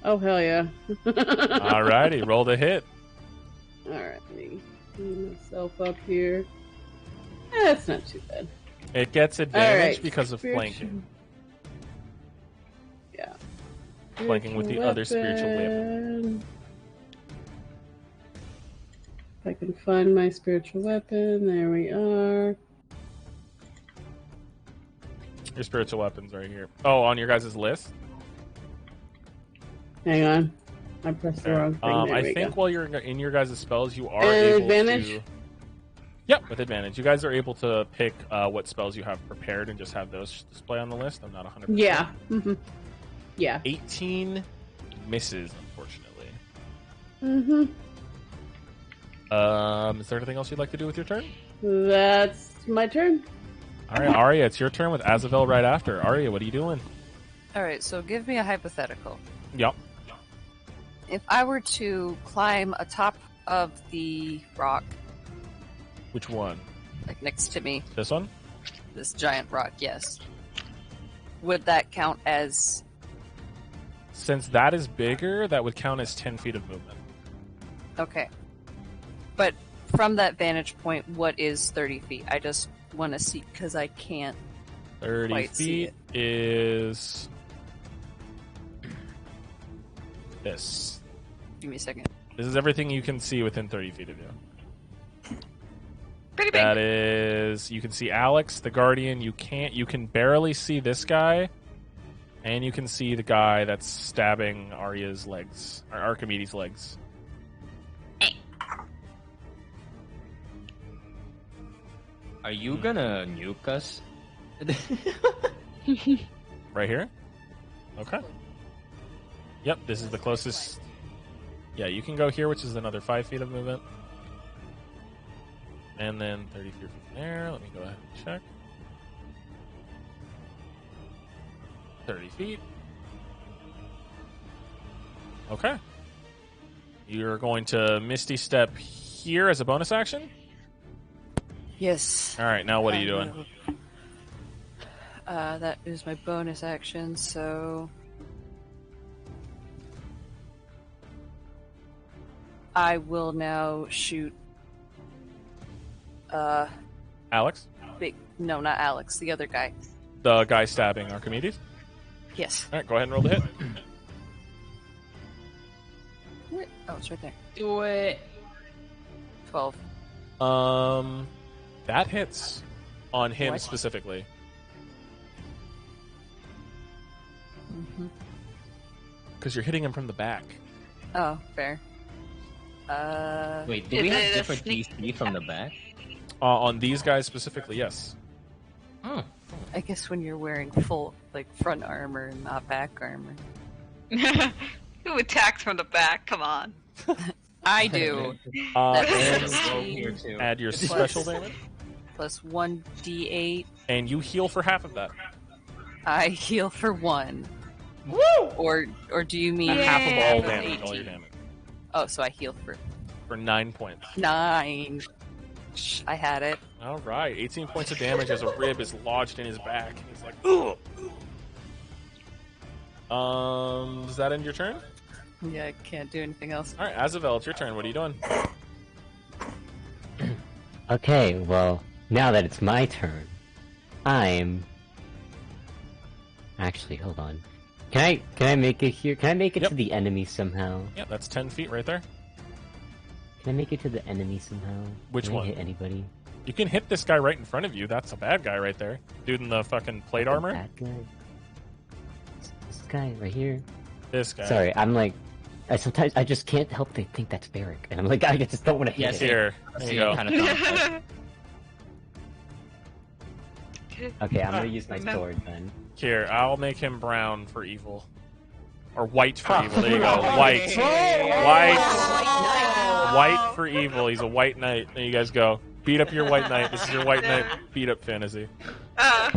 Oh, hell yeah. Alrighty. Roll the hit. Alright, let me clean myself up here. That's not too bad. It gets advantage Alright, because of spiritual- flanking. Yeah. Flanking with the other spiritual weapon. If I can find my spiritual weapon, there we are. Your spiritual weapon's right here. Oh, on your guys' list? Hang on. I pressed the wrong thing. There I we think go. while you're in your guys' spells, you are able advantage? to... Yep, with advantage. You guys are able to pick what spells you have prepared and just have those display on the list. I'm not 100%. Yeah. Mm-hmm. Yeah. 18 misses, unfortunately. Mm-hmm. Is there anything else you'd like to do with your turn? That's my turn. All right, Arya, it's your turn with Azavel right after. Arya, what are you doing? Alright, so give me a hypothetical. Yep. If I were to climb atop of the rock, Which one? like next to me, This one? this giant rock, yes, would that count as... Since that is bigger, that would count as 10 feet of movement. Okay. But from that vantage point, what is 30 feet? I just want to see, because I can't 30 quite see feet it. is... this. Give me a second. This is everything you can see within 30 feet of you. Pretty big. That is, you can see Alex, the Guardian. You can barely see this guy, and you can see the guy that's stabbing Arya's legs, or Archimedes' legs. Are you gonna nuke us? Right here? Okay. Yep, this is the closest. Yeah, you can go here, which is another 5 feet of movement. And then 30 feet from there. Let me go ahead and check. 30 feet. Okay. You're going to Misty Step here as a bonus action? Yes. All right, now what are you doing? That is my bonus action, so... I will now shoot. Alex? No, not Alex. The other guy. The guy stabbing Archimedes? Yes. Alright, go ahead and roll the hit. Where? Oh, it's right there. Do it. 12. That hits on him What? specifically. Mm-hmm. Because you're hitting him from the back. Oh, fair. Wait, do Is we have it a different sneak- DC from the back? On these guys specifically, yes. Hmm. I guess when you're wearing full, front armor and not back armor. Who attacks from the back? Come on. I do. And Roll here too. add your special damage. Plus 1d8. And you heal for half of that. I heal for 1. Woo! Or do you mean Half of all for damage, all 18? your damage. Oh, so I heal for 9 points. 9. Shh, I had it. Alright, 18 points of damage as a rib is lodged in his back. He's like, ugh! Does that end your turn? Yeah, I can't do anything else. Alright, Azavel, it's your turn. What are you doing? Okay, well, now that it's my turn, I'm... Actually, hold on. Can I make it here? Can I make it Yep. to the enemy somehow? Yeah, that's 10 feet right there. Can I make it to the enemy somehow? Which Can I one? hit anybody? You can hit this guy right in front of you. That's a bad guy right there. Dude in the fucking plate armor. Bad guy. This guy right here. This guy. Sorry, I'm like... sometimes I just can't help but think that's Barrick. And I'm like, I just don't want to hit Yes, it. Here. There you go. Kind of Okay, I'm gonna use my sword then. Here, I'll make him brown for evil. Or white for evil. There you go. White. White for evil. He's a white knight. There you guys go. Beat up your white knight. This is your white knight beat up fantasy. Yeah,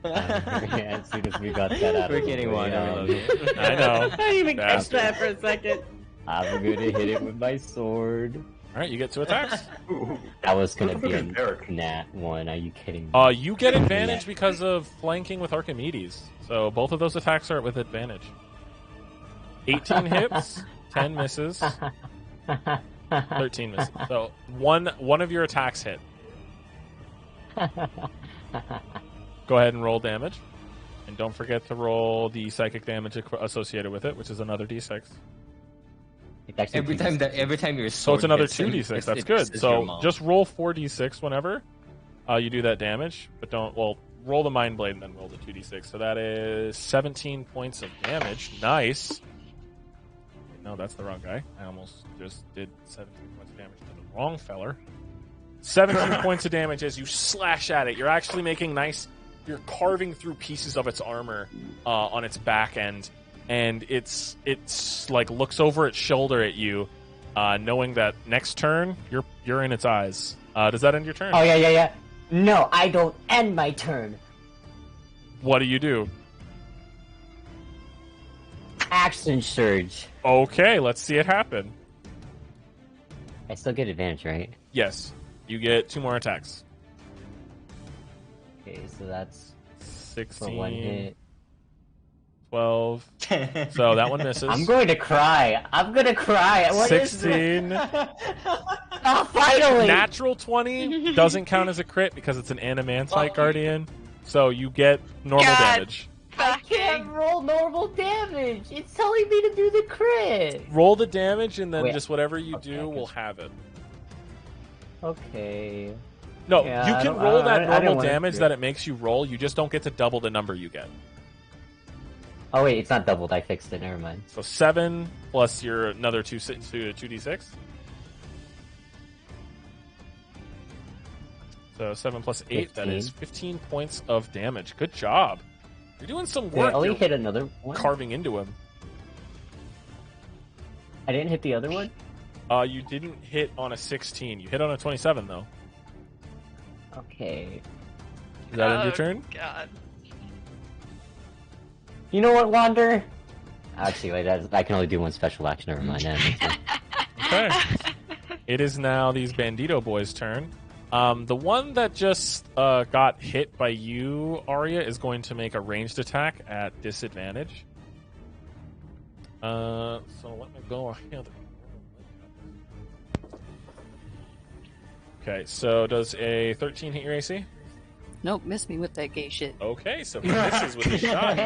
as soon as we got that out We're of the getting way, one. I love it. I know. I didn't even catch Bastard. that for a second. I'm gonna hit it with my sword. Alright, you get 2 attacks. That was gonna be a Derek. nat one. Are you kidding me? You get advantage because of flanking with Archimedes. So both of those attacks are with advantage. 18 hits, 10 misses, 13 misses. So one of your attacks hit. Go ahead and roll damage. And don't forget to roll the psychic damage associated with it, which is another d6. It's actually Every time you're So it's another 2d6. That's good. So just roll 4d6 whenever you do that damage. But roll the Mind Blade and then roll the 2d6. So that is 17 points of damage. Nice. No, that's the wrong guy. I almost just did 17 points of damage to the wrong feller. 17 points of damage as you slash at it. You're actually making nice... You're carving through pieces of its armor on its back end. And it's like looks over its shoulder at you, knowing that next turn, you're in its eyes. Does that end your turn? Oh, yeah. No, I don't end my turn. What do you do? Action surge. Okay, let's see it happen. I still get advantage, right? Yes. You get 2 more attacks. Okay, so that's 16, for 1 hit. 12. So that one misses. I'm going to cry. What is 16. this? Oh, finally! Natural 20 doesn't count as a crit because it's an Animantite Guardian. So you get normal God. damage. I can't roll normal damage. It's telling me to do the crit. Roll the damage and then Wait. just whatever you Okay, do, okay. we'll have it. Okay. No, Yeah, you I can don't- roll I that didn't normal wanna damage do that it. it makes you roll. You just don't get to double the number you get. Oh wait, it's not doubled. I fixed it. Never mind. So 7 plus your another 2d6. So 7 plus 8, that is 15 points of damage. Good job. You're doing some Wait, I work. only You're hit another one. carving into him. I didn't hit the other one. You didn't hit on a 16. You hit on a 27 though. Okay. Is that end your Oh, turn? God. You know what, Wander? Actually, wait, I can only do one special action. Never mind. Okay. It is now these Bandito boys' turn. The one that just got hit by you, Arya, is going to make a ranged attack at disadvantage. So let me go ahead and roll Okay, so does a 13 hit your AC? Nope, miss me with that gay shit. Okay, so he misses with his shot.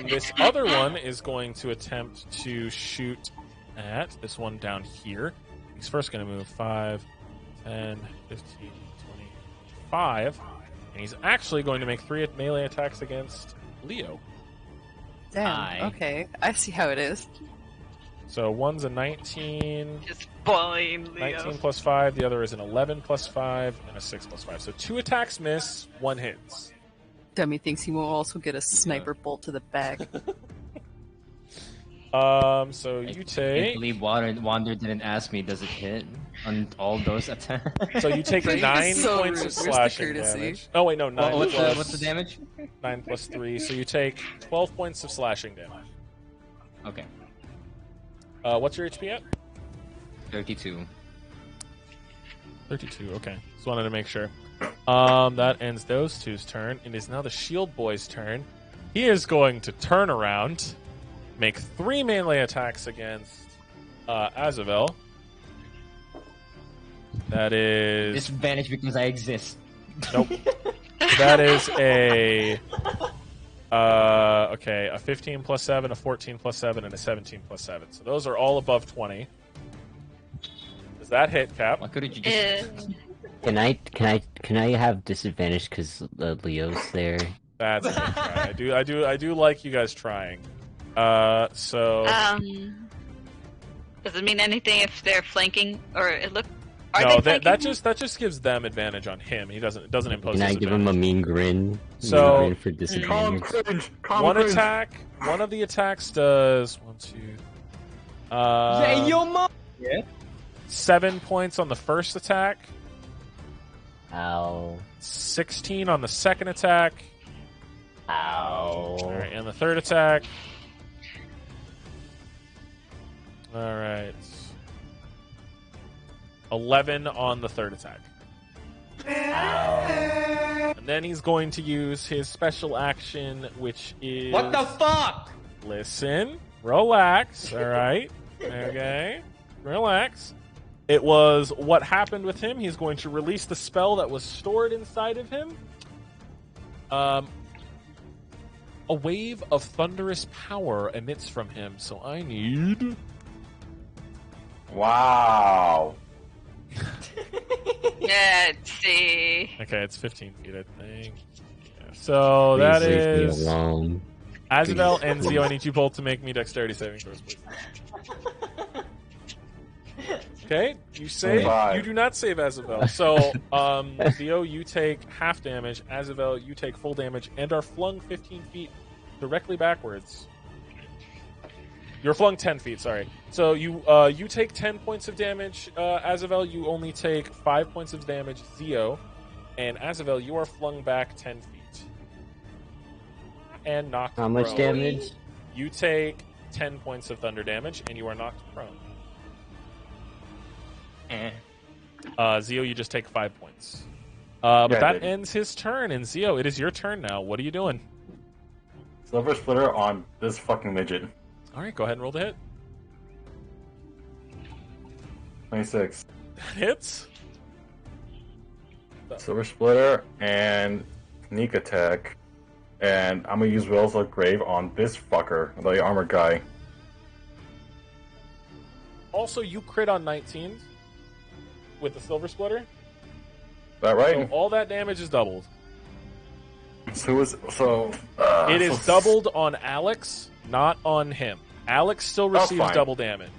This other one is going to attempt to shoot at this one down here. He's first going to move 5, 10, 15, 25. And he's actually going to make 3 melee attacks against Leo. Damn, okay. I see how it is. So one's a 19. Just blind Leo. 19 plus 5. The other is an 11 plus 5 and a 6 plus 5. So 2 attacks miss, 1 hits. Dummy thinks he will also get a sniper bolt to the back. So you take. I believe Wander didn't ask me, does it hit on all those attacks? So you take 9 So points rude. of Where's the slashing courtesy? damage. Oh wait, no, 9. What's the damage? 9 plus 3. So you take 12 points of slashing damage. Okay. What's your HP at? 32. 32. Okay. Just wanted to make sure. That ends those two's turn. It is now the Shield Boy's turn. He is going to turn around, make 3 melee attacks against Azavel. That is Disadvantage because I exist. Nope. That is a a 15 plus 7, a 14 plus 7, and a 17 plus 7. So those are all above 20. Does that hit, Cap? Why couldn't you just... Can I have disadvantage because Leo's there? That's a good try. I do like you guys trying. So does it mean anything if they're flanking or it look? No, that just gives them advantage on him. It doesn't impose. Can I give him a mean grin? So mean grin for disadvantage. One attack. One of the attacks does 1, 2. 7 points on the first attack. Ow. 16 on the second attack. Ow. All right, and the third attack. All right. 11 on the third attack. Ow. And then he's going to use his special action, which is... What the fuck? Listen. Relax. All right. Okay. Relax. It was what happened with him. He's going to release the spell that was stored inside of him. A wave of thunderous power emits from him, so I need... Wow. Let's see. Okay, it's 15 feet, I think. Yeah. So that Please leave me is... alone. Azavel and Zio, I need you both to make me dexterity saving throws, please. Okay, you save. You do not save Azavel. So, Zio, you take half damage. Azavel, you take full damage and are flung 15 feet directly backwards. You're flung 10 feet, sorry. So you take 10 points of damage. Azavel, you only take 5 points of damage. Zio, and Azavel, you are flung back 10 feet. And knocked How much prone. damage? You take 10 points of thunder damage, and you are knocked prone. Zio, you just take 5 points. But that ends his turn, and Zio, it is your turn now. What are you doing? Silver Splitter on this fucking midget. Alright, go ahead and roll the hit. 26. That hits. Silver Splitter and sneak attack. And I'm gonna use Wills of Grave on this fucker, the armored guy. Also, you crit on 19 with the Silver Splitter. Is that right? So all that damage is doubled. It is doubled on Alex, not on him. Alex still receives double damage.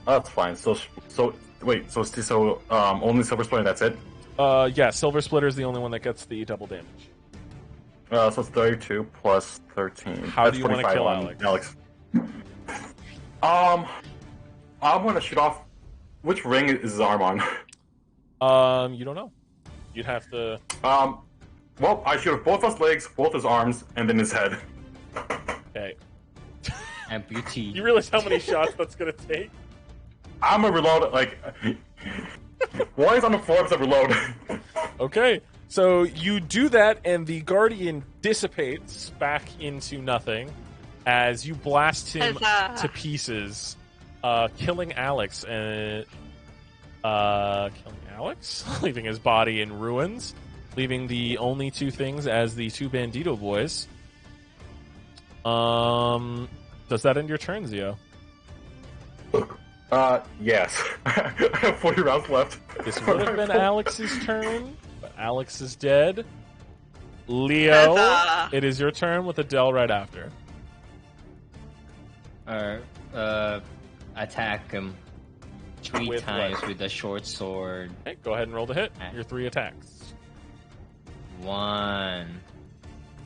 That's fine. So only Silver Splitter, that's it? Yeah, Silver Splitter is the only one that gets the double damage. So it's 32 plus 13. How do you want to kill Alex? I'm gonna shoot off. Which ring is his arm on? You don't know. You'd have to. Well, I shoot off both his legs, both his arms, and then his head. Okay. Amputee. You realize how many shots that's gonna take? I'm gonna reload. While he's on the floor, I'm reload. Okay. So you do that, and the Guardian dissipates back into nothing as you blast him to pieces, killing Alex. And killing Alex, leaving his body in ruins, leaving the only two things as the two Bandito boys. Does that end your turn, Zio? Yes. I have 40 rounds left. This would have been Alex's turn, but Alex is dead. Leo, it is your turn with Adel right after. Attack him three times with a short sword. Okay, go ahead and roll the hit. Your 3 attacks. 1.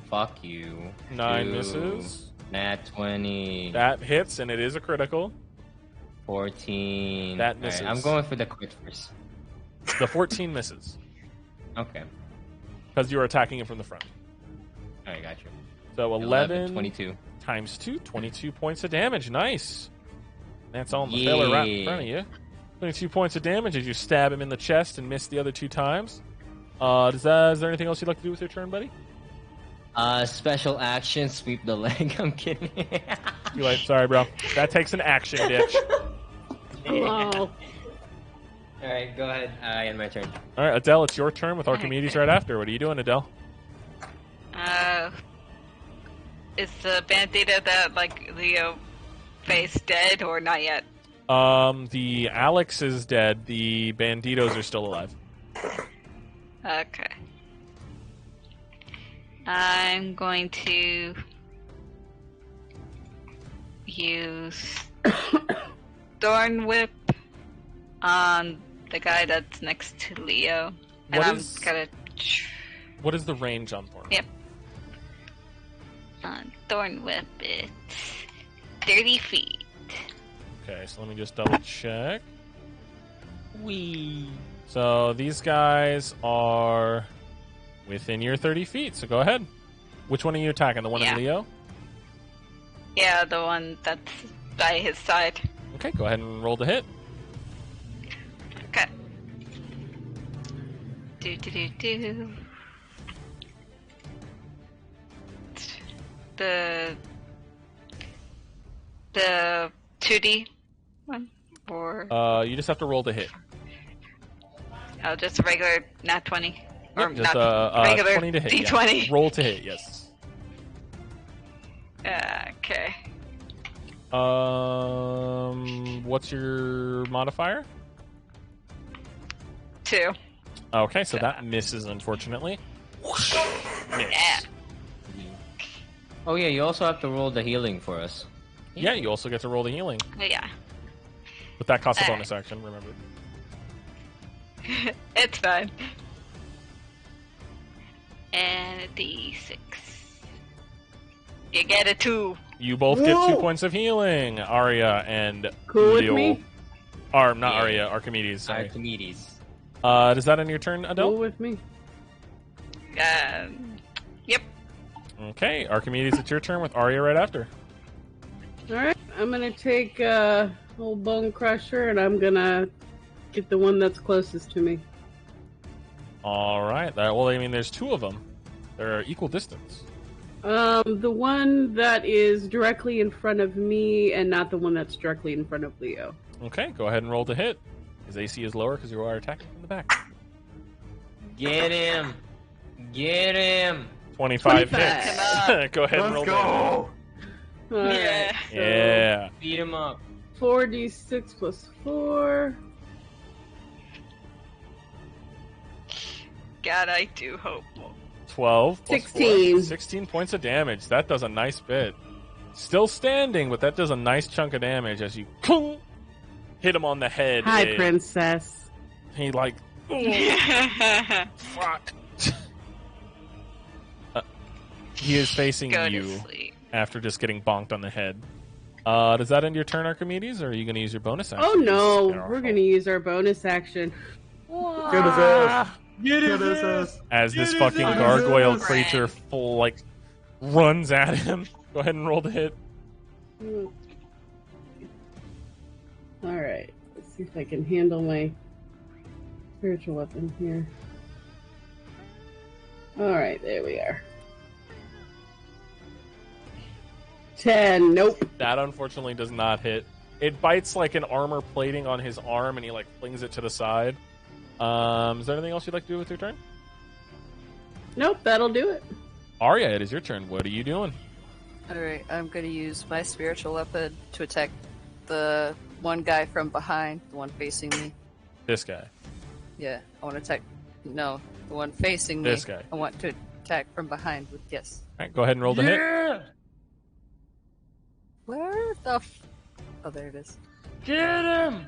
Fuck you. 9 2. misses. Nat 20. That hits, and it is a critical. 14. That misses. Right, I'm going for the crit first. The 14 misses. Okay. Because you were attacking him from the front. Alright, got you. So 11 22. Times 2, 22 points of damage. Nice. That's on the fella right in front of you. 22 points of damage as you stab him in the chest and miss the other 2 times. Is there anything else you'd like to do with your turn, buddy? Special action, sweep the leg. I'm kidding. Too late. Sorry, bro. That takes an action, bitch. Oh. Alright, go ahead. End my turn. Alright, Adele, it's your turn with Archimedes right after. What are you doing, Adele? Is the bandito that, like, Leo faced dead or not yet? The Alex is dead. The Banditos are still alive. Okay. I'm going to use Thorn Whip on the guy that's next to Leo. And What is the range on Thorn? Yep. On Thorn Whip, it's 30 feet. Okay, so let me just double check. So these guys are within your 30 feet, so go ahead. Which one are you attacking? The one in Leo? Yeah, the one that's by his side. Okay, go ahead and roll the hit. Okay. Do. The 2D one? Or... you just have to roll the hit. Oh, just a regular nat 20. Or Yep, just regular 20 to hit. D20. Yeah. Roll to hit, yes. Okay. What's your modifier? 2. Okay, so that misses, unfortunately. Miss. Yeah. Oh yeah, you also have to roll the healing for us. Yeah, you also get to roll the healing. Oh, yeah. But that costs a bonus action, remember. It's fine. And a D6. You get a 2. You both get 2 points of healing, Arya and Cool with Leo. me? Not Arya, Archimedes. Sorry. Archimedes. Does that end your turn, Adele? Cool with me? Yep. Okay, Archimedes, it's your turn with Arya right after. Alright, I'm gonna take old Bone Crusher and I'm gonna get the one that's closest to me. Alright, well, I mean, there's 2 of them. They're equal distance. The one that is directly in front of me and not the one that's directly in front of Leo. Okay, go ahead and roll to hit. His AC is lower because you are attacking from the back. Get him! Get him! 25 hits. Go ahead and roll go! Alright, so Yeah. Beat him up. 4d6 plus 4. God, I do hope. 12 plus 16. 4, 16 points of damage. That does a nice bit. Still standing, but that does a nice chunk of damage as you hit him on the head. Hi, princess. He like, fuck. He is facing Go to you sleep. after just getting bonked on the head. Does that end your turn, Archimedes, or are you going to use your bonus action? Oh no, Just we're gonna use our bonus action. Get his ass! Get his ass! As this fucking gargoyle creature runs at him. Go ahead and roll the hit. Alright, let's see if I can handle my spiritual weapon here. Alright, there we are. 10, nope. That unfortunately does not hit. It bites like an armor plating on his arm, and he like flings it to the side. Is there anything else you'd like to do with your turn? Nope, that'll do it. Arya, it is your turn. What are you doing? Alright, I'm gonna use my spiritual weapon to attack the one guy from behind, the one facing me. This guy. Yeah, I want to attack. No, the one facing me. This guy. I want to attack from behind with yes. All right, go ahead and roll the hit. Where the? Oh, there it is. Get him!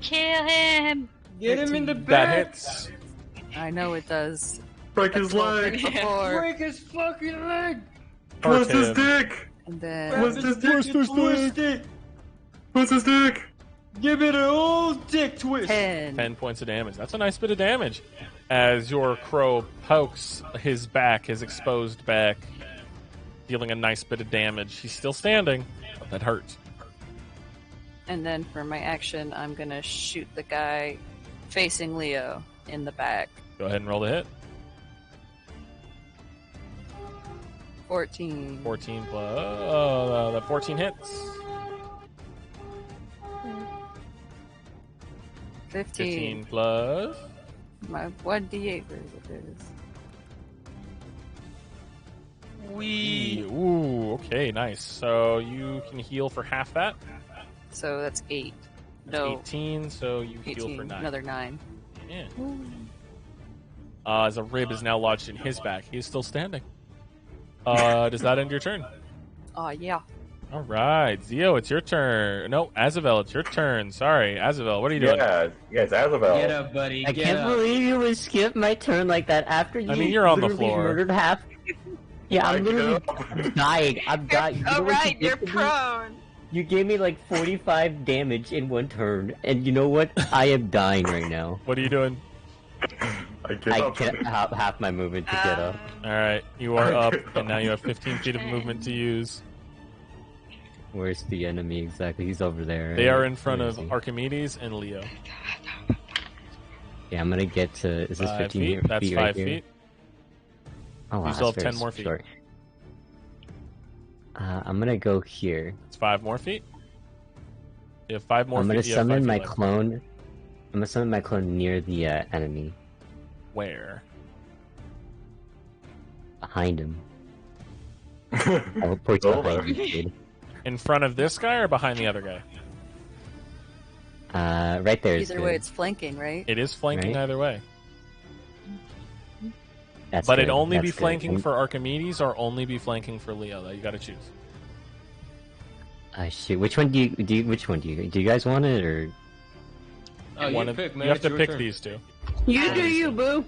Kill him! Get him in the That back! hits. I know it does. Break his leg. Before, Break his fucking leg! Twist his him. dick. and then Grab his dick and twist it! Twist his dick. Give it an old dick twist! 10. 10 points of damage. That's a nice bit of damage. As your crow pokes his back, his exposed back, dealing a nice bit of damage. He's still standing, but that hurts. And then for my action, I'm gonna shoot the guy facing Leo in the back. Go ahead and roll the hit. 14. 14 plus... that 14 hits. 15 plus... My 1d8 whatever it is. Ooh, okay, nice. So you can heal for half that. So that's 8. That's No, 18, so you 18. heal for 9. Another 9. Yeah. As a rib is now lodged in his back. He is still standing. Does that end your turn? Oh, yeah. All right, Zio, it's your turn. No, Azavel, it's your turn. Sorry, Azavel, what are you doing? Yeah, it's Azabel. Get up, buddy. I get can't up. believe you would skip my turn like that after you. I mean, you're on the literally floor. Murdered half. Yeah, I'm literally dying. I'm dying. You know what Alright, you you're did to me? prone. You gave me like 45 damage in one turn, and you know what? I am dying right now. What are you doing? I get I up. can't half my movement to get up. All right, you are up, and now you have 15 feet of movement to use. Where's the enemy exactly? He's over there. They are in front Where of is he? Archimedes and Leo. Yeah, I'm gonna get to. Is this 5 15 feet? That's feet 5 right here? feet. Oh, wow, You still that's have 10 very more feet. short. I'm gonna go here. It's 5 more feet. You have 5 more I'm feet. gonna you have 5 summon feet my left. clone. I'm gonna summon my clone near the enemy, Where? behind him. I will point to Over. behind you, kid. In front of this guy or behind the other guy? Right there is Either way, good. it's flanking, right? It is flanking Right. either way. That's But good. it'd only be That's good. flanking for Archimedes or only be flanking for Leo. That you got to choose. Shoot. Which one do you? Which one do you guys want it or? Oh, One you of- pick, man. you have It's to your pick turn. these two. You do you, boo.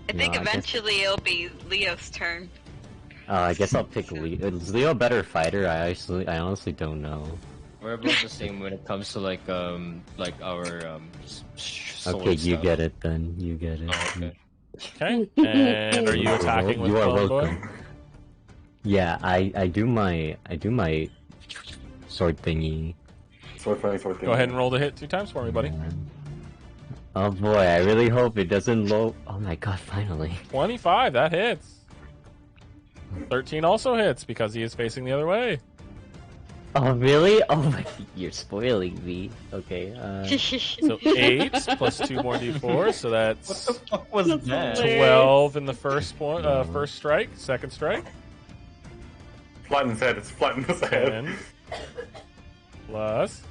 I think No, I guess- eventually it'll be Leo's turn. I guess I'll pick Leo. Is Leo a better fighter? I honestly don't know. We're about the same when it comes to like our sword Okay, you stuff. get it then. You get it. Oh, okay. Okay. And are you attacking with You are Clone Boy? welcome. Yeah, I do my sword thingy. Sword thing. Go ahead and roll the hit 2 times for me, buddy. Oh boy, I really hope it doesn't low. Oh my god, finally. 25, that hits. 13 also hits because he is facing the other way. Oh really? Oh my, you're spoiling me. Okay. So 8 plus 2 more d4, so that's What was that? 12 in the first point, first strike, second strike. Flatten his head. It's flatten his head. 10 plus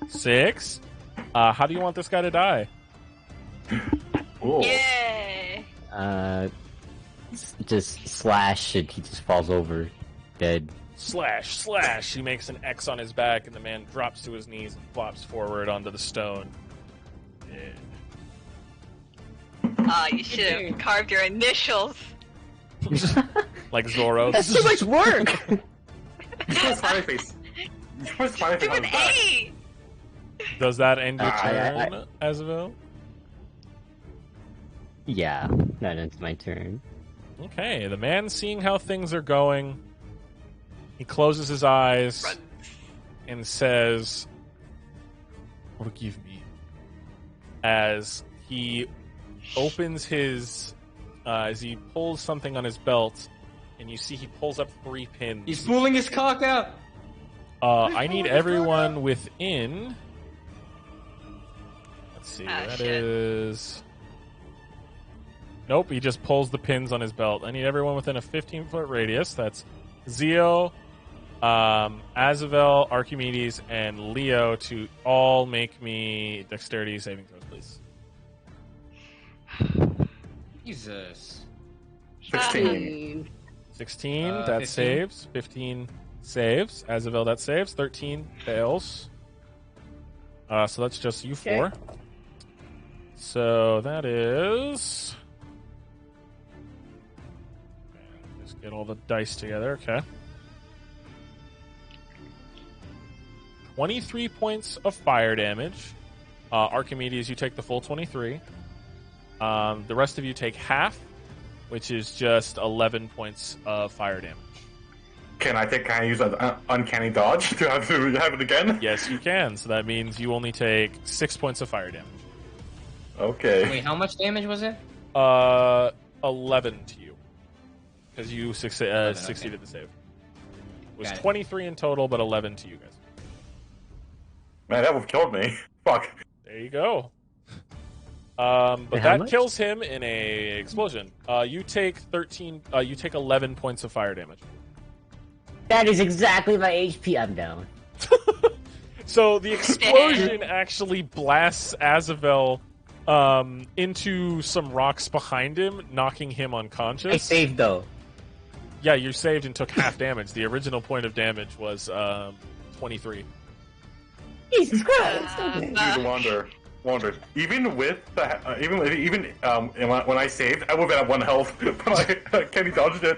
6. How do you want this guy to die? Cool. Yay! Just slash and he just falls over, dead. Slash, slash. He makes an X on his back, and the man drops to his knees and flops forward onto the stone. You should have carved your initials. Like Zorro. That's so much work. You put a smiley face. You put a smiley face Do on an his back. A! Does that end your I- turn, Azaville? Yeah, that ends my turn. Okay, the man seeing how things are going, he closes his eyes and says, "Forgive me," as he opens his, as he pulls something on his belt, and you see he pulls up 3 pins. He's pulling his cock out. I need everyone within. Let's see. That is. Nope, he just pulls the pins on his belt. I need everyone within a 15-foot radius. That's Zio, Azavel, Archimedes, and Leo to all make me dexterity saving throws, please. Jesus. 16. 16, that 15. saves. 15 saves. Azavel, that saves. 13 fails. So that's just you four. So that is... Just get all the dice together, okay. 23 points of fire damage. Archimedes, you take the full 23. The rest of you take half, which is just 11 points of fire damage. Can I use an uncanny dodge to have it again? Yes, you can. So that means you only take 6 points of fire damage. Okay. Wait, how much damage was it? 11 to you. Because you succeeded the save. It was 23 in total, but 11 to you guys. Man, that would have killed me. Fuck. There you go. But that kills him in a explosion. You take 13. You take 11 points of fire damage. That is exactly my HP. I'm down. So the explosion actually blasts Azavel into some rocks behind him, knocking him unconscious. I saved though. Yeah, you saved and took half damage. The original point of damage was 23. Jesus Christ! Okay. Wonder. Even with the when I saved, I would have been at 1 health, but Kenny dodged it.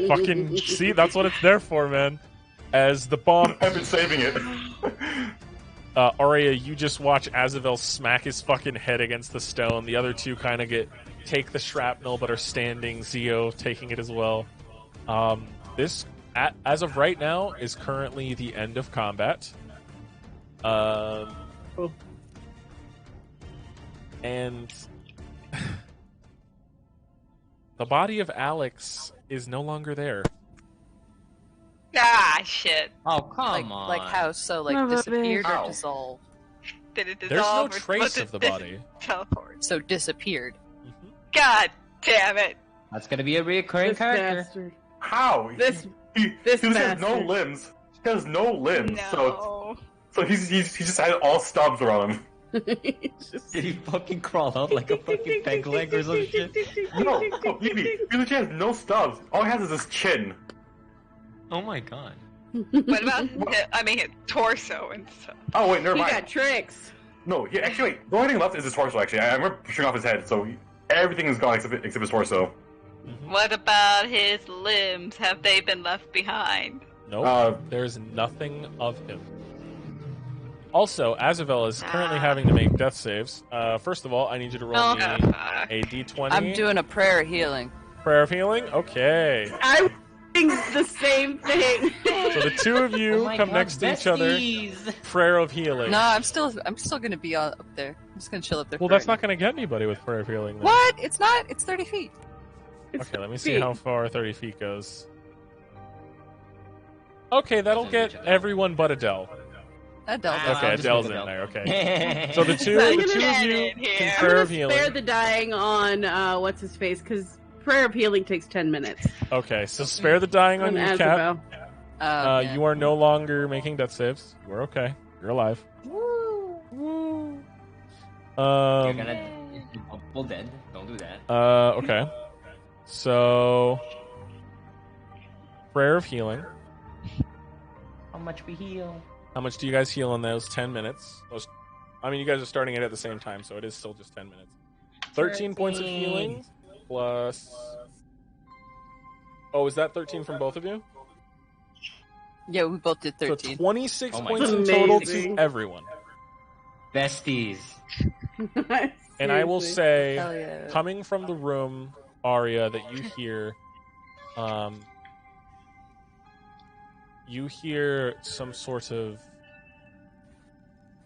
Fucking see, that's what it's there for, man. As the bomb, I've been saving it. Arya, you just watch Azavel smack his fucking head against the stone. The other two kind of take the shrapnel, but are standing. Zio taking it as well. This, as of right now, is currently the end of combat. And the body of Alex is no longer there. Ah, shit. Oh, come on. Like how? So, like, disappeared or dissolved? Did it There's dissolve? no trace of the body. Teleport. So disappeared. God damn it. That's gonna be a reoccurring character. Bastard. How? This He just has no bastard. limbs. He has no limbs. No. So he just had all stubs around him. Did he fucking crawl out like a fucking peg leg or some shit? No, he legit has no stubs. All he has is his chin. Oh my god. What about his torso and stuff? Oh wait, never He mind. got tricks. No, actually, wait. The only thing left is his torso. Actually, I remember shooting off his head, so everything is gone except his torso. What about his limbs? Have they been left behind? Nope. There's nothing of him. Also, Azavel is currently having to make death saves. First of all, I need you to roll me a d20. I'm doing a prayer of healing. Prayer of healing? Okay. I'm doing the same thing. So the two of you come next to each other. Prayer of healing. No, I'm still gonna be up there. I'm just gonna chill up there. Well, that's not gonna get anybody with prayer of healing. Then. What? It's not. It's 30 feet. Okay, let me see how far 30 feet goes. Okay, that'll get everyone but Adele. Adele's Okay, Adele's in there. Okay. So the two I'm of gonna- you can I'm prayer gonna of healing. spare the dying on what's his face because prayer of healing takes 10 minutes. Okay, so spare the dying on your cap. Azavel. You are no longer making death saves. You are okay. You're alive. You're Um. gonna double dead. Don't do that. Okay. So, prayer of healing. How much we heal? How much do you guys heal in those 10 minutes? I mean, you guys are starting it at the same time, so it is still just 10 minutes. 13 points of healing plus. Oh, is that 13 from both of you? Yeah, we both did 13. So 26 Oh my points God. in total to Amazing. everyone. Besties. And I will Seriously. say, Hell yeah. coming from the room, Arya, that you hear some sort of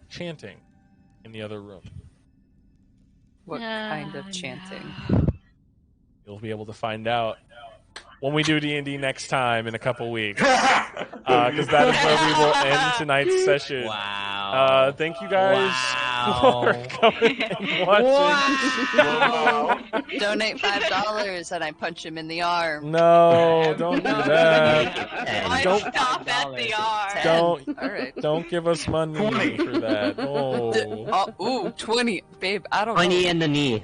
chanting in the other room. What kind of chanting? You'll be able to find out when we do D&D next time in a couple weeks. Because that is where we will end tonight's session. Wow. Thank you guys for coming and watching. Donate $5 and I punch him in the arm. No, don't do that. Don't stop at the R. Don't give us money for that. Oh. 20. Babe, I don't know. 20 in the knee.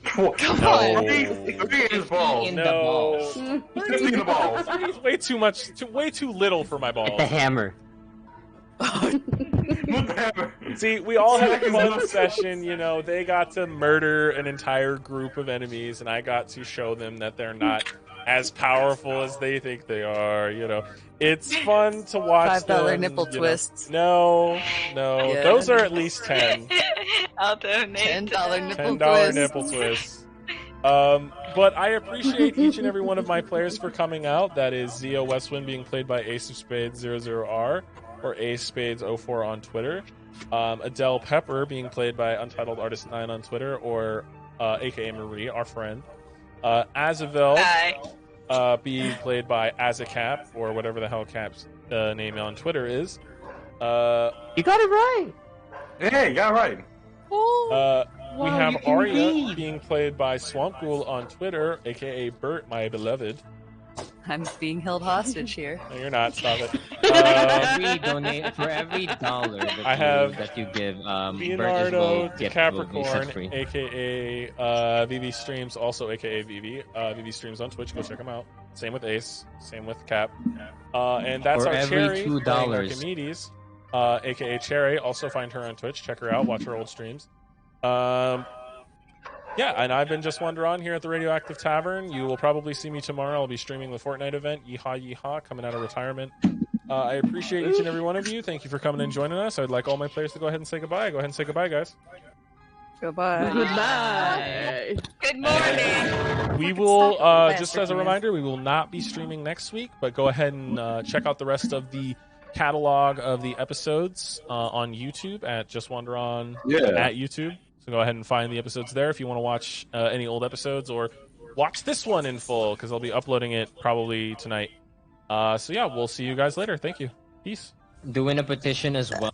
Come No. on. Three in his balls. No. Three in the balls. Three's way too much. Way too little for my balls. The hammer. See, we all had a fun session, you know. They got to murder an entire group of enemies, and I got to show them that they're not as powerful as they think they are, you know. It's fun to watch $5 them, nipple twists. No. Yeah. Those are at least 10. I'll donate. $10 nipple $10 twist. nipple twists. But I appreciate each and every one of my players for coming out. That is Zio Westwind being played by Ace of Spades 00R or Ace Spades 04 on Twitter. Adel Pepper being played by Untitled Artist 9 on Twitter or aka Marie, our friend. Azavel being played by Azacap or whatever the hell Cap's name on Twitter is. You got it right. Hey, you got it right. We have Arya being played by Swamp Ghoul on Twitter, aka Bert, my beloved. I'm being held hostage here. No, you're not. Stop it. For every dollar that you give, Leonardo Bert Capricorn, free. aka VV Streams, also aka VV. VV Streams on Twitch. Go check him out. Same with Ace. Same with Cap. And that's For our every Cherry. $2. Archimedes, aka Cherry. Also find her on Twitch. Check her out. Watch her old streams. Yeah, and I've been Just Wander On here at the Radioactive Tavern. You will probably see me tomorrow. I'll be streaming the Fortnite event, Yeehaw, coming out of retirement. I appreciate each and every one of you. Thank you for coming and joining us. I'd like all my players to go ahead and say goodbye. Go ahead and say goodbye, guys. Goodbye. Goodbye. Good morning. We will, just as a reminder, we will not be streaming next week, but go ahead and check out the rest of the catalog of the episodes on YouTube at Just Wander On at YouTube. So go ahead and find the episodes there if you want to watch any old episodes or watch this one in full because I'll be uploading it probably tonight. So yeah, we'll see you guys later. Thank you. Peace. Doing a petition as well.